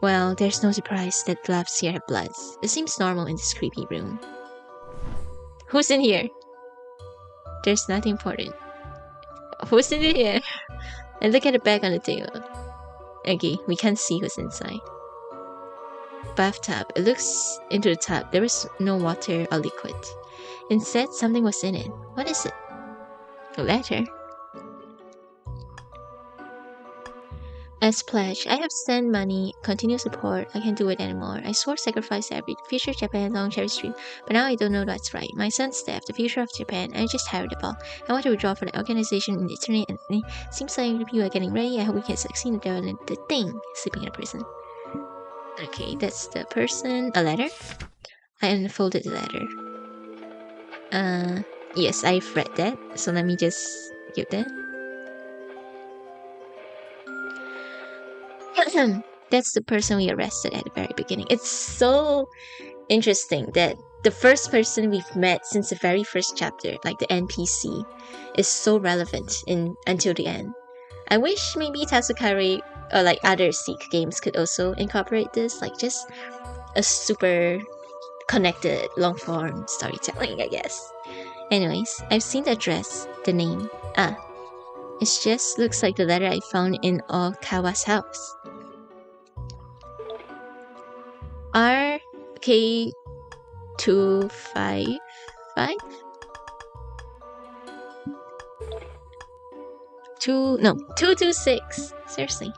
Well, there's no surprise that gloves here have bloods. It seems normal in this creepy room. Who's in here? There's nothing important. Who's in here? And look at the bag on the table. Okay, we can't see who's inside. Bathtub. It looks into the tub. There is no water or liquid. Instead, something was in it. What is it? A letter. As pledge, I have sent money, continue support, I can't do it anymore. I swore sacrifice every future Japan long cherished dream, but now I don't know what's right. My son's death, the future of Japan, I just tired of all. I want to withdraw from the organization in eternity and it seems like people are getting ready. I hope we can succeed in developing the thing, sleeping in a prison. Okay, that's the person. A letter? I unfolded the letter. Yes, I've read that, so let me just give that. That's the person we arrested at the very beginning. It's so interesting that the first person we've met since the very first chapter, like the NPC, is so relevant until the end. I wish maybe Tasukari or like other Seek games could also incorporate this, like just a super connected long form storytelling, I guess. Anyways, I've seen the address, the name. It just looks like the letter I found in Okawa's house. RK255? 226. Seriously.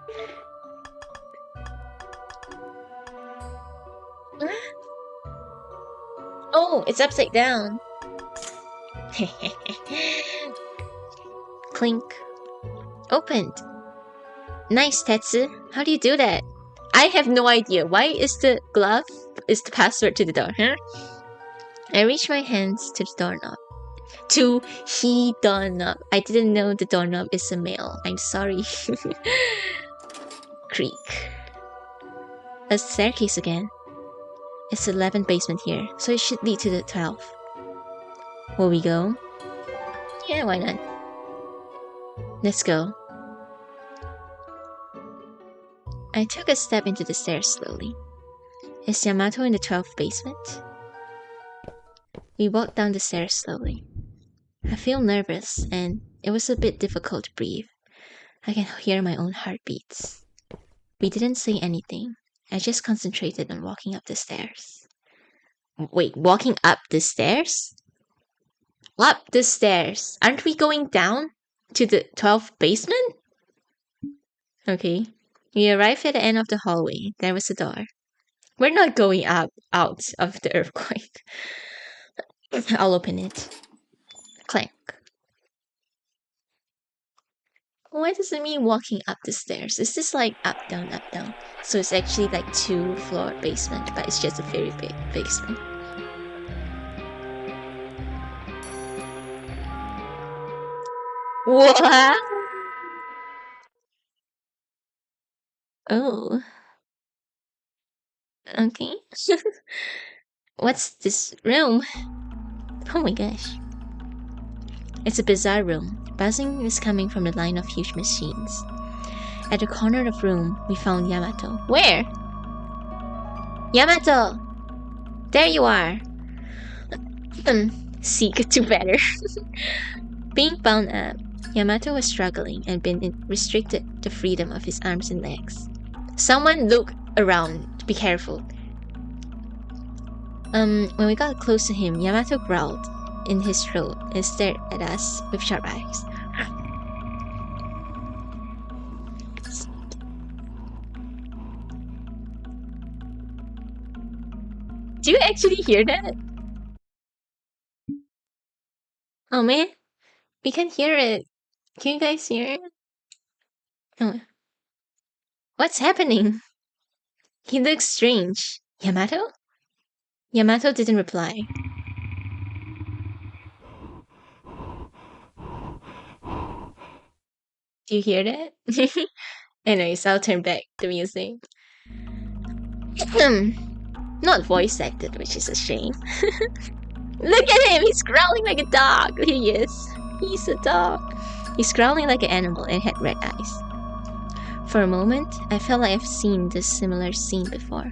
Oh, it's upside down. Clink. Opened. Nice, Tetsu. How do you do that? I have no idea. Why is the glove the password to the door, huh? I reach my hands to the doorknob. to he doorknob. I didn't know the doorknob is a male. I'm sorry. Creak. A staircase again. It's the 11th basement here, so it should lead to the 12th. Will we go? Yeah, why not? Let's go. I took a step into the stairs slowly. Is Yamato in the 12th basement? We walked down the stairs slowly. I feel nervous, and it was a bit difficult to breathe. I can hear my own heartbeats. We didn't say anything. I just concentrated on walking up the stairs. Wait, walking up the stairs? Up the stairs. Aren't we going down to the 12th basement? Okay. We arrived at the end of the hallway. There was a door. We're not going out of the earthquake. I'll open it. Clank. What does it mean walking up the stairs? Is this like up, down, up, down? So it's actually like 2-floor basement, but it's just a very big basement. What? Oh. Okay. What's this room? Oh my gosh. It's a bizarre room. Buzzing is coming from the line of huge machines. At the corner of the room, we found Yamato. Where? Yamato! There you are! Seek to better. Being bound up, Yamato was struggling and been restricted the freedom of his arms and legs. Someone look around. Be careful. When we got close to him, Yamato growled in his throat and stared at us with sharp eyes. Do you actually hear that? Oh man, we can hear it. Can you guys hear it? Oh. What's happening? He looks strange. Yamato? Yamato didn't reply. Do you hear that? Anyways, I'll turn back the music. Not voice acted, which is a shame. Look at him! He's growling like a dog! He is. He's a dog. He's growling like an animal and had red eyes. For a moment, I felt like I've seen this similar scene before.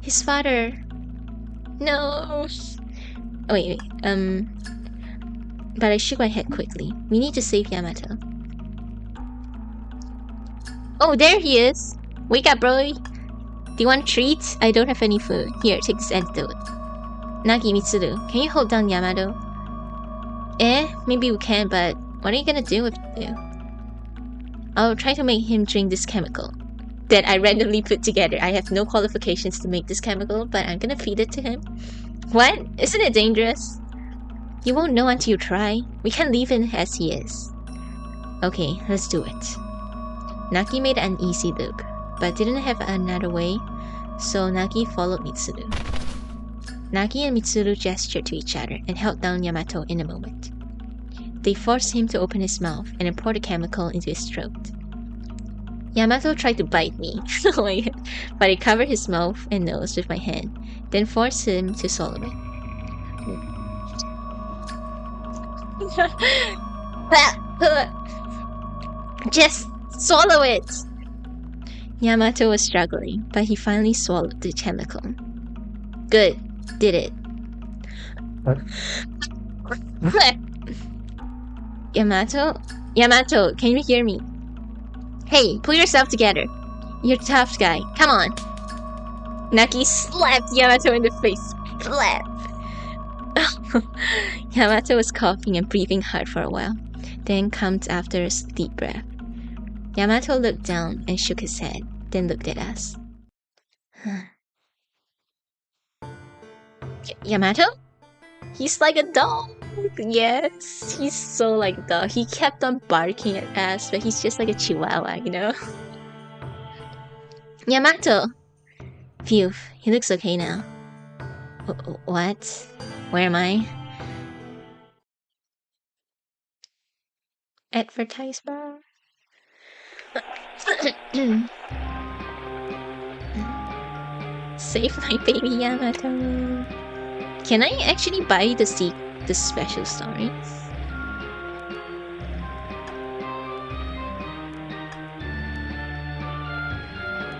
His father! No! Oh, wait. But I shook my head quickly. We need to save Yamato. Oh, there he is! Wake up, bro! Do you want treats? I don't have any food. Here, take this antidote. Nagi, Mitsuru, can you hold down Yamato? Maybe we can, but what are you gonna do with it? I'll try to make him drink this chemical that I randomly put together. I have no qualifications to make this chemical, but I'm gonna feed it to him. What? Isn't it dangerous? You won't know until you try. We can't leave him as he is. Okay, let's do it. Nagi made an uneasy look, but didn't have another way, so Nagi followed Mitsuru. Nagi and Mitsuru gestured to each other and held down Yamato in a moment. They forced him to open his mouth and then poured the chemical into his throat. Yamato tried to bite me, but I covered his mouth and nose with my hand, then forced him to swallow it. Just swallow it! Yamato was struggling, but he finally swallowed the chemical. Good. Did it. Yamato, can you hear me? Hey, pull yourself together. You're a tough guy. Come on. Nagi slapped Yamato in the face. Slap. Yamato was coughing and breathing hard for a while, then calmed after a deep breath. Yamato looked down and shook his head, then looked at us. Yamato? He's like a dog. Yes, he's so like a dog. He kept on barking at us, but he's just like a chihuahua, you know? Yamato! Phew, he looks okay now. What? Where am I? Advertisement. Save my baby Yamato. Can I actually buy the special stories?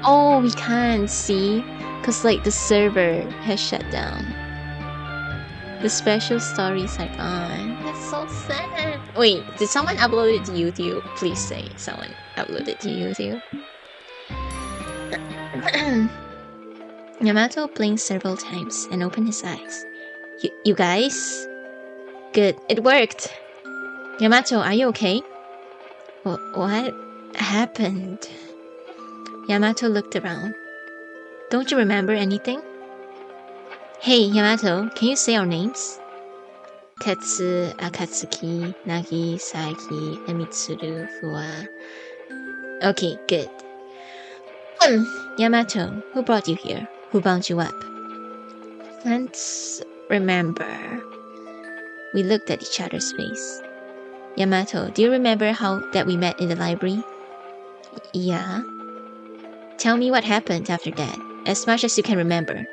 Oh, we can't see, cause like the server has shut down. The special stories are gone. That's so sad. Wait, did someone upload it to YouTube? Please say someone uploaded it to YouTube. Yamato blinked several times and opened his eyes. You guys? Good, it worked. Yamato, are you okay? What happened? Yamato looked around. Don't you remember anything? Hey, Yamato, can you say our names? Tetsu, Akatsuki, Nagi, Saiki, and Mitsuru, Fuwa. Okay, good. Yamato, who brought you here? Who bound you up? Let's remember. We looked at each other's face. Yamato, do you remember that we met in the library? Yeah. Tell me what happened after that, as much as you can remember.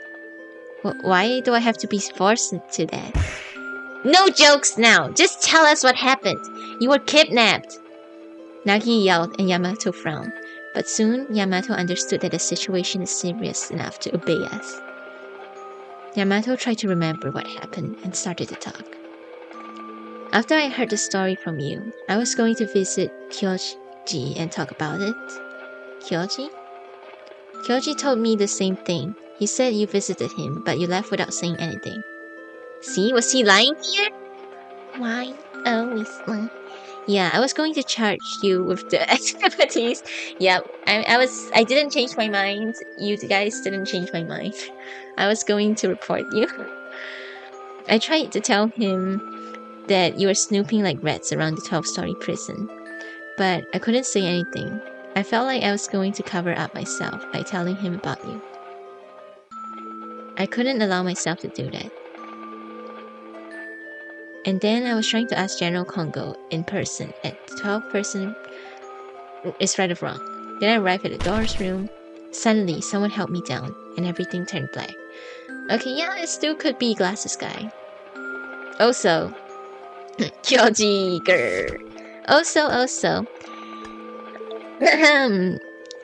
Why do I have to be forced to that? No jokes now! Just tell us what happened! You were kidnapped! Nagi yelled and Yamato frowned, but soon Yamato understood that the situation is serious enough to obey us. Yamato tried to remember what happened and started to talk. After I heard the story from you, I was going to visit Kyoji and talk about it. Kyoji? Kyoji told me the same thing. He said you visited him, but you left without saying anything. See, was he lying here? Why always lie? Yeah, I was going to charge you with the activities. Yeah, I didn't change my mind. You guys didn't change my mind. I was going to report you. I tried to tell him that you were snooping like rats around the 12-story prison, but I couldn't say anything. I felt like I was going to cover up myself by telling him about you. I couldn't allow myself to do that. And then I was trying to ask General Kongo in person at 12-person is right or wrong. Then I arrived at the door's room. Suddenly, someone held me down, and everything turned black. Okay, yeah, it still could be Glasses Guy. Also, Kyoji girl. Also,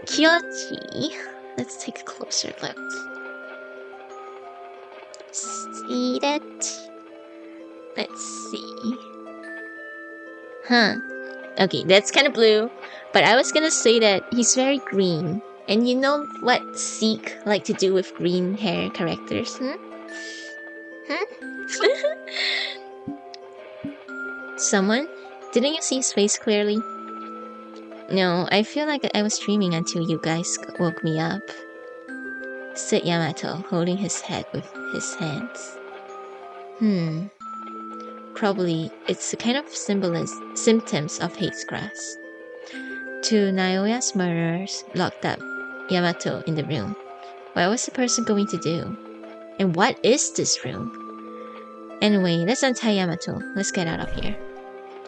Kyoji. Let's take a closer look. See that? Let's see. Huh. Okay, that's kind of blue. But I was gonna say that he's very green. And you know what Seek like to do with green hair characters? Someone? Didn't you see his face clearly? No, I feel like I was dreaming until you guys woke me up. Said Yamato, holding his head with his hands. Probably it's a kind of symptoms of hate grass. To Naoya's murderers locked up Yamato in the room. What was the person going to do? And what is this room? Anyway, let's untie Yamato. Let's get out of here.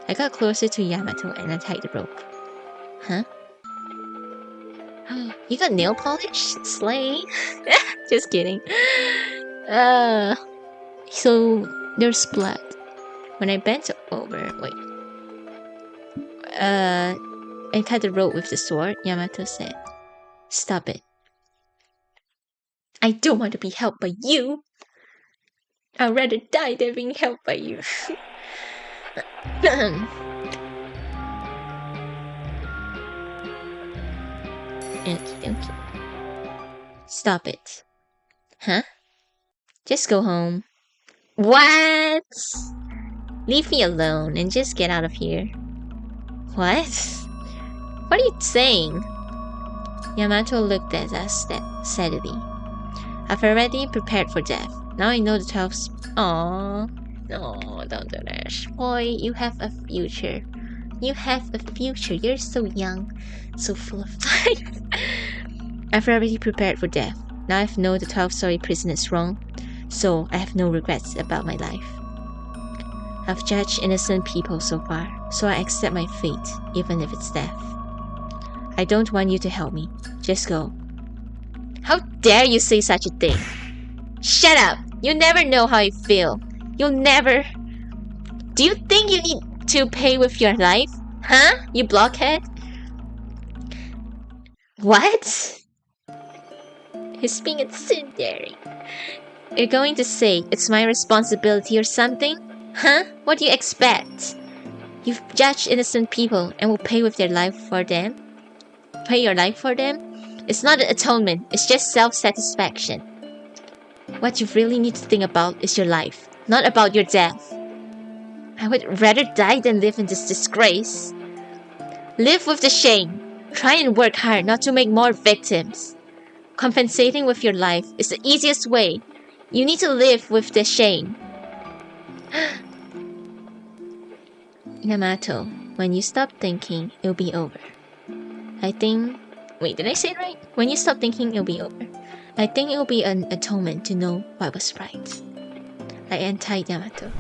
I got closer to Yamato and untied the rope. Huh? You got nail polish? Slay! Just kidding. So there's blood. When I bent over, I cut the rope with the sword, Yamato said. Stop it. I don't want to be helped by you. I'd rather die than being helped by you. Okay. Stop it. Huh? Just go home. What? Leave me alone and just get out of here. What? What are you saying? Yamato looked at us steadily. I've already prepared for death. Now I know the 12's... Aww. No, don't do that. Boy, you have a future. You have a future. You're so young. So full of life. I've already prepared for death. Now I know the 12-story prison is wrong. So I have no regrets about my life. I've judged innocent people so far, so I accept my fate, even if it's death. I don't want you to help me. Just go. How dare you say such a thing? Shut up! You never know how I feel. You'll never... Do you think you need to pay with your life? Huh? You blockhead? What? He's being incendiary. You're going to say it's my responsibility or something? Huh? What do you expect? You've judged innocent people and will pay with their life for them? Pay your life for them? It's not an atonement, it's just self-satisfaction. What you really need to think about is your life, not about your death. I would rather die than live in this disgrace. Live with the shame. Try and work hard not to make more victims. Compensating with your life is the easiest way. You need to live with the shame. Yamato, when you stop thinking, it'll be over. I think... Wait, did I say it right? When you stop thinking, it'll be over. I think it'll be an atonement to know what was right. I untied Yamato.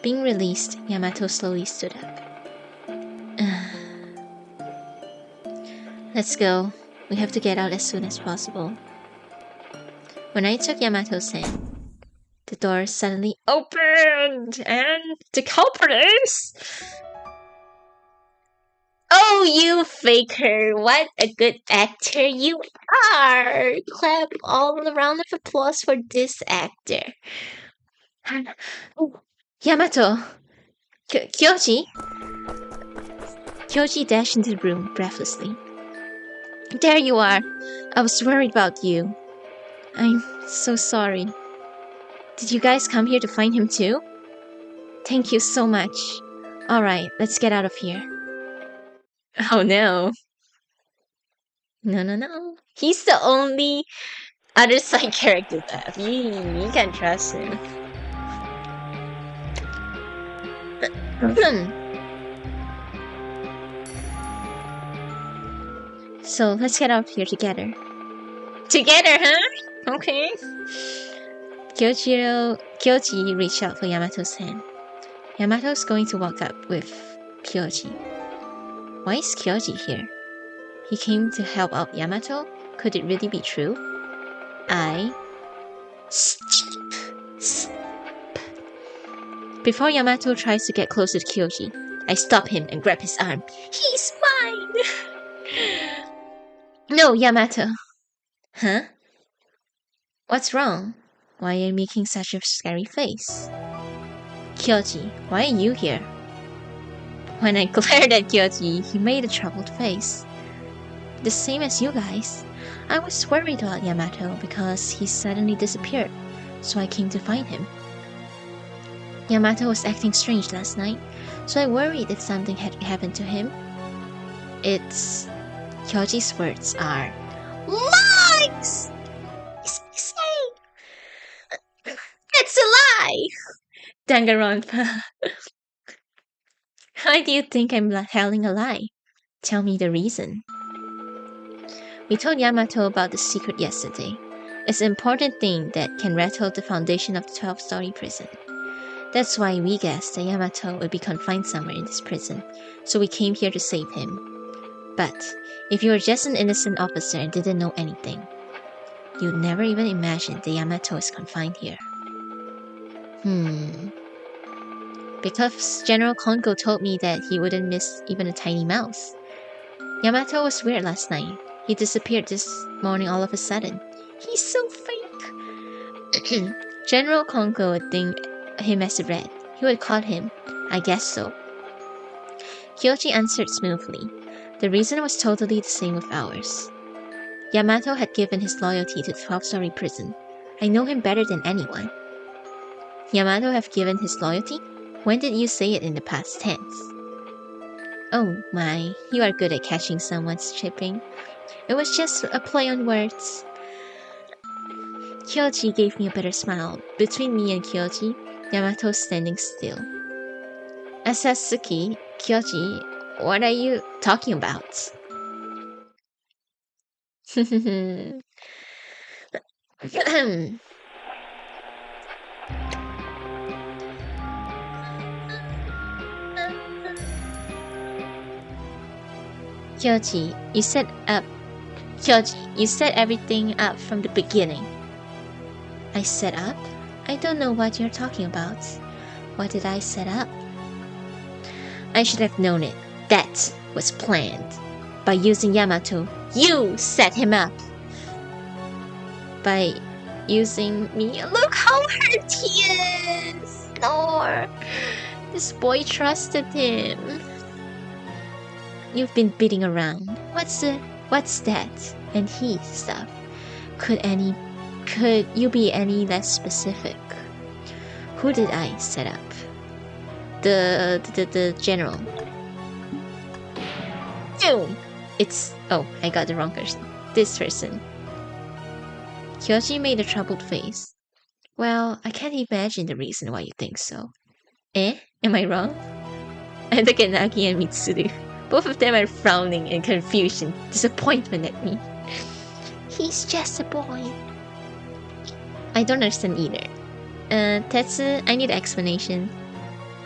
Being released, Yamato slowly stood up. Let's go. We have to get out as soon as possible. When I took Yamato's hand, the door suddenly opened and the culprit is... Oh, you faker! What a good actor you are! Clap all a round of applause for this actor. Yamato! Kyoji? Kyoji dashed into the room breathlessly. There you are! I was worried about you. I'm so sorry. Did you guys come here to find him too? Thank you so much. Alright, let's get out of here. Oh no. No. He's the only other side character left. You can't trust him. So let's get out of here together. Together, huh? Okay. Kyoji reached out for Yamato's hand. Yamato's going to walk up with Kyoji. Why is Kyoji here? He came to help out Yamato? Could it really be true? Before Yamato tries to get closer to Kyoji, I stop him and grab his arm. He's mine! No, Yamato. Huh? What's wrong? Why are you making such a scary face? Kyoji, why are you here? When I glared at Kyoji, he made a troubled face. The same as you guys. I was worried about Yamato because he suddenly disappeared, so I came to find him. Yamato was acting strange last night, so I worried if something had happened to him. Kyoji's words are lies! It's a lie! Danganronpa. Why do you think I'm telling a lie? Tell me the reason. We told Yamato about the secret yesterday. It's an important thing that can rattle the foundation of the 12-story prison. That's why we guessed that Yamato would be confined somewhere in this prison, so we came here to save him. But if you were just an innocent officer and didn't know anything, you'd never even imagine that Yamato is confined here. Because General Kongo told me that he wouldn't miss even a tiny mouse. Yamato was weird last night. He disappeared this morning all of a sudden. He's so fake. General Kongo would think him as a rat. He would caught him. I guess so. Kyoji answered smoothly. The reason was totally the same with ours. Yamato had given his loyalty to the 12-story prison. I know him better than anyone. Yamato have given his loyalty? When did you say it in the past tense? Oh my, you are good at catching someone's chipping. It was just a play on words. Kyoji gave me a bitter smile. Between me and Kyoji, Yamato standing still. Asatsuki, Kyoji, what are you talking about? Kyoji, you set everything up from the beginning. I set up? I don't know what you're talking about. What did I set up? I should have known it. That was planned. By using Yamato, you set him up. By using me, look how hurt he is! No, this boy trusted him. You've been beating around. What's that? And he stuff. Could you be any less specific? Who did I set up? The general. Boom! I got the wrong person. This person. Kyoji made a troubled face. Well, I can't imagine the reason why you think so. Am I wrong? I look at Nagi and Mitsuru. Both of them are frowning in confusion, disappointment at me. He's just a boy. I don't understand either. Tetsu, I need an explanation.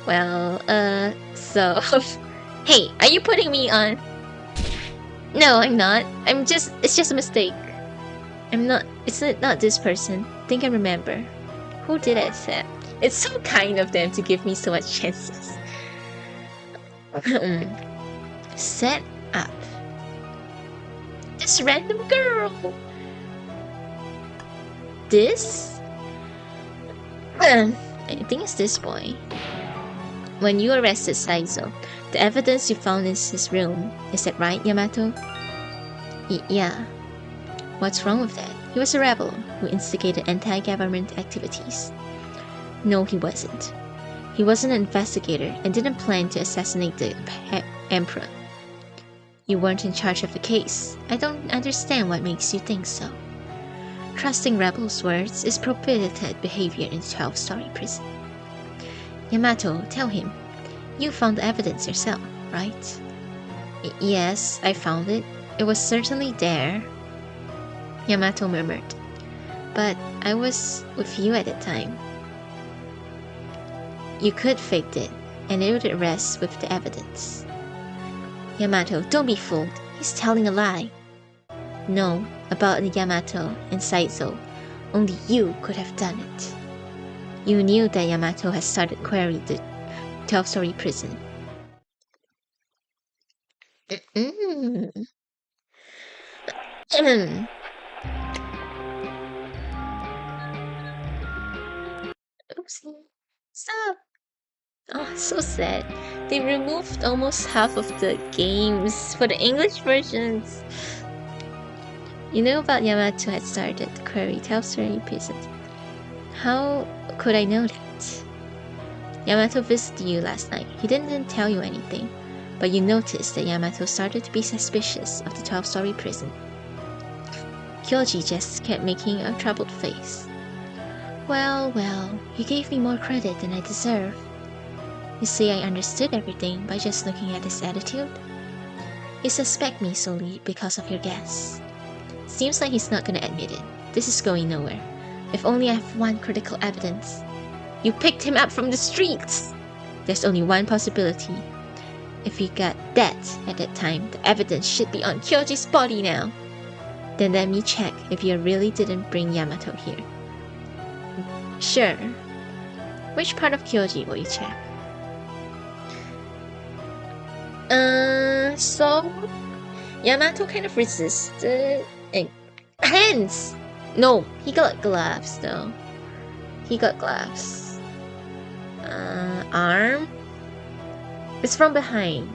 Well, so... Hey, are you putting me on? No, I'm not. It's just a mistake. It's not this person. Think I remember. Who did I set? It's so kind of them to give me so much chances. Set up. This random girl. This? I think it's this boy. When you arrested Saizo, the evidence you found in his room, is that right, Yamato? Yeah. What's wrong with that? He was a rebel who instigated anti-government activities. No, he wasn't. He was an investigator and didn't plan to assassinate the emperor. You weren't in charge of the case. I don't understand what makes you think so. Trusting rebels' words is prohibited behavior in 12-story prison. Yamato, tell him. You found the evidence yourself, right? Yes, I found it. It was certainly there. Yamato murmured. But I was with you at the time. You could fake it, and it would rest with the evidence. Yamato, don't be fooled. He's telling a lie. No, about the Yamato and Saizo. Only you could have done it. You knew that Yamato had started querying the 12-story prison. Oopsie. Stop! Oh, so sad. They removed almost half of the games for the English versions. You know about Yamato had started the query 12-story prison. How could I know that? Yamato visited you last night. He didn't tell you anything, but you noticed that Yamato started to be suspicious of the 12-story prison. Kyoji just kept making a troubled face. Well, you gave me more credit than I deserve. You see, I understood everything by just looking at his attitude. You suspect me solely because of your guess. Seems like he's not gonna admit it. This is going nowhere. If only I have one critical evidence. You picked him up from the streets! There's only one possibility. If you got that at that time, the evidence should be on Kyoji's body now. Then let me check if you really didn't bring Yamato here. Sure. Which part of Kyoji will you check? So... Yamato kind of resisted... Hands! No, he got gloves though. He got gloves. Arm? It's from behind.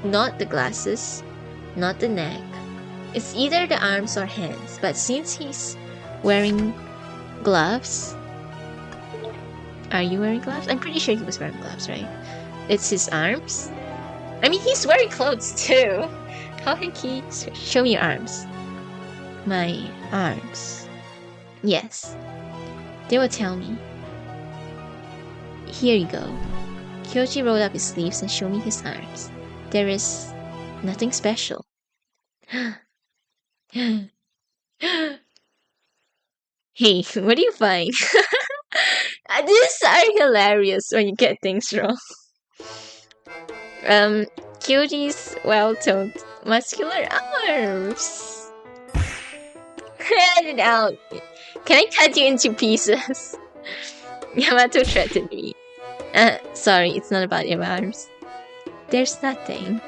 Not the glasses. Not the neck. It's either the arms or hands, but since he's wearing gloves... Are you wearing gloves? I'm pretty sure he was wearing gloves, right? It's his arms? I mean, he's wearing clothes too! How can he... Show me your arms. My arms. Yes. They will tell me. Here you go. Kyoji rolled up his sleeves and showed me his arms. There is... nothing special. Hey, what do you find? These are hilarious when you get things wrong. Kyoji's muscular arms. Cut it out. Can I cut you into pieces? Yamato threatened me. Sorry, it's not about your arms. There's nothing.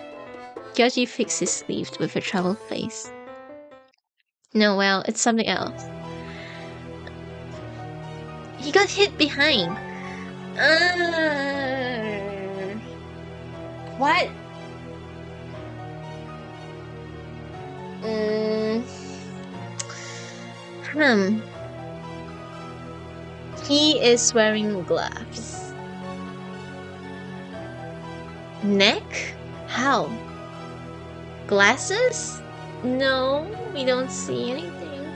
Kyoji fixed his sleeves with a troubled face. No, well, it's something else. He got hit behind. What? He is wearing gloves. Neck? How? Glasses? No, we don't see anything.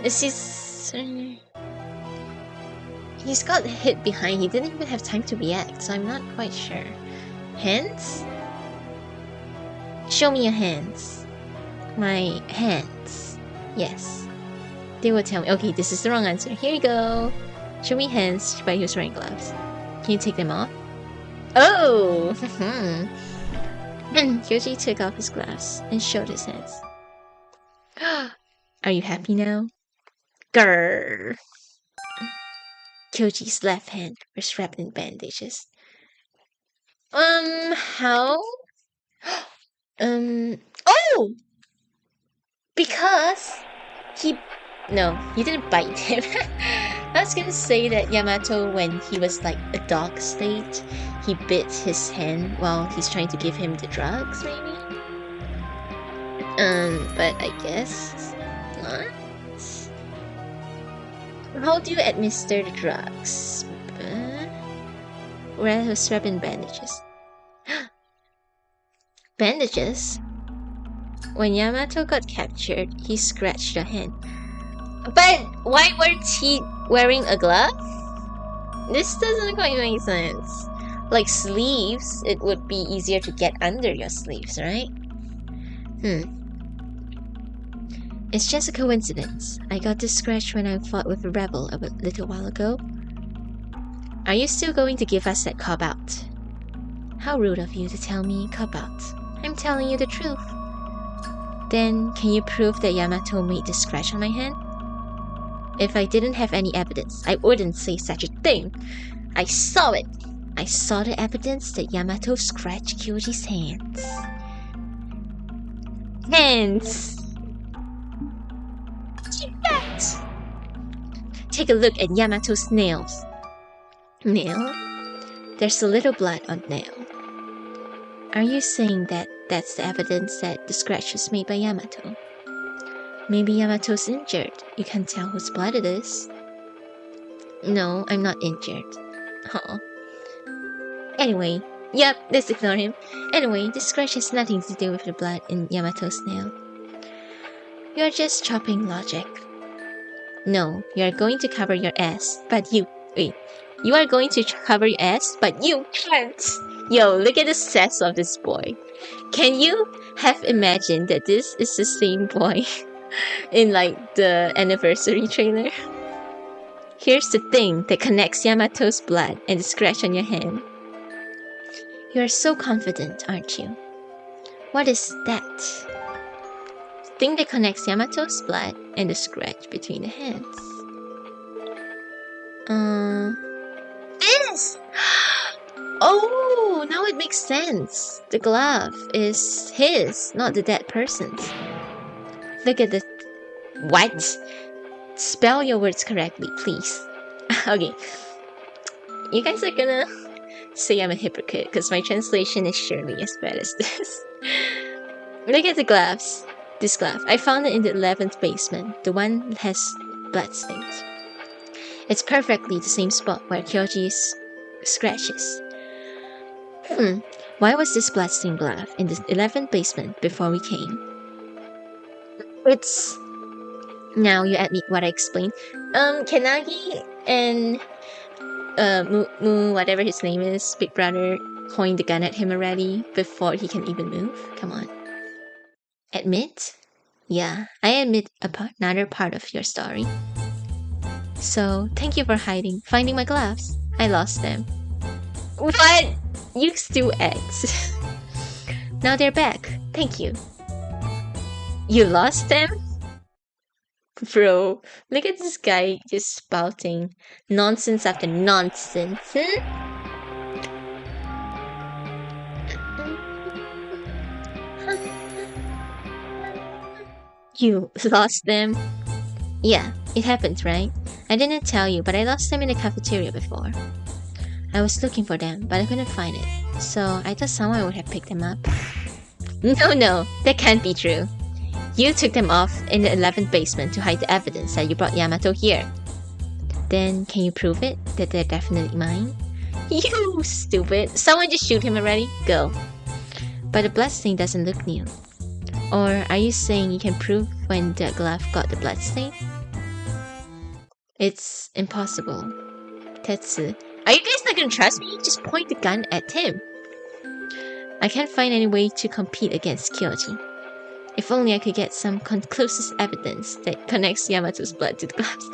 Is this... He's got hit behind. He didn't even have time to react, so I'm not quite sure. Hands? Show me your hands. My hands. Yes. They will tell me. Okay, this is the wrong answer. Here you go. Show me hands, but he was wearing gloves. Can you take them off? Oh! Kyoji took off his gloves and showed his hands. Are you happy now? Grrr! Kyoji's left hand was wrapped in bandages. How? Oh! Because no, he didn't bite him. I was gonna say that Yamato, when he was like a dog state, he bit his hand while he's trying to give him the drugs, maybe? But I guess not. How do you administer the drugs? Red was wrapped in bandages. Bandages? When Yamato got captured, he scratched your hand. But why weren't he wearing a glove? This doesn't quite make sense. Like sleeves, it would be easier to get under your sleeves, right? It's just a coincidence. I got this scratch when I fought with a rebel a little while ago. Are you still going to give us that cop-out? How rude of you to tell me cop-out. I'm telling you the truth. Then, can you prove that Yamato made the scratch on my hand? If I didn't have any evidence, I wouldn't say such a thing. I saw it. I saw the evidence that Yamato scratched Kyoji's hands. Hands! Take a look at Yamato's nails. Nail? There's a little blood on nail. Are you saying that that's the evidence that the scratch was made by Yamato? Maybe Yamato's injured. You can't tell whose blood it is. No, I'm not injured. Huh. Anyway, yep, let's ignore him. Anyway, the scratch has nothing to do with the blood in Yamato's nail. You're just chopping logic. No, you're going to cover your ass, but you... Wait. You are going to cover your ass, but you can't! Yo, look at the sass of this boy. Can you have imagined that this is the same boy in like the anniversary trailer? Here's the thing that connects Yamato's blood and the scratch on your hand. You're so confident, aren't you? What is that? The thing that connects Yamato's blood and the scratch between the hands. This! Oh, now it makes sense. The glove is his, not the dead person's. Look at the... What? Spell your words correctly, please. Okay. You guys are gonna say I'm a hypocrite because my translation is surely as bad as this. Look at the gloves. This glove. I found it in the 11th basement. The one that has bloodstains. It's perfectly the same spot where Kyoji's scratches. Why was this bloodstained glove in the 11th basement before we came? It's... Now you admit what I explained. Kanagi and whatever his name is, Big Brother, pointed the gun at him already before he can even move. Come on. Admit? Yeah, I admit another part of your story. So, thank you for finding my gloves. I lost them. What? You still act. Now they're back. Thank you. You lost them? Bro, look at this guy just spouting nonsense after nonsense. You lost them? Yeah, it happened, right? I didn't tell you, but I lost them in the cafeteria before. I was looking for them, but I couldn't find it. So I thought someone would have picked them up. No, that can't be true. You took them off in the 11th basement to hide the evidence that you brought Yamato here. Then can you prove it, that they're definitely mine? You stupid! Someone just shoot him already? Go. But the bloodstain doesn't look new. Or are you saying you can prove when the glove got the bloodstain? It's impossible. Tetsu. Are you guys not gonna trust me? Just point the gun at him. I can't find any way to compete against Kyoji. If only I could get some conclusive evidence that connects Yamato's blood to the gloves.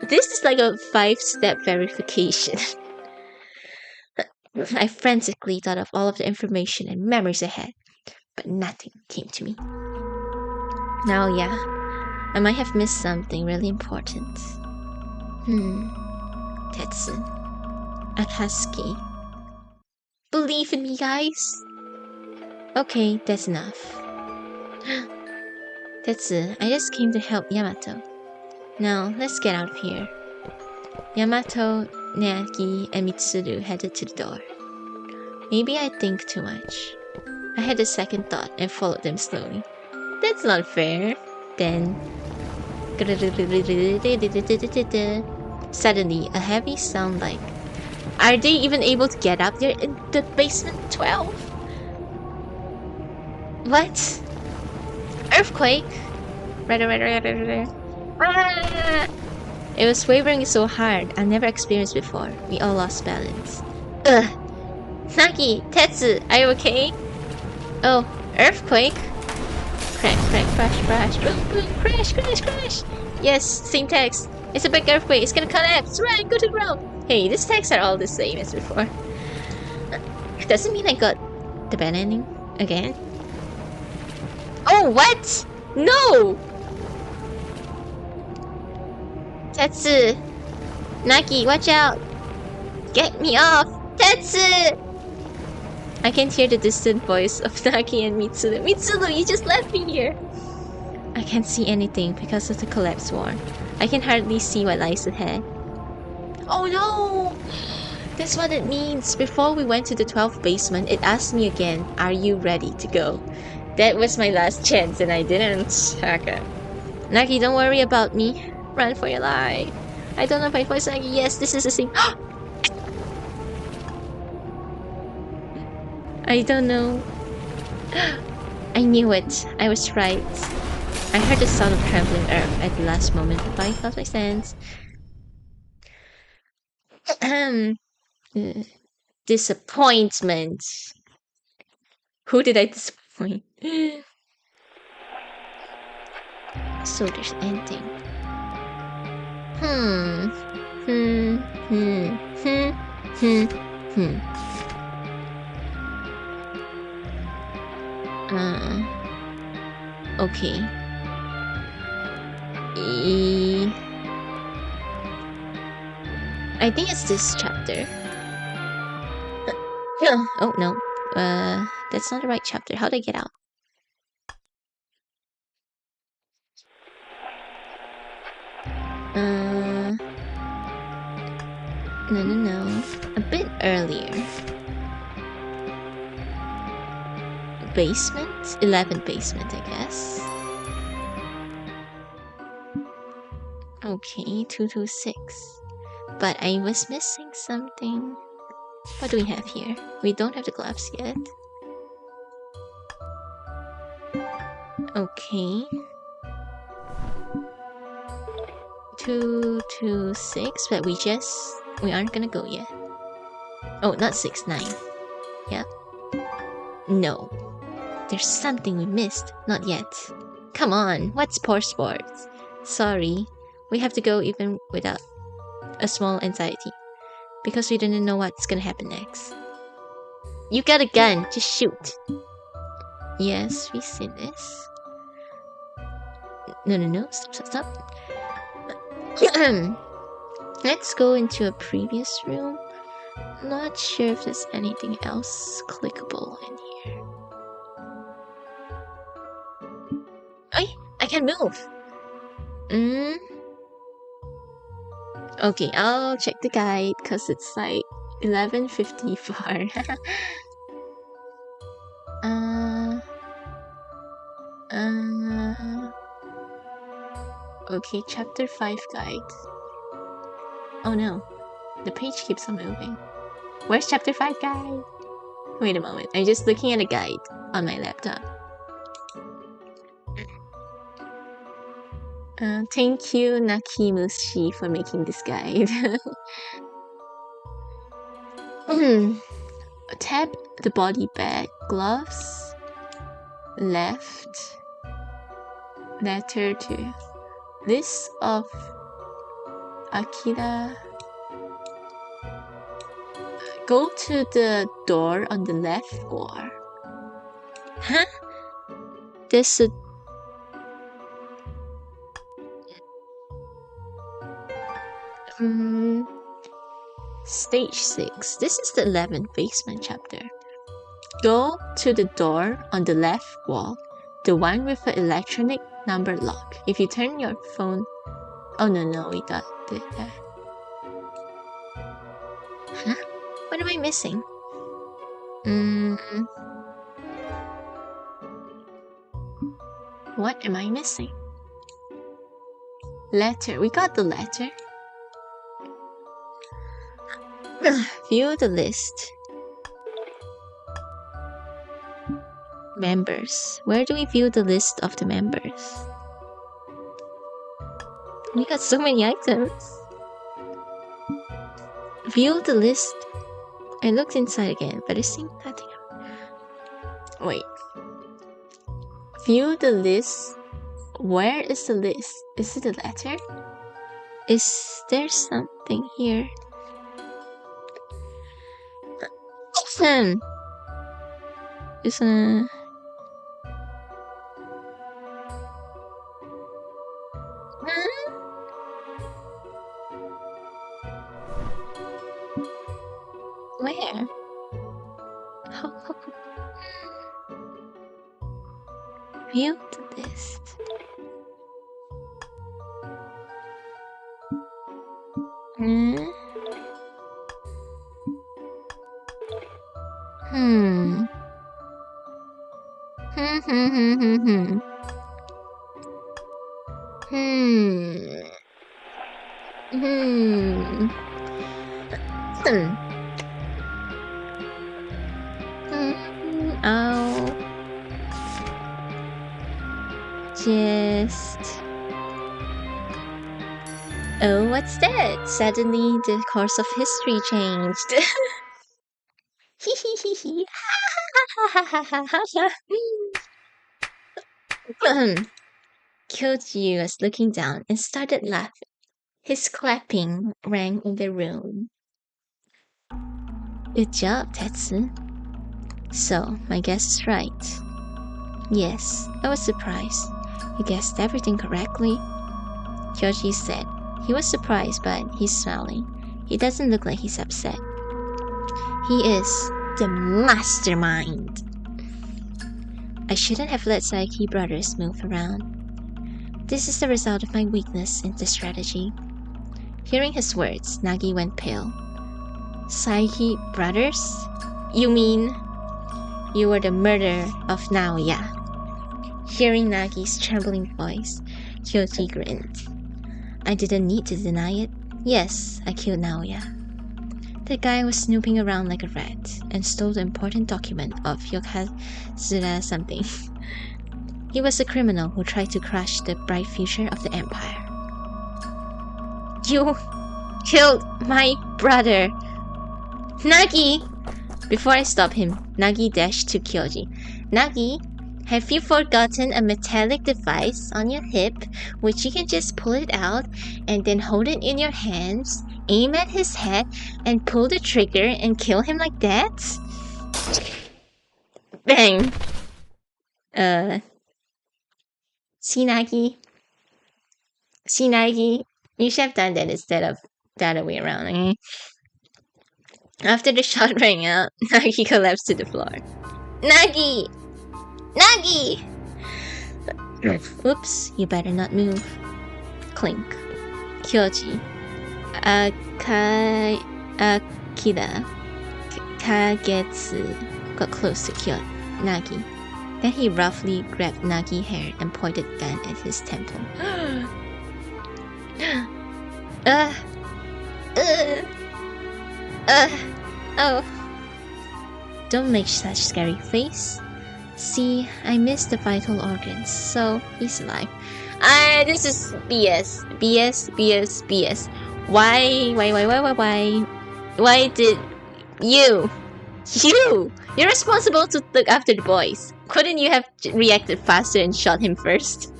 This is like a 5-step verification. I frantically thought of all of the information and memories I had, but nothing came to me. Now, yeah, I might have missed something really important. Tetsu. Akatsuki. Believe in me, guys! Okay, that's enough. Tetsu, I just came to help Yamato. Now, let's get out of here. Yamato, Naoki, and Mitsuru headed to the door. Maybe I think too much. I had a second thought and followed them slowly. That's not fair. Then... Suddenly, a heavy sound like... Are they even able to get up there in the basement 12? What? Earthquake? Ah! It was wavering so hard I've never experienced before. We all lost balance. Ugh! Nagi! Tetsu! Are you okay? Oh, earthquake? Crash, crash, crash, crash! Yes, same text. It's a big earthquake, it's gonna collapse! Run, go to the ground! Hey, these texts are all the same as before. Doesn't mean I got the bad ending again. Oh, what? No! Tetsu! Nagi, watch out! Get me off! Tetsu! I can hear the distant voice of Nagi and Mitsuru. Mitsuru, you just left me here! I can't see anything because of the collapse wall. I can hardly see what lies ahead. Oh no! That's what it means. Before we went to the 12th basement, it asked me again, are you ready to go? That was my last chance and I didn't. Okay. Nagi, don't worry about me. Run for your life. I don't know if I voice Nagi. Yes, this is the same. I don't know. I knew it. I was right. I heard the sound of trembling earth at the last moment, but I felt my sense. Disappointment. Who did I disappoint? So there's ending. Okay. I think it's this chapter. Oh no. That's not the right chapter. How do I get out? No. A bit earlier. Basement? 11th basement, I guess. Okay, 226. But I was missing something. What do we have here? We don't have the gloves yet. Okay. 226, but we aren't gonna go yet. Oh, not 69. Yep. No. There's something we missed. Not yet. Come on, what's poor sports? Sorry. We have to go even without a small anxiety. Because we didn't know what's gonna happen next. You got a gun, just shoot. Yes, we see this. No. Stop. Let's go into a previous room. Not sure if there's anything else clickable in here. Oh, I can move. Okay, I'll check the guide because it's like 11:54. Okay, chapter 5 guide. Oh no, the page keeps on moving. Where's chapter 5 guide? Wait a moment, I'm just looking at a guide on my laptop. Thank you, Nakimushi, for making this guide. Tap the body bag, gloves, left, letter 2. List of Akira. Go to the door on the left wall. Huh? There's a... Stage 6. This is the 11th basement chapter. Go to the door on the left wall, the one with the electronic number lock. If you turn your phone... Oh no, we did that. Huh? What am I missing? What am I missing? Letter. We got the letter. View the list. Members. Where do we view the list of the members? We got so many items. View the list. I looked inside again, but it seemed nothing. Wait. View the list. Where is the list? Is it a letter? Is there something here? Is a... Where? View the list. I'll just... Oh, what's that? Suddenly the course of history changed. Kyoji was looking down and started laughing. His clapping rang in the room. Good job, Tetsu. So, my guess is right. Yes, I was surprised. You guessed everything correctly. Kyoji said. He was surprised, but he's smiling. He doesn't look like he's upset. He is the mastermind. I shouldn't have let Saiki brothers move around. This is the result of my weakness in the strategy. Hearing his words, Nagi went pale. Saiki brothers? You mean you were the murderer of Naoya? Hearing Nagi's trembling voice, Kyoji grinned. I didn't need to deny it. Yes, I killed Naoya. The guy was snooping around like a rat and stole the important document of Yokozuna something. He was a criminal who tried to crush the bright future of the empire. You killed my brother! Nagi! Before I stop him, Nagi dashed to Kyoji. Nagi, have you forgotten a metallic device on your hip which you can just pull it out and then hold it in your hands, aim at his head, and pull the trigger and kill him like that? Bang! See, Nagi? See, Nagi, you should have done that instead of the other way around, okay? After the shot rang out, Nagi collapsed to the floor. Nagi! Nagi! Oops, you better not move. Clink. Kyoji. Akida. Kagetsu got close to Nagi. Then he roughly grabbed Nagi's hair and pointed the gun at his temple. Oh. Don't make such scary face. See, I missed the vital organs, so he's alive. This is BS. BS. Why did you're responsible to look after the boys. Couldn't you have reacted faster and shot him first?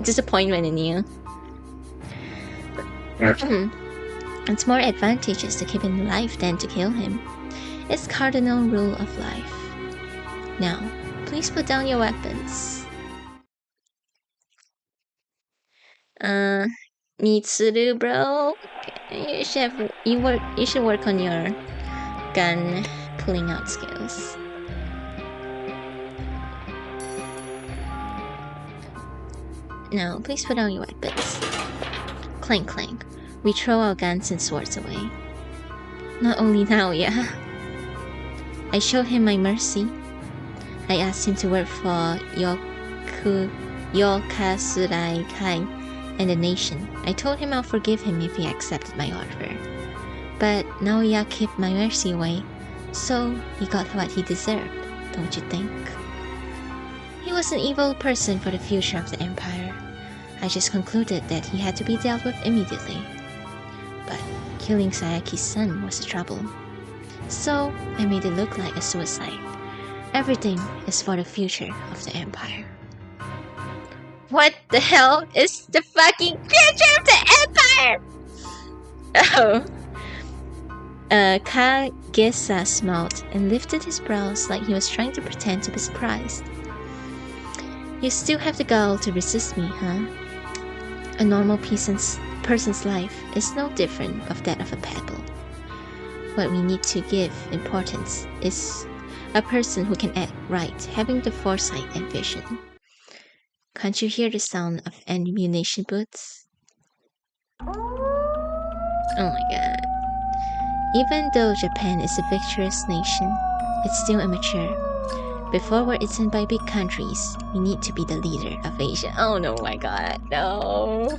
Disappointment in you. It's more advantageous to keep him alive than to kill him. It's cardinal rule of life. Now, please put down your weapons. Mitsuru, bro. You should work on your gun pulling out skills. Now, please put down your weapons. Clank clank. We throw our guns and swords away. Not only now, yeah. I showed him my mercy. I asked him to work for Yokasurai Kai and the nation. I told him I'll forgive him if he accepted my offer. But Naoya kept my mercy away, so he got what he deserved, don't you think? He was an evil person for the future of the Empire. I just concluded that he had to be dealt with immediately. But killing Sayaki's son was the trouble. So I made it look like a suicide. Everything is for the future of the Empire. What the hell is the fucking future of the Empire? Kagesa smiled and lifted his brows like he was trying to pretend to be surprised. You still have the gall to resist me, huh? A normal person's life is no different of that of a pebble. What we need to give importance is a person who can act right, having the foresight and vision. Can't you hear the sound of ammunition boots? Oh my god. Even though Japan is a victorious nation, it's still immature. Before we're eaten by big countries, we need to be the leader of Asia. Oh no, my god, no.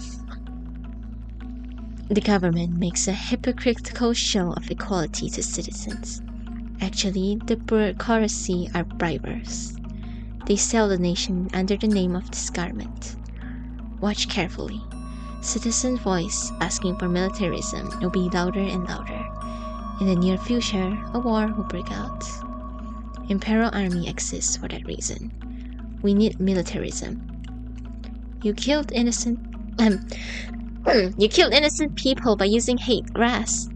The government makes a hypocritical show of equality to citizens. Actually, the bureaucracy are bribers. They sell the nation under the name of disarmament. Watch carefully. Citizen voice asking for militarism will be louder and louder. In the near future, a war will break out. Imperial Army exists for that reason. We need militarism. You killed innocent people by using hate grass.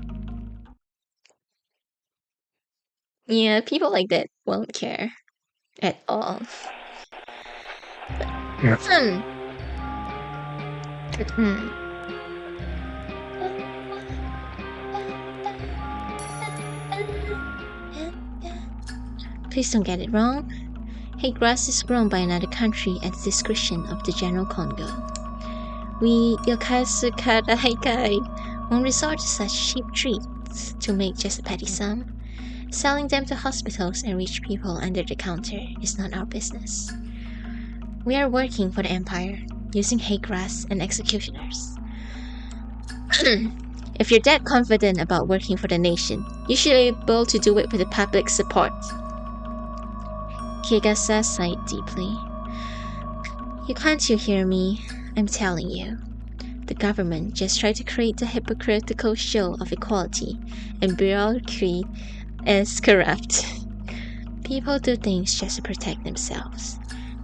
Yeah, people like that won't care at all. Please don't get it wrong. Hate grass is grown by another country at the discretion of the General Congo. We Yokasurai won't resort to such cheap treats to make just a petty sum. Selling them to hospitals and rich people under the counter is not our business. We are working for the Empire, using hate grass and executioners. If you're that confident about working for the nation, you should be able to do it with the public support. Kigasa sighed deeply. Can't you hear me? I'm telling you. The government just tried to create a hypocritical show of equality, and bureaucracy is corrupt. People do things just to protect themselves.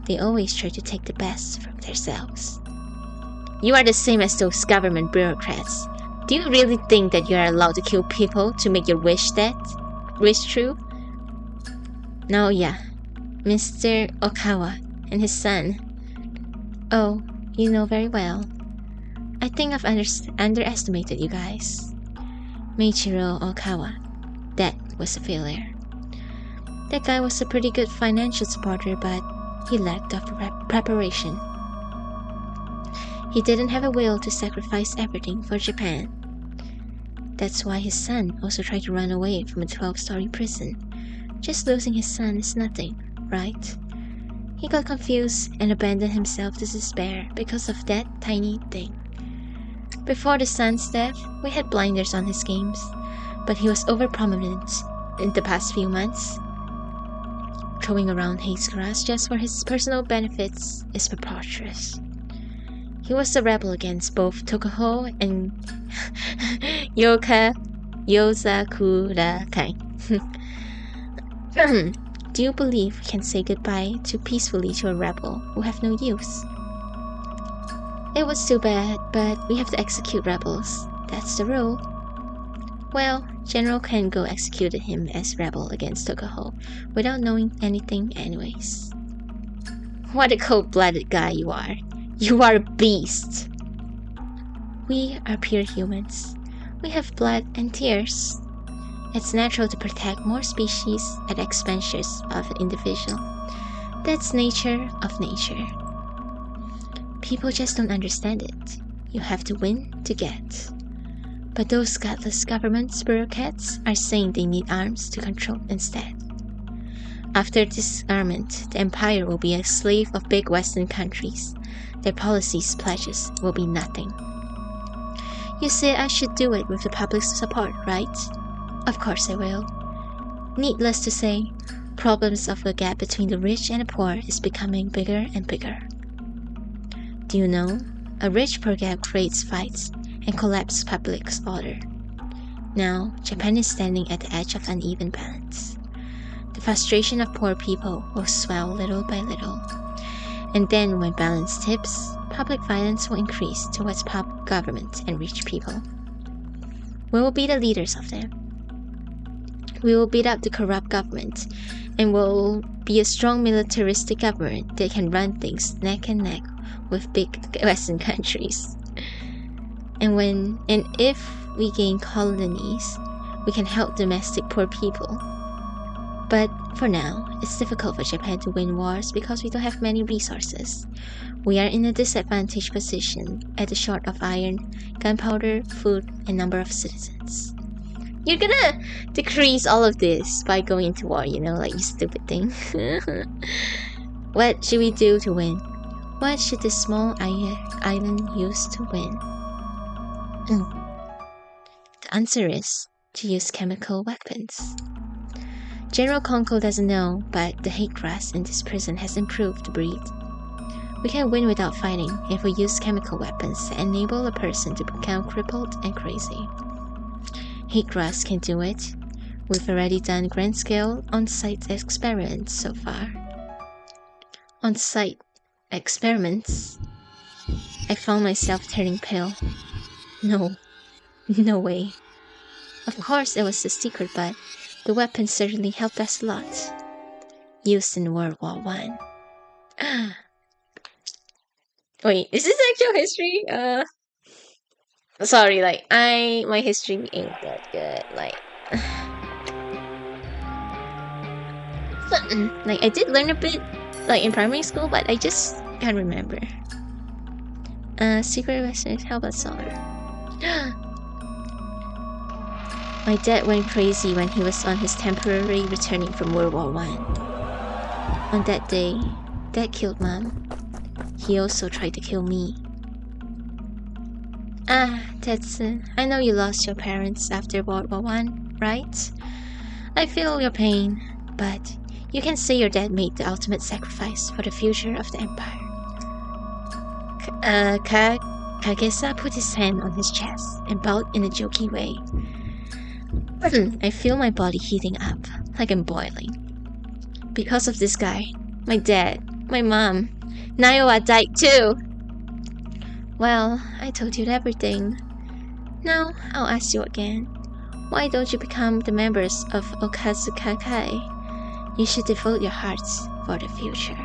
They always try to take the best from themselves. You are the same as those government bureaucrats. Do you really think that you are allowed to kill people to make your wish true? No, yeah. Mr. Okawa and his son. Oh, You know very well. I think I've underestimated you guys. Meiichiro Okawa. That was a failure. That guy was a pretty good financial supporter, but he lacked of preparation. He didn't have a will to sacrifice everything for Japan. That's why his son also tried to run away from a 12-story prison. Just losing his son is nothing, right? He got confused and abandoned himself to despair because of that tiny thing. Before the son's death, we had blinders on his games, but he was overprominent in the past few months. Throwing around haze grass just for his personal benefits is preposterous. He was a rebel against both Tokuho and Yozakura-kai. Do you believe we can say goodbye too peacefully to a rebel who have no use? It was too bad, but we have to execute rebels. That's the rule. Well, General Kengo executed him as rebel against Tokuho without knowing anything anyways. What a cold-blooded guy you are. You are a beast. We are pure humans. We have blood and tears. It's natural to protect more species at the expense of an individual. That's nature of nature. People just don't understand it. You have to win to get. But those godless government bureaucrats are saying they need arms to control instead. After disarmament, the empire will be a slave of big Western countries. Their policies, pledges will be nothing. You say I should do it with the public's support, right? Of course I will. Needless to say, problems of the gap between the rich and the poor is becoming bigger and bigger. Do you know, a rich poor gap creates fights and collapses public order. Now, Japan is standing at the edge of uneven balance. The frustration of poor people will swell little by little. And then when balance tips, public violence will increase towards government and rich people. We will be the leaders of them. We will beat up the corrupt government and will be a strong militaristic government that can run things neck and neck with big Western countries. And if we gain colonies, we can help domestic poor people. But for now, it's difficult for Japan to win wars because we don't have many resources. We are in a disadvantaged position at the short of iron, gunpowder, food, and number of citizens. You're gonna decrease all of this by going into war, like you stupid thing. What should we do to win? What should this small island use to win? The answer is to use chemical weapons. General Konko doesn't know, but the hate grass in this prison has improved the breed. We can win without fighting if we use chemical weapons that enable a person to become crippled and crazy. Hate grass can do it. We've already done grand-scale on-site experiments so far. On-site experiments? I found myself turning pale. No way. Of course it was a secret, but the weapon certainly helped us a lot. Used in World War I. Wait, is this actual history? Sorry, my history ain't that good, I did learn a bit, in primary school, but I just can't remember. Secret Western, how about song? My dad went crazy when he was on his temporary returning from World War I. On that day, Dad killed Mom. He also tried to kill me. Tetsu, I know you lost your parents after World War I, right? I feel your pain, but you can say your dad made the ultimate sacrifice for the future of the empire. Kagesa put his hand on his chest and bowed in a jokey way. I feel my body heating up, like I'm boiling. Because of this guy, my dad, my mom, Naiwa died too! Well, I told you everything. Now, I'll ask you again. Why don't you become the members of Okazuka-kai? You should devote your hearts for the future.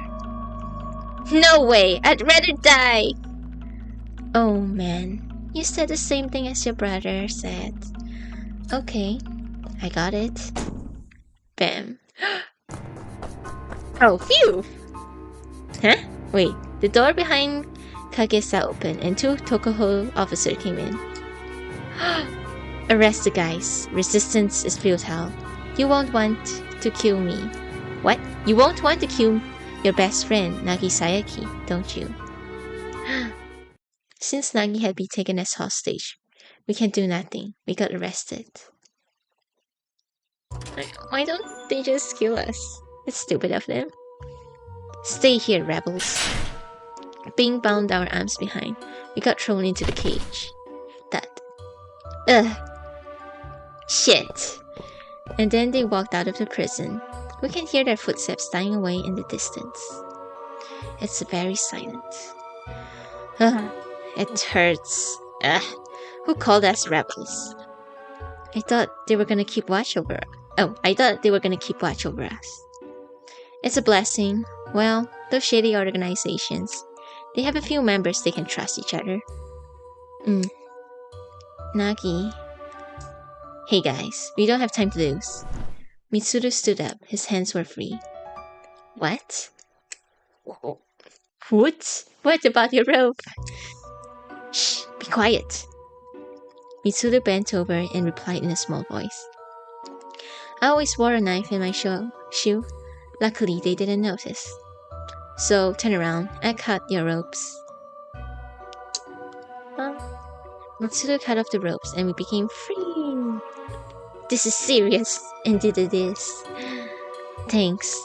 No way! I'd rather die! Oh man, you said the same thing as your brother said. Okay, I got it. Bam. Oh, phew! Huh? Wait, the door behind Kagesa opened and two Tokuho officers came in. Arrest the guys. Resistance is futile. You won't want to kill me. What? You won't want to kill your best friend, Nagi Sayaki, don't you? Since Nagi had been taken as hostage, we can do nothing. We got arrested. Why don't they just kill us? It's stupid of them. Stay here, rebels. Being bound our arms behind, we got thrown into the cage. That. Ugh. Shit. And then they walked out of the prison. We can hear their footsteps dying away in the distance. It's very silent. Ugh. It hurts. Ugh. Who called us rebels? I thought they were gonna keep watch over us. Oh, I thought they were gonna keep watch over us. It's a blessing. Well, those shady organizations, they have a few members they can trust each other. Nagi. Hey guys, we don't have time to lose. Mitsuru stood up. His hands were free. What? What? What about your rope? Shh, be quiet. Mitsuru bent over and replied in a small voice. I always wore a knife in my shoe. Luckily, they didn't notice. So, turn around. I cut your ropes. Mitsuru cut off the ropes and we became free. This is serious. And did this. Thanks.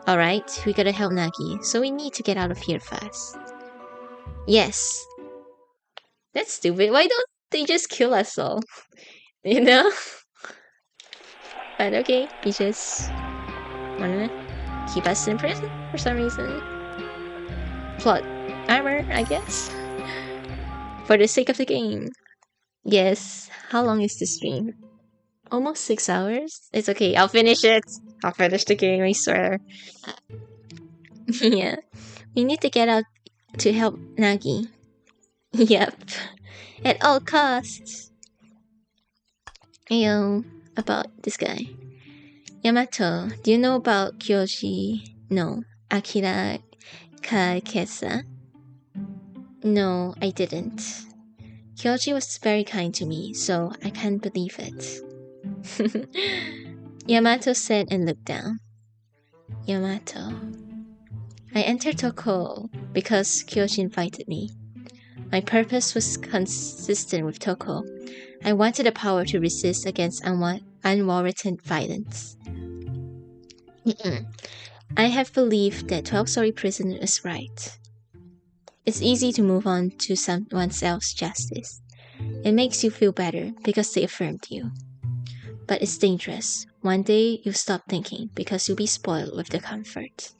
Alright, we gotta help Nagi, so we need to get out of here fast. Yes. That's stupid. Why don't they just kill us all? You know? But okay, we just wanna keep us in prison for some reason. Plot armor, I guess. For the sake of the game. Yes. How long is the stream? Almost 6 hours? It's okay, I'll finish it. I'll finish the game, I swear. Yeah. We need to get out to help Nagi. Yep. At all costs. Ayo, about this guy. Yamato, do you know about Kyoji no Akira Kakesa? No, I didn't. Kyoji was very kind to me, so I can't believe it. Yamato said and looked down. Yamato. I entered Toko because Kyoji invited me. My purpose was consistent with Toko. I wanted the power to resist against unwarranted violence. I have believed that 12-story prison is right. It's easy to move on to someone else's justice. It makes you feel better because they affirmed you. But it's dangerous. One day you'll stop thinking because you'll be spoiled with the comfort.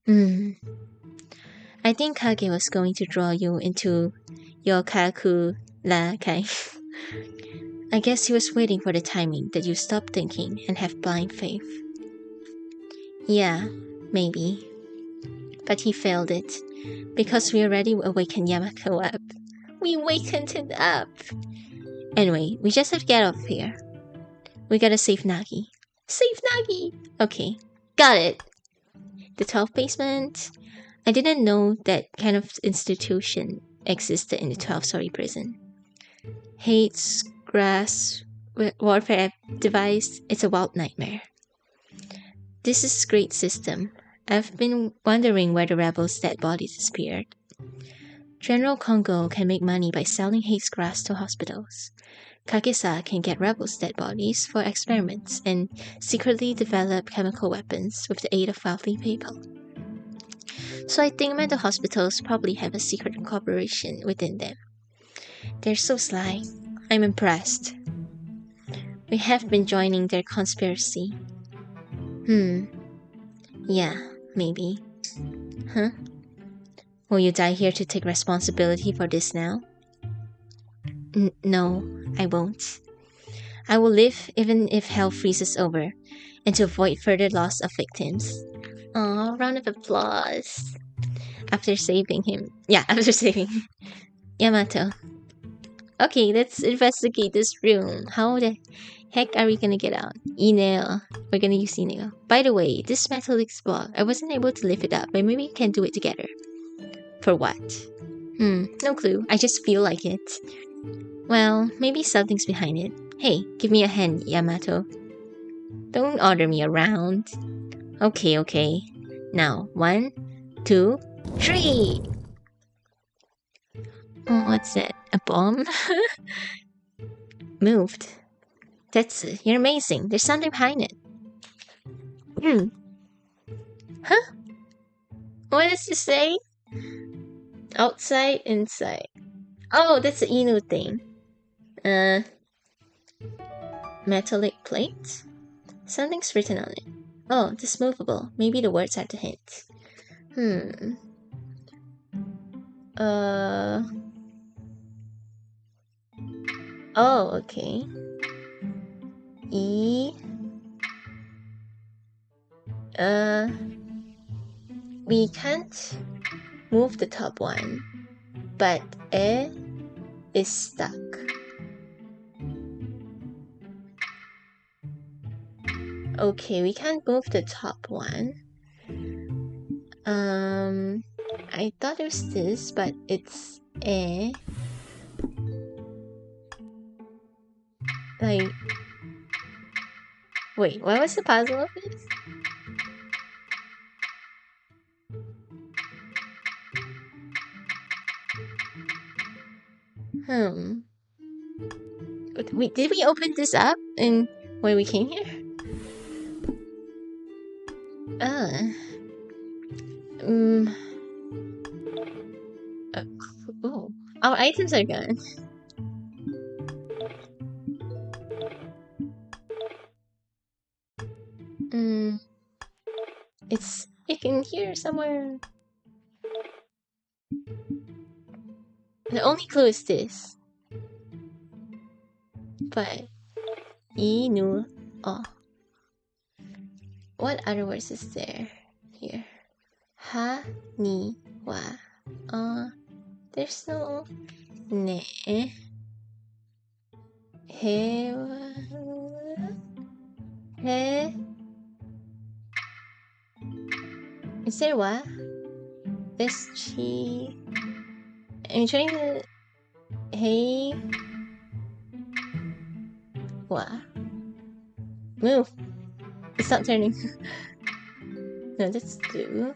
I think Kage was going to draw you into Yokaku Kai. I guess he was waiting for the timing that you stop thinking and have blind faith. Yeah, maybe. But he failed it, because we already awakened Yamako up. We wakened him up! Anyway, we just have to get off here. We gotta save Nagi. Save Nagi! Okay, got it! The 12th basement. I didn't know that kind of institution existed in the 12-story prison. Hates, grass, warfare device, it's a wild nightmare. This is a great system. I've been wondering where the rebels' dead bodies disappeared. General Kongo can make money by selling haze grass to hospitals. Kagesa can get rebels' dead bodies for experiments and secretly develop chemical weapons with the aid of wealthy people. So I think mental hospitals probably have a secret cooperation within them. They're so sly. I'm impressed. We have been joining their conspiracy. Yeah, maybe. Huh? Will you die here to take responsibility for this now? No, I won't. I will live even if hell freezes over, and to avoid further loss of victims. Aw, round of applause. after saving him. Yeah, after saving Yamato. Okay, let's investigate this room. How the heck are we gonna get out? Email. We're gonna use email. By the way, this metallic ball, I wasn't able to lift it up, but maybe we can do it together. For what? No clue. I just feel like it. Well, maybe something's behind it. Hey, give me a hand, Yamato. Don't order me around. Okay. Now, 1, 2, 3! Oh, what's that? A bomb? Moved. Tetsu, you're amazing. There's something behind it. Huh? What does it say? Outside, inside. Oh, that's the Inu thing. Metallic plate? Something's written on it. Oh, this movable. Maybe the words are the hint. Oh, okay. We can't move the top one, but E is stuck. Okay, we can't move the top one. I thought it was this, but it's E. Like, wait, what was the puzzle of this? Wait, did we open this up and when we came here? Oh, our items are gone. It's in here somewhere. The only clue is this. But Inu. Oh. What other words is there here? Ha ni wa. There's no ne. He wa. He. Is there wa? There's chi. I'm trying to. Hey. Wa. Move. It's not turning. No, that's do.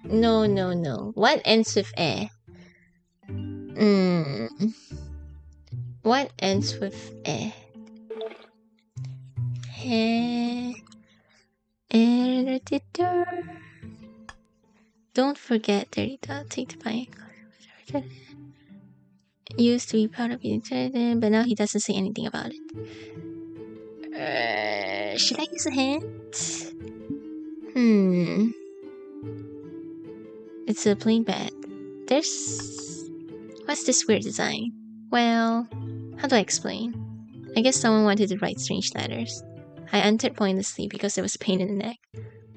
No. What ends with E? What ends with E? Editor. Don't forget the take the bike. Used to be part of it, but now he doesn't say anything about it. Should I use a hint? It's a plain bed. What's this weird design? Well, how do I explain? I guess someone wanted to write strange letters. I entered pointlessly because there was pain in the neck.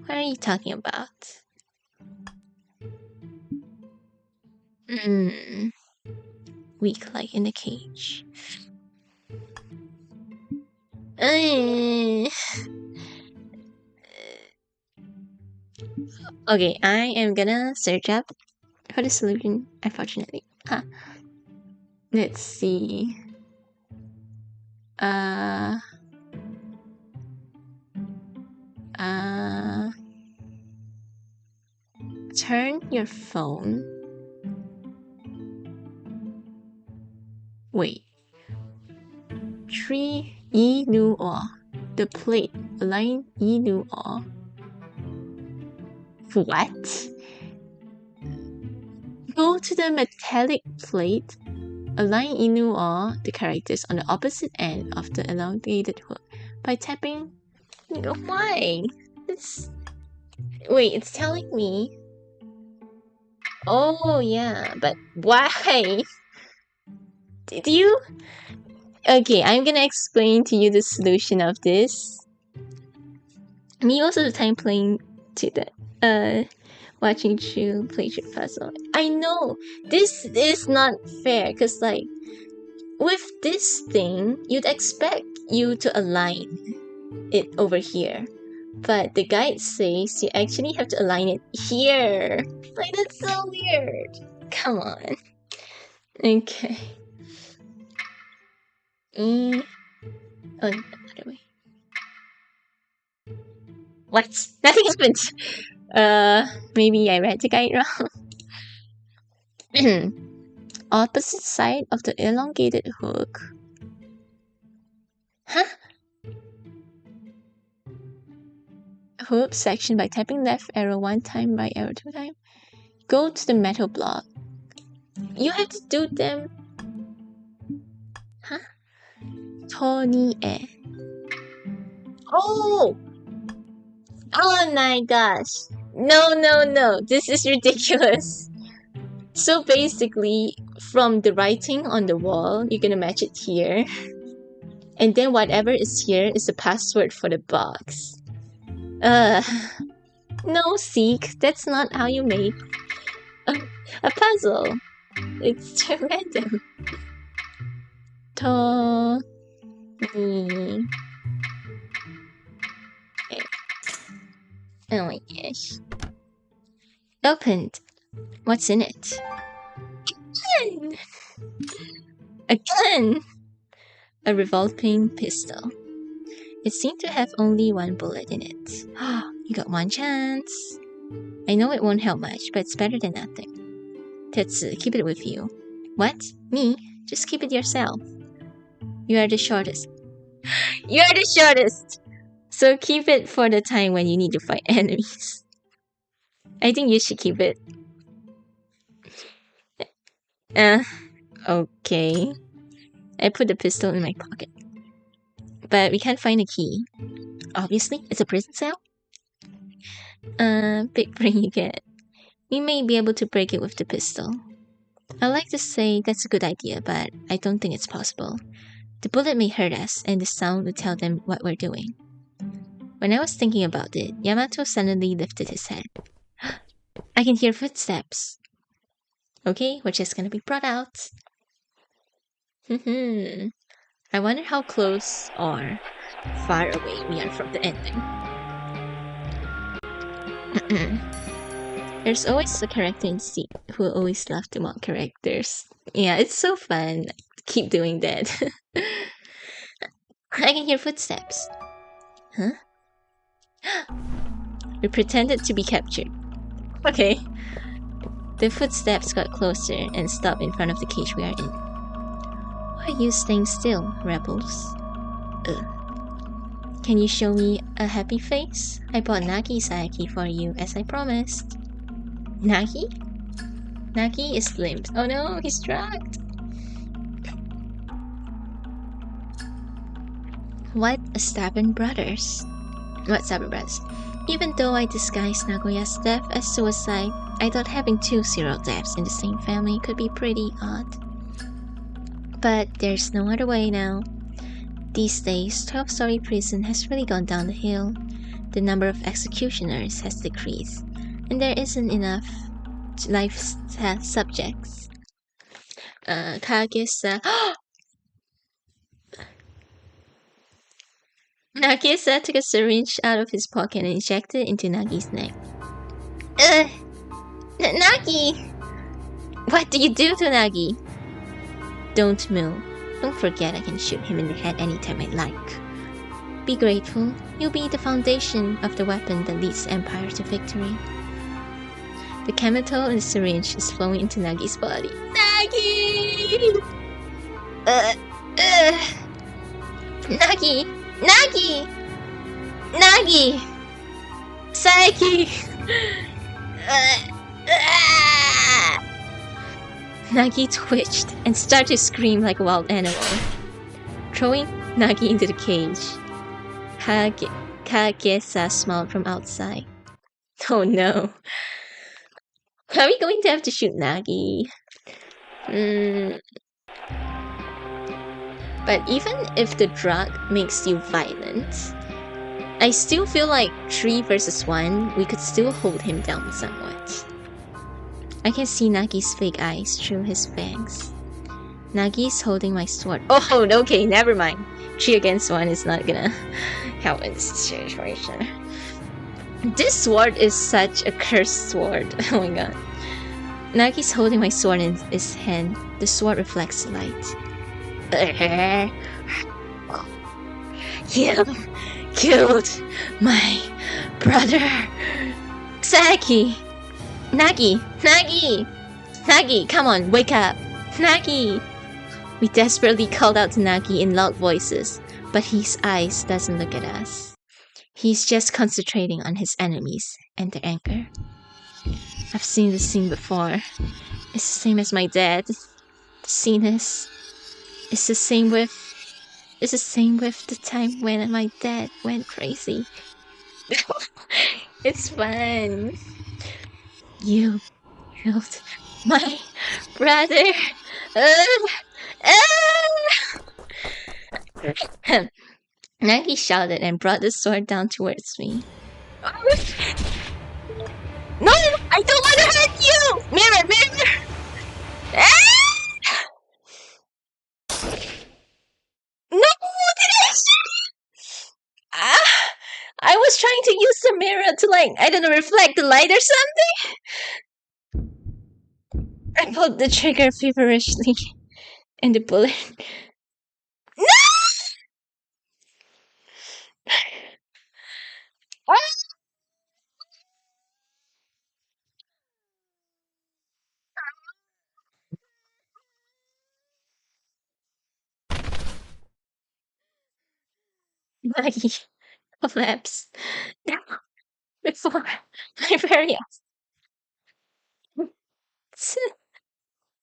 What are you talking about? Weak like in the cage. Okay, I am gonna search up for the solution, unfortunately. Let's see. Turn your phone. Wait. Tree Inu O. The plate. Align Inu O. What? Go to the metallic plate. Align Inu O, the characters on the opposite end of the elongated hook by tapping. Why? Wait, it's telling me. Oh yeah, but why? Did you? Okay, I'm gonna explain to you the solution of this. Me most of the time playing to the watching Chu play Trick Puzzle. I know this is not fair because like with this thing you'd expect you to align it over here, but the guide says you actually have to align it here. Like that's so weird. Come on. Okay. Oh, other way. What? Nothing happened. Maybe I read the guide wrong. Opposite side of the elongated hook. Huh? Hook section by tapping left arrow 1 time, right arrow 2 times. Go to the metal block. You have to do them. Huh? Tony-e. Oh! Oh my gosh. No. This is ridiculous. So basically, from the writing on the wall, you're gonna match it here. And then whatever is here is the password for the box. No, Seek. That's not how you make a puzzle. It's too random. Tony. Okay. Oh my gosh. Opened. What's in it? Gun! A gun! A revolving pistol. It seemed to have only 1 bullet in it. You got 1 chance. I know it won't help much, but it's better than nothing. Tetsu, keep it with you. What? Me? Just keep it yourself. You are the shortest. You are the shortest! So keep it for the time when you need to fight enemies. I think you should keep it. Okay. I put the pistol in my pocket. But we can't find a key. Obviously, it's a prison cell. Big brain you get. We may be able to break it with the pistol. I like to say that's a good idea, but I don't think it's possible. The bullet may hurt us, and the sound would tell them what we're doing. When I was thinking about it, Yamato suddenly lifted his head. I can hear footsteps. Okay, we're just gonna be brought out. I wonder how close or far away we are from the ending. There's always a character in Seek who always love to mock characters. Yeah, it's so fun. Keep doing that. I can hear footsteps. Huh? We pretended to be captured. Okay. The footsteps got closer and stopped in front of the cage we are in. Why are you staying still, rebels? Can you show me a happy face? I bought Nagi Sayaki for you, as I promised. Nagi? Nagi is limped. Oh no, he's drugged. What stubborn brothers. What stubborn brothers? Even though I disguised Nagoya's death as suicide, I thought having 2 serial deaths in the same family could be pretty odd. But there's no other way now. These days, 12-story prison has really gone down the hill. The number of executioners has decreased, and there isn't enough life subjects. Kagesa. Nagisa took a syringe out of his pocket and injected it into Nagi's neck. Nagi! What do you do to Nagi? Don't move. Don't forget I can shoot him in the head anytime I like. Be grateful. You'll be the foundation of the weapon that leads the Empire to victory. The chemical in the syringe is flowing into Nagi's body. Nagi! Nagi! Nagi! Nagi! Sayaki! Nagi twitched and started to scream like a wild animal, throwing Nagi into the cage. Kagesa smiled from outside. Oh no. Are we going to have to shoot Nagi? But even if the drug makes you violent, I still feel like 3 versus 1, we could still hold him down somewhat. I can see Nagi's fake eyes through his fangs. Nagi's holding my sword. Oh, okay, never mind. 3 against 1 is not gonna help in this situation. This sword is such a cursed sword. Oh my god. Nagi's holding my sword in his hand. The sword reflects light. You killed my brother, Saki. Nagi, come on, wake up. Nagi. We desperately called out to Nagi in loud voices, but his eyes doesn't look at us. He's just concentrating on his enemies and their anger. I've seen this scene before. It's the same as my dad. The scene is... It's the same with the time when my dad went crazy. It's fun. You killed my brother. Nagi shouted and brought the sword down towards me. No! I don't want to hurt you! Mirror! No! I was trying to use the mirror to, like, I don't know, reflect the light or something. I pulled the trigger feverishly, and the bullet... No! Maggie collapsed down before my very eyes.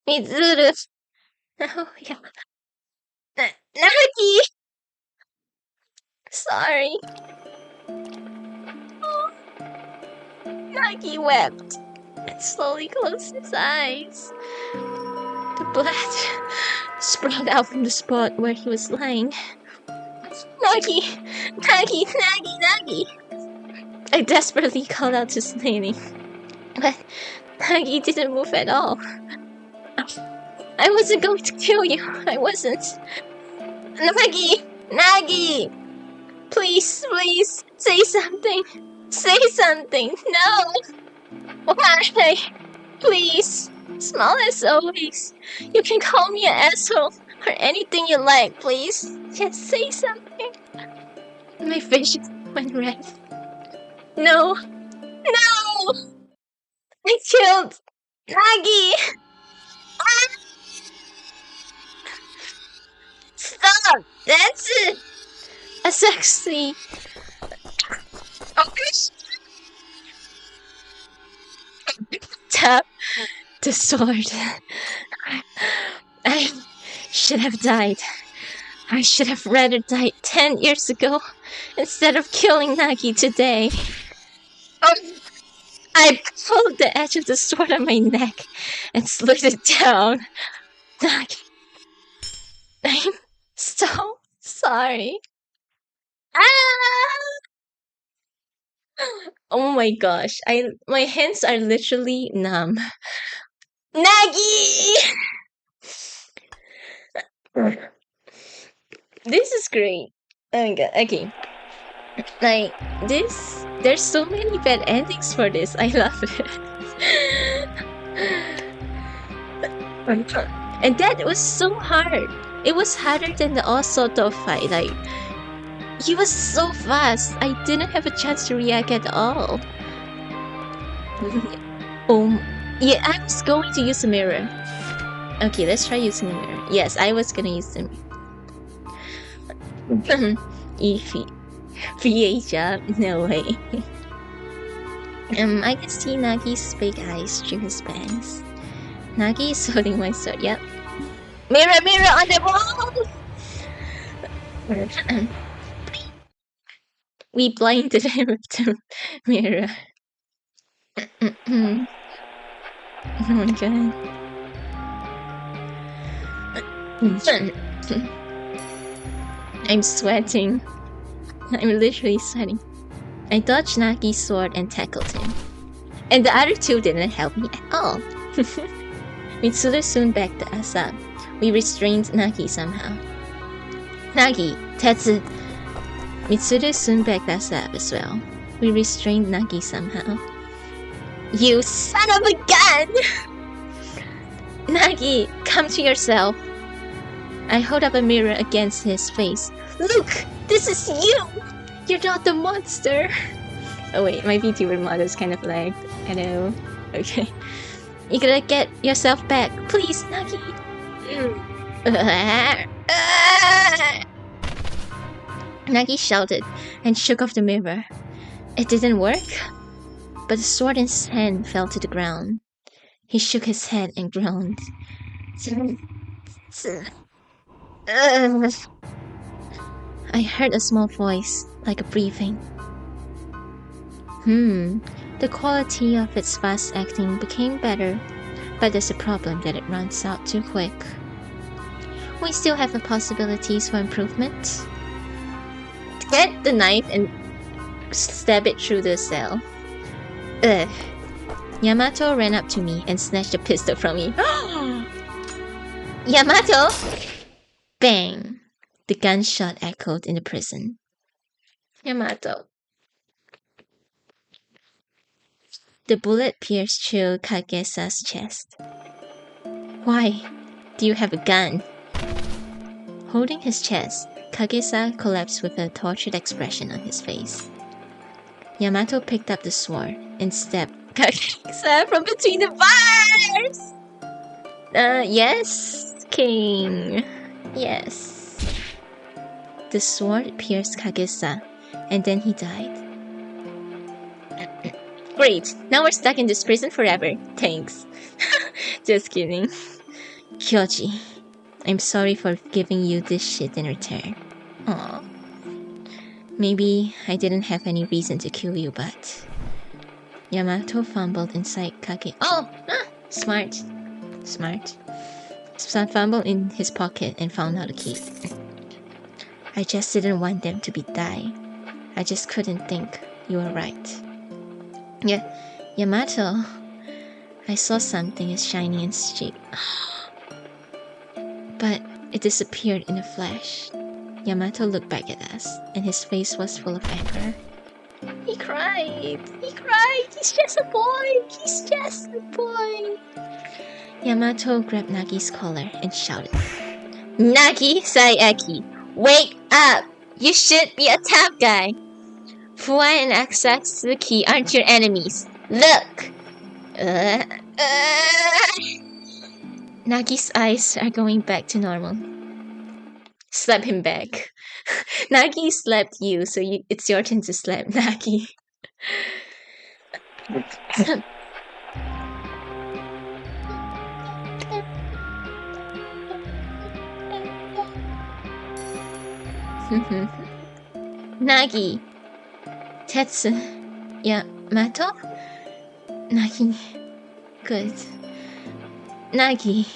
Mitsuru. Oh, yeah. Nagi! Sorry. Oh. Nagi wept and slowly closed his eyes. The blood sprouted out from the spot where he was lying. Nagi! I desperately called out to Slaney, but Nagi didn't move at all. I wasn't going to kill you. I wasn't. Nagi! Please, say something. Say something. No! Why? Please. Small as always. You can call me an asshole or anything you like, please. Just say something. My face went red. No! I killed Nagi! Stop! That's it! A sexy... Tap the sword. I should have died. I should have rather died 10 years ago instead of killing Nagi today. I pulled the edge of the sword on my neck and slid it down. Nagi, I'm so sorry. Oh my gosh, my hands are literally numb. Nagi! This is great. Oh my god, okay. Like, there's so many bad endings for this. I love it. And that was so hard. It was harder than the Osoto fight. Like, he was so fast. I didn't have a chance to react at all. Yeah, I was going to use the mirror. Okay, let's try using the mirror. Yes, I was gonna use the mirror. VHR? No way. I can see Nagi's fake eyes through his bangs. Nagi is holding my sword, yep. Mirror on the wall! We blinded him with the mirror. Oh my god. I'm sweating. I'm literally sweating. I dodged Nagi's sword and tackled him. And the other two didn't help me at all. Mitsuru soon backed us up. We restrained Nagi somehow. Nagi, Tetsu. Mitsuru soon backed us up as well. We restrained Nagi somehow. You son of a gun! Nagi, come to yourself. I hold up a mirror against his face. Look, this is you! You're not the monster! Oh wait, my VTuber mod is kind of lagged. Hello. Okay. You gotta get yourself back. Please, Nagi! Nagi shouted and shook off the mirror. It didn't work, but the sword in his hand fell to the ground. He shook his head and groaned. I heard a small voice, like a breathing. The quality of its fast acting became better, but there's a problem that it runs out too quick. We still have the possibilities for improvement. Get the knife and stab it through the cell. Ugh. Yamato ran up to me and snatched the pistol from me. Yamato! Bang! The gunshot echoed in the prison. Yamato. The bullet pierced through Kagesa's chest. Why do you have a gun? Holding his chest, Kagesa collapsed with a tortured expression on his face. Yamato picked up the sword and stabbed Kagesa from between the bars! Yes, King. Yes. The sword pierced Kagesa, and then he died. Great, now we're stuck in this prison forever. Thanks. Just kidding. Hyoji, I'm sorry for giving you this shit in return. Aww. Maybe I didn't have any reason to kill you, but... Yamato fumbled inside Kage... Oh! Smart. Smart. Fumbled in his pocket and found out a key. I just didn't want them to be die. I just couldn't think you were right. Yeah, Yamato. I saw something as shiny and straight. But it disappeared in a flash. Yamato looked back at us, and his face was full of anger. He cried! He cried! He's just a boy! He's just a boy! Yamato grabbed Nagi's collar and shouted, Nagi Saeki, wake up! You should be a tough guy! Fuai and Akatsuki aren't your enemies. Look! Nagi's eyes are going back to normal. Slap him back. Nagi slapped you, so it's your turn to slap Nagi. Nagi. Tetsu. Yamato? Nagi. Good. Nagi.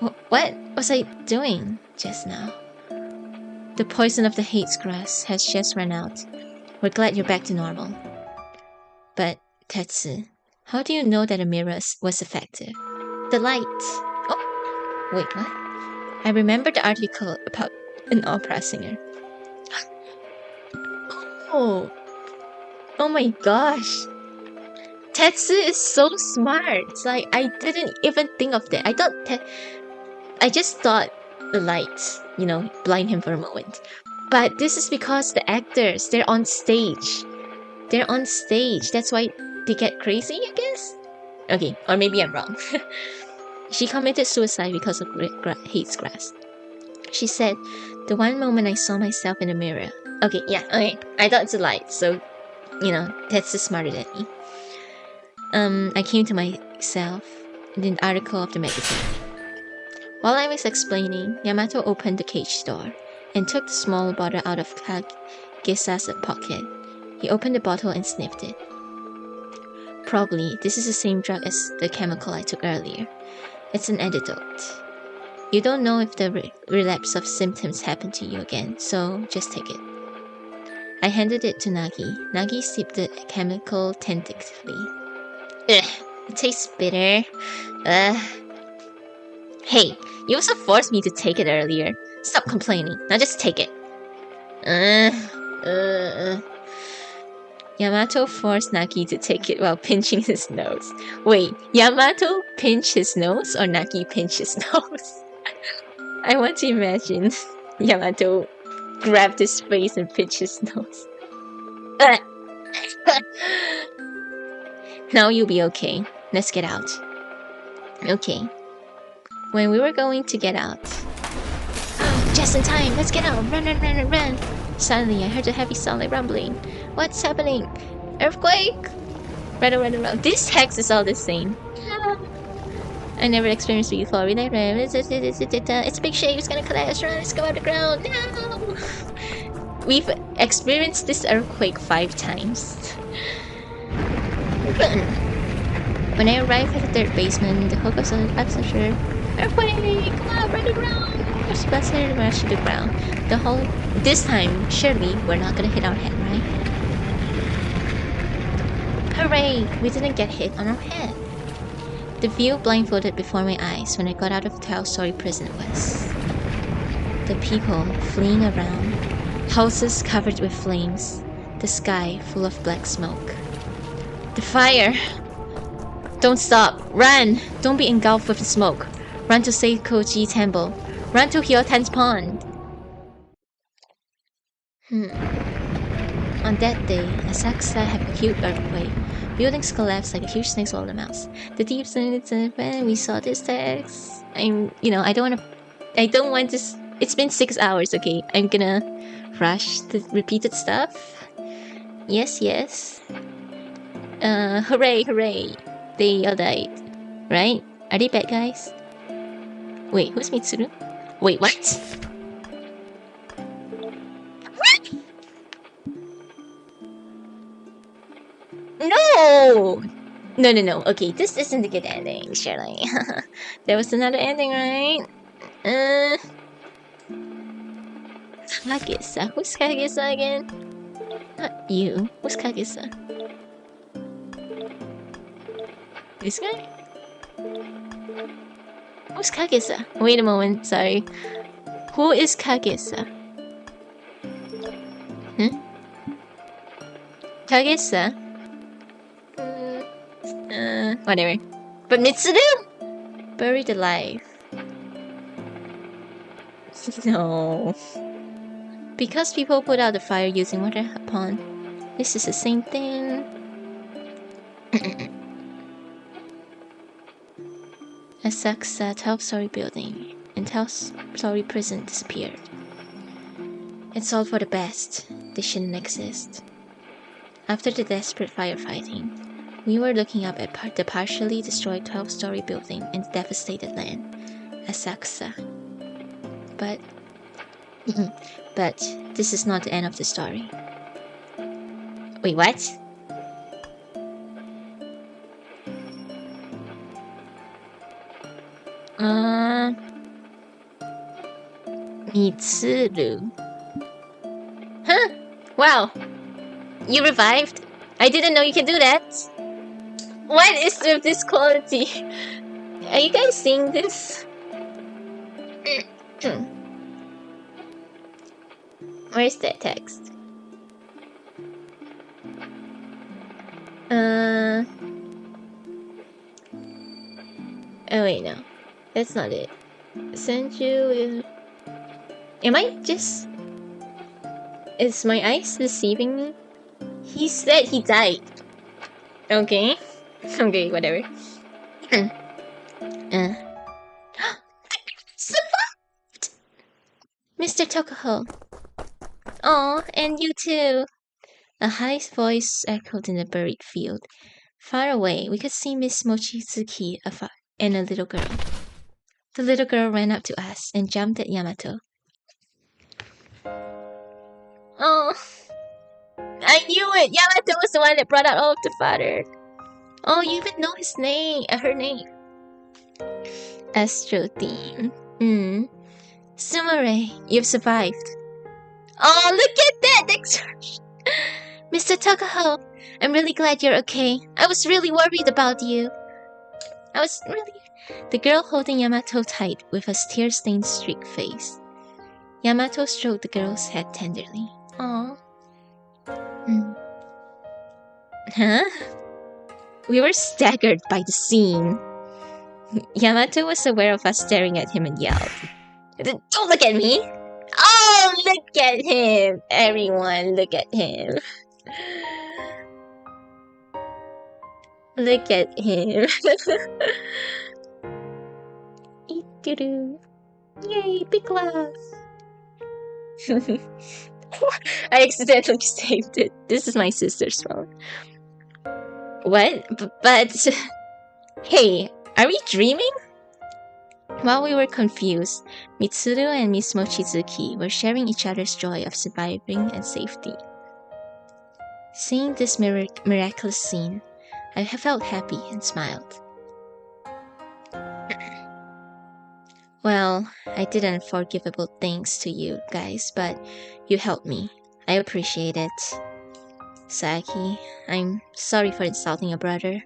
What was I doing just now? The poison of the Hate's grass has just run out. We're glad you're back to normal. But, Tetsu, how do you know that a mirror was effective? The light. Oh, wait, what? I remember the article about an opera singer. Oh my gosh. Tetsu is so smart. Like, I didn't even think of that. I just thought the lights, blind him for a moment. But this is because the actors, they're on stage. They're on stage. That's why they get crazy, I guess? Okay, or maybe I'm wrong. She committed suicide because of Hate's grass. She said, the one moment I saw myself in the mirror. Okay, I thought it's a light, so, Tetsu's smarter than me. I came to myself in the article of the magazine. While I was explaining, Yamato opened the cage door and took the small bottle out of Kagesa's pocket. He opened the bottle and sniffed it. Probably, this is the same drug as the chemical I took earlier. It's an antidote. You don't know if the relapse of symptoms happen to you again, so just take it. I handed it to Nagi. Nagi sipped the chemical tentatively. Ugh, it tastes bitter. Ugh. Hey, you also forced me to take it earlier. Stop complaining. Now just take it. Yamato forced Nagi to take it while pinching his nose. Wait, Yamato pinch his nose or Nagi pinch his nose? I want to imagine Yamato grabbed his face and pinched his nose. Now you'll be okay. Let's get out. Okay. When we were going to get out... Oh, just in time! Let's get out! Run, run, run, run, run! Suddenly, I heard a heavy sound like rumbling. What's happening? Earthquake! Rattle, rattle, rattle. This hex is all the same. I never experienced it before. It's a big shape. It's gonna crash. Run, let's go out the ground. No! We've experienced this earthquake 5 times. Run! When I arrived at the 3rd basement, the hook was sure. Earthquake! Come on, run the ground! Push the bus and rush to the ground. The whole... This time, surely, we're not gonna hit our head, right? Hooray! We didn't get hit on our head. The view blindfolded before my eyes when I got out of the 12-story prison was... The people fleeing around. Houses covered with flames. The sky full of black smoke. The fire! Don't stop! Run! Don't be engulfed with the smoke. Run to Seikoji Temple. Run to Hyotan's pond. On that day, Asakusa had a huge earthquake. Buildings collapsed like a huge snake swallowed a mouse. The deep when we saw this text. I don't want this. It's been 6 hours, okay? I'm gonna rush the repeated stuff. Yes, yes. Hooray, hooray. They all died. Right? Are they bad guys? Wait, who's Mitsuru? Wait, what? What? No! No. Okay, this isn't a good ending, surely. There was another ending, right? Kagisa. Who's Kagisa again? Not you. Who's Kagisa? This guy? Who's Kagisa? Wait a moment, sorry. Who is Kagisa? Kagisa? Whatever. But Mitsuru? Buried alive. No. Because people put out the fire using water upon. This is the same thing. Asakusa 12-story building and 12-story prison disappeared. It's all for the best. They shouldn't exist. After the desperate firefighting, we were looking up at the partially destroyed 12-story building and the devastated land, Asakusa. But this is not the end of the story. Wait, what? Mitsuru. Huh? Wow. You revived? I didn't know you can do that. What is with this quality? Are you guys seeing this? Where's that text? Oh wait, no. That's not it. Senju... Am I just... Is my eyes deceiving me? He said he died. Okay. Okay, whatever. Survived! Mr. Tokuho. Aw, and you too. A high voice echoed in the buried field. Far away, we could see Miss Mochizuki and a little girl. The little girl ran up to us and jumped at Yamato. Oh, I knew it! Yamato was the one that brought out all of the fodder. Oh, you even know his name, her name. Astro Theme. Sumire, you've survived. Oh, look at that! Mr. Takaho, I'm really glad you're okay. I was really worried about you. The girl holding Yamato tight with a tear-stained streaked face. Yamato stroked the girl's head tenderly. Aww. Huh? We were staggered by the scene. Yamato was aware of us staring at him and yelled, "Don't look at me! Oh, look at him! Everyone, look at him! Look at him!" Yay, big laugh! I accidentally saved it. This is my sister's phone. What? But... Hey, are we dreaming? While we were confused, Mitsuru and Miss Mochizuki were sharing each other's joy of surviving and safety. Seeing this miraculous scene, I felt happy and smiled. Well, I did unforgivable things to you guys, but you helped me. I appreciate it. Saki, I'm sorry for insulting your brother.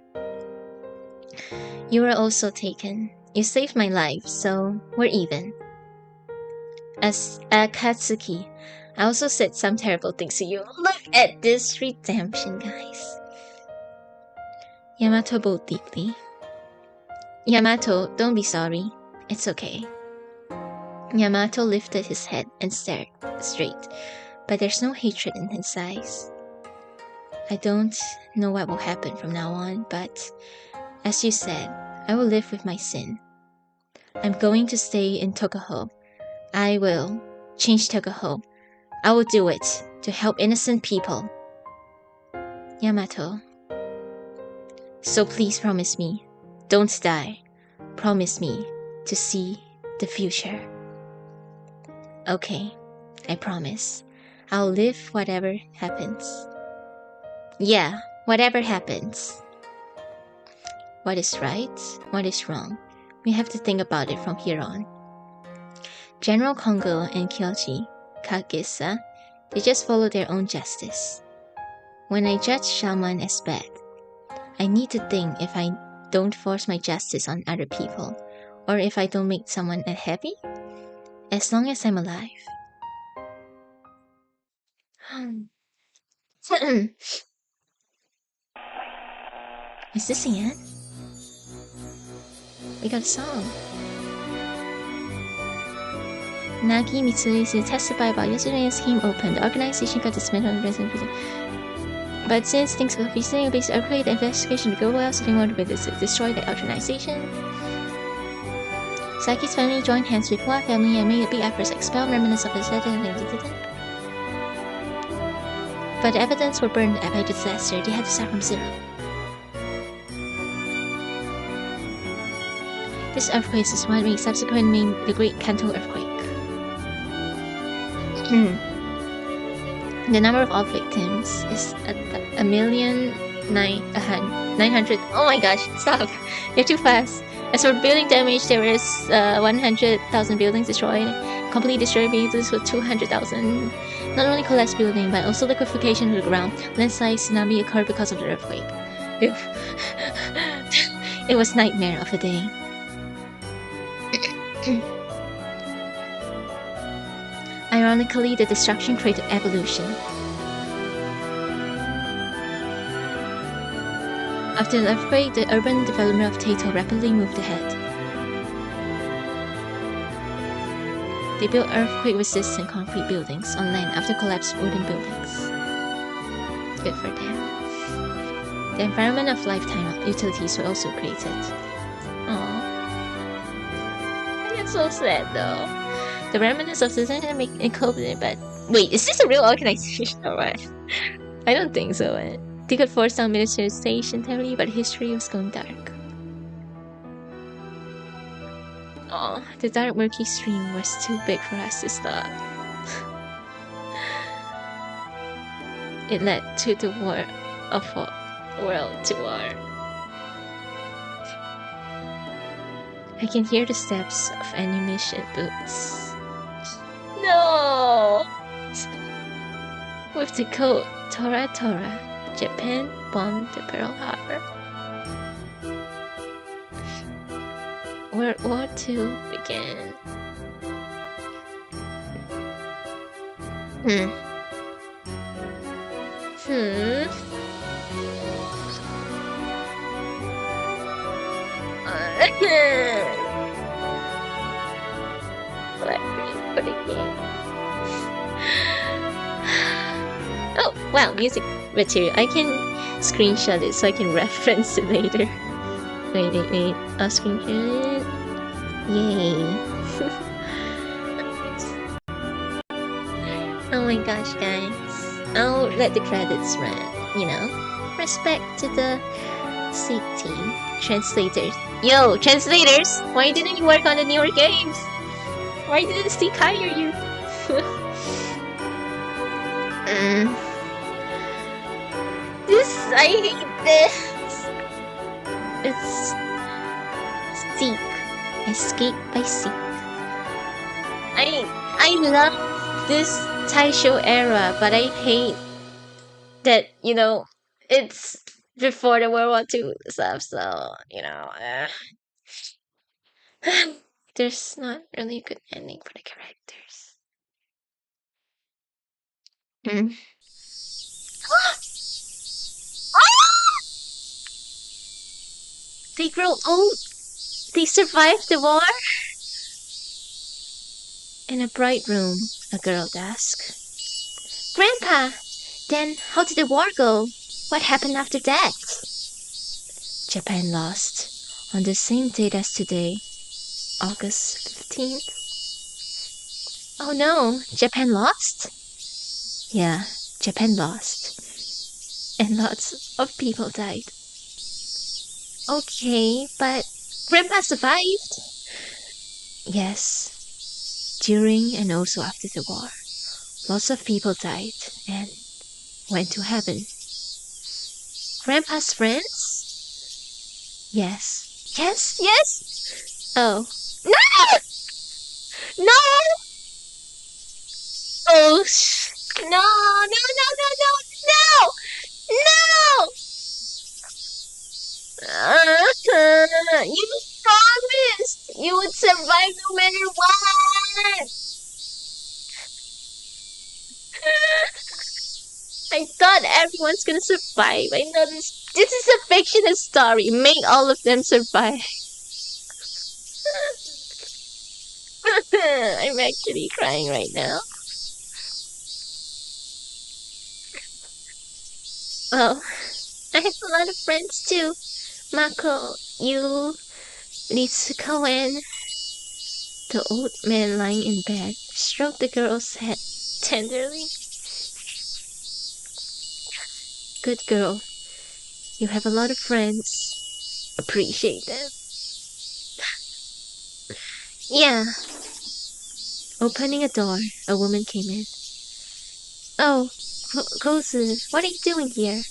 You were also taken. You saved my life, so we're even. As Katsuki, I also said some terrible things to you. Look at this redemption, guys. Yamato bowed deeply. Yamato, don't be sorry. It's okay. Yamato lifted his head and stared straight, but there's no hatred in his eyes. I don't know what will happen from now on, but as you said, I will live with my sin. I'm going to stay in Tokuho. I will change Tokuho. I will do it to help innocent people. Yamato. So please promise me, don't die. Promise me to see the future. Okay, I promise. I'll live whatever happens. Yeah, whatever happens. What is right, what is wrong, we have to think about it from here on. General Kongo and Kyoji, Kagesa, they just follow their own justice. When I judge someone as bad, I need to think if I don't force my justice on other people, or if I don't make someone unhappy, as long as I'm alive. Is this the end? We got a song. Nagi Mitsui is to testify about yesterday's game opened. The organization got dismantled on the resident prison. But since things were facing a base earthquake, the investigation to go well, something more to destroy the organization. Saki's family joined hands with Wa family and made a big effort to expel remnants of the dead. But the evidence were burned by the disaster. They had to start from zero. This earthquake is what we subsequently named the Great Kanto Earthquake. The number of all victims is 1,900,000. Oh my gosh, stop! You're too fast. As for building damage, there was 100,000 buildings destroyed. Completely destroyed buildings with 200,000. Not only collapsed building, but also liquefaction of the ground. Landslide tsunami occurred because of the earthquake. It was nightmare of a day. Ironically, the destruction created evolution. After the earthquake, the urban development of Taito rapidly moved ahead. They built earthquake-resistant concrete buildings on land after collapsed wooden buildings. Good for them. The environment of lifetime utilities were also created. Aww. It's so sad though. The remnants of the design make incompetent, but wait, is this a real organization or what? I don't think so. They could force down militarization temporarily, but history was going dark. Oh, the dark murky stream was too big for us to stop. It led to the war of world to war. I can hear the steps of animation boots. No! With the code Tora Tora, Japan bombed the Pearl Harbor. World War II began. Hmm. What a game. Oh, wow, music material. I can screenshot it so I can reference it later. Wait. I'll screenshot it. Yay. Oh my gosh, guys. I'll let the credits run, you know? Respect to the SEEK team. Translators. Yo, translators! Why didn't you work on the newer games? Why didn't SEEK hire you? I hate this. It's SEEK. Escape by SEEK. I love this Taisho era, but I hate that, you know, it's before the World War II stuff, so, you know, there's not really a good ending for the characters. They grow old. They survived the war. In a bright room, a girl asked. Grandpa, then how did the war go? What happened after that? Japan lost on the same date as today, August 15th. Oh no, Japan lost? Yeah, Japan lost. And lots of people died. Okay, but Grandpa survived. Yes, during and also after the war. Lots of people died and went to heaven. Grandpa's friends? Yes. Yes! Oh. No! No! Oh, no! You promised you would survive no matter what! I thought everyone's gonna survive. I know this is a fictional story. Make all of them survive. I'm actually crying right now. Well, I have a lot of friends too. Mako, you, Ritsuko, and the old man lying in bed stroked the girl's head tenderly. Good girl. You have a lot of friends. Appreciate them. Yeah. Opening a door, a woman came in. Oh, Kozu, what are you doing here?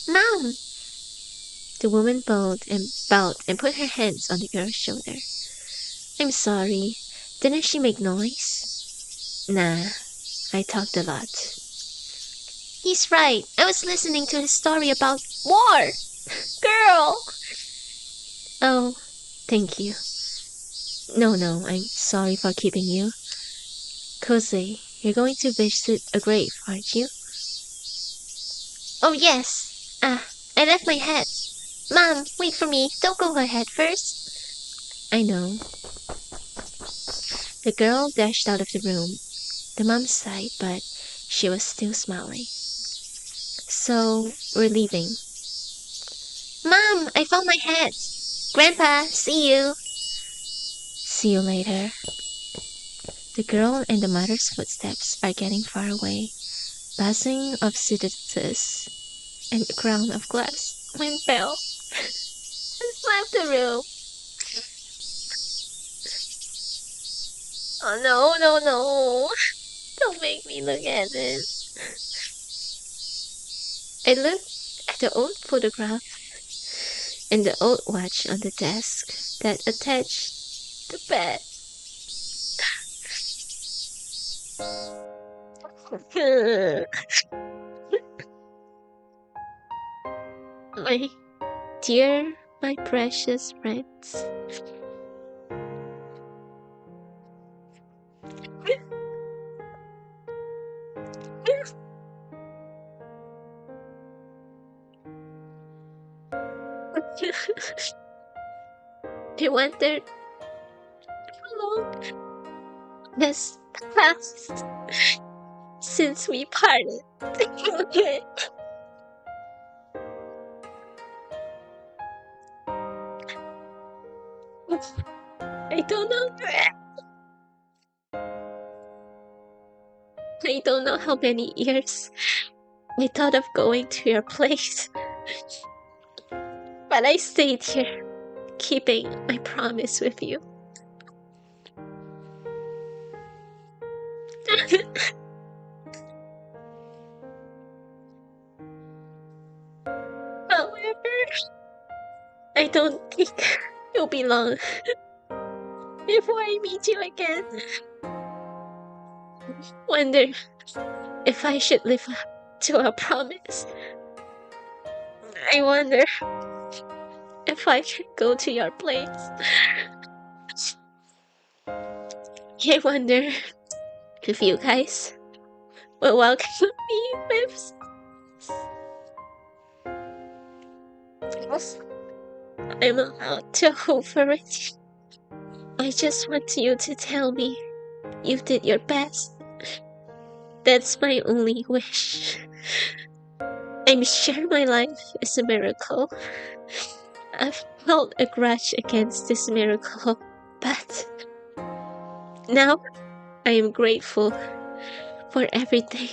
Mom! The woman bowed and put her hands on the girl's shoulder. I'm sorry. Didn't she make noise? Nah, I talked a lot. He's right. I was listening to his story about war. Girl! Oh, thank you. No, I'm sorry for keeping you. Kose, you're going to visit a grave, aren't you? Oh, yes. I left my hat. Mom, wait for me. Don't go ahead first. I know. The girl dashed out of the room. The mom sighed, but she was still smiling. So, we're leaving. Mom, I found my hat. Grandpa, see you. See you later. The girl and the mother's footsteps are getting far away. Buzzing of citizens and the crown of glass. Wind fell and swept the room. Oh no. Don't make me look at this. I looked at the old photograph and the old watch on the desk that attached the bed. My dear, my precious friends. I wondered how long has passed since we parted. I don't know. I don't know how many years I thought of going to your place. But I stayed here, keeping my promise with you. However, I don't think it'll be long before I meet you again. Wonder if I should live up to our promise. I wonder if I should go to your place. I wonder if you guys will welcome me with. I'm allowed to hope for it. I just want you to tell me you did your best. That's my only wish. I'm sure my life is a miracle. I've held a grudge against this miracle, but now I am grateful for everything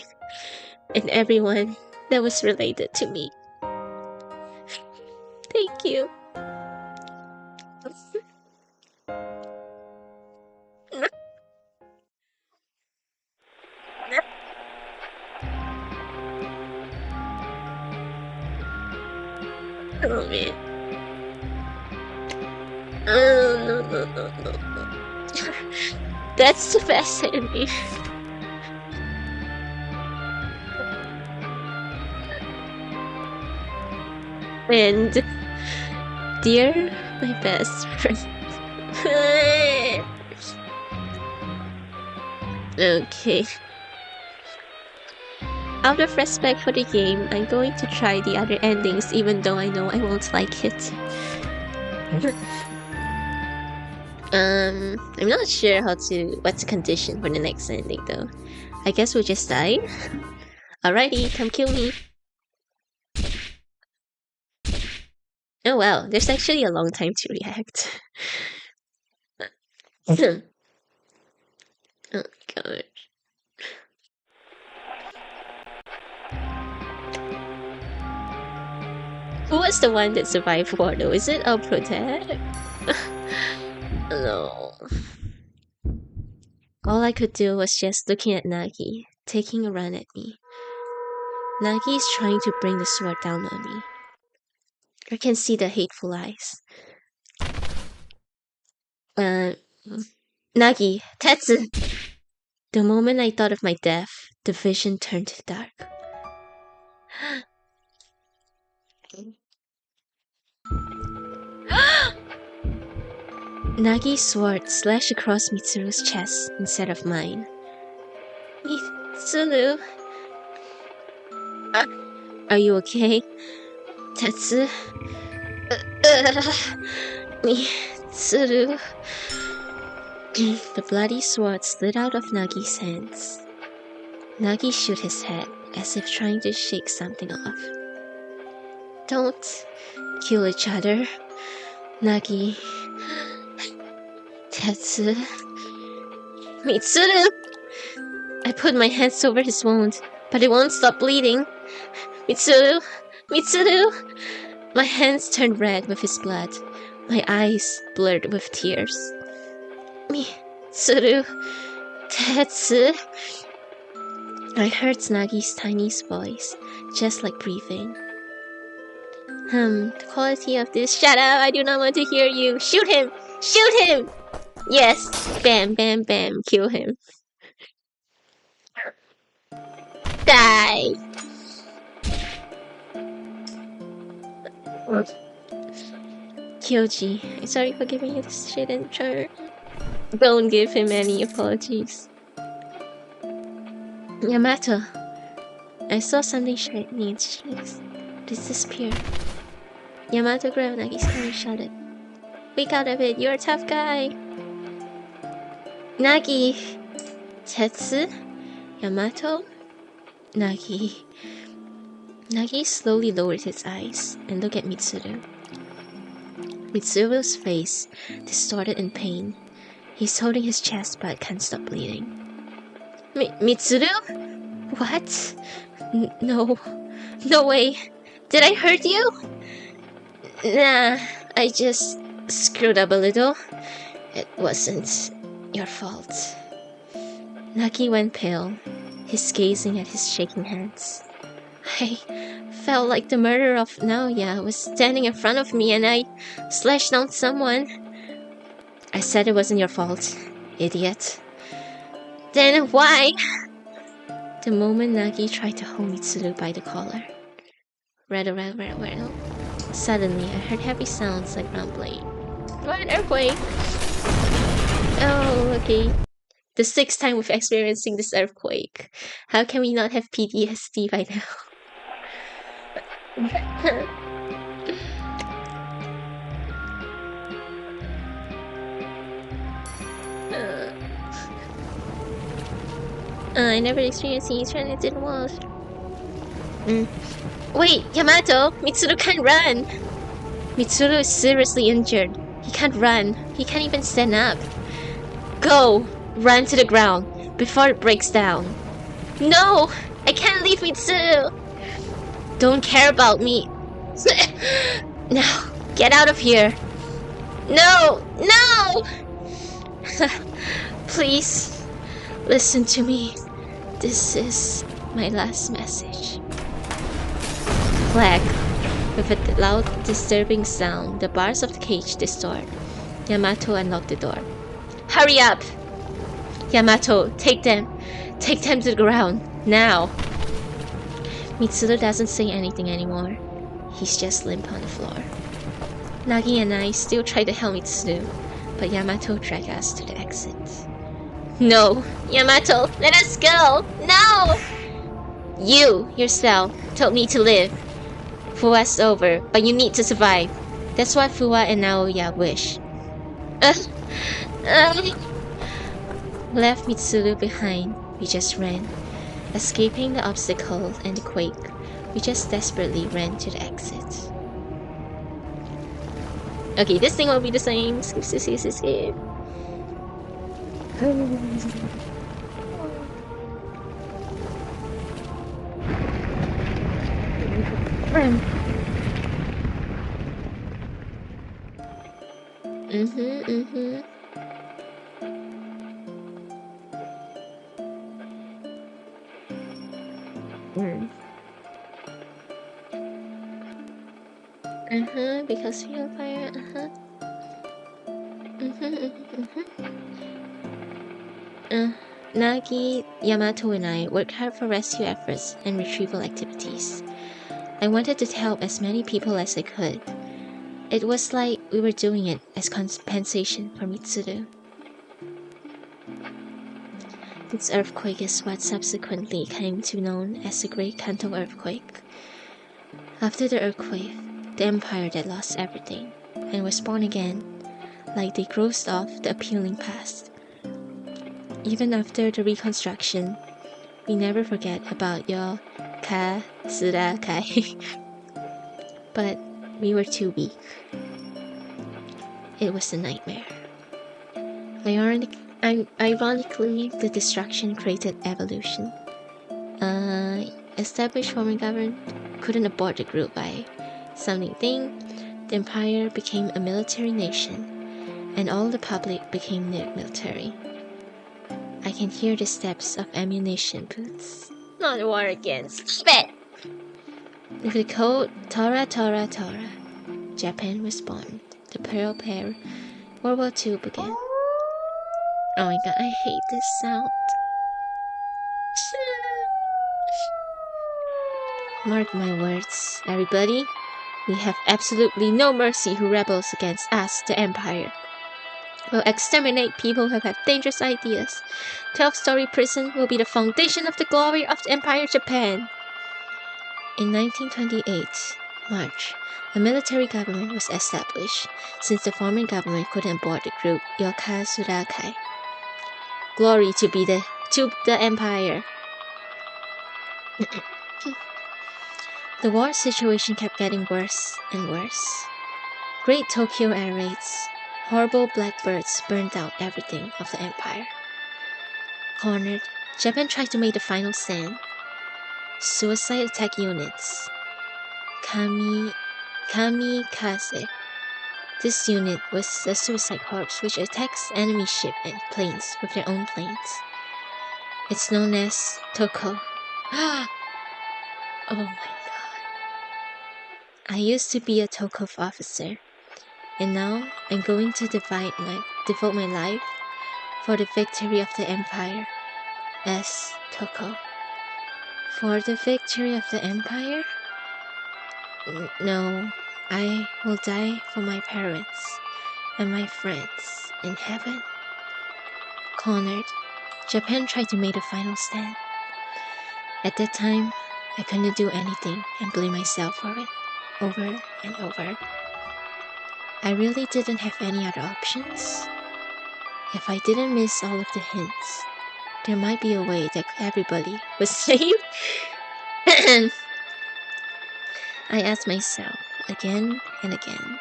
and everyone that was related to me. Thank you. Oh man. Oh no. That's the best enemy. And dear, my best friend. Okay. Out of respect for the game, I'm going to try the other endings even though I know I won't like it. I'm not sure what's the condition for the next ending though. I guess we'll just die. Alrighty, come kill me. Oh wow, there's actually a long time to react. Oh god. Who was the one that survived war though? Is it Protect? No. All I could do was just looking at Nagi, taking a run at me. Nagi is trying to bring the sword down on me. I can see the hateful eyes. Nagi, Tetsu! The moment I thought of my death, the vision turned dark. Nagi's sword slashed across Mitsuru's chest instead of mine. Mitsuru... Are you okay? Tetsu... Mitsuru... The bloody sword slid out of Nagi's hands. Nagi shook his head, as if trying to shake something off. Don't kill each other, Nagi... Tetsu... Mitsuru! I put my hands over his wound, but it won't stop bleeding. Mitsuru! Mitsuru! My hands turned red with his blood. My eyes blurred with tears. Mitsuru... Tetsu... I heard Nagi's tiny voice, just like breathing. The quality of this... Shut up! I do not want to hear you! Shoot him! Shoot him! Yes! Bam, bam, bam. Kill him. Die! Kyoji, I'm sorry for giving you this shit in return. Don't give him any apologies. Yamato, I saw something shiny in cheese. Disappear. Yamato grabbed Nagi's hand and shouted, "Wake out of it, you're a tough guy!" Nagi! Tetsu? Yamato? Nagi. Nagi slowly lowered his eyes and looked at Mitsuru. Mitsuru's face distorted in pain. He's holding his chest but can't stop bleeding. Mitsuru? What? No. No way. Did I hurt you? Nah, I just screwed up a little. It wasn't your fault. Nagi went pale, his gazing at his shaking hands. I felt like the murderer of Naoya was standing in front of me and I slashed down someone. I said it wasn't your fault, idiot. Then why? The moment Nagi tried to hold Mitsuru by the collar. Rattle. Suddenly, I heard heavy sounds like rumbling. What? Earthquake? Oh, okay. The 6th time we've experiencing this earthquake. How can we not have PTSD by now? I never experienced an eternity in walls. Wait, Yamato! Mitsuru can't run! Mitsuru is seriously injured. He can't run. He can't even stand up. Go! Run to the ground before it breaks down. No! I can't leave Mitsuru! Don't care about me. Now, get out of here. No! No! Please, listen to me. This is my last message. Clack. With a loud, disturbing sound, the bars of the cage distort. Yamato unlocked the door. Hurry up! Yamato, take them. Take them to the ground. Now. Mitsuru doesn't say anything anymore. He's just limp on the floor. Nagi and I still try to help Mitsuru, but Yamato dragged us to the exit. No! Yamato, let us go! No! You, yourself, told me to live. Fuwa's over, but you need to survive. That's what Fuwa and Naoya wish. Left Mitsuru behind, we just ran. Escaping the obstacle and the quake, we just desperately ran to the exit. Okay, this thing will be the same. Skip. Because field fire, Nagi, Yamato and I worked hard for rescue efforts and retrieval activities. I wanted to help as many people as I could. It was like we were doing it as compensation for Mitsuru. This earthquake is what subsequently came to be known as the Great Kanto Earthquake. After the earthquake, the empire that lost everything and was born again, like they closed off the appealing past. Even after the reconstruction, we never forget about your Surakai. But we were too weak. It was a nightmare. Ironically, the destruction created evolution. Established Roman government couldn't abort the group by something. The empire became a military nation, and all the public became military. I can hear the steps of ammunition booths. Not war again. Stop it! With the code Tora, Japan was born. The Pearl Pair. World War II began. Oh my god, I hate this sound. Mark my words, everybody. We have absolutely no mercy who rebels against us, the Empire. We'll exterminate people who have dangerous ideas. 12-story prison will be the foundation of the glory of the Empire Japan. In 1928, March, a military government was established, since the former government couldn't board the group Yoka Surakai. Glory to the Empire. The war situation kept getting worse and worse. Great Tokyo air raids, horrible blackbirds burned out everything of the empire. Cornered, Japan tried to make the final stand. Suicide attack units. Kamikaze. This unit was a suicide corps which attacks enemy ships and planes with their own planes. It's known as Toko. Oh my god. I used to be a Tokov officer, and now I'm going to devote my life for the victory of the Empire as Toko. For the victory of the Empire? No, I will die for my parents and my friends in heaven. Cornered, Japan tried to make the final stand. At that time, I couldn't do anything and blame myself for it, over and over. I really didn't have any other options. If I didn't miss all of the hints, there might be a way that everybody was saved. I asked myself again and again.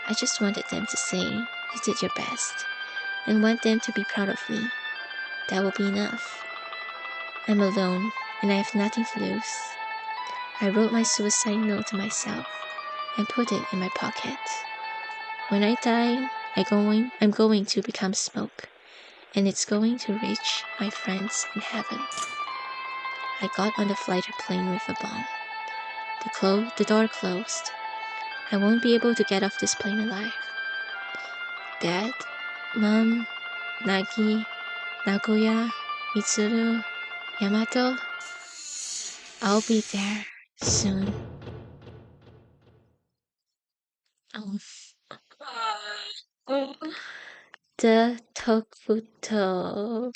I just wanted them to say, you did your best, and want them to be proud of me. That will be enough. I'm alone, and I have nothing to lose. I wrote my suicide note to myself, and put it in my pocket. When I die, I'm going to become smoke, and it's going to reach my friends in heaven. I got on the fighter plane with a bomb. The door closed. I won't be able to get off this plane alive. Dad, Mom, Nagi, Nagoya, Mitsuru, Yamato, I'll be there soon. The Tokuto.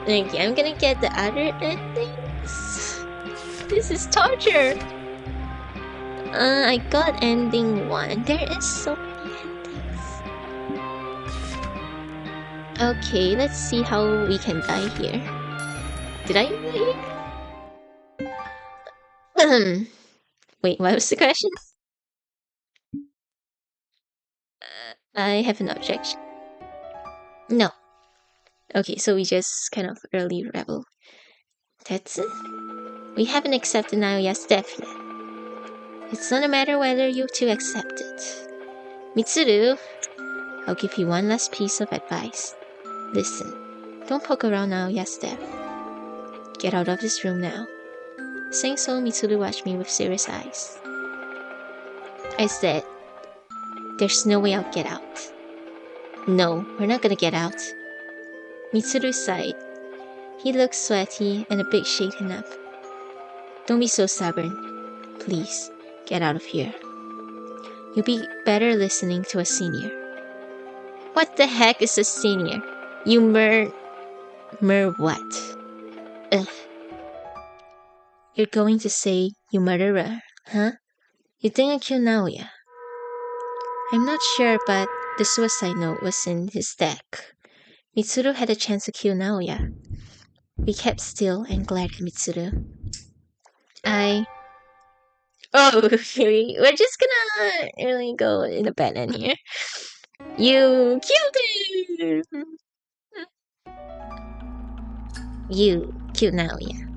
Okay, I'm gonna get the other endings. This is torture. I got ending 1. There is so many endings. Okay, let's see how we can die here. Did I die? Wait, what was the question? I have an objection. No. Okay, so we just kind of early rebel. That's it. We haven't accepted Naoya's death yet. It's not a matter whether you two accept it. Mitsuru, I'll give you one last piece of advice. Listen, don't poke around Naoya's death. Get out of this room now. Saying so, Mitsuru watched me with serious eyes. I said, there's no way I'll get out. No, we're not gonna get out. Mitsuru sighed. He looked sweaty and a bit shaken up. Don't be so stubborn. Please, get out of here. You'll be better listening to a senior. What the heck is a senior? You what? Ugh. You're going to say, you murderer, huh? You think I killed Naoya? I'm not sure, but the suicide note was in his deck. Mitsuru had a chance to kill Naoya. We kept still and glared at Mitsuru. Oh, we're just gonna really go in a bad end here. You killed him! You killed Naoya.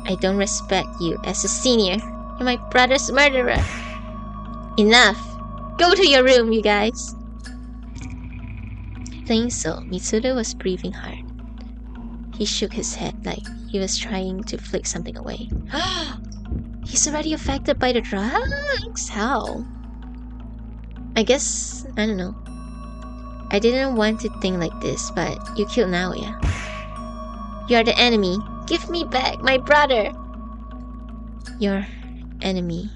I don't respect you as a senior. You're my brother's murderer. Enough! Go to your room, you guys! Saying so, Mitsuru was breathing hard. He shook his head like he was trying to flick something away. He's already affected by the drugs? How? I guess, I don't know. I didn't want to think like this, but you killed Naoya. You are the enemy. Give me back my brother. Your enemy.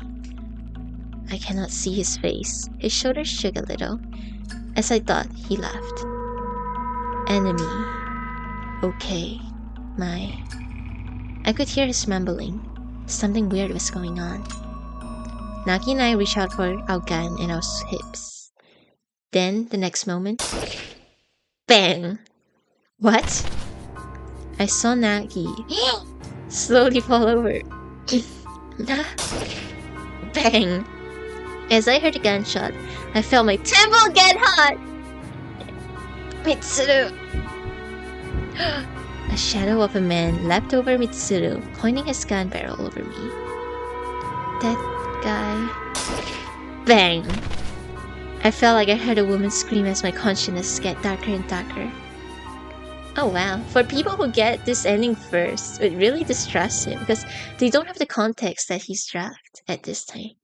I cannot see his face. His shoulders shook a little. As I thought, he laughed. Enemy. Okay. I could hear his mumbling. Something weird was going on. Nagi and I reached out for our gun and our hips. Then, the next moment... Bang! What? I saw Nagi slowly fall over. Bang! As I heard a gunshot, I felt my temple get hot! Mitsuru! A shadow of a man leapt over Mitsuru, pointing his gun barrel over me. That guy... Bang! I felt like I heard a woman scream as my consciousness get darker and darker. Oh wow, for people who get this ending first, it really distrusts him because they don't have the context that he's trapped at this time.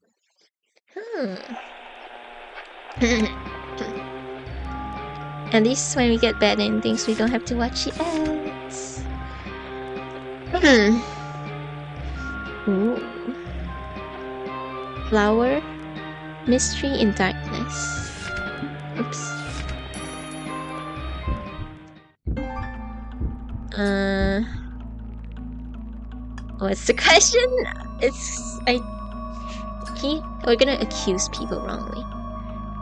At least when we get bad endings, we don't have to watch the ads. Ooh. Flower, mystery in darkness. Oops. What's the question? We're gonna accuse people wrongly.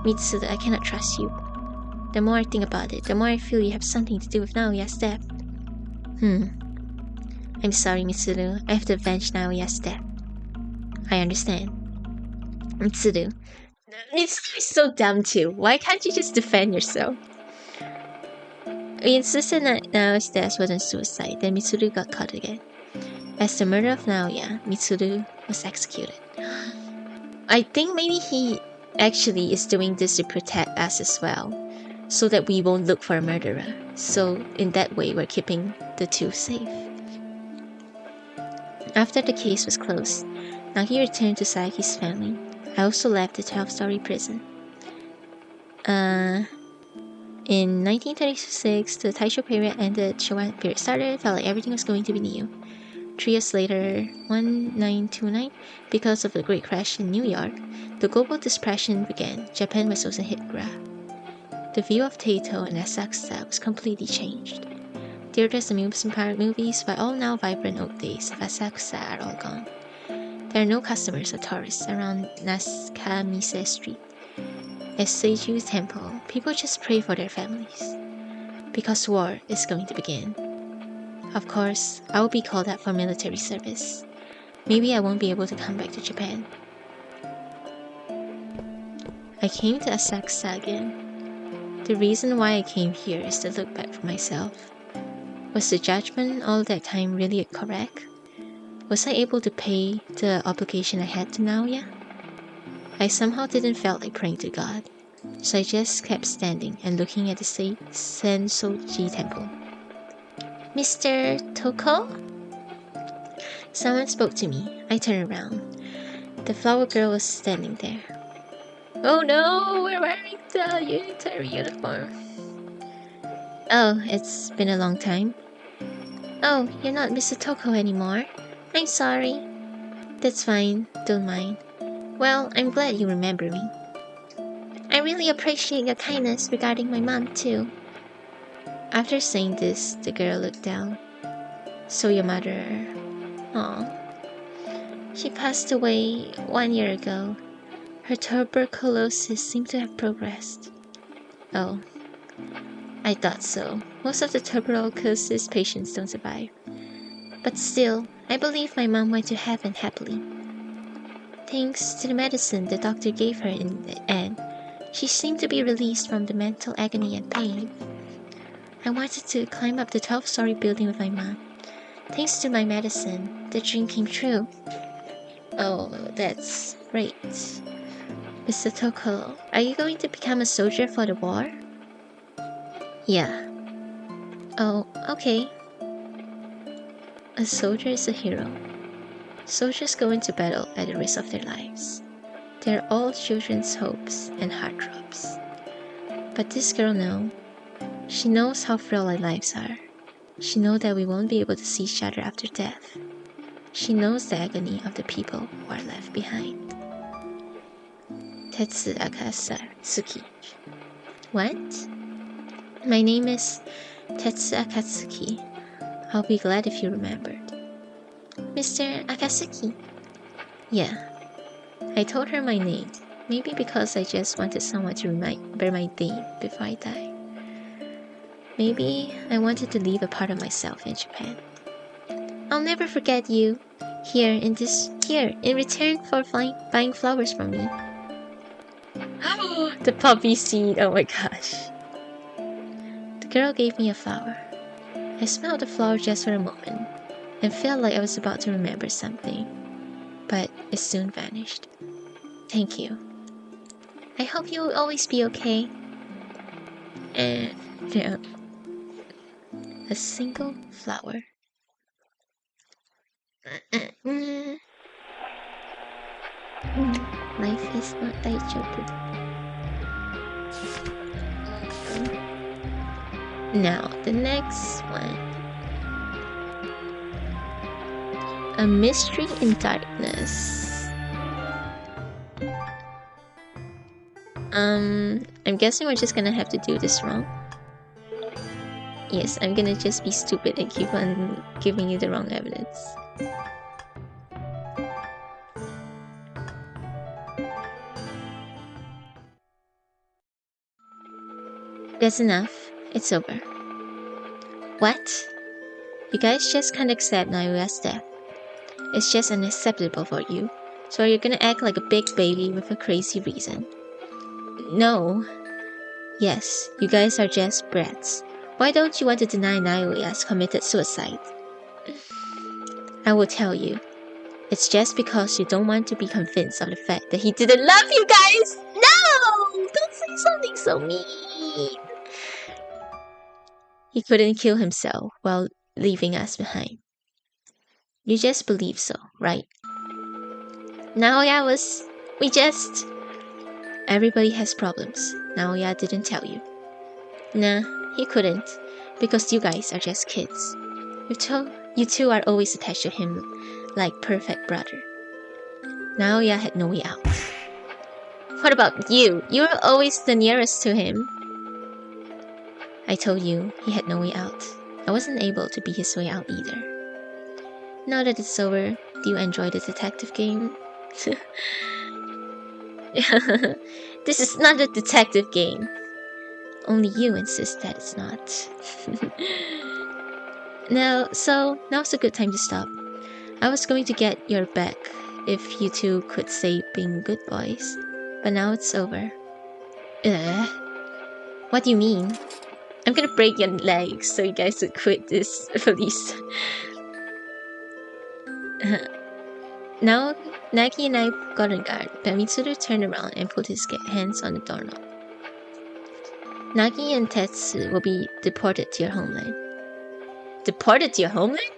Mitsuru, I cannot trust you. The more I think about it, the more I feel you have something to do with Naoya's death. I'm sorry, Mitsuru. I have to avenge Naoya's death. I understand. Mitsuru. Mitsuru is so dumb too. Why can't you just defend yourself? We insisted that Naoya's death wasn't suicide, then Mitsuru got caught again. As the murder of Naoya, Mitsuru was executed. I think maybe he actually is doing this to protect us as well, so that we won't look for a murderer. So in that way, we're keeping the two safe. After the case was closed, Nagi returned to Sayaki's family. I also left the 12-story prison. In 1936, the Taisho period ended, Showa period started, felt like everything was going to be new. 3 years later, 1929, because of the Great Crash in New York, the global depression began. Japan was also hit graph. The view of Taito and Asakusa was completely changed. Theaters, amusement park, movies, by all now vibrant old days of Asakusa are all gone. There are no customers or tourists around Nakamise Street. At Seiju Temple, people just pray for their families. Because war is going to begin. Of course, I will be called up for military service. Maybe I won't be able to come back to Japan. I came to Asakusa again. The reason why I came here is to look back for myself. Was the judgment all that time really correct? Was I able to pay the obligation I had to Naoya? I somehow didn't feel like praying to God, so I just kept standing and looking at the Sensoji temple. Mr. Toko? Someone spoke to me. I turned around. The flower girl was standing there. Oh no, we're wearing the unitary uniform. Oh, it's been a long time. Oh, you're not Mr. Toko anymore. I'm sorry. That's fine, don't mind. Well, I'm glad you remember me. I really appreciate your kindness regarding my mom too. After saying this, the girl looked down. So your mother... Aw. She passed away 1 year ago. Her tuberculosis seemed to have progressed. Oh. I thought so. Most of the tuberculosis patients don't survive. But still, I believe my mom went to heaven happily. Thanks to the medicine the doctor gave her in the end, she seemed to be released from the mental agony and pain. I wanted to climb up the 12-story building with my mom. Thanks to my medicine, the dream came true. Oh, that's great. Mr. Toko, are you going to become a soldier for the war? Yeah. Oh, okay. A soldier is a hero. Soldiers go into battle at the risk of their lives. They're all children's hopes and heartthrobs. But this girl knows. She knows how frail our lives are. She knows that we won't be able to see each other after death. She knows the agony of the people who are left behind. Tetsu Akatsuki. What? My name is Tetsu Akatsuki. I'll be glad if you remembered. Mr. Akatsuki. Yeah. I told her my name. Maybe because I just wanted someone to remember my name before I die. Maybe I wanted to leave a part of myself in Japan. I'll never forget you. Here, in return for buying flowers from me. The poppy seed, oh my gosh. The girl gave me a flower. I smelled the flower just for a moment and felt like I was about to remember something, but it soon vanished. Thank you. I hope you'll always be okay. And yeah, a single flower. Life is not daijoubu. Now, the next one. A mystery in darkness. I'm guessing we're just gonna have to do this wrong. Yes, I'm gonna just be stupid and keep on giving you the wrong evidence. That's enough. It's over. What? You guys just can't accept Nayuya's death. It's just unacceptable for you. So you're gonna act like a big baby with a crazy reason. No. Yes, you guys are just brats. Why don't you want to deny Nayuya's committed suicide? I will tell you. It's just because you don't want to be convinced of the fact that he didn't love you guys! No! Don't say something so mean! He couldn't kill himself while leaving us behind. You just believe so, right? Naoya was... Everybody has problems. Naoya didn't tell you. Nah, he couldn't. Because you guys are just kids. You two are always attached to him like perfect brother. Naoya had no way out. What about you? You were always the nearest to him. I told you, he had no way out. I wasn't able to be his way out either. Now that it's over, do you enjoy the detective game? This is not a detective game. Only you insist that it's not. Now's a good time to stop. I was going to get your back if you two could say being good boys, but now it's over. What do you mean? I'm gonna break your legs so you guys would quit this police. Now, Nagi and I got on guard, but Mitsuru turned around and put his hands on the doorknob. Nagi and Tetsu will be deported to your homeland. Deported to your homeland?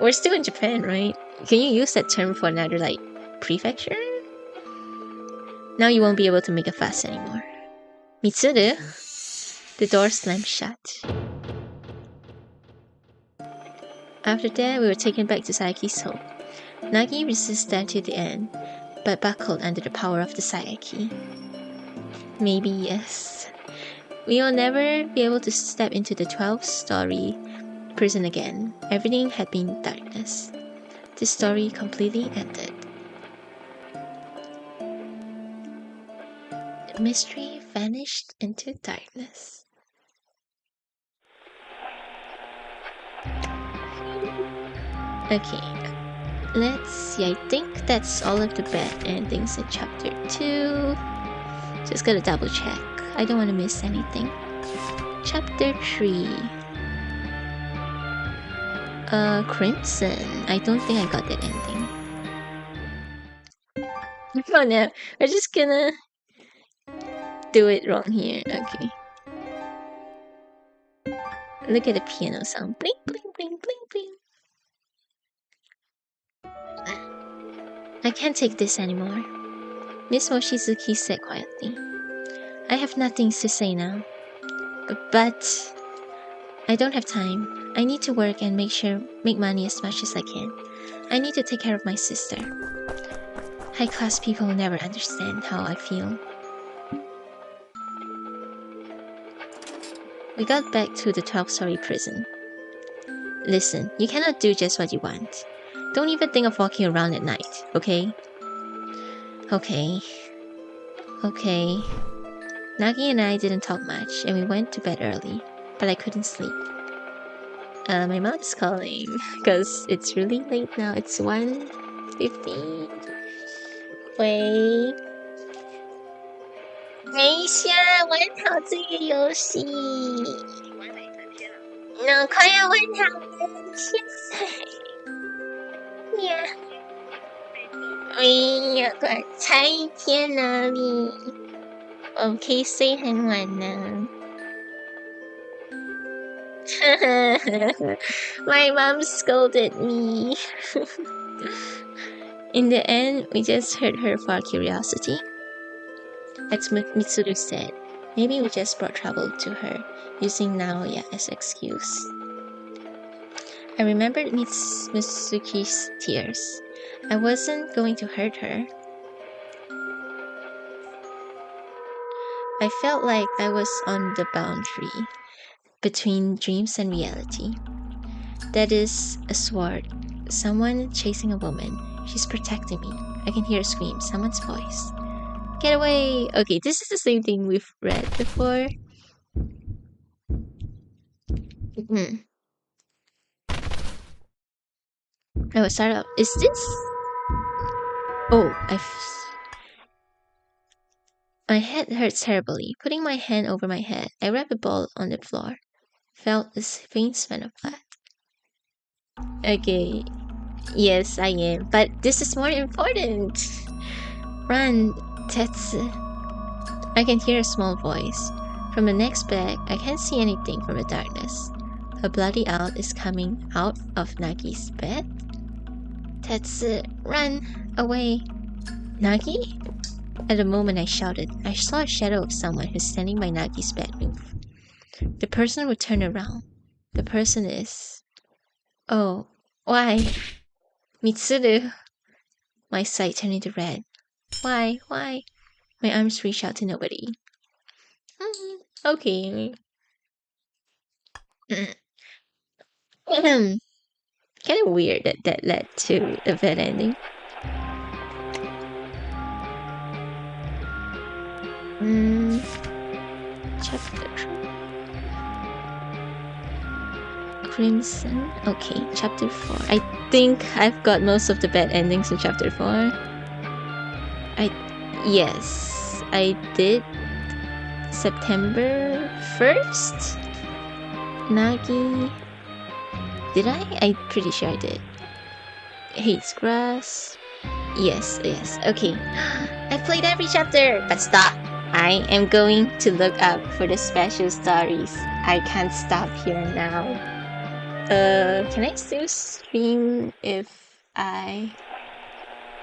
We're still in Japan, right? Can you use that term for another, like, prefecture? Now you won't be able to make a fuss anymore. Mitsuru? The door slammed shut. After that, we were taken back to Sayaki's home. Nagi resisted to the end, but buckled under the power of the Sayaki. Maybe yes. We will never be able to step into the 12-story prison again. Everything had been darkness. This story completely ended. The mystery vanished into darkness. Okay. Let's see, I think that's all of the bad endings in chapter 2. Just gotta double check. I don't want to miss anything. Chapter 3. Crimson. I don't think I got that ending. Oh no, we're just gonna do it wrong here. Okay. Look at the piano sound. Bling, bling, bling, bling, bling. I can't take this anymore, Miss Mochizuki said quietly. I have nothing to say now. But I don't have time. I need to work and make money as much as I can. I need to take care of my sister. High-class people will never understand how I feel. We got back to the 12-story prison. Listen, you cannot do just what you want. Don't even think of walking around at night, okay? Okay. Nagi and I didn't talk much, and we went to bed early, but I couldn't sleep. My mom's calling, because it's really late now. It's 1:15. 喂，等一下，玩好这个游戏。那快要玩好了，现在呀！哎呀，快才一天而已，我可以睡很晚呢。My mom scolded me. In the end, we just hurt her for our curiosity. As Mitsuru said, maybe we just brought trouble to her, using Naoya as excuse. I remembered Mitsuki's tears. I wasn't going to hurt her. I felt like I was on the boundary between dreams and reality. That is a sword. Someone chasing a woman. She's protecting me. I can hear a scream. Someone's voice. Get away! Okay, this is the same thing we've read before. I will start up. Is this? Oh, my head hurts terribly. Putting my hand over my head, I grabbed a ball on the floor. Felt this faint smell of blood. Okay. Yes, I am. But this is more important. Run, Tetsu. I can hear a small voice. From the next bed, I can't see anything from the darkness. A bloody owl is coming out of Nagi's bed. Tetsu, run away. Nagi? At the moment I shouted, I saw a shadow of someone who's standing by Nagi's bed move. The person would turn around. The person is... Oh, why? Mitsuru. My sight turned into red. Why? My arms reached out to nobody. Okay. Kind of weird that led to a bad ending. Chapter Crimson. Okay, chapter 4. I think I've got most of the bad endings in chapter 4. Yes, I did. September 1st? Nagi. Did I? I'm pretty sure I did. Hates grass. Yes. Okay. I played every chapter, but stop. I am going to look up for the special stories. I can't stop here now. Can I still stream if I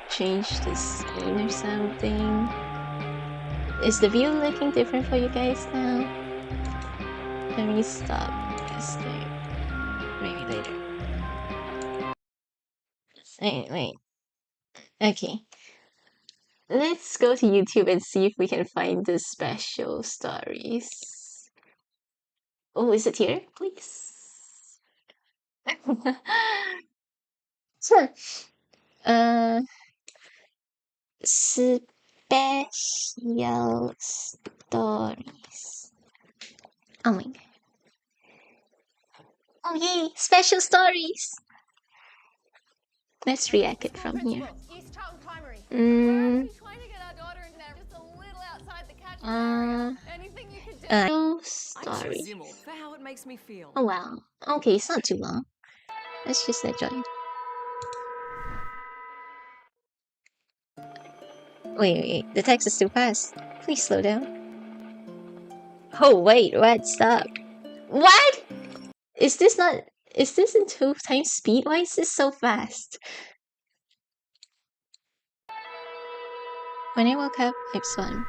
change the scene or something? Is the view looking different for you guys now? Let me stop this thing. Maybe later. Wait. Okay. Let's go to YouTube and see if we can find the special stories. Oh, is it here? Please. Sure. Special stories. Oh my god. Oh yay! Special stories! Let's react it from here. Story. Oh wow. Okay, it's not too long. Let's just enjoy. Wait. The text is too fast. Please slow down. Oh wait, what? Stop. What? Is this in 2x speed? Why is this so fast? When I woke up, I was fun.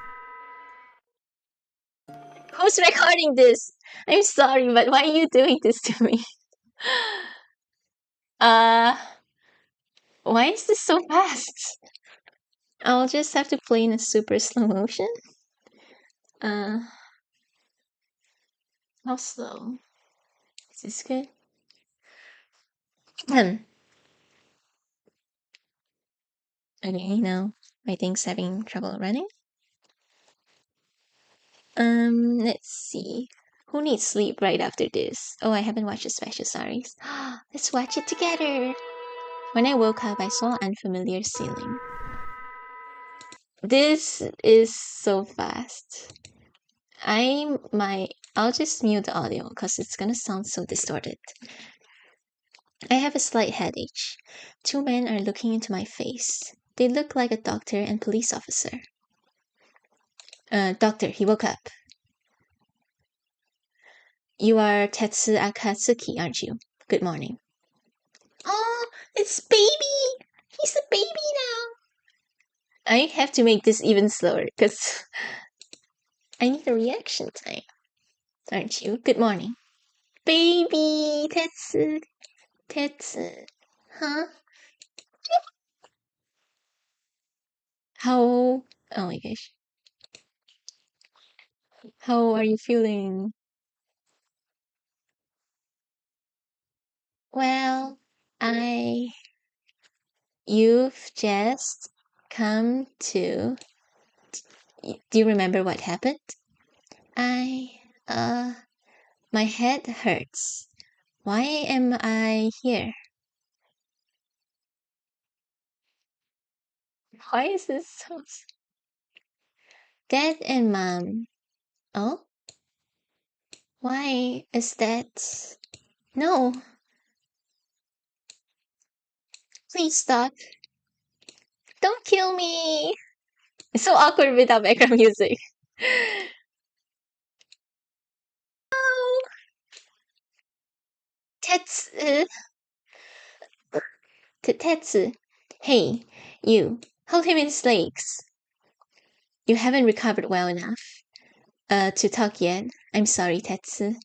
Who's recording this? I'm sorry, but why are you doing this to me? Uh, why is this so fast? I'll just have to play in a super slow motion. Uh, how slow? Is this good? Okay, now my thing's having trouble running. Let's see. Who needs sleep right after this? Oh, I haven't watched the special series. Let's watch it together. When I woke up, I saw an unfamiliar ceiling. This is so fast. I'll just mute the audio because it's gonna sound so distorted. I have a slight headache. Two men are looking into my face. They look like a doctor and police officer. Doctor, he woke up. You are Tetsu Akatsuki, aren't you? Good morning. Oh, it's baby! He's a baby now! I have to make this even slower because I need a reaction time. Aren't you? Good morning. Baby! Tetsu! Tetsu! Huh? How... Oh my gosh. How are you feeling? Well, you've just come to... Do you remember what happened? My head hurts. Why am I here? Why is this so... Dad and Mom. Oh? Why is that... No. Please stop. Don't kill me. It's so awkward without background music. No. Tetsu. Tetsu. Hey, you. Hold him in his legs. You haven't recovered well enough to talk yet. I'm sorry, Tetsu.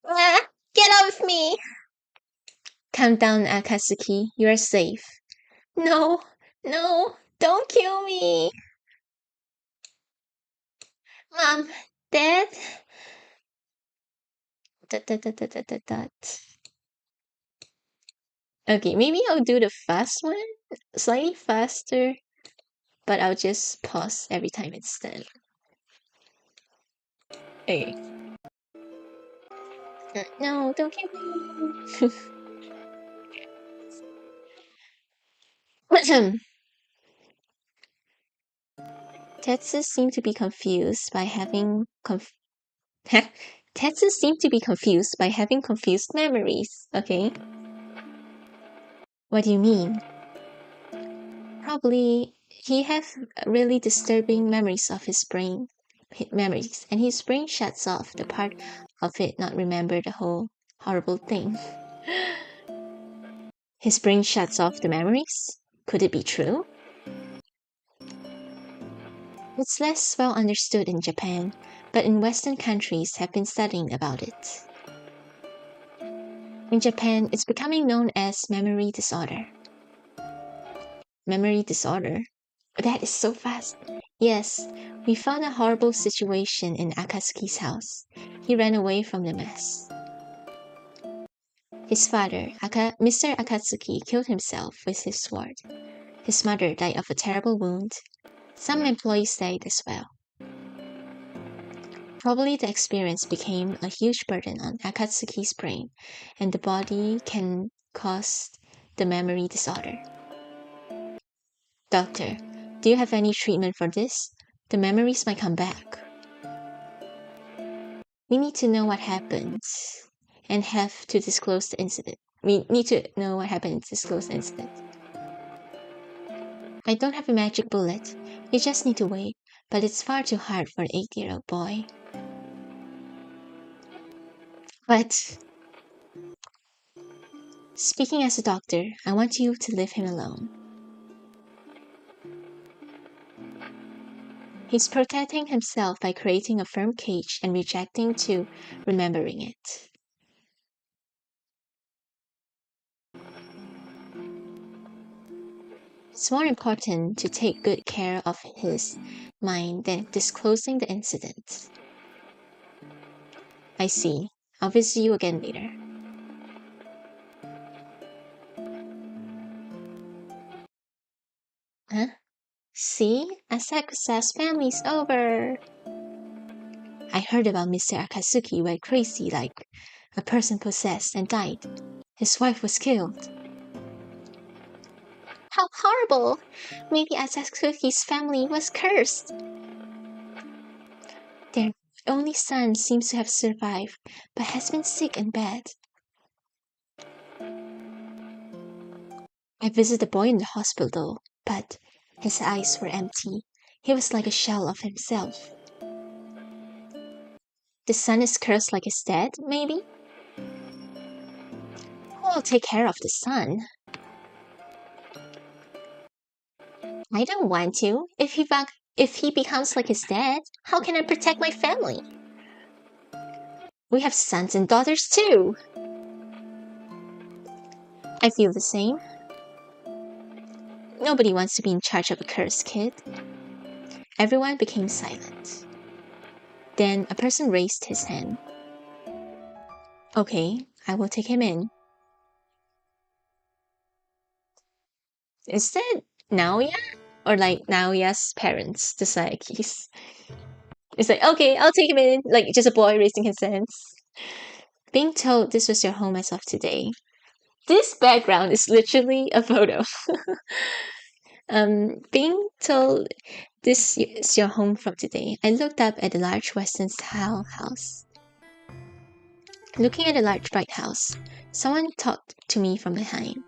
Get off me! Calm down, Akatsuki. You are safe. No, no, don't kill me. Mom, Dad. Okay, maybe I'll do the fast one, slightly faster, but I'll just pause every time it's done. Okay. No, don't kill me. Tetsu seemed to be confused by having Tetsu seemed to be confused by having confused memories. Okay. What do you mean? Probably he has really disturbing memories of his brain memories, and his brain shuts off the part of it not remember the whole horrible thing. His brain shuts off the memories? Could it be true? It's less well understood in Japan, but in Western countries have been studying about it. In Japan, it's becoming known as memory disorder. Memory disorder? That is so fast. Yes, we found a horrible situation in Akatsuki's house. He ran away from the mess. His father, Mr. Akatsuki, killed himself with his sword. His mother died of a terrible wound. Some employees died as well. Probably the experience became a huge burden on Akatsuki's brain, and the body can cause the memory disorder. Doctor, do you have any treatment for this? The memories might come back. We need to know what happened and have to disclose the incident. We need to know what happened and disclose the incident. I don't have a magic bullet. You just need to wait, but it's far too hard for an 8-year-old boy. But speaking as a doctor, I want you to leave him alone. He's protecting himself by creating a firm cage and rejecting to remembering it. It's more important to take good care of his mind than disclosing the incident. I see. I'll visit you again later. Huh? See? Asakusa's family's over. I heard about Mr. Akatsuki went crazy like a person possessed and died. His wife was killed. How horrible! Maybe Akatsuki's family was cursed. Their only son seems to have survived, but has been sick and bad. I visited the boy in the hospital, but his eyes were empty. He was like a shell of himself. The son is cursed like his dad, maybe? Who will take care of the son? I don't want to. If he becomes like his dad, how can I protect my family? We have sons and daughters too. I feel the same. Nobody wants to be in charge of a cursed kid. Everyone became silent. Then a person raised his hand. Okay, I will take him in. Is that Naoya? Or like Naoya's parents, the Sayakis? It's like, okay, I'll take him in. Like, just a boy raising his hands. Being told this was your home as of today. This background is literally a photo. Being told this is your home from today, I looked up at the large western style house. Looking at the large bright house, someone talked to me from behind.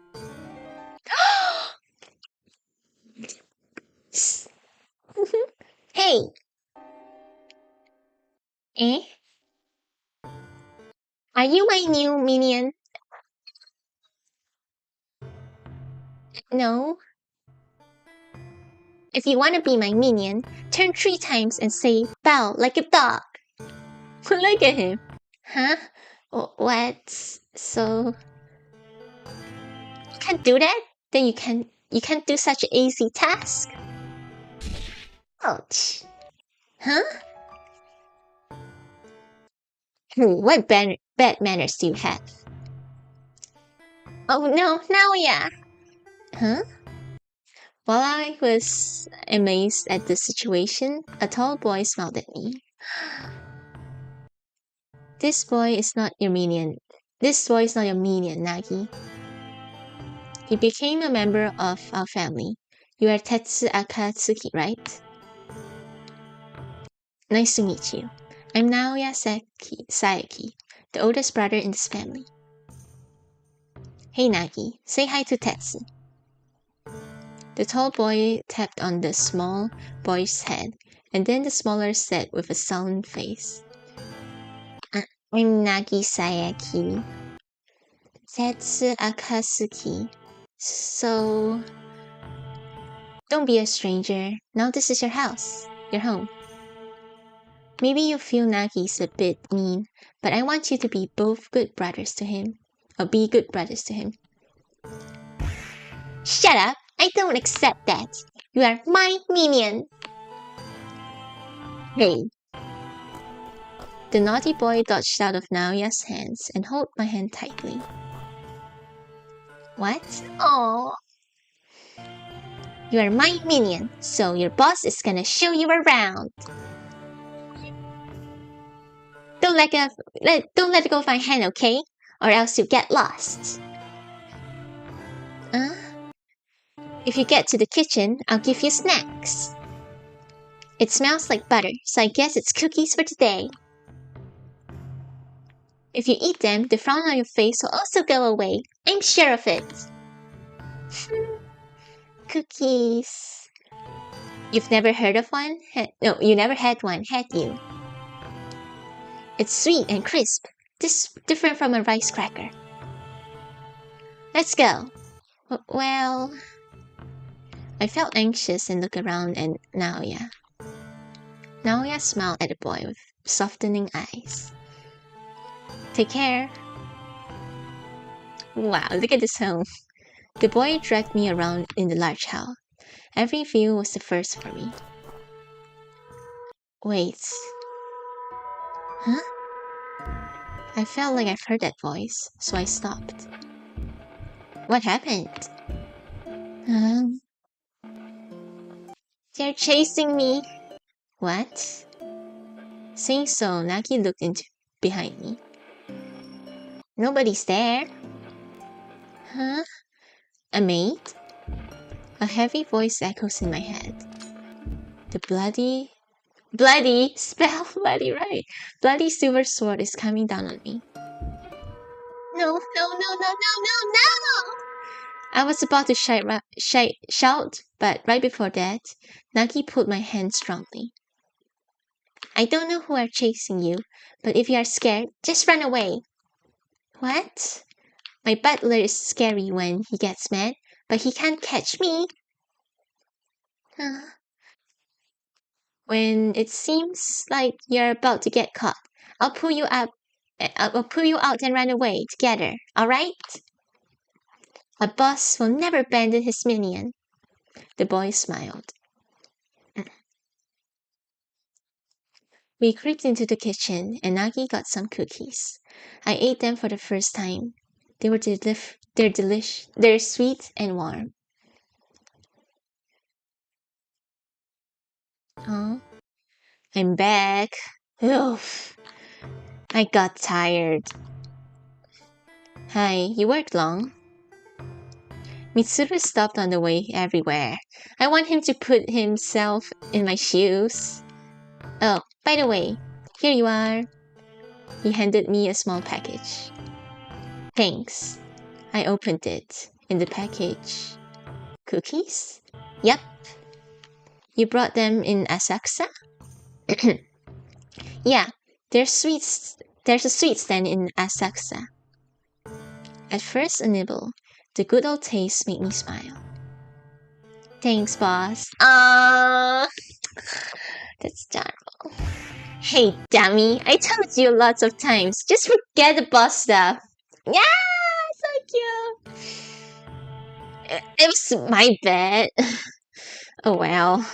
Hey! Eh? Are you my new minion? No. If you want to be my minion, turn 3 times and say bow like a dog. Look at him. Huh? What? So you can't do that? Then you can't do such an easy task. Ouch. Huh? What bad manners do you have? Oh no, Naoya! Huh? While I was amazed at the situation, a tall boy smiled at me. This boy is not your minion. This boy is not your minion, Nagi. He became a member of our family. You are Tetsu Akatsuki, right? Nice to meet you. I'm Naoya Sayaki, the oldest brother in this family. Hey Nagi, say hi to Tetsu. The tall boy tapped on the small boy's head, and then the smaller said with a sullen face. I'm Nagi Sayaki. Tetsu Akatsuki. So, don't be a stranger. Now this is your house, your home. Maybe you feel Nagi's a bit mean, but I want you to be both good brothers to him. Or be good brothers to him. Shut up! I don't accept that. You are my minion. Hey. The naughty boy dodged out of Naoya's hands and held my hand tightly. What? Oh. You are my minion, so your boss is gonna show you around. Don't let go of my hand, okay? Or else you'll get lost. If you get to the kitchen, I'll give you snacks. It smells like butter, so I guess it's cookies for today. If you eat them, the frown on your face will also go away. I'm sure of it. Cookies. You've never heard of one? No, you never had one, had you? It's sweet and crisp. Different from a rice cracker. Let's go. Well... I felt anxious and looked around and Naoya. Naoya smiled at the boy with softening eyes. Take care. Wow, look at this home. The boy dragged me around in the large hall. Every view was the first for me. Wait. Huh? I felt like I've heard that voice, so I stopped. What happened? They're chasing me. What? Saying so, Nagi looked behind me. Nobody's there. Huh? A maid? A heavy voice echoes in my head. The bloody, spell bloody right. Bloody silver sword is coming down on me. No. I was about to shout, but right before that, Nagi pulled my hand strongly. I don't know who are chasing you, but if you are scared, just run away. What? My butler is scary when he gets mad, but he can't catch me. When it seems like you're about to get caught, I'll pull you out and run away together, alright? A boss will never abandon his minion. The boy smiled. We creeped into the kitchen, and Nagi got some cookies. I ate them for the first time. They're sweet and warm. Oh, I'm back. Oof. I got tired. Hi, you worked long? Mitsuru stopped on the way everywhere. I want him to put himself in my shoes. Oh, by the way, here you are. He handed me a small package. Thanks. I opened it. In the package. Cookies? Yep. You brought them in Asakusa? Yeah, there's a sweet stand in Asakusa. At first a nibble, the good old taste made me smile. Thanks, boss. That's terrible. Hey, dummy, I told you lots of times. Just forget the boss stuff. Yeah, so cute. It was my bad. Oh well.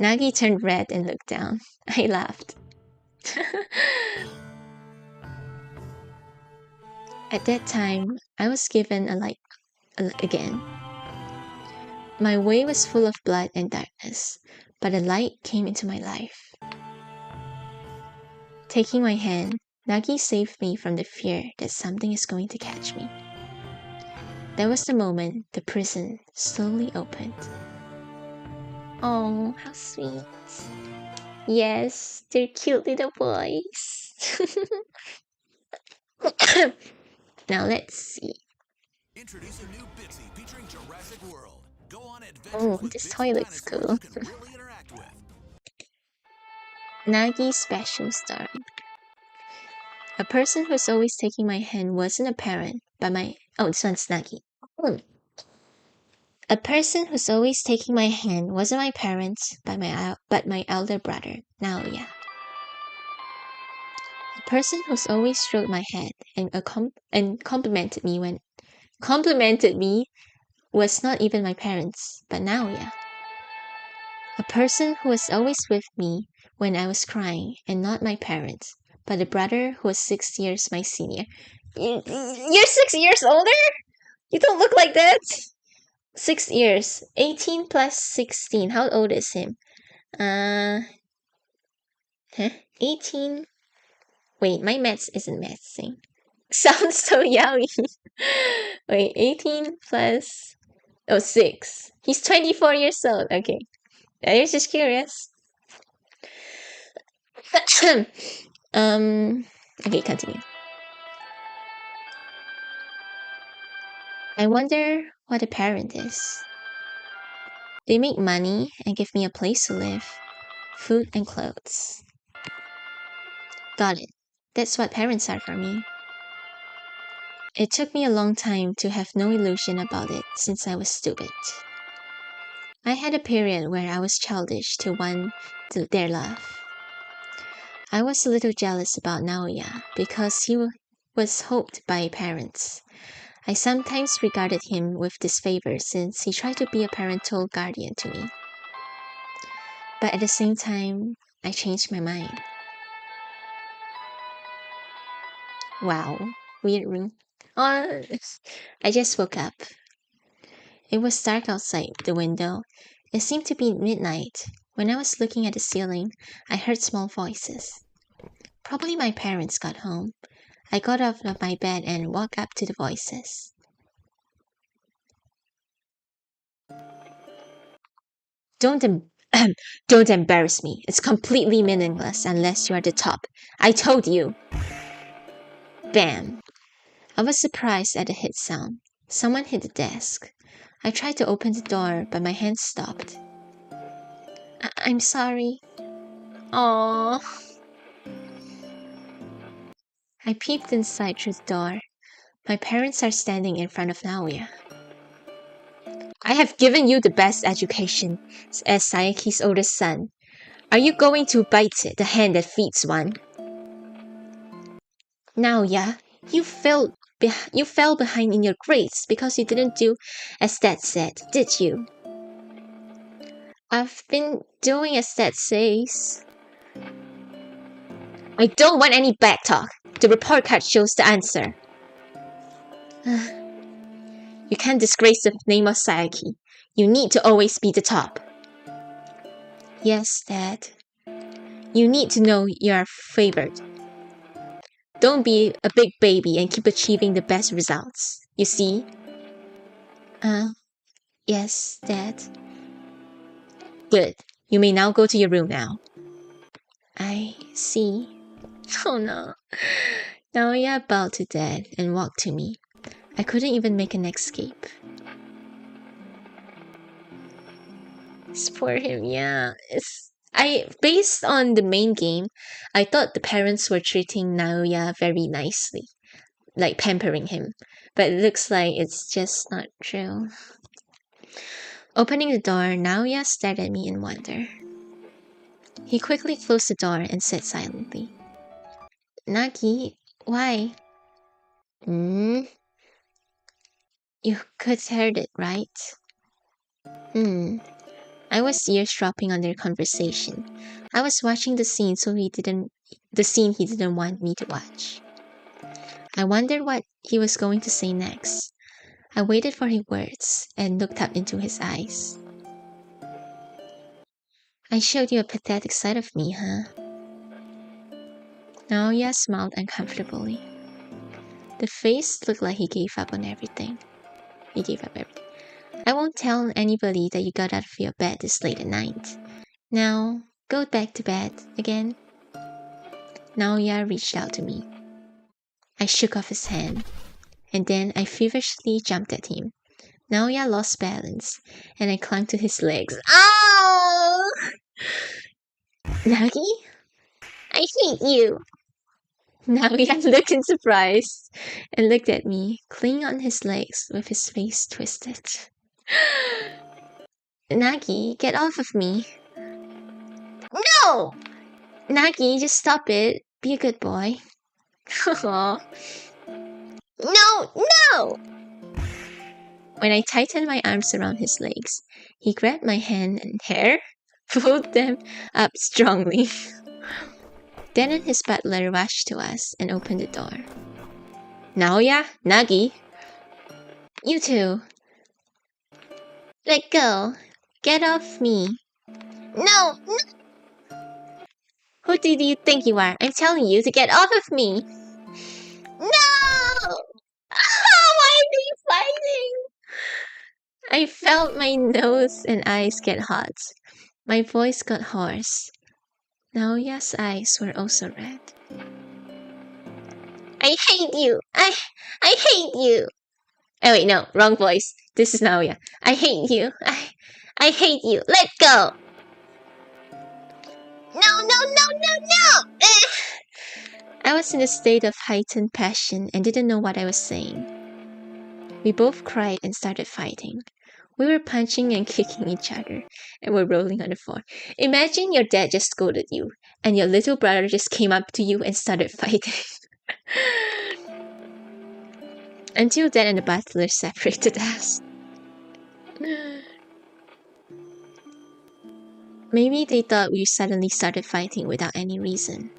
Nagi turned red and looked down. I laughed. At that time, I was given a light again. My way was full of blood and darkness, but a light came into my life. Taking my hand, Nagi saved me from the fear that something is going to catch me. That was the moment the prison slowly opened. Oh, how sweet. Yes, they're cute little boys. Now let's see. Introducing new Bitsy featuring Jurassic World. Go on adventures with this toy looks cool. Nagi's special story. A person who's always taking my hand wasn't a parent, but this one's Nagi. A person who's always taking my hand wasn't my parents, but my elder brother, Naoya. A person who's always stroked my head and complimented me was not even my parents, but Naoya. A person who was always with me when I was crying and not my parents, but a brother who was 6 years my senior. You're 6 years older? You don't look like that. 6 years. 18 plus 16. How old is him? 18. Wait, my maths isn't mathsing. Sounds so young. Wait, 18 plus 6. He's 24 years old. Okay. I was just curious. Okay, continue. I wonder what a parent is. They make money and give me a place to live, food and clothes. Got it. That's what parents are for me. It took me a long time to have no illusion about it since I was stupid. I had a period where I was childish to one their love. I was a little jealous about Naoya because he was hoped by parents. I sometimes regarded him with disfavor since he tried to be a parental guardian to me. But at the same time, I changed my mind. Wow, weird room. Oh, I just woke up. It was dark outside the window. It seemed to be midnight. When I was looking at the ceiling, I heard small voices. Probably my parents got home. I got up of my bed and walked up to the voices. Don't don't embarrass me. It's completely meaningless unless you are the top. I told you. Bam. I was surprised at the hit sound. Someone hit the desk. I tried to open the door, but my hand stopped. I'm sorry. Aww. I peeped inside through the door. My parents are standing in front of Naoya. I have given you the best education as Sayaki's oldest son. Are you going to bite the hand that feeds one? Naoya, you fell behind in your grades because you didn't do as Dad said, did you? I've been doing as Dad says. I don't want any backtalk. The report card shows the answer. You can't disgrace the name of Sayaki. You need to always be the top. Yes, Dad. You need to know you are favored. Don't be a big baby and keep achieving the best results. You see? Yes, Dad. Good. You may now go to your room now. I see. Oh no. Naoya bowed to Dad and walked to me. I couldn't even make an escape. It's for him, yeah. Based on the main game, I thought the parents were treating Naoya very nicely, like pampering him. But it looks like it's just not true. Opening the door, Naoya stared at me in wonder. He quickly closed the door and said silently, Nagi, why? You could heard it, right? I was eavesdropping on their conversation. I was watching the scene he didn't want me to watch. I wondered what he was going to say next. I waited for his words and looked up into his eyes. I showed you a pathetic side of me, huh? Naoya smiled uncomfortably. The face looked like he gave up on everything. He gave up everything. I won't tell anybody that you got out of your bed this late at night. Now, go back to bed again. Naoya reached out to me. I shook off his hand, and then I feverishly jumped at him. Naoya lost balance, and I clung to his legs. Ow! Nagi? I hate you! Naoya looked in surprise and looked at me, clinging on his legs with his face twisted. Nagi, get off of me. No! Nagi, just stop it. Be a good boy. No, no! When I tightened my arms around his legs, he grabbed my hand and hair, pulled them up strongly. Then his butler rushed to us and opened the door. Naoya, Nagi. You two. Let go. Get off me. No, no! Who do you think you are? I'm telling you to get off of me. No! Why are they fighting? I felt my nose and eyes get hot. My voice got hoarse. Naoya's eyes were also red. I hate you! I hate you! Oh wait, no, wrong voice. This is Naoya. I hate you. I hate you. Let go! No! I was in a state of heightened passion and didn't know what I was saying. We both cried and started fighting. We were punching and kicking each other, and were rolling on the floor. Imagine your dad just scolded you, and your little brother just came up to you and started fighting. Until Dad and the butler separated us. Maybe they thought we suddenly started fighting without any reason.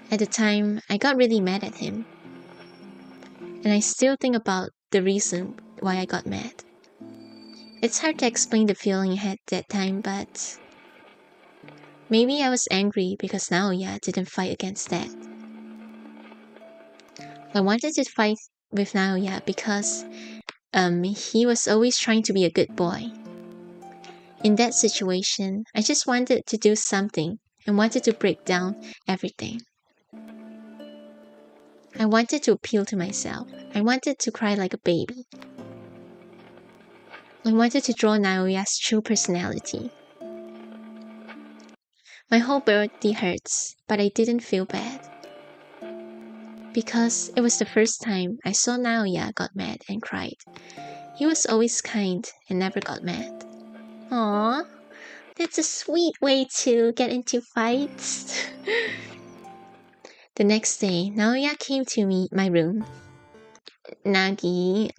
At the time, I got really mad at him. And I still think about the reason why I got mad. It's hard to explain the feeling I had that time, but maybe I was angry because Naoya didn't fight against Dad. I wanted to fight with Naoya because he was always trying to be a good boy. In that situation, I just wanted to do something and wanted to break down everything. I wanted to appeal to myself. I wanted to cry like a baby. I wanted to draw Naoya's true personality. My whole body hurts, but I didn't feel bad. Because it was the first time I saw Naoya got mad and cried. He was always kind and never got mad. Aww, that's a sweet way to get into fights. The next day, Naoya came to my room. Nagi,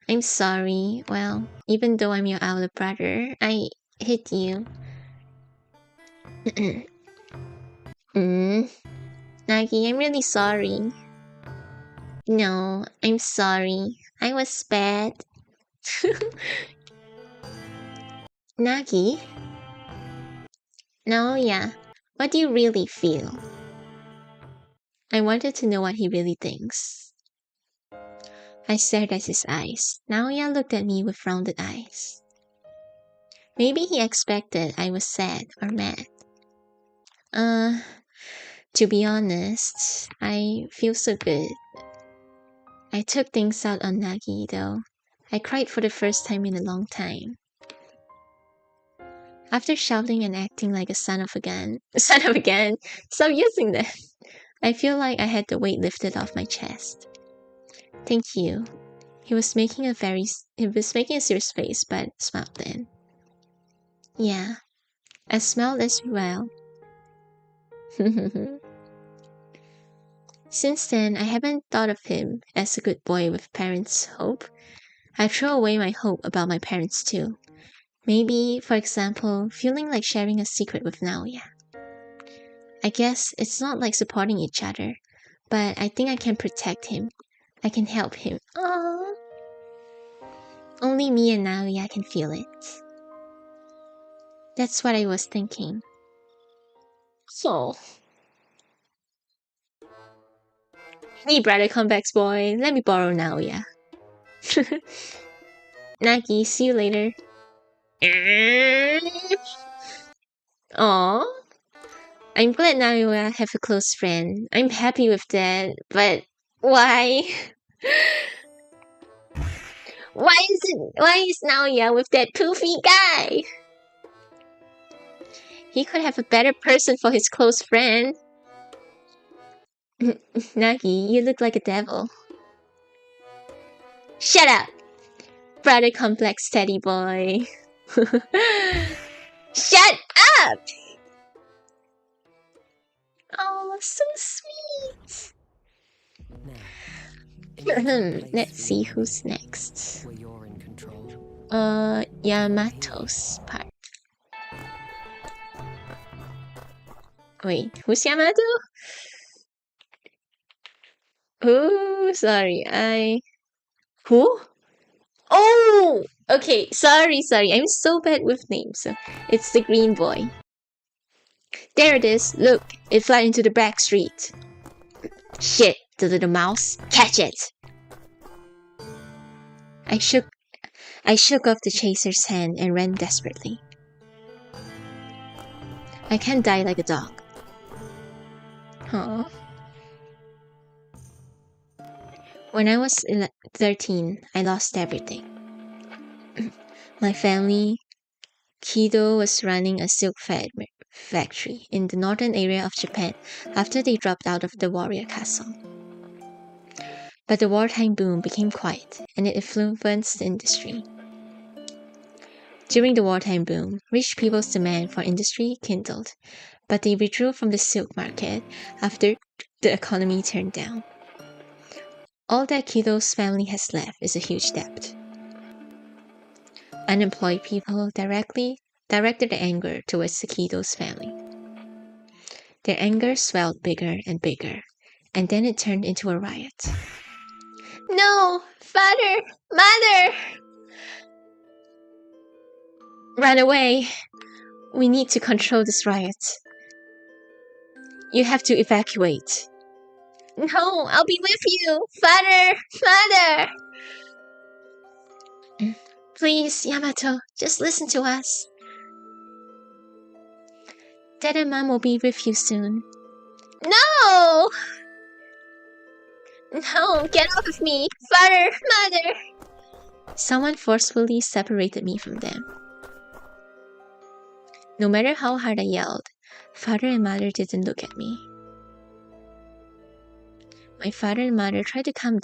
I'm sorry. Well, even though I'm your older brother, I hit you. Nagi, I'm really sorry. No, I'm sorry. I was bad. Nagi? Naoya, what do you really feel? I wanted to know what he really thinks. I stared at his eyes. Naoya looked at me with rounded eyes. Maybe he expected I was sad or mad. To be honest, I feel so good. I took things out on Nagi, though. I cried for the first time in a long time. After shouting and acting like a son of a gun, stop using that. I feel like I had the weight lifted off my chest. Thank you. He was making a serious face, but smiled then. Yeah, I smiled as well. Since then, I haven't thought of him as a good boy with parents' hope. I throw away my hope about my parents too. Maybe, for example, feeling like sharing a secret with Naoya. I guess it's not like supporting each other, but I think I can protect him. I can help him. Aww. Only me and Naoya can feel it. That's what I was thinking. So. Hey brother, come back, boy. Let me borrow Naoya. Nagi, see you later. Aww. I'm glad Naoya have a close friend. I'm happy with that, but why? Why is Naoya with that poofy guy? He could have a better person for his close friend. Nagi, you look like a devil. Shut up! Brother complex teddy boy. Shut up! Oh, so sweet. Let's see who's next. Yamato's part. Wait, who's Yamato? Who? Sorry, Who? Oh! Okay, sorry. I'm so bad with names. It's the green boy. There it is. Look, it flew into the back street. Shit, the little mouse. Catch it! I shook off the chaser's hand and ran desperately. I can't die like a dog. Huh? When I was 13, I lost everything. My family. Kido was running a silk factory in the northern area of Japan after they dropped out of the warrior castle. But the wartime boom became quiet, and it influenced the industry. During the wartime boom, rich people's demand for industry kindled, but they withdrew from the silk market after the economy turned down. All that Kito's family has left is a huge debt. Unemployed people directed their anger towards the Kito's family. Their anger swelled bigger and bigger, and then it turned into a riot. No! Father! Mother! Run away! We need to control this riot. You have to evacuate. No, I'll be with you! Father! Mother! Please, Yamato, just listen to us. Dad and Mom will be with you soon. No! No, get off of me! Father! Mother! Someone forcefully separated me from them. No matter how hard I yelled, Father and Mother didn't look at me. My father and mother tried to calm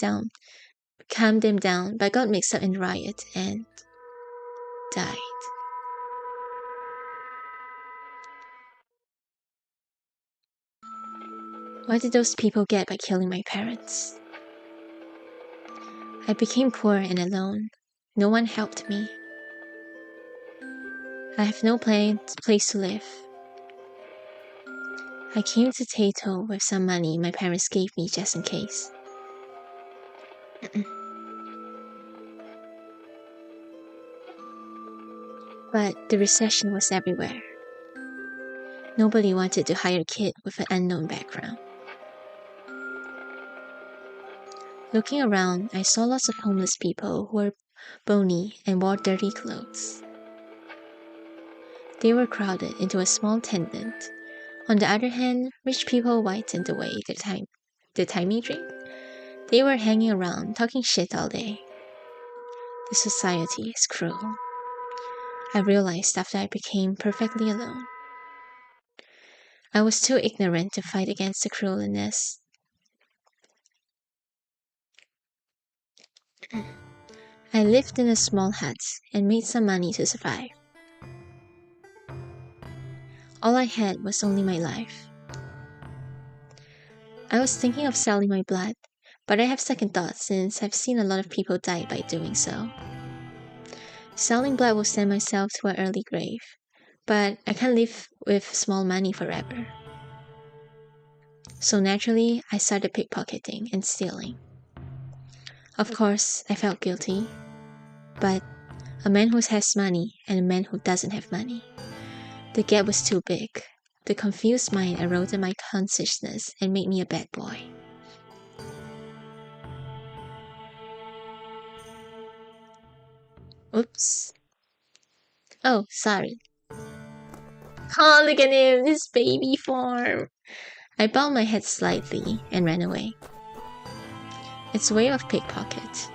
them down, but got mixed up in the riot and died. What did those people get by killing my parents? I became poor and alone. No one helped me. I have no place to live. I came to Taito with some money my parents gave me just in case. But the recession was everywhere. Nobody wanted to hire a kid with an unknown background. Looking around, I saw lots of homeless people who were bony and wore dirty clothes. They were crowded into a small tenement. On the other hand, rich people whitened away the timey drink. They were hanging around, talking shit all day. The society is cruel. I realized after I became perfectly alone. I was too ignorant to fight against the cruelness. I lived in a small hut and made some money to survive. All I had was only my life. I was thinking of selling my blood, but I have second thoughts since I've seen a lot of people die by doing so. Selling blood will send myself to an early grave, but I can't live with small money forever. So naturally, I started pickpocketing and stealing. Of course, I felt guilty, but a man who has money and a man who doesn't have money, the gap was too big. The confused mind eroded my consciousness and made me a bad boy. Oops. Oh, sorry. Oh, look at him, this baby form. I bowed my head slightly and ran away. It's a way of pickpocket.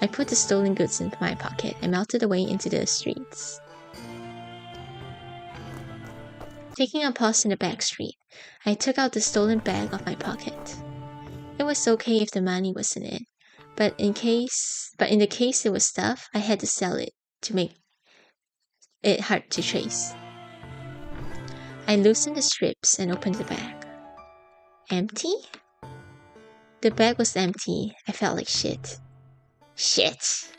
I put the stolen goods into my pocket and melted away into the streets. Taking a pause in the back street, I took out the stolen bag of my pocket. It was okay if the money was in it, but in the case it was stuff, I had to sell it to make it hard to trace. I loosened the strips and opened the bag. Empty? The bag was empty. I felt like shit. Shit!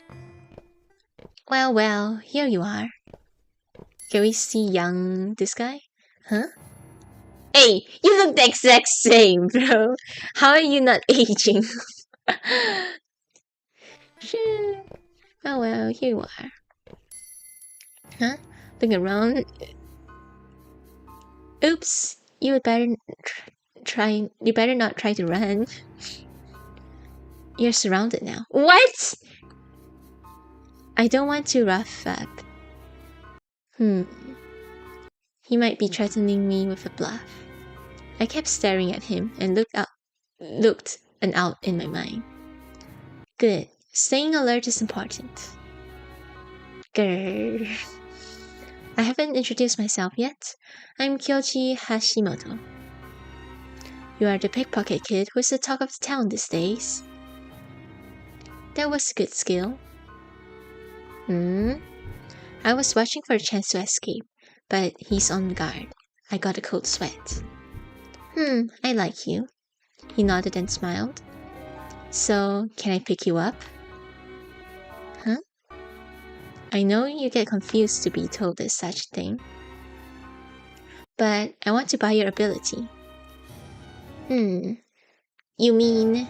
Well, here you are. Can we see this guy? Huh? Hey, you look the exact same, bro. How are you not aging? Sure. Oh well, here you are. Huh? Look around. Oops, you had better you better not try to run. You're surrounded now. What? I don't want to rough up. He might be threatening me with a bluff. I kept staring at him and looked out in my mind. Good. Staying alert is important. Grrr. I haven't introduced myself yet. I'm Kyoji Hashimoto. You are the pickpocket kid who's the talk of the town these days. That was a good skill. I was watching for a chance to escape, but he's on guard. I got a cold sweat. I like you. He nodded and smiled. So, can I pick you up? Huh? I know you get confused to be told there's such a thing. But I want to buy your ability. You mean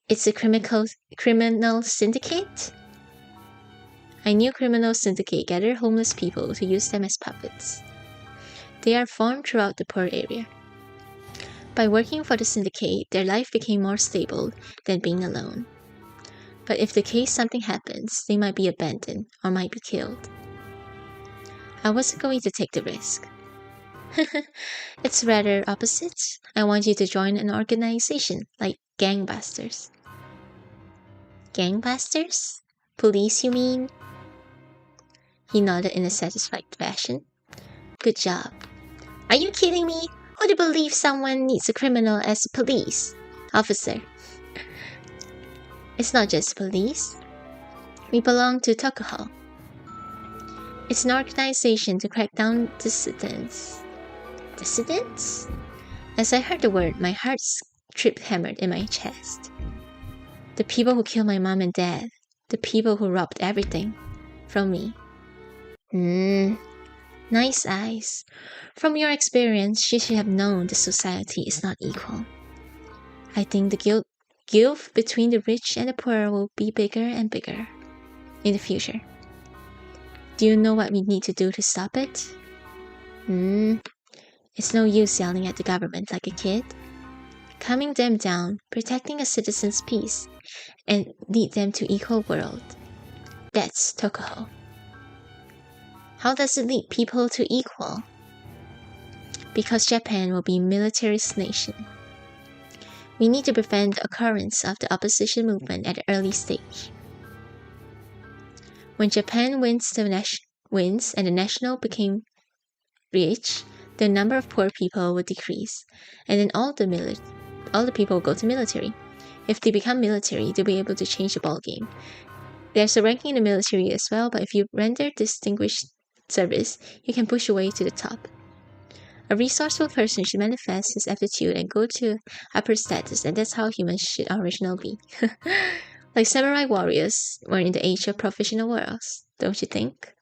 it's a criminal syndicate? I knew criminal syndicate gather homeless people to use them as puppets. They are formed throughout the poor area. By working for the syndicate, their life became more stable than being alone. But if the case something happens, they might be abandoned or might be killed. I wasn't going to take the risk. It's rather opposite. I want you to join an organization like gangbusters. Gangbusters? Police, you mean? He nodded in a satisfied fashion. Good job. Are you kidding me? Who would believe someone needs a criminal as a police officer? It's not just police. We belong to Tokuho. It's an organization to crack down dissidents. Dissidents? As I heard the word, my heart trip-hammered in my chest. The people who killed my mom and dad. The people who robbed everything from me. Nice eyes. From your experience, you should have known the society is not equal. I think the gulf between the rich and the poor will be bigger and bigger in the future. Do you know what we need to do to stop it? It's no use yelling at the government like a kid. Calming them down, protecting a citizen's peace, and lead them to equal world. That's Tokuho. How does it lead people to equal? Because Japan will be a militarist nation. We need to prevent the occurrence of the opposition movement at the early stage. When Japan wins and the national became rich, the number of poor people would decrease, and then all the people will go to military. If they become military, they'll be able to change the ballgame. There's a ranking in the military as well, but if you render distinguished service, you can push your way to the top. A resourceful person should manifest his aptitude and go to upper status, and that's how humans should originally be. Like samurai warriors were in the age of professional warriors, don't you think?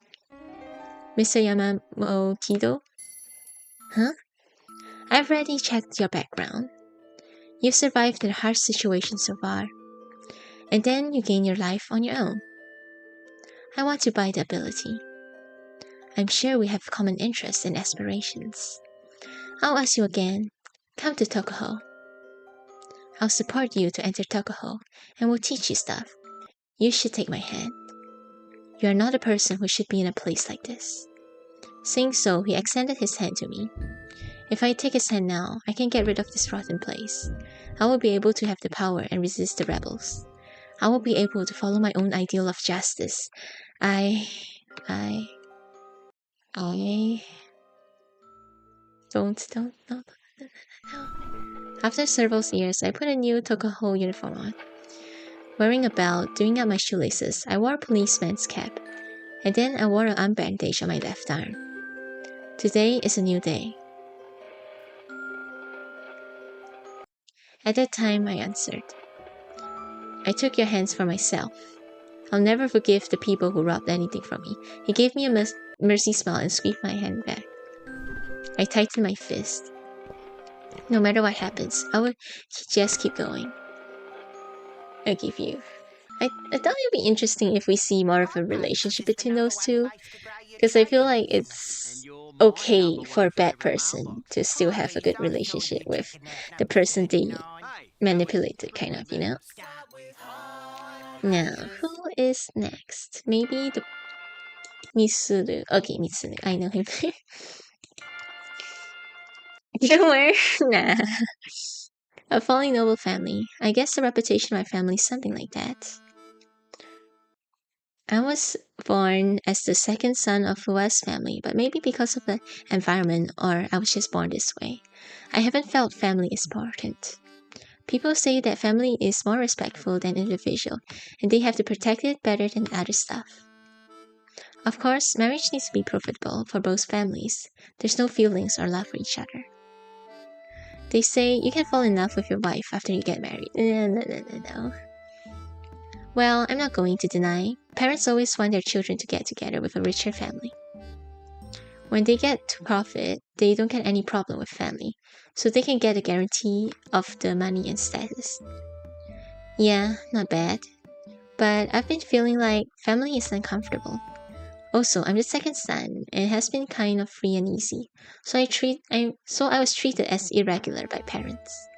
Mr. Yamamoto? Huh? I've already checked your background. You've survived a harsh situation so far, and then you gain your life on your own. I want to buy the ability. I'm sure we have common interests and aspirations. I'll ask you again. Come to Tokuho. I'll support you to enter Tokuho, and we'll teach you stuff. You should take my hand. You are not a person who should be in a place like this. Saying so, he extended his hand to me. If I take his hand now, I can get rid of this rotten place. I will be able to have the power and resist the rebels. I will be able to follow my own ideal of justice. I don't. After several years, I put a new Tokuho uniform on. Wearing a belt, doing up my shoelaces, I wore a policeman's cap, and then I wore an arm bandage on my left arm. Today is a new day. At that time, I answered, I took your hands for myself. I'll never forgive the people who robbed anything from me. He gave me a mercy smile and squeezed my hand back. I tightened my fist. No matter what happens, I will just keep going. I give you. I thought it would be interesting if we see more of a relationship between those two, because I feel like it's okay for a bad person to still have a good relationship with the person they manipulated, kind of, you know? Now, who is next? Maybe the Mitsuru. Okay, Mitsuru. I know him. Sure. Nah. A fallen noble family. I guess the reputation of my family is something like that. I was born as the second son of Fuwa's family, but maybe because of the environment or I was just born this way. I haven't felt family is important. People say that family is more respectful than individual, and they have to protect it better than other stuff. Of course, marriage needs to be profitable for both families. There's no feelings or love for each other. They say you can fall in love with your wife after you get married. No. Well, I'm not going to deny. Parents always want their children to get together with a richer family. When they get to profit, they don't get any problem with family, so they can get a guarantee of the money and status. Yeah, not bad. But I've been feeling like family is uncomfortable. Also, I'm the second son, and it has been kind of free and easy, so I was treated as irregular by parents.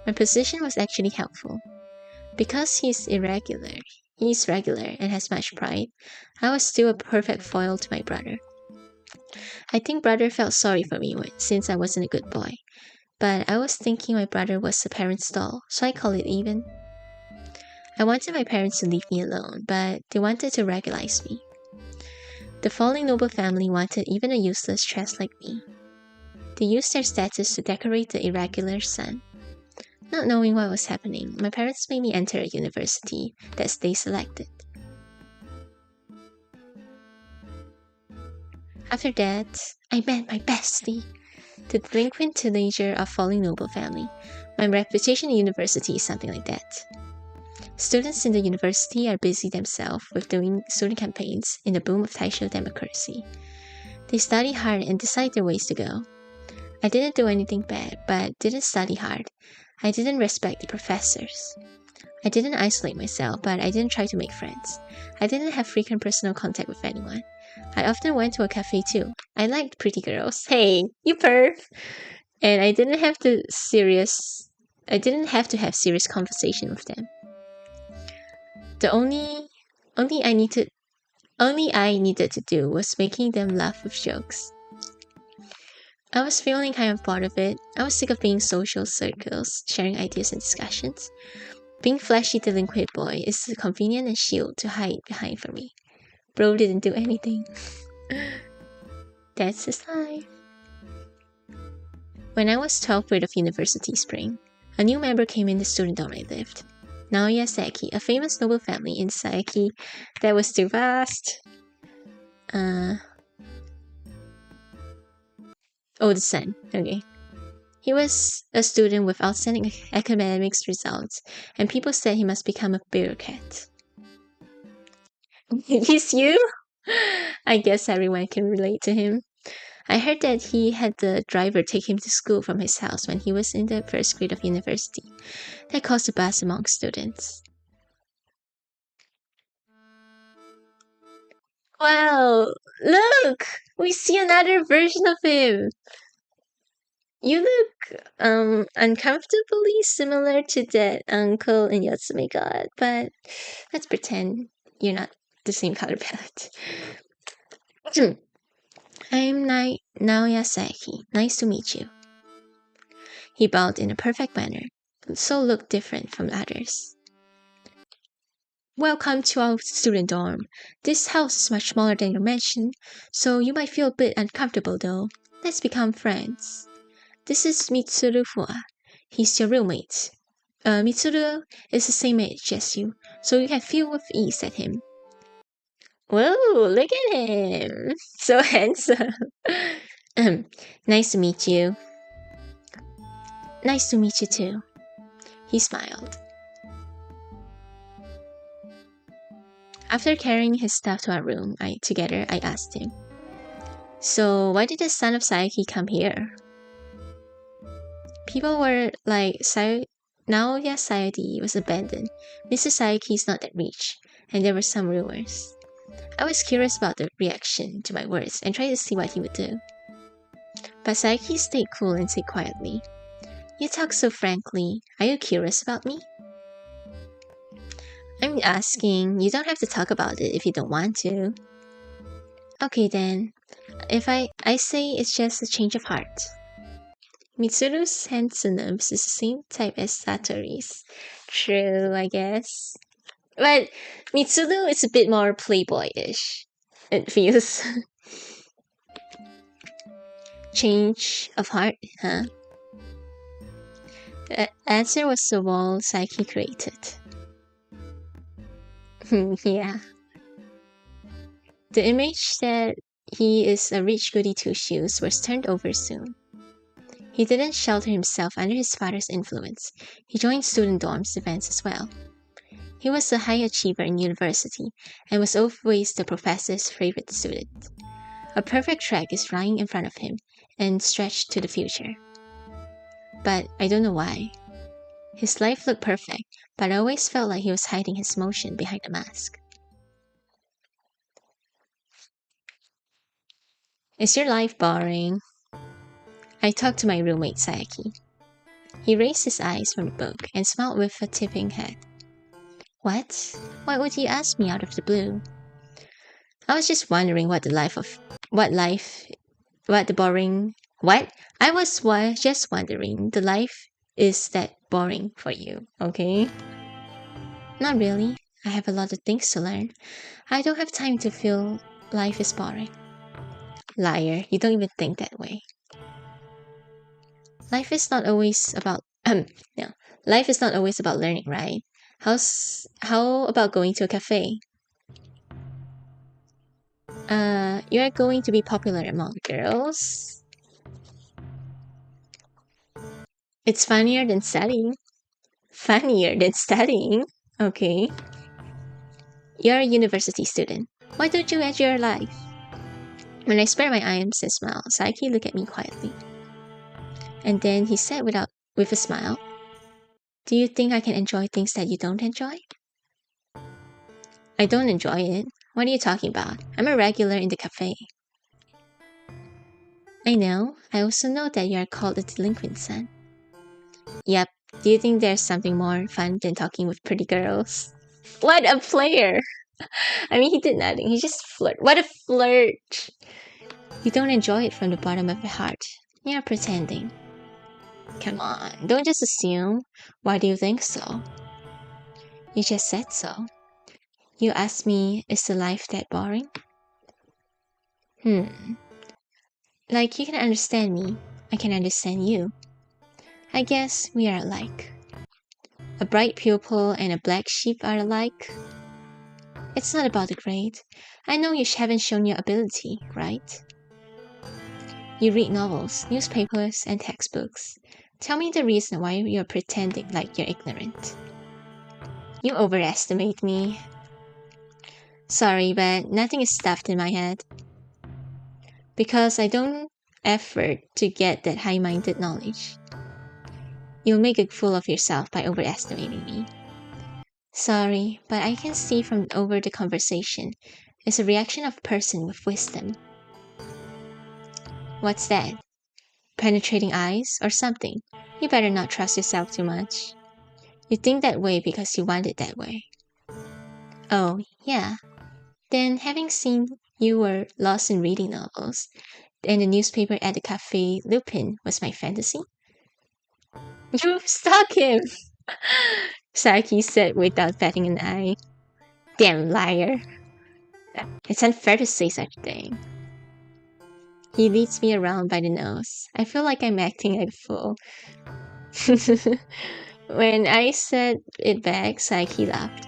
My position was actually helpful. Because he's regular and has much pride, I was still a perfect foil to my brother. I think brother felt sorry for me since I wasn't a good boy, but I was thinking my brother was a parent's doll, so I call it even. I wanted my parents to leave me alone, but they wanted to regularize me. The falling noble family wanted even a useless trash like me. They used their status to decorate the irregular son. Not knowing what was happening, my parents made me enter a university that they selected. After that, I met my bestie, the delinquent teenager of falling noble family. My reputation in university is something like that. Students in the university are busy themselves with doing student campaigns in the boom of Taisho democracy. They study hard and decide their ways to go. I didn't do anything bad, but didn't study hard. I didn't respect the professors. I didn't isolate myself, but I didn't try to make friends. I didn't have frequent personal contact with anyone. I often went to a cafe too. I liked pretty girls. Hey, you perv! And I didn't have to have serious conversation with them. The only I needed to do was making them laugh with jokes. I was feeling kind of bored of it. I was sick of being social circles, sharing ideas and discussions. Being flashy delinquent boy is a convenient shield to hide behind for me. Bro didn't do anything. That's his life. When I was 12th grade of university spring, a new member came in the student dorm I lived. Naoya Saeki, a famous noble family in Saeki. That was too fast. The son. Okay. He was a student with outstanding academics results, and people said he must become a bureaucrat. He's you? I guess everyone can relate to him. I heard that he had the driver take him to school from his house when he was in the first grade of university. That caused a buzz among students. Wow! Look! We see another version of him! You look uncomfortably similar to that uncle in Yotsume God, but let's pretend you're not the same color palette. I'm Naoya Saeki. Nice to meet you. He bowed in a perfect manner, so looked different from others. Welcome to our student dorm. This house is much smaller than your mansion, so you might feel a bit uncomfortable though. Let's become friends. This is Mitsuru Fua. He's your roommate. Mitsuru is the same age as you, so you can feel with ease at him. Whoa, look at him! So handsome! Nice to meet you. Nice to meet you too. He smiled. After carrying his stuff to our room together, I asked him, so why did the son of Saeki come here? People were like, Naoya Sayori was abandoned. Mr. Saeki is not that rich, and there were some rumors. I was curious about the reaction to my words and tried to see what he would do. But Saeki stayed cool and said quietly, you talk so frankly. Are you curious about me? I'm asking. You don't have to talk about it if you don't want to. Okay then. If I say it's just a change of heart. Mitsuru's handsomeness is the same type as Satori's. True, I guess. But Mitsuru is a bit more playboyish. It feels. Change of heart, huh? The answer was the wall Psyche created. Yeah. The image that he is a rich goody two-shoes was turned over soon. He didn't shelter himself under his father's influence. He joined student dorms events as well. He was a high achiever in university and was always the professor's favorite student. A perfect track is lying in front of him and stretched to the future. But I don't know why. His life looked perfect, but I always felt like he was hiding his emotion behind a mask. Is your life boring? I talked to my roommate Sayaki. He raised his eyes from the book and smiled with a tipping head. What? Why would you ask me out of the blue? I was just wondering what the life is that boring for you, okay? Not really. I have a lot of things to learn. I don't have time to feel life is boring. Liar, you don't even think that way. Life is not always about life is not always about learning, right? How about going to a cafe? You are going to be popular among girls? It's funnier than studying. Funnier than studying? Okay. You're a university student. Why don't you enjoy your life? When I spread my arms and smiled, Saiki looked at me quietly. And then he said with a smile, "Do you think I can enjoy things that you don't enjoy?" I don't enjoy it. What are you talking about? I'm a regular in the cafe. I know. I also know that you are called a delinquent son. Yep. Do you think there's something more fun than talking with pretty girls? What a player! I mean, he did nothing. He just flirt. What a flirt! You don't enjoy it from the bottom of your heart. You're pretending. Come on, don't just assume. Why do you think so? You just said so. You asked me, is the life that boring? Like, you can understand me. I can understand you. I guess we are alike. A bright pupil and a black sheep are alike. It's not about the grade. I know you haven't shown your ability, right? You read novels, newspapers, and textbooks. Tell me the reason why you're pretending like you're ignorant. You overestimate me. Sorry, but nothing is stuffed in my head. Because I don't effort to get that high-minded knowledge. You'll make a fool of yourself by overestimating me. Sorry, but I can see from over the conversation it's a reaction of a person with wisdom. What's that? Penetrating eyes or something? You better not trust yourself too much. You think that way because you want it that way. Oh, yeah. Then having seen you were lost in reading novels, and the newspaper at the Cafe Lupin was my fantasy? You stalk him! Saki said without batting an eye. Damn liar. It's unfair to say such a thing. He leads me around by the nose. I feel like I'm acting like a fool. When I said it back, Saiki laughed.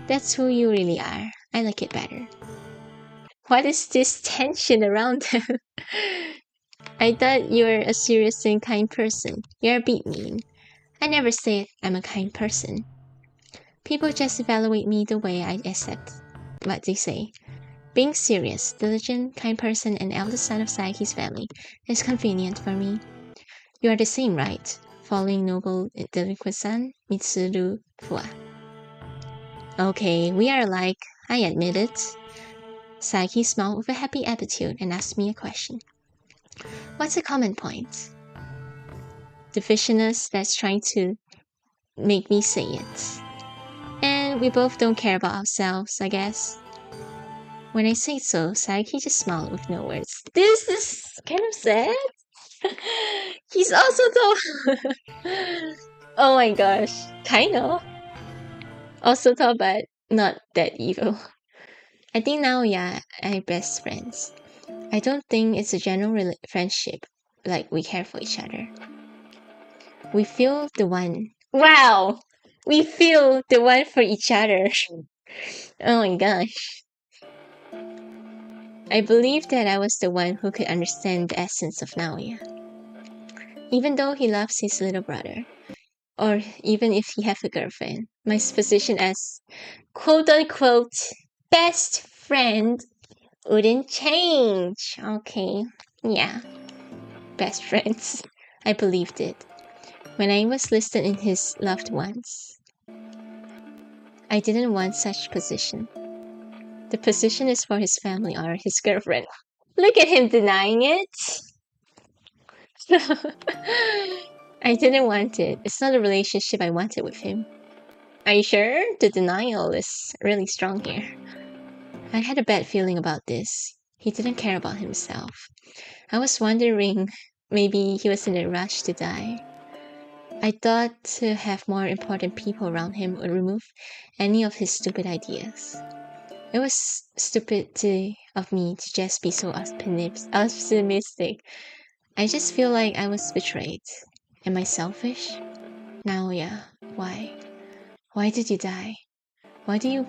That's who you really are. I like it better. What is this tension around them? I thought you were a serious and kind person. You're a bit mean. I never said I'm a kind person. People just evaluate me the way I accept what they say. Being serious, diligent, kind person, and eldest son of Saiki's family is convenient for me. You are the same, right? Following noble delinquent son, Mitsuru Fua. Okay, we are alike. I admit it. Saiki smiled with a happy attitude and asked me a question. What's the common point? The viciousness that's trying to make me say it. And we both don't care about ourselves, I guess. When I say so, Saiki just smiled with no words. This is kind of sad. He's also tall. Oh my gosh, kind of. Also tall, but not that evil. I think now, yeah, I'm best friends. I don't think it's a general friendship, like we care for each other. We feel the one. Wow! We feel the one for each other. Oh my gosh. I believed that I was the one who could understand the essence of Naoya. Even though he loves his little brother, or even if he have a girlfriend, my position as quote-unquote best friend wouldn't change. Okay, yeah, best friends. I believed it. When I was listed in his loved ones, I didn't want such position. The position is for his family or his girlfriend. Look at him denying it. I didn't want it. It's not a relationship I wanted with him. Are you sure? The denial is really strong here. I had a bad feeling about this. He didn't care about himself. I was wondering, maybe he was in a rush to die. I thought to have more important people around him would remove any of his stupid ideas. It was stupid of me to just be so optimistic. I just feel like I was betrayed. Am I selfish? Naoya, why? Why did you die? Why do you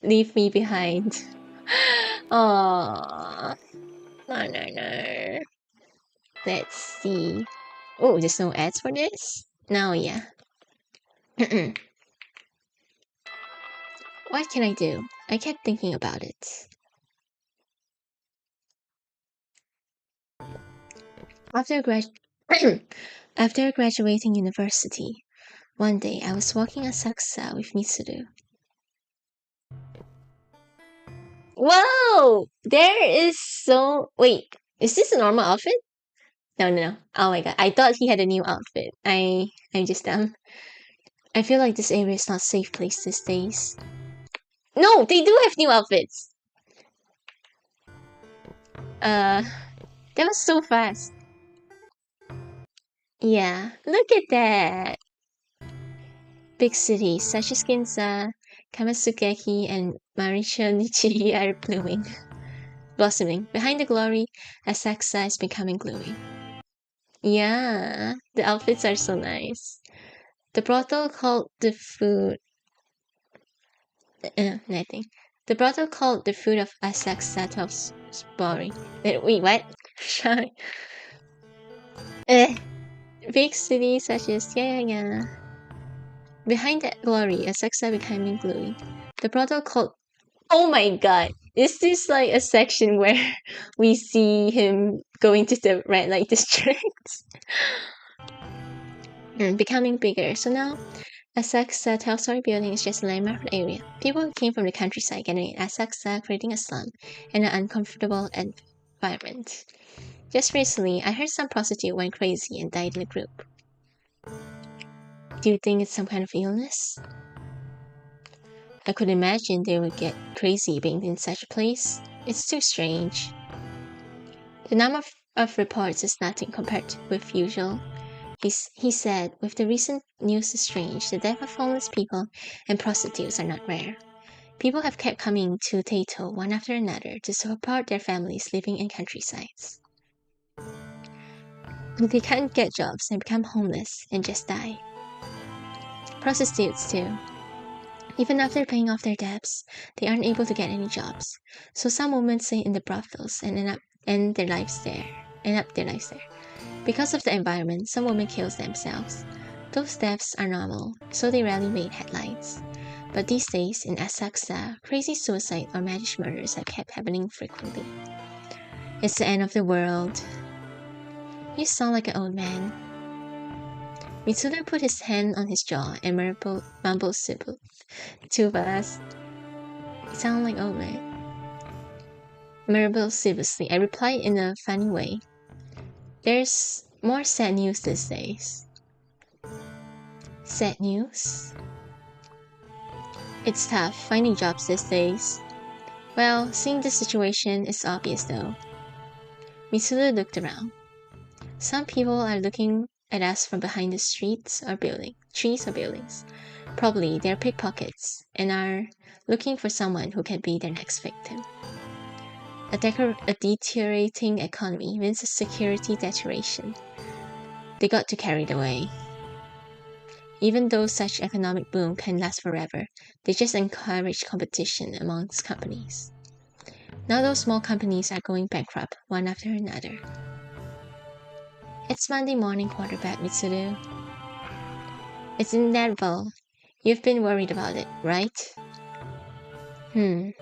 leave me behind? Aww. No. Let's see. Oh, there's no ads for this? Naoya. What can I do? I kept thinking about it. After After graduating university, one day I was walking Asakusa with Mitsuru. Whoa! There is so... Wait, is this a normal outfit? No. Oh my god, I thought he had a new outfit. I'm just dumb. I feel like this area is not a safe place these days. No, they do have new outfits! That was so fast. Yeah, look at that! Big cities such as Ginza, Kamasukeki, and Marunouchi are blossoming. Behind the glory, Asakusa is becoming gloomy. Yeah, the outfits are so nice. The brothel called the food... nothing. The brothel called the food of Asakusa boring. Wait, what? Sorry. Big cities such as... Yeah. Behind that glory, Asakusa becoming gloomy. The brothel called... Oh my god! Is this like a section where we see him going to the red light district? Becoming bigger. So now, Asakusa 12-story building is just a landmark for the area. People who came from the countryside gathering in Asakusa, creating a slum and an uncomfortable environment. Just recently, I heard some prostitute went crazy and died in a group. Do you think it's some kind of illness? I could imagine they would get crazy being in such a place. It's too strange. The number of reports is nothing compared with usual. He said, with the recent news is strange, the death of homeless people and prostitutes are not rare. People have kept coming to Teito one after another to support their families living in countrysides. They can't get jobs and become homeless and just die. Prostitutes too. Even after paying off their debts, they aren't able to get any jobs. So some women stay in the brothels and end their lives there. Because of the environment, some women kill themselves. Those deaths are normal, so they rarely made headlines. But these days, in Asakusa, crazy suicide or managed murders have kept happening frequently. It's the end of the world. You sound like an old man. Mitsuru put his hand on his jaw and mumbled too fast. You sound like old man. Mumbled seriously. I replied in a funny way. There's more sad news these days. Sad news? It's tough finding jobs these days. Well, seeing the situation is obvious though. Mitsuru looked around. Some people are looking at us from behind the trees or buildings. Probably they're pickpockets and are looking for someone who can be their next victim. A deteriorating economy means a security deterioration. They got too carried away. even though such economic boom can last forever, they just encourage competition amongst companies. Now those small companies are going bankrupt one after another. It's Monday morning, quarterback Mitsuru. It's inevitable. You've been worried about it, right? You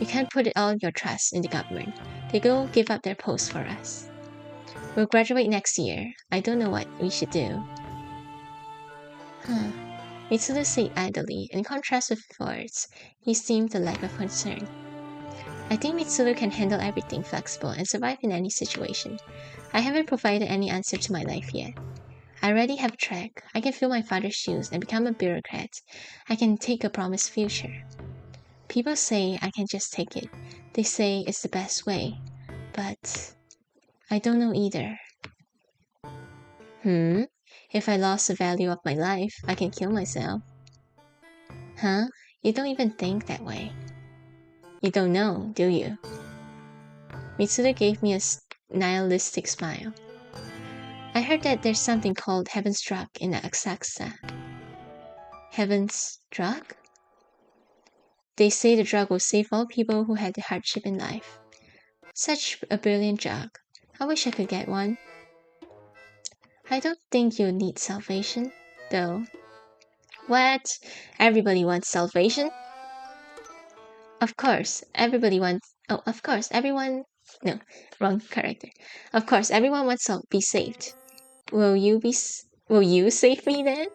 can't put all your trust in the government. They will give up their posts for us. We'll graduate next year. I don't know what we should do. Mitsuru said idly. In contrast with words, he seemed a lack of concern. I think Mitsuru can handle everything flexible and survive in any situation. I haven't provided any answer to my life yet. I already have a track. I can fill my father's shoes and become a bureaucrat. I can take a promised future. People say I can just take it. They say it's the best way. But I don't know either. If I lost the value of my life, I can kill myself. Huh? You don't even think that way. You don't know, do you? Mitsuru gave me a nihilistic smile. I heard that there's something called Heaven's Drug in Asakusa. Heaven's Drug? They say the drug will save all people who had hardship in life. Such a brilliant drug. I wish I could get one. I don't think you'll need salvation, though. What? Everybody wants salvation? Of course, everybody wants... Oh, of course, everyone... No, wrong character. Of course, everyone wants to be saved. Will you save me then?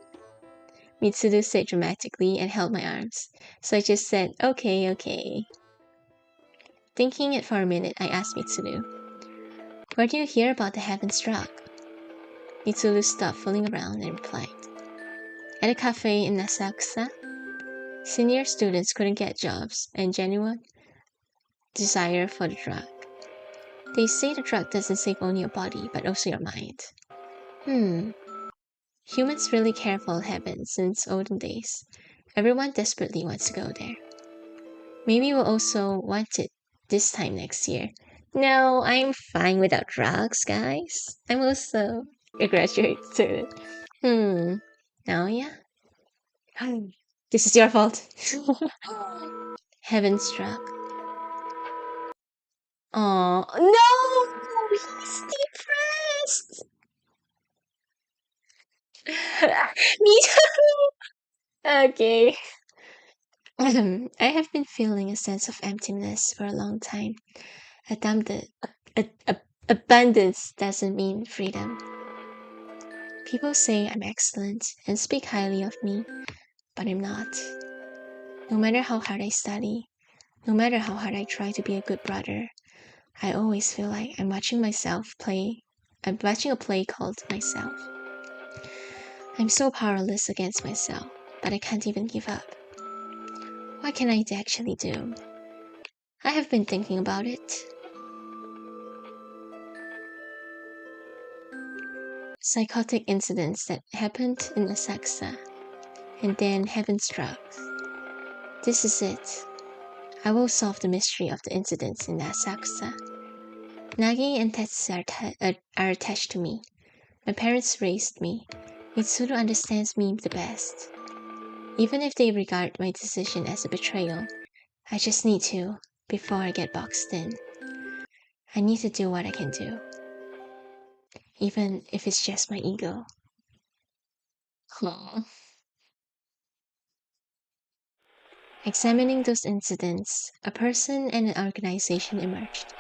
Mitsuru said dramatically and held my arms. So I just said, okay. Thinking it for a minute, I asked Mitsuru, where do you hear about the Heaven's Drug? Mitsuru stopped fooling around and replied, at a cafe in Asakusa. Senior students couldn't get jobs and genuine desire for the drug. They say the drug doesn't save only your body, but also your mind. Humans really care for heaven since olden days. Everyone desperately wants to go there. Maybe we'll also want it this time next year. No, I'm fine without drugs, guys. I'm also a graduate student. Now, yeah. This is your fault. Heaven's Drug. Oh no! He's depressed! Me too! Okay. I have been feeling a sense of emptiness for a long time. Abundance doesn't mean freedom. People say I'm excellent and speak highly of me, but I'm not. No matter how hard I study, no matter how hard I try to be a good brother, I always feel like I'm watching a play called myself. I'm so powerless against myself, but I can't even give up. What can I actually do? I have been thinking about it. Psychotic incidents that happened in Asakusa, and then Heaven's Drug. This is it. I will solve the mystery of the incidents in Asakusa. Nagi and Tetsu are attached to me. My parents raised me. Mitsuru understands me the best. Even if they regard my decision as a betrayal, I just need to, before I get boxed in. I need to do what I can do. Even if it's just my ego. Examining those incidents, a person and an organization emerged.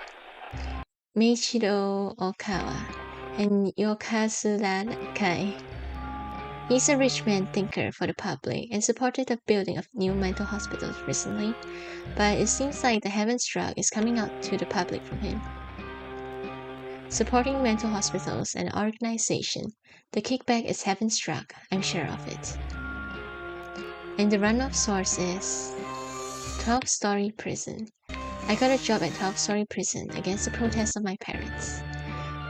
Meiichiro Okawa and Yokazu Nakai. He's a rich man thinker for the public and supported the building of new mental hospitals recently, but it seems like the Heaven's Drug is coming out to the public from him. Supporting mental hospitals and organization, the kickback is Heaven's Drug, I'm sure of it. And the run-off source is 12-story prison. I got a job at 12-story prison against the protest of my parents.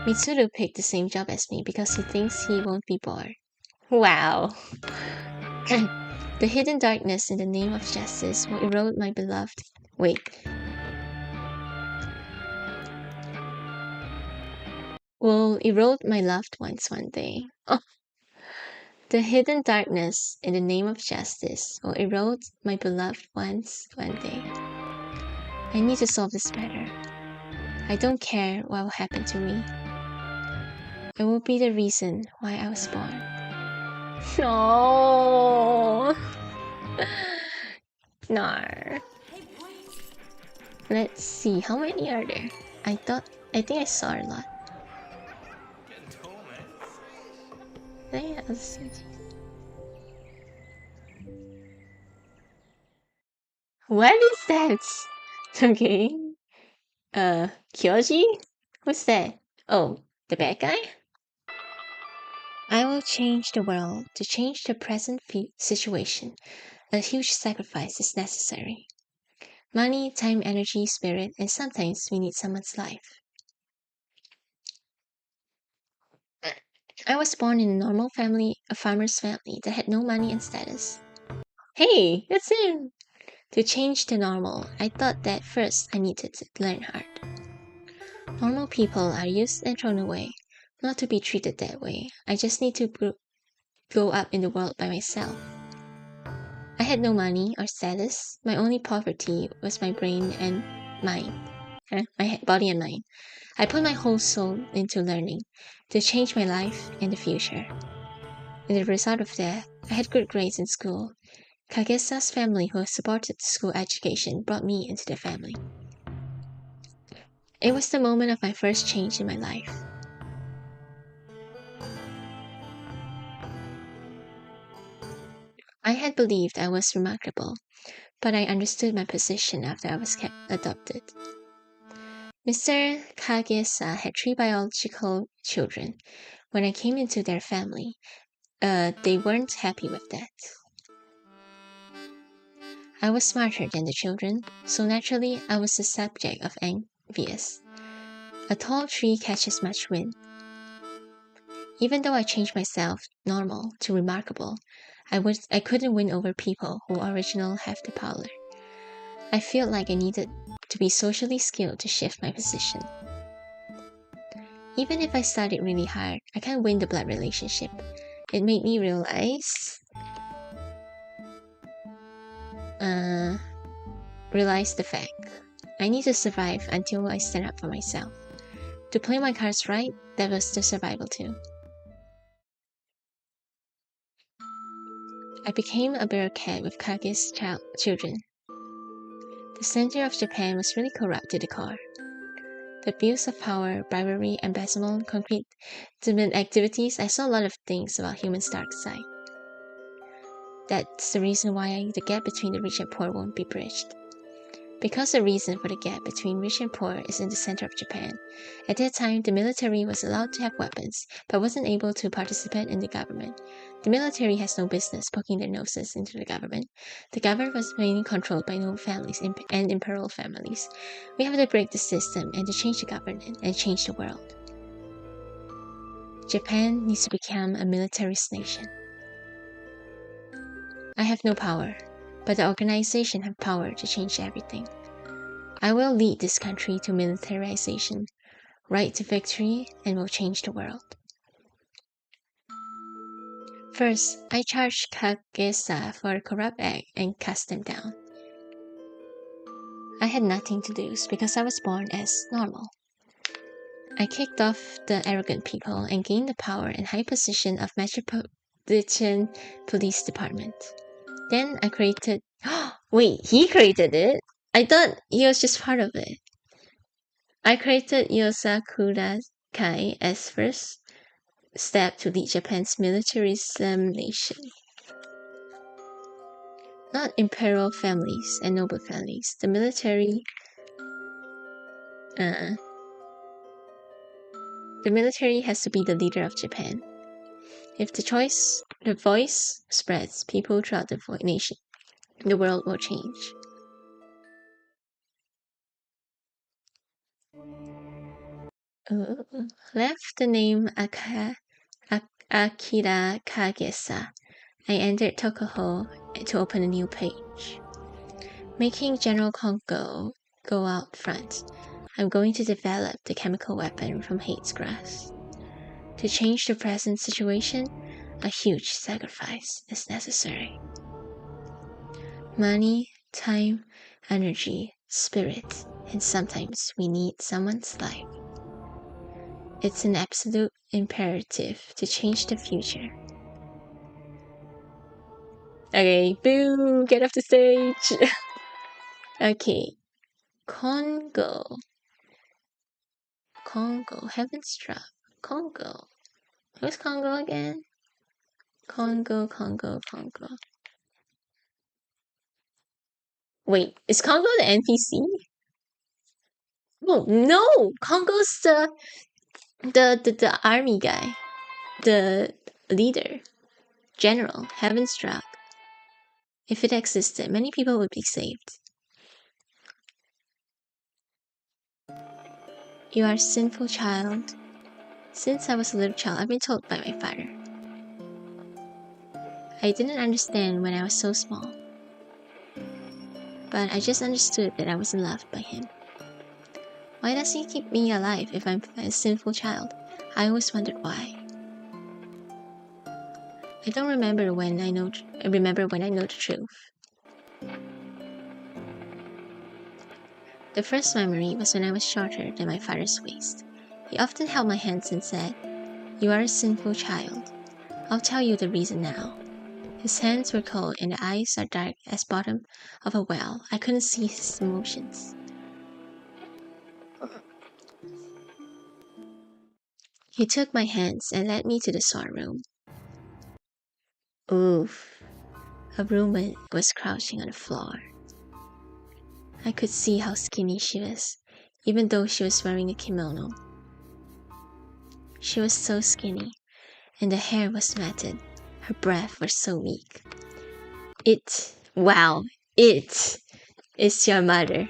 Mitsuru picked the same job as me because he thinks he won't be bored. Wow. The hidden darkness in the name of justice will erode my beloved... Wait. Will erode my loved ones one day. Oh. The hidden darkness in the name of justice will erode my beloved ones one day. I need to solve this matter. I don't care what will happen to me. It will be the reason why I was born. No. No. Let's see, how many are there? I think I saw a lot. Yeah, what is that? Okay. Kyoji? What's that? Oh, the bad guy? I will change the world to change the present situation. A huge sacrifice is necessary. Money, time, energy, spirit, and sometimes we need someone's life. I was born in a normal family, a farmer's family that had no money and status. Hey, that's him! To change the normal, I thought that first I needed to learn hard. Normal people are used and thrown away, not to be treated that way. I just need to grow up in the world by myself. I had no money or status. My only poverty was my brain and mind. My body and mind. I put my whole soul into learning to change my life and the future. And the result of that, I had good grades in school. Kagesa's family, who supported school education, brought me into the family. It was the moment of my first change in my life. I had believed I was remarkable, but I understood my position after I was adopted. Mr. Kagesa had 3 biological children. When I came into their family, they weren't happy with that. I was smarter than the children, so naturally I was the subject of envious. A tall tree catches much wind. Even though I changed myself, normal, to remarkable, I couldn't win over people who originally have the power. I felt like I needed to be socially skilled to shift my position. Even if I studied really hard, I can't win the blood relationship. It made me realize the fact I need to survive until I stand up for myself. To play my cards right, that was the survival too. I became a bureaucrat with Kage's children. The center of Japan was really corrupt to the core. The abuse of power, bribery, embezzlement, concrete activities, I saw a lot of things about humans' dark side. That's the reason why the gap between the rich and poor won't be bridged. Because the reason for the gap between rich and poor is in the center of Japan. At that time, the military was allowed to have weapons, but wasn't able to participate in the government. The military has no business poking their noses into the government. The government was mainly controlled by noble families and imperial families. We have to break the system and to change the government and change the world. Japan needs to become a militarist nation. I have no power, but the organization have power to change everything. I will lead this country to militarization, right to victory, and will change the world. First, I charged Kagesa for a corrupt act and cast them down. I had nothing to lose because I was born as normal. I kicked off the arrogant people and gained the power and high position of Metropolitan Police Department. Then I created... Wait, he created it? I thought he was just part of it. I created Yosakura Kai as first step to lead Japan's militarism nation. Not imperial families and noble families. The military has to be the leader of Japan. If the voice spreads people throughout the nation, the world will change. Left the name Akira Kagesa. I entered Tokuho to open a new page. Making General Kongo go out front. I'm going to develop the chemical weapon from Hate's grass. To change the present situation, a huge sacrifice is necessary. Money, time, energy, spirit, and sometimes we need someone's life. It's an absolute imperative to change the future. Okay, boo! Get off the stage! Okay, Congo. Heaven's Drop. Congo. Who's Congo again? Congo. Wait, is Congo the NPC? Oh, no! Congo's the army guy. The leader. General. Heaven's Drop. If it existed, many people would be saved. You are a sinful child. Since I was a little child, I've been told by my father. I didn't understand when I was so small. But I just understood that I wasn't loved by him. Why does he keep me alive if I'm a sinful child? I always wondered why. I don't remember when I know the truth. The first memory was when I was shorter than my father's waist. He often held my hands and said, "You are a sinful child. I'll tell you the reason now." His hands were cold and the eyes are dark as bottom of a well. I couldn't see his emotions. He took my hands and led me to the storeroom. Oof. A woman was crouching on the floor. I could see how skinny she was, even though she was wearing a kimono. She was so skinny, and the hair was matted. Her breath was so weak. It is your mother.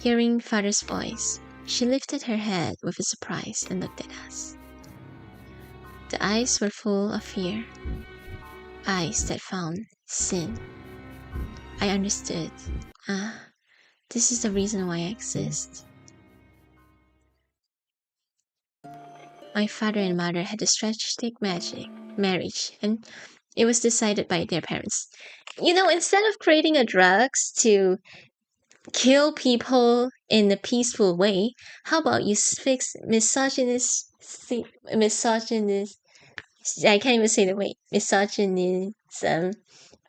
Hearing father's voice, she lifted her head with a surprise and looked at us. The eyes were full of fear. Eyes that found sin. I understood. This is the reason why I exist. My father and mother had a strategic marriage, and it was decided by their parents. Instead of creating a drugs to kill people in a peaceful way, how about you fix misogynist, I can't even say the word, misogynism,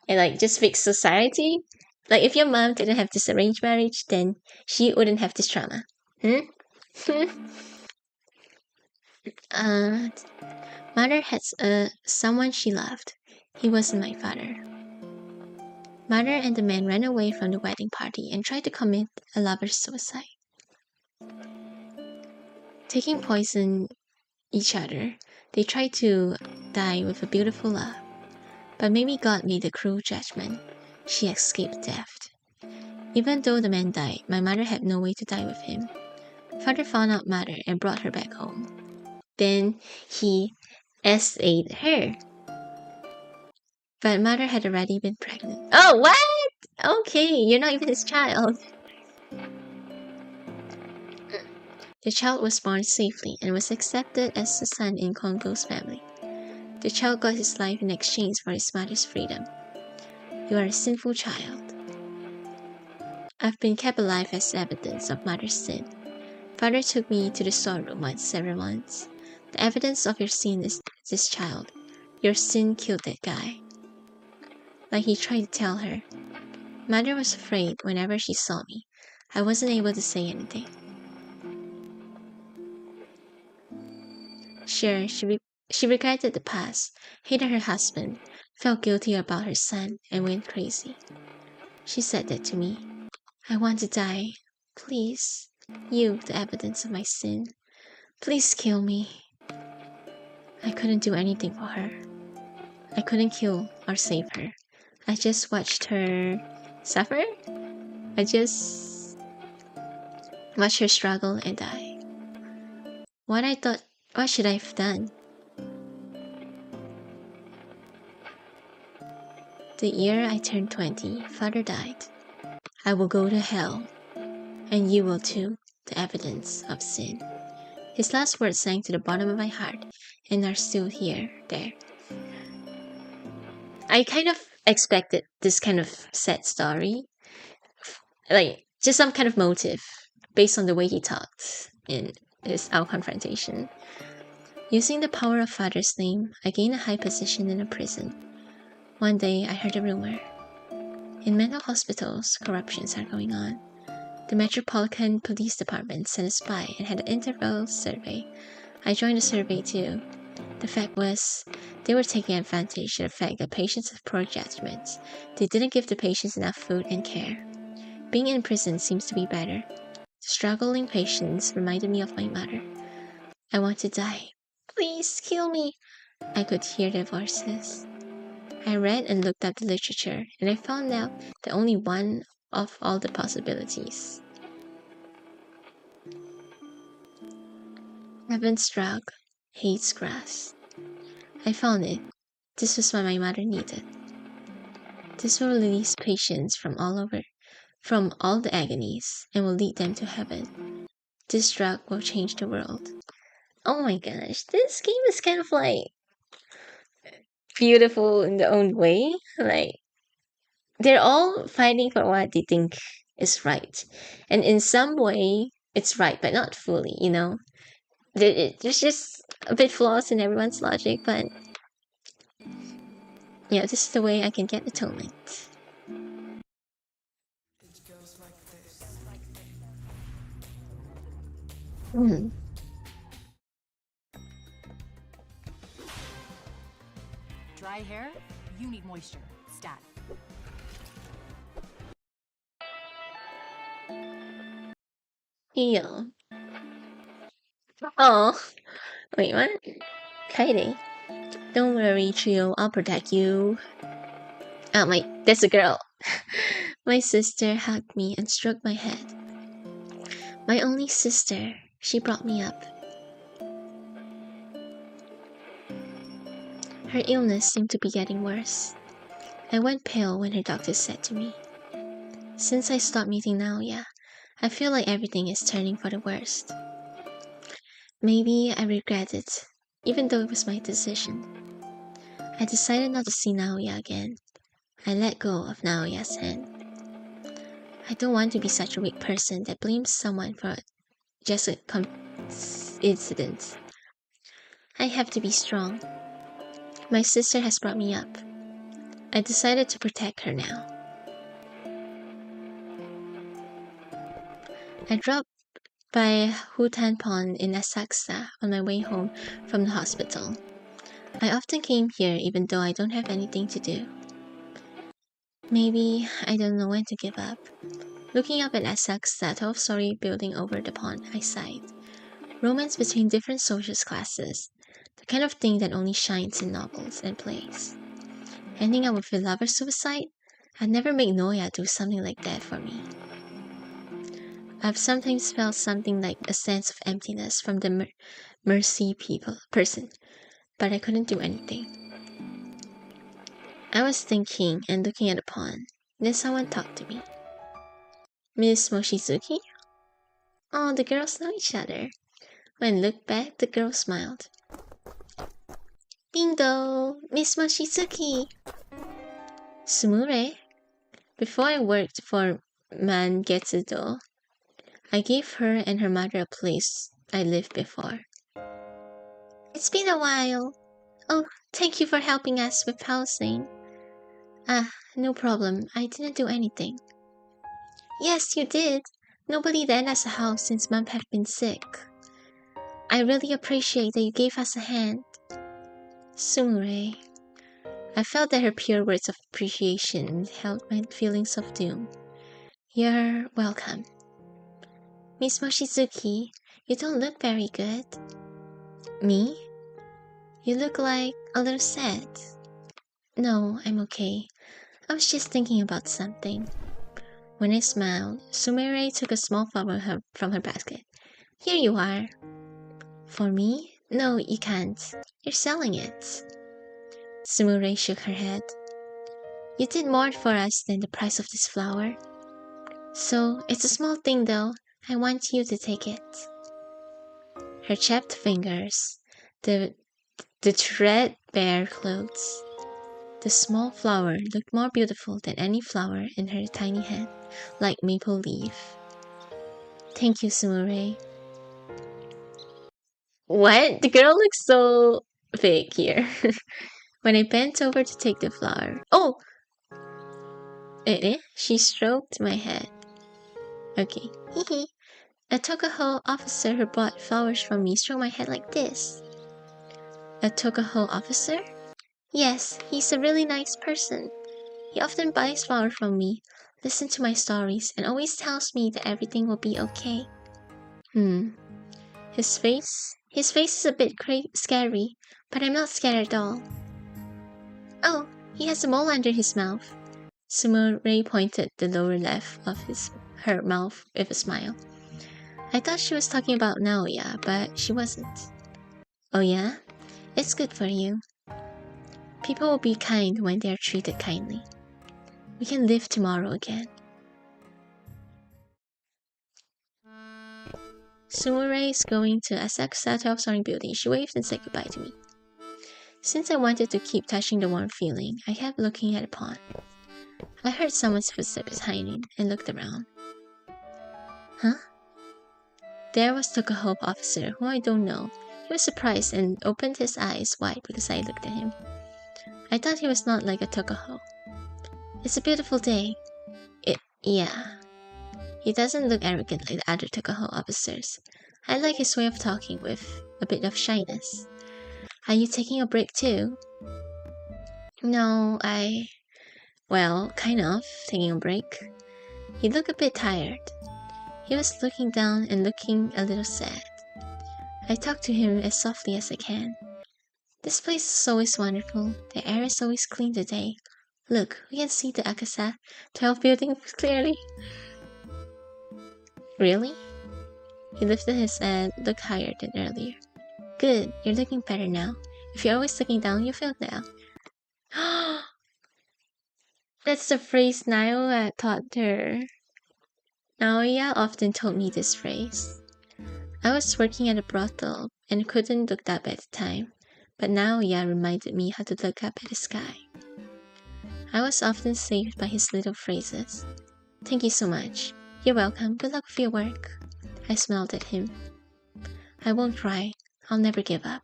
and just fix society? If your mom didn't have this arranged marriage, then she wouldn't have this trauma. Mother had someone she loved. He wasn't my father. Mother and the man ran away from the wedding party and tried to commit a lover's suicide. Taking poison each other, they tried to die with a beautiful love. But maybe God made a cruel judgment. She escaped death. Even though the man died, my mother had no way to die with him. Father found out mother and brought her back home. Then he SA'd her. But mother had already been pregnant. Oh, what? Okay, you're not even his child. The child was born safely and was accepted as a son in Congo's family. The child got his life in exchange for his mother's freedom. You are a sinful child. I've been kept alive as evidence of mother's sin. Father took me to the storeroom several months. The evidence of your sin is this child. Your sin killed that guy. Like he tried to tell her. Mother was afraid whenever she saw me. I wasn't able to say anything. Sure, she regretted the past, hated her husband, felt guilty about her son, and went crazy. She said that to me. I want to die. Please. You, the evidence of my sin. Please kill me. I couldn't do anything for her. I couldn't kill or save her. I just watched her suffer. I just watched her struggle and die. What should I have done? The year I turned 20, father died. I will go to hell, and you will too, the evidence of sin. His last words sank to the bottom of my heart and are still there. I kind of expected this kind of sad story, like just some kind of motive based on the way he talked in our confrontation. Using the power of father's name, I gained a high position in a prison. One day, I heard a rumor. In mental hospitals, corruptions are going on. The Metropolitan Police Department sent a spy and had an interval survey. I joined the survey too. The fact was, they were taking advantage of the fact that patients have poor judgment. They didn't give the patients enough food and care. Being in prison seems to be better. Struggling patients reminded me of my mother. I want to die. Please kill me. I could hear their voices. I read and looked up the literature, and I found out that only one of all the possibilities. Heaven's drug hates grass. I found it. This was what my mother needed. This will release patients from all the agonies, and will lead them to heaven. This drug will change the world. Oh my gosh, this game is kind of like beautiful in their own way. Like, they're all fighting for what they think is right. And in some way, it's right, but not fully, you know? There's just a bit flaws in everyone's logic, but yeah, this is the way I can get atonement. Hmm. Dry hair? You need moisture. Stat. Heal. Oh, wait, what? Katie. Don't worry, Trio, I'll protect you. Oh, that's a girl. My sister hugged me and stroked my head. My only sister, she brought me up. Her illness seemed to be getting worse. I went pale when her doctor said to me, "Since I stopped meeting Naoya, I feel like everything is turning for the worst." Maybe I regret it, even though it was my decision. I decided not to see Naoya again. I let go of Naoya's hand. I don't want to be such a weak person that blames someone for just a incident. I have to be strong. My sister has brought me up. I decided to protect her now. I dropped by Hutan Pond in Asakusa on my way home from the hospital. I often came here even though I don't have anything to do. Maybe I don't know when to give up. Looking up at Asakusa 12-story building over the pond, I sighed. Romance between different social classes, the kind of thing that only shines in novels and plays. Ending up with a lover suicide? I'd never make Noya do something like that for me. I've sometimes felt something like a sense of emptiness from the mercy person, but I couldn't do anything. I was thinking and looking at the pond. Then someone talked to me. Miss Mochizuki? Oh, the girls know each other. When I looked back, the girl smiled. Bingo! Miss Mochizuki! Sumure? Before I worked for Mangetsudo, I gave her and her mother a place I lived before. It's been a while. Oh, thank you for helping us with housing. Ah, no problem. I didn't do anything. Yes, you did. Nobody lent us a house since Mom had been sick. I really appreciate that you gave us a hand. Sumure. I felt that her pure words of appreciation held my feelings of doom. You're welcome. Miss Mochizuki, you don't look very good. Me? You look like a little sad. No, I'm okay. I was just thinking about something. When I smiled, Sumire took a small flower from her basket. Here you are. For me? No, you can't. You're selling it. Sumire shook her head. You did more for us than the price of this flower. So, it's a small thing though. I want you to take it. her chapped fingers, the threadbare clothes. The small flower looked more beautiful than any flower in her tiny hand, like maple leaf. Thank you, Sumire. What? The girl looks so fake here. When I bent over to take the flower. Oh! She stroked my head. Okay. Hehe. A Tokuho officer who bought flowers from me stroked my head like this. A Tokuho officer? Yes, he's a really nice person. He often buys flowers from me, listens to my stories, and always tells me that everything will be okay. His face is a bit scary, but I'm not scared at all. Oh, he has a mole under his mouth. Sumire pointed the lower left of her mouth with a smile. I thought she was talking about Naoya, but she wasn't. Oh yeah? It's good for you. People will be kind when they are treated kindly. We can live tomorrow again. Sumire is going to Asakusa 12-story building. She waved and said goodbye to me. Since I wanted to keep touching the warm feeling, I kept looking at the pond. I heard someone's footsteps behind me and looked around. Huh? There was Tokuho officer, who I don't know. He was surprised and opened his eyes wide because I looked at him. I thought he was not like a Tokuho. It's a beautiful day. Yeah. He doesn't look arrogant like the other Tokuho officers. I like his way of talking with a bit of shyness. Are you taking a break too? No, well, kind of, taking a break. He looked a bit tired. He was looking down and looking a little sad. I talked to him as softly as I can. This place is always wonderful. The air is always clean today. Look, we can see the Akasa 12 building clearly. Really? He lifted his head, looked higher than earlier. Good, you're looking better now. If you're always looking down, you feel down. That's the phrase Naoya taught her. Naoya often told me this phrase. I was working at a brothel and couldn't look up at the time, but Naoya reminded me how to look up at the sky. I was often saved by his little phrases. Thank you so much. You're welcome. Good luck with your work. I smiled at him. I won't cry. I'll never give up.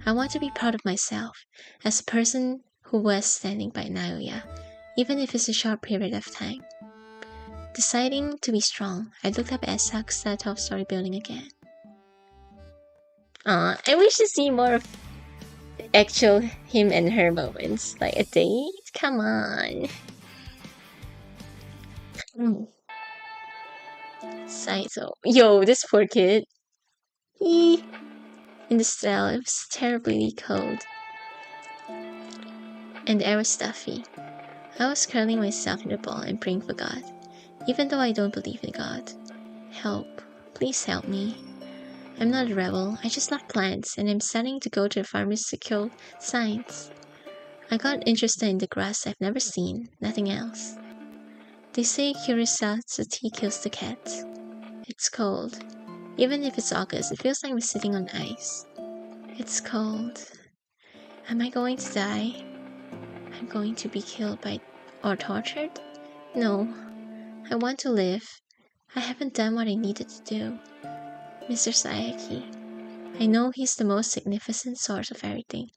I want to be proud of myself as a person who was standing by Naoya, even if it's a short period of time. Deciding to be strong, I looked up at Asakusa 12-story building again. I wish to see more of actual him and her moments. Like a date? Come on. Saito. Yo, this poor kid. In the cell, it was terribly cold. And the air was stuffy. I was curling myself in a ball and praying for God. Even though I don't believe in God. Help. Please help me. I'm not a rebel. I just love plants, and I'm starting to go to the pharmaceutical science. I got interested in the grass I've never seen, nothing else. They say curiosity kills the cat. It's cold. Even if it's August, it feels like we're sitting on ice. It's cold. Am I going to die? I'm going to be killed by or tortured? No. I want to live. I haven't done what I needed to do. Mr. Sayaki. I know he's the most significant source of everything,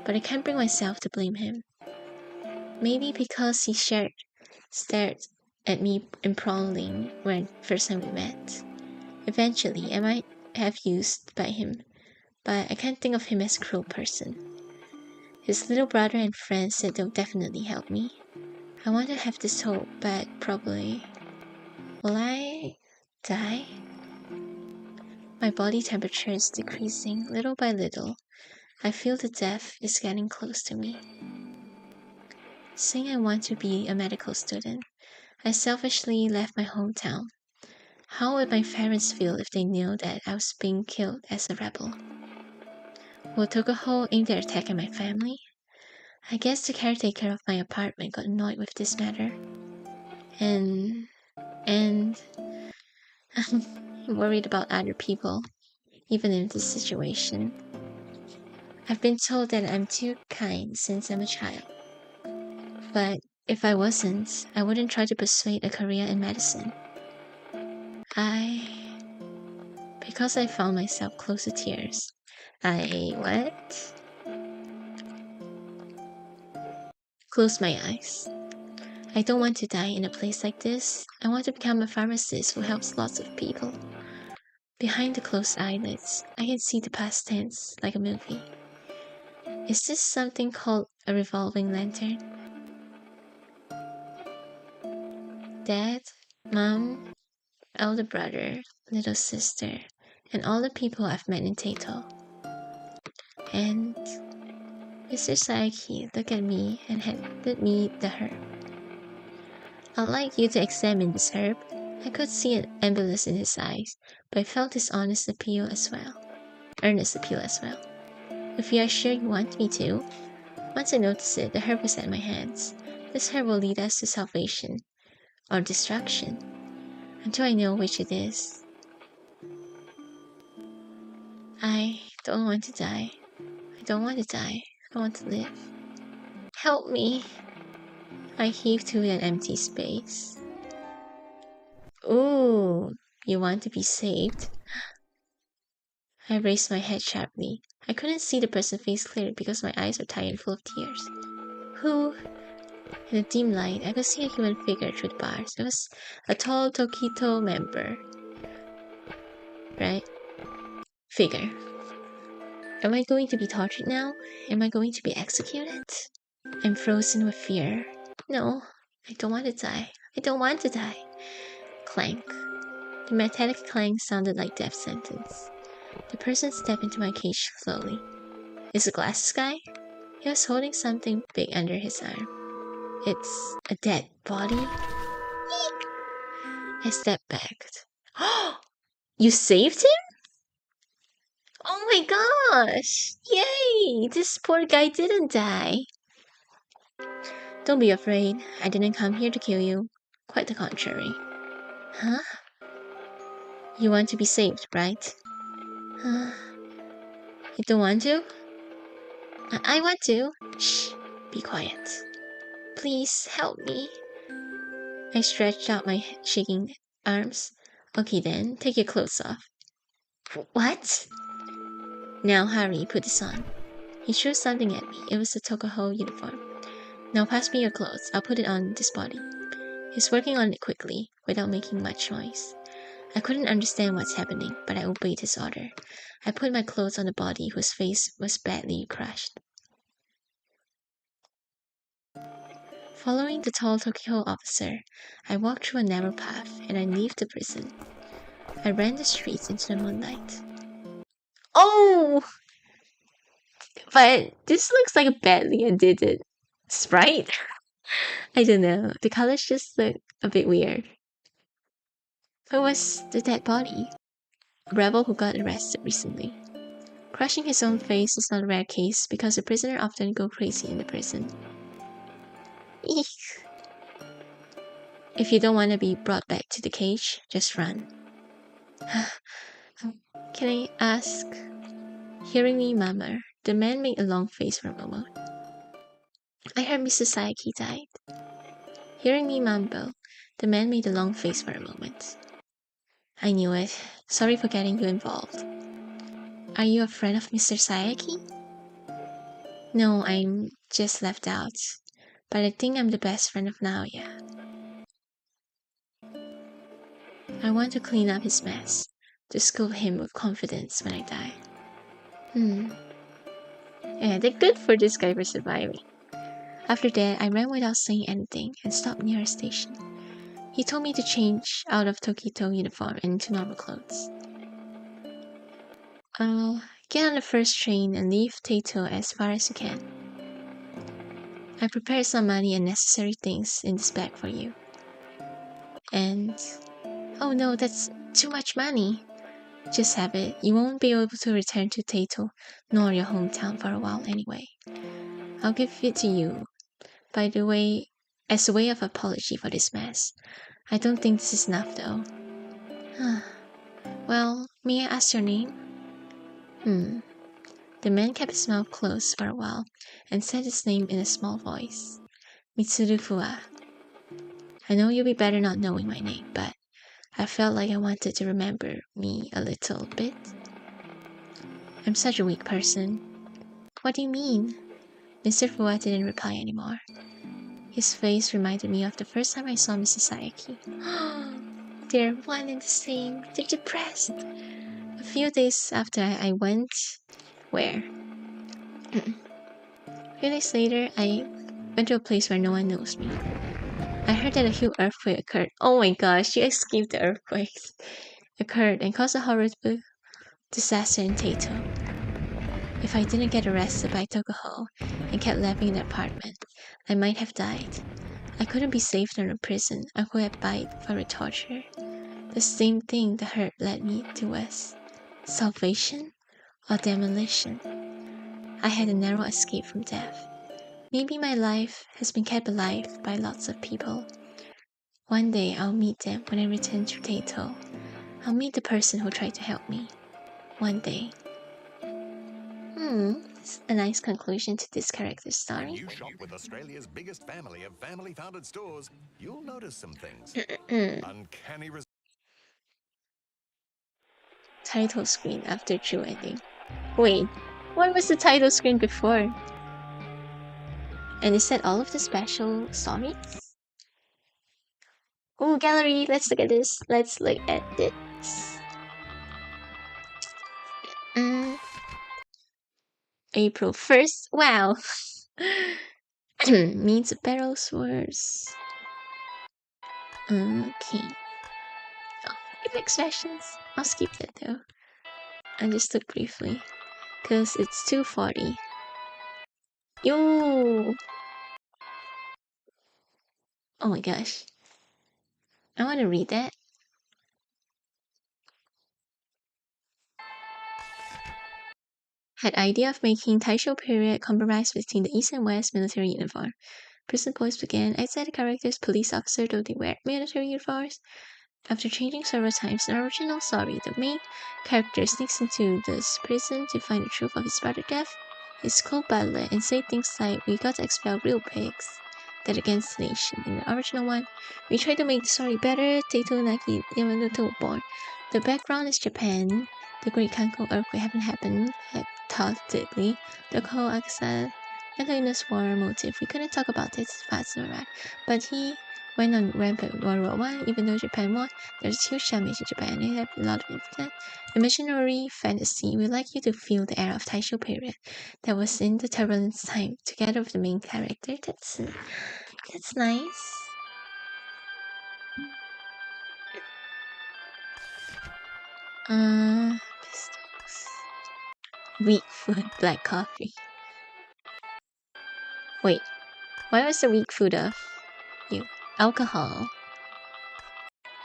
but I can't bring myself to blame him. Maybe because he stared at me imploringly when first time we met. Eventually, I might have used by him, but I can't think of him as a cruel person. His little brother and friends said they'll definitely help me. I want to have this hope, but probably... Will I die? My body temperature is decreasing little by little. I feel the death is getting close to me. Saying I want to be a medical student, I selfishly left my hometown. How would my parents feel if they knew that I was being killed as a rebel? Will Tokuho aim their attack at my family? I guess the caretaker of my apartment got annoyed with this matter. And I'm worried about other people. even in this situation. I've been told that I'm too kind since I'm a child. But if I wasn't, I wouldn't try to persuade a career in medicine. Because I found myself close to tears. What? Close my eyes. I don't want to die in a place like this. I want to become a pharmacist who helps lots of people. Behind the closed eyelids, I can see the past tense like a movie. Is this something called a revolving lantern? Dad, Mom, elder brother, little sister, and all the people I've met in Tato. And Mr. Saiki looked at me and handed me the herb. I'd like you to examine this herb. I could see an ambulance in his eyes, but I felt his earnest appeal as well. If you are sure you want me to. Once I noticed it, the herb was at my hands. This herb will lead us to salvation, or destruction, until I know which it is. I don't want to die. I don't want to live. Help me. I heaved to an empty space. Ooh, you want to be saved? I raised my head sharply. I couldn't see the person's face clearly because my eyes were tired and full of tears. Who? In the dim light, I could see a human figure through the bars. It was a tall Tokito member. Right? Figure. Am I going to be tortured now? Am I going to be executed? I'm frozen with fear. No, I don't want to die. I don't want to die. Clank. The metallic clang sounded like death sentence. The person stepped into my cage slowly. Is the glasses guy? He was holding something big under his arm. It's a dead body? Eek! I stepped back. Oh! You saved him? Oh my gosh! Yay! This poor guy didn't die. Don't be afraid. I didn't come here to kill you. Quite the contrary. Huh? You want to be saved, right? You don't want to? I want to. Shh. Be quiet. Please help me. I stretched out my shaking arms. Okay then, take your clothes off. What? Now hurry, put this on. He threw something at me. It was a Tokuho uniform. Now pass me your clothes. I'll put it on this body. He's working on it quickly, without making much noise. I couldn't understand what's happening, but I obeyed his order. I put my clothes on the body whose face was badly crushed. Following the tall Tokyo officer, I walked through a narrow path and I left the prison. I ran the streets into the moonlight. Oh! But this looks like a badly edited sprite. I don't know. The colors just look a bit weird. Who was the dead body? A rebel who got arrested recently. Crushing his own face is not a rare case because the prisoner often go crazy in the prison. Eek. If you don't want to be brought back to the cage, just run. Can I ask? Hearing me murmur, the man made a long face for a moment. I heard Mr. Saiki died. Hearing me mumble, the man made a long face for a moment. I knew it. Sorry for getting you involved. Are you a friend of Mr. Saiki? No, I'm just left out. But I think I'm the best friend of Naoya. I want to clean up his mess, to scold him with confidence when I die. Yeah, they're good for this guy for surviving. After that, I ran without saying anything and stopped near a station. He told me to change out of Tokito uniform into normal clothes. Get on the first train and leave Tato as far as you can. I prepared some money and necessary things in this bag for you. And... oh no, that's too much money. Just have it. You won't be able to return to Tato, nor your hometown for a while anyway. I'll give it to you. By the way, as a way of apology for this mess. I don't think this is enough though. Well, may I ask your name? The man kept his mouth closed for a while and said his name in a small voice. Mitsuru Fuwa. I know you'll be better not knowing my name, but I felt like I wanted to remember me a little bit. I'm such a weak person. What do you mean? Mr. Fuwa didn't reply anymore. His face reminded me of the first time I saw Mrs. Sayaki. They're one and the same. They're depressed. A few days after I went... Where? A few days later, I went to a place where no one knows me. I heard that a huge earthquake occurred. Oh my gosh, you escaped the earthquakes. Occurred and caused a horrible disaster in Taito. If I didn't get arrested by Tokuho and kept living in the apartment, I might have died. I couldn't be saved from a prison. I could have died for a torture. The same thing the hurt led me to was salvation or demolition. I had a narrow escape from death. Maybe my life has been kept alive by lots of people. One day I'll meet them when I return to Taito. I'll meet the person who tried to help me. One day. It's a nice conclusion to this character's story. When you shop with Australia's biggest family of family-founded stores, you'll notice some things. Uncanny Title screen after true ending. Wait, what was the title screen before? And is that all of the special stories? Oh, gallery, let's look at this. Let's look at this. April 1st. Wow. Meets Battle Swords. Okay. Oh, expressions. I'll skip that though. I just look briefly. Because it's 240. Yo! Oh my gosh. I want to read that. Had idea of making Taisho period compromise between the East and West military uniform. Prison boys began outside the characters police officer though they wear military uniforms. After changing several times in the original story, the main character sneaks into this prison to find the truth of his brother's death. He's called Butler and say things like, "We got to expel real pigs that against the nation." In the original one, we tried to make the story better. Taito Naki Yamamoto were born. The background is Japan. The Great Kanko earthquake hadn't happened, tentatively. The Ko Akasa Nakaina's war motive. We couldn't talk about this fast enough, but he went on rampant World War I, even though Japan won. There's huge damage in Japan. It had a lot of influence. Imaginary fantasy. We like you to feel the era of Taisho period that was in the turbulence time, together with the main character. That's nice. Pistols. Weak food, black coffee. Wait, why was the weak food of you? Alcohol.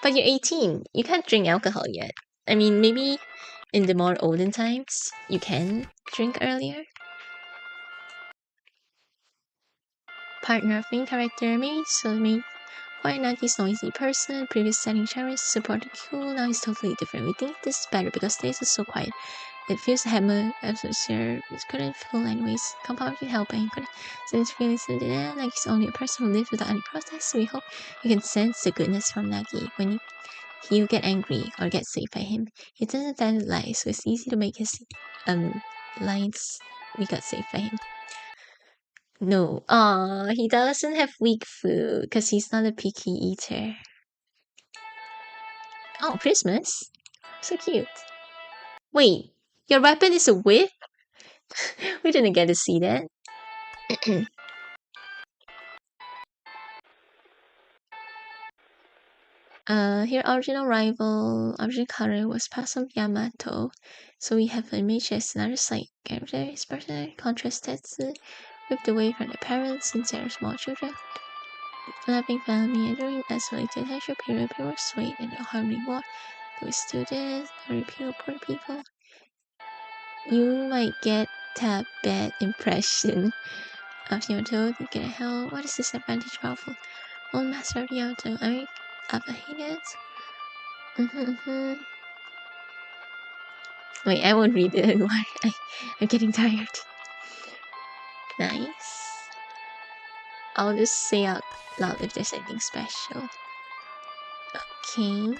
But you're 18. You can't drink alcohol yet. I mean, maybe in the more olden times, you can drink earlier. Partner of main character, maybe soulmate. Nagi's noisy person, previous setting Charis, supported cool, now he's totally different. We think this is better because Days is so quiet. It feels hammer atmosphere, which couldn't feel anyways. Compound can help and couldn't sense feelings in the end, like he's only a person who lives without any process, so we hope you can sense the goodness from Nagi when you get angry or get saved by him. He doesn't tell lies, so it's easy to make his lines we got saved by him. No, he doesn't have weak food because he's not a picky eater. Oh, Christmas? So cute. Wait, your weapon is a whip? We didn't get to see that. Here original rival, original color was Pasum Yamato. So we have an image as another side character. His personality contrasted whipped away from their parents since they are small children. Loving family and during isolated Taisho period, people were swayed in the harmony war. There was students, poor people. You might get a bad impression of Yamato. You get a hell. What is this advantage powerful? Old master of Yamato. I mean, Alpha hated. Wait, I won't read it. I'm getting tired. Nice. I'll just say out loud if there's anything special. Okay.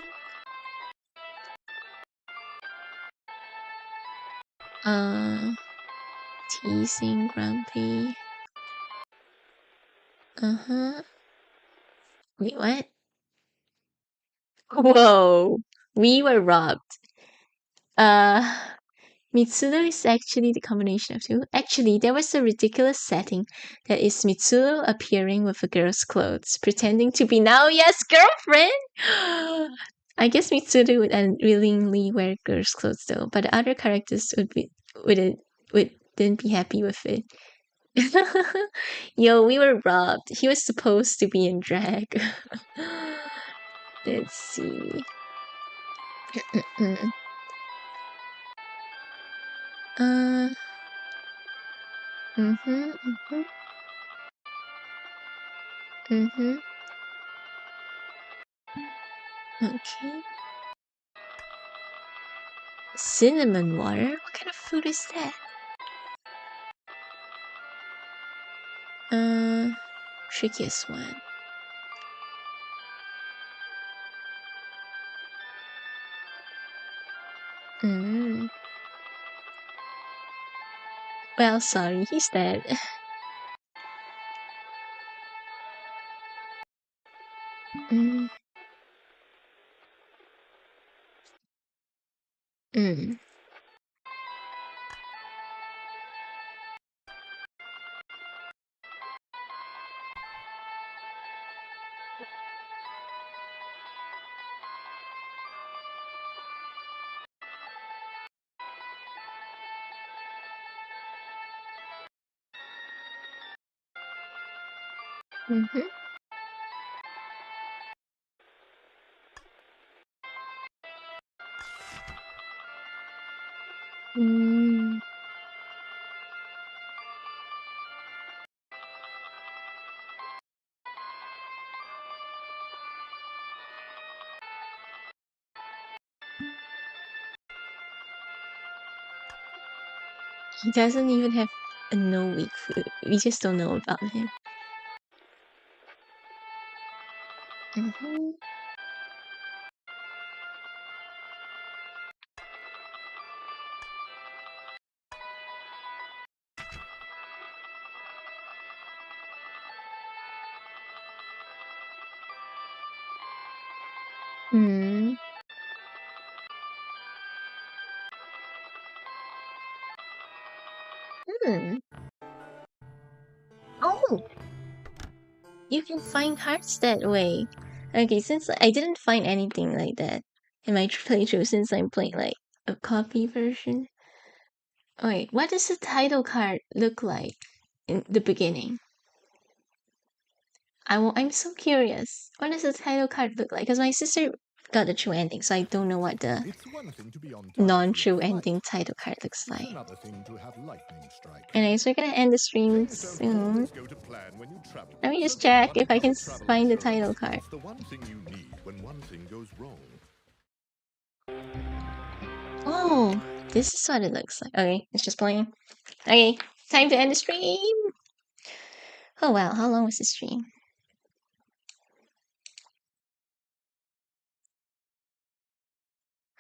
Teasing, grumpy. Wait, what? Whoa. We were robbed. Mitsuno is actually the combination of two. Actually, there was a ridiculous setting that is Mitsuno appearing with a girl's clothes, pretending to be Naoya's girlfriend. I guess Mitsuno would unwillingly wear girls' clothes though, but the other characters wouldn't be happy with it. Yo, we were robbed. He was supposed to be in drag. Let's see. Okay. Cinnamon water? What kind of food is that? Trickiest one. Well, sorry, he's dead. Mm. He doesn't even have a no-week food. We just don't know about him. Oh! You can find hearts that way. Okay, since I didn't find anything like that in my playthrough, since I'm playing like a copy version. Wait, what does the title card look like in the beginning? I'm so curious. What does the title card look like? Because my sister got the true ending, so I don't know what the non-true ending title card looks like. Anyways, we're gonna end the stream soon. Let me just check if I can find the title card. Oh, this is what it looks like. Okay, it's just playing. Okay, time to end the stream. Oh wow, how long was the stream?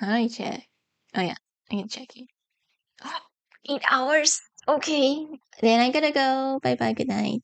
I check. Oh yeah, I can check it. 8 hours. Okay, then I gotta go. Bye bye. Good night.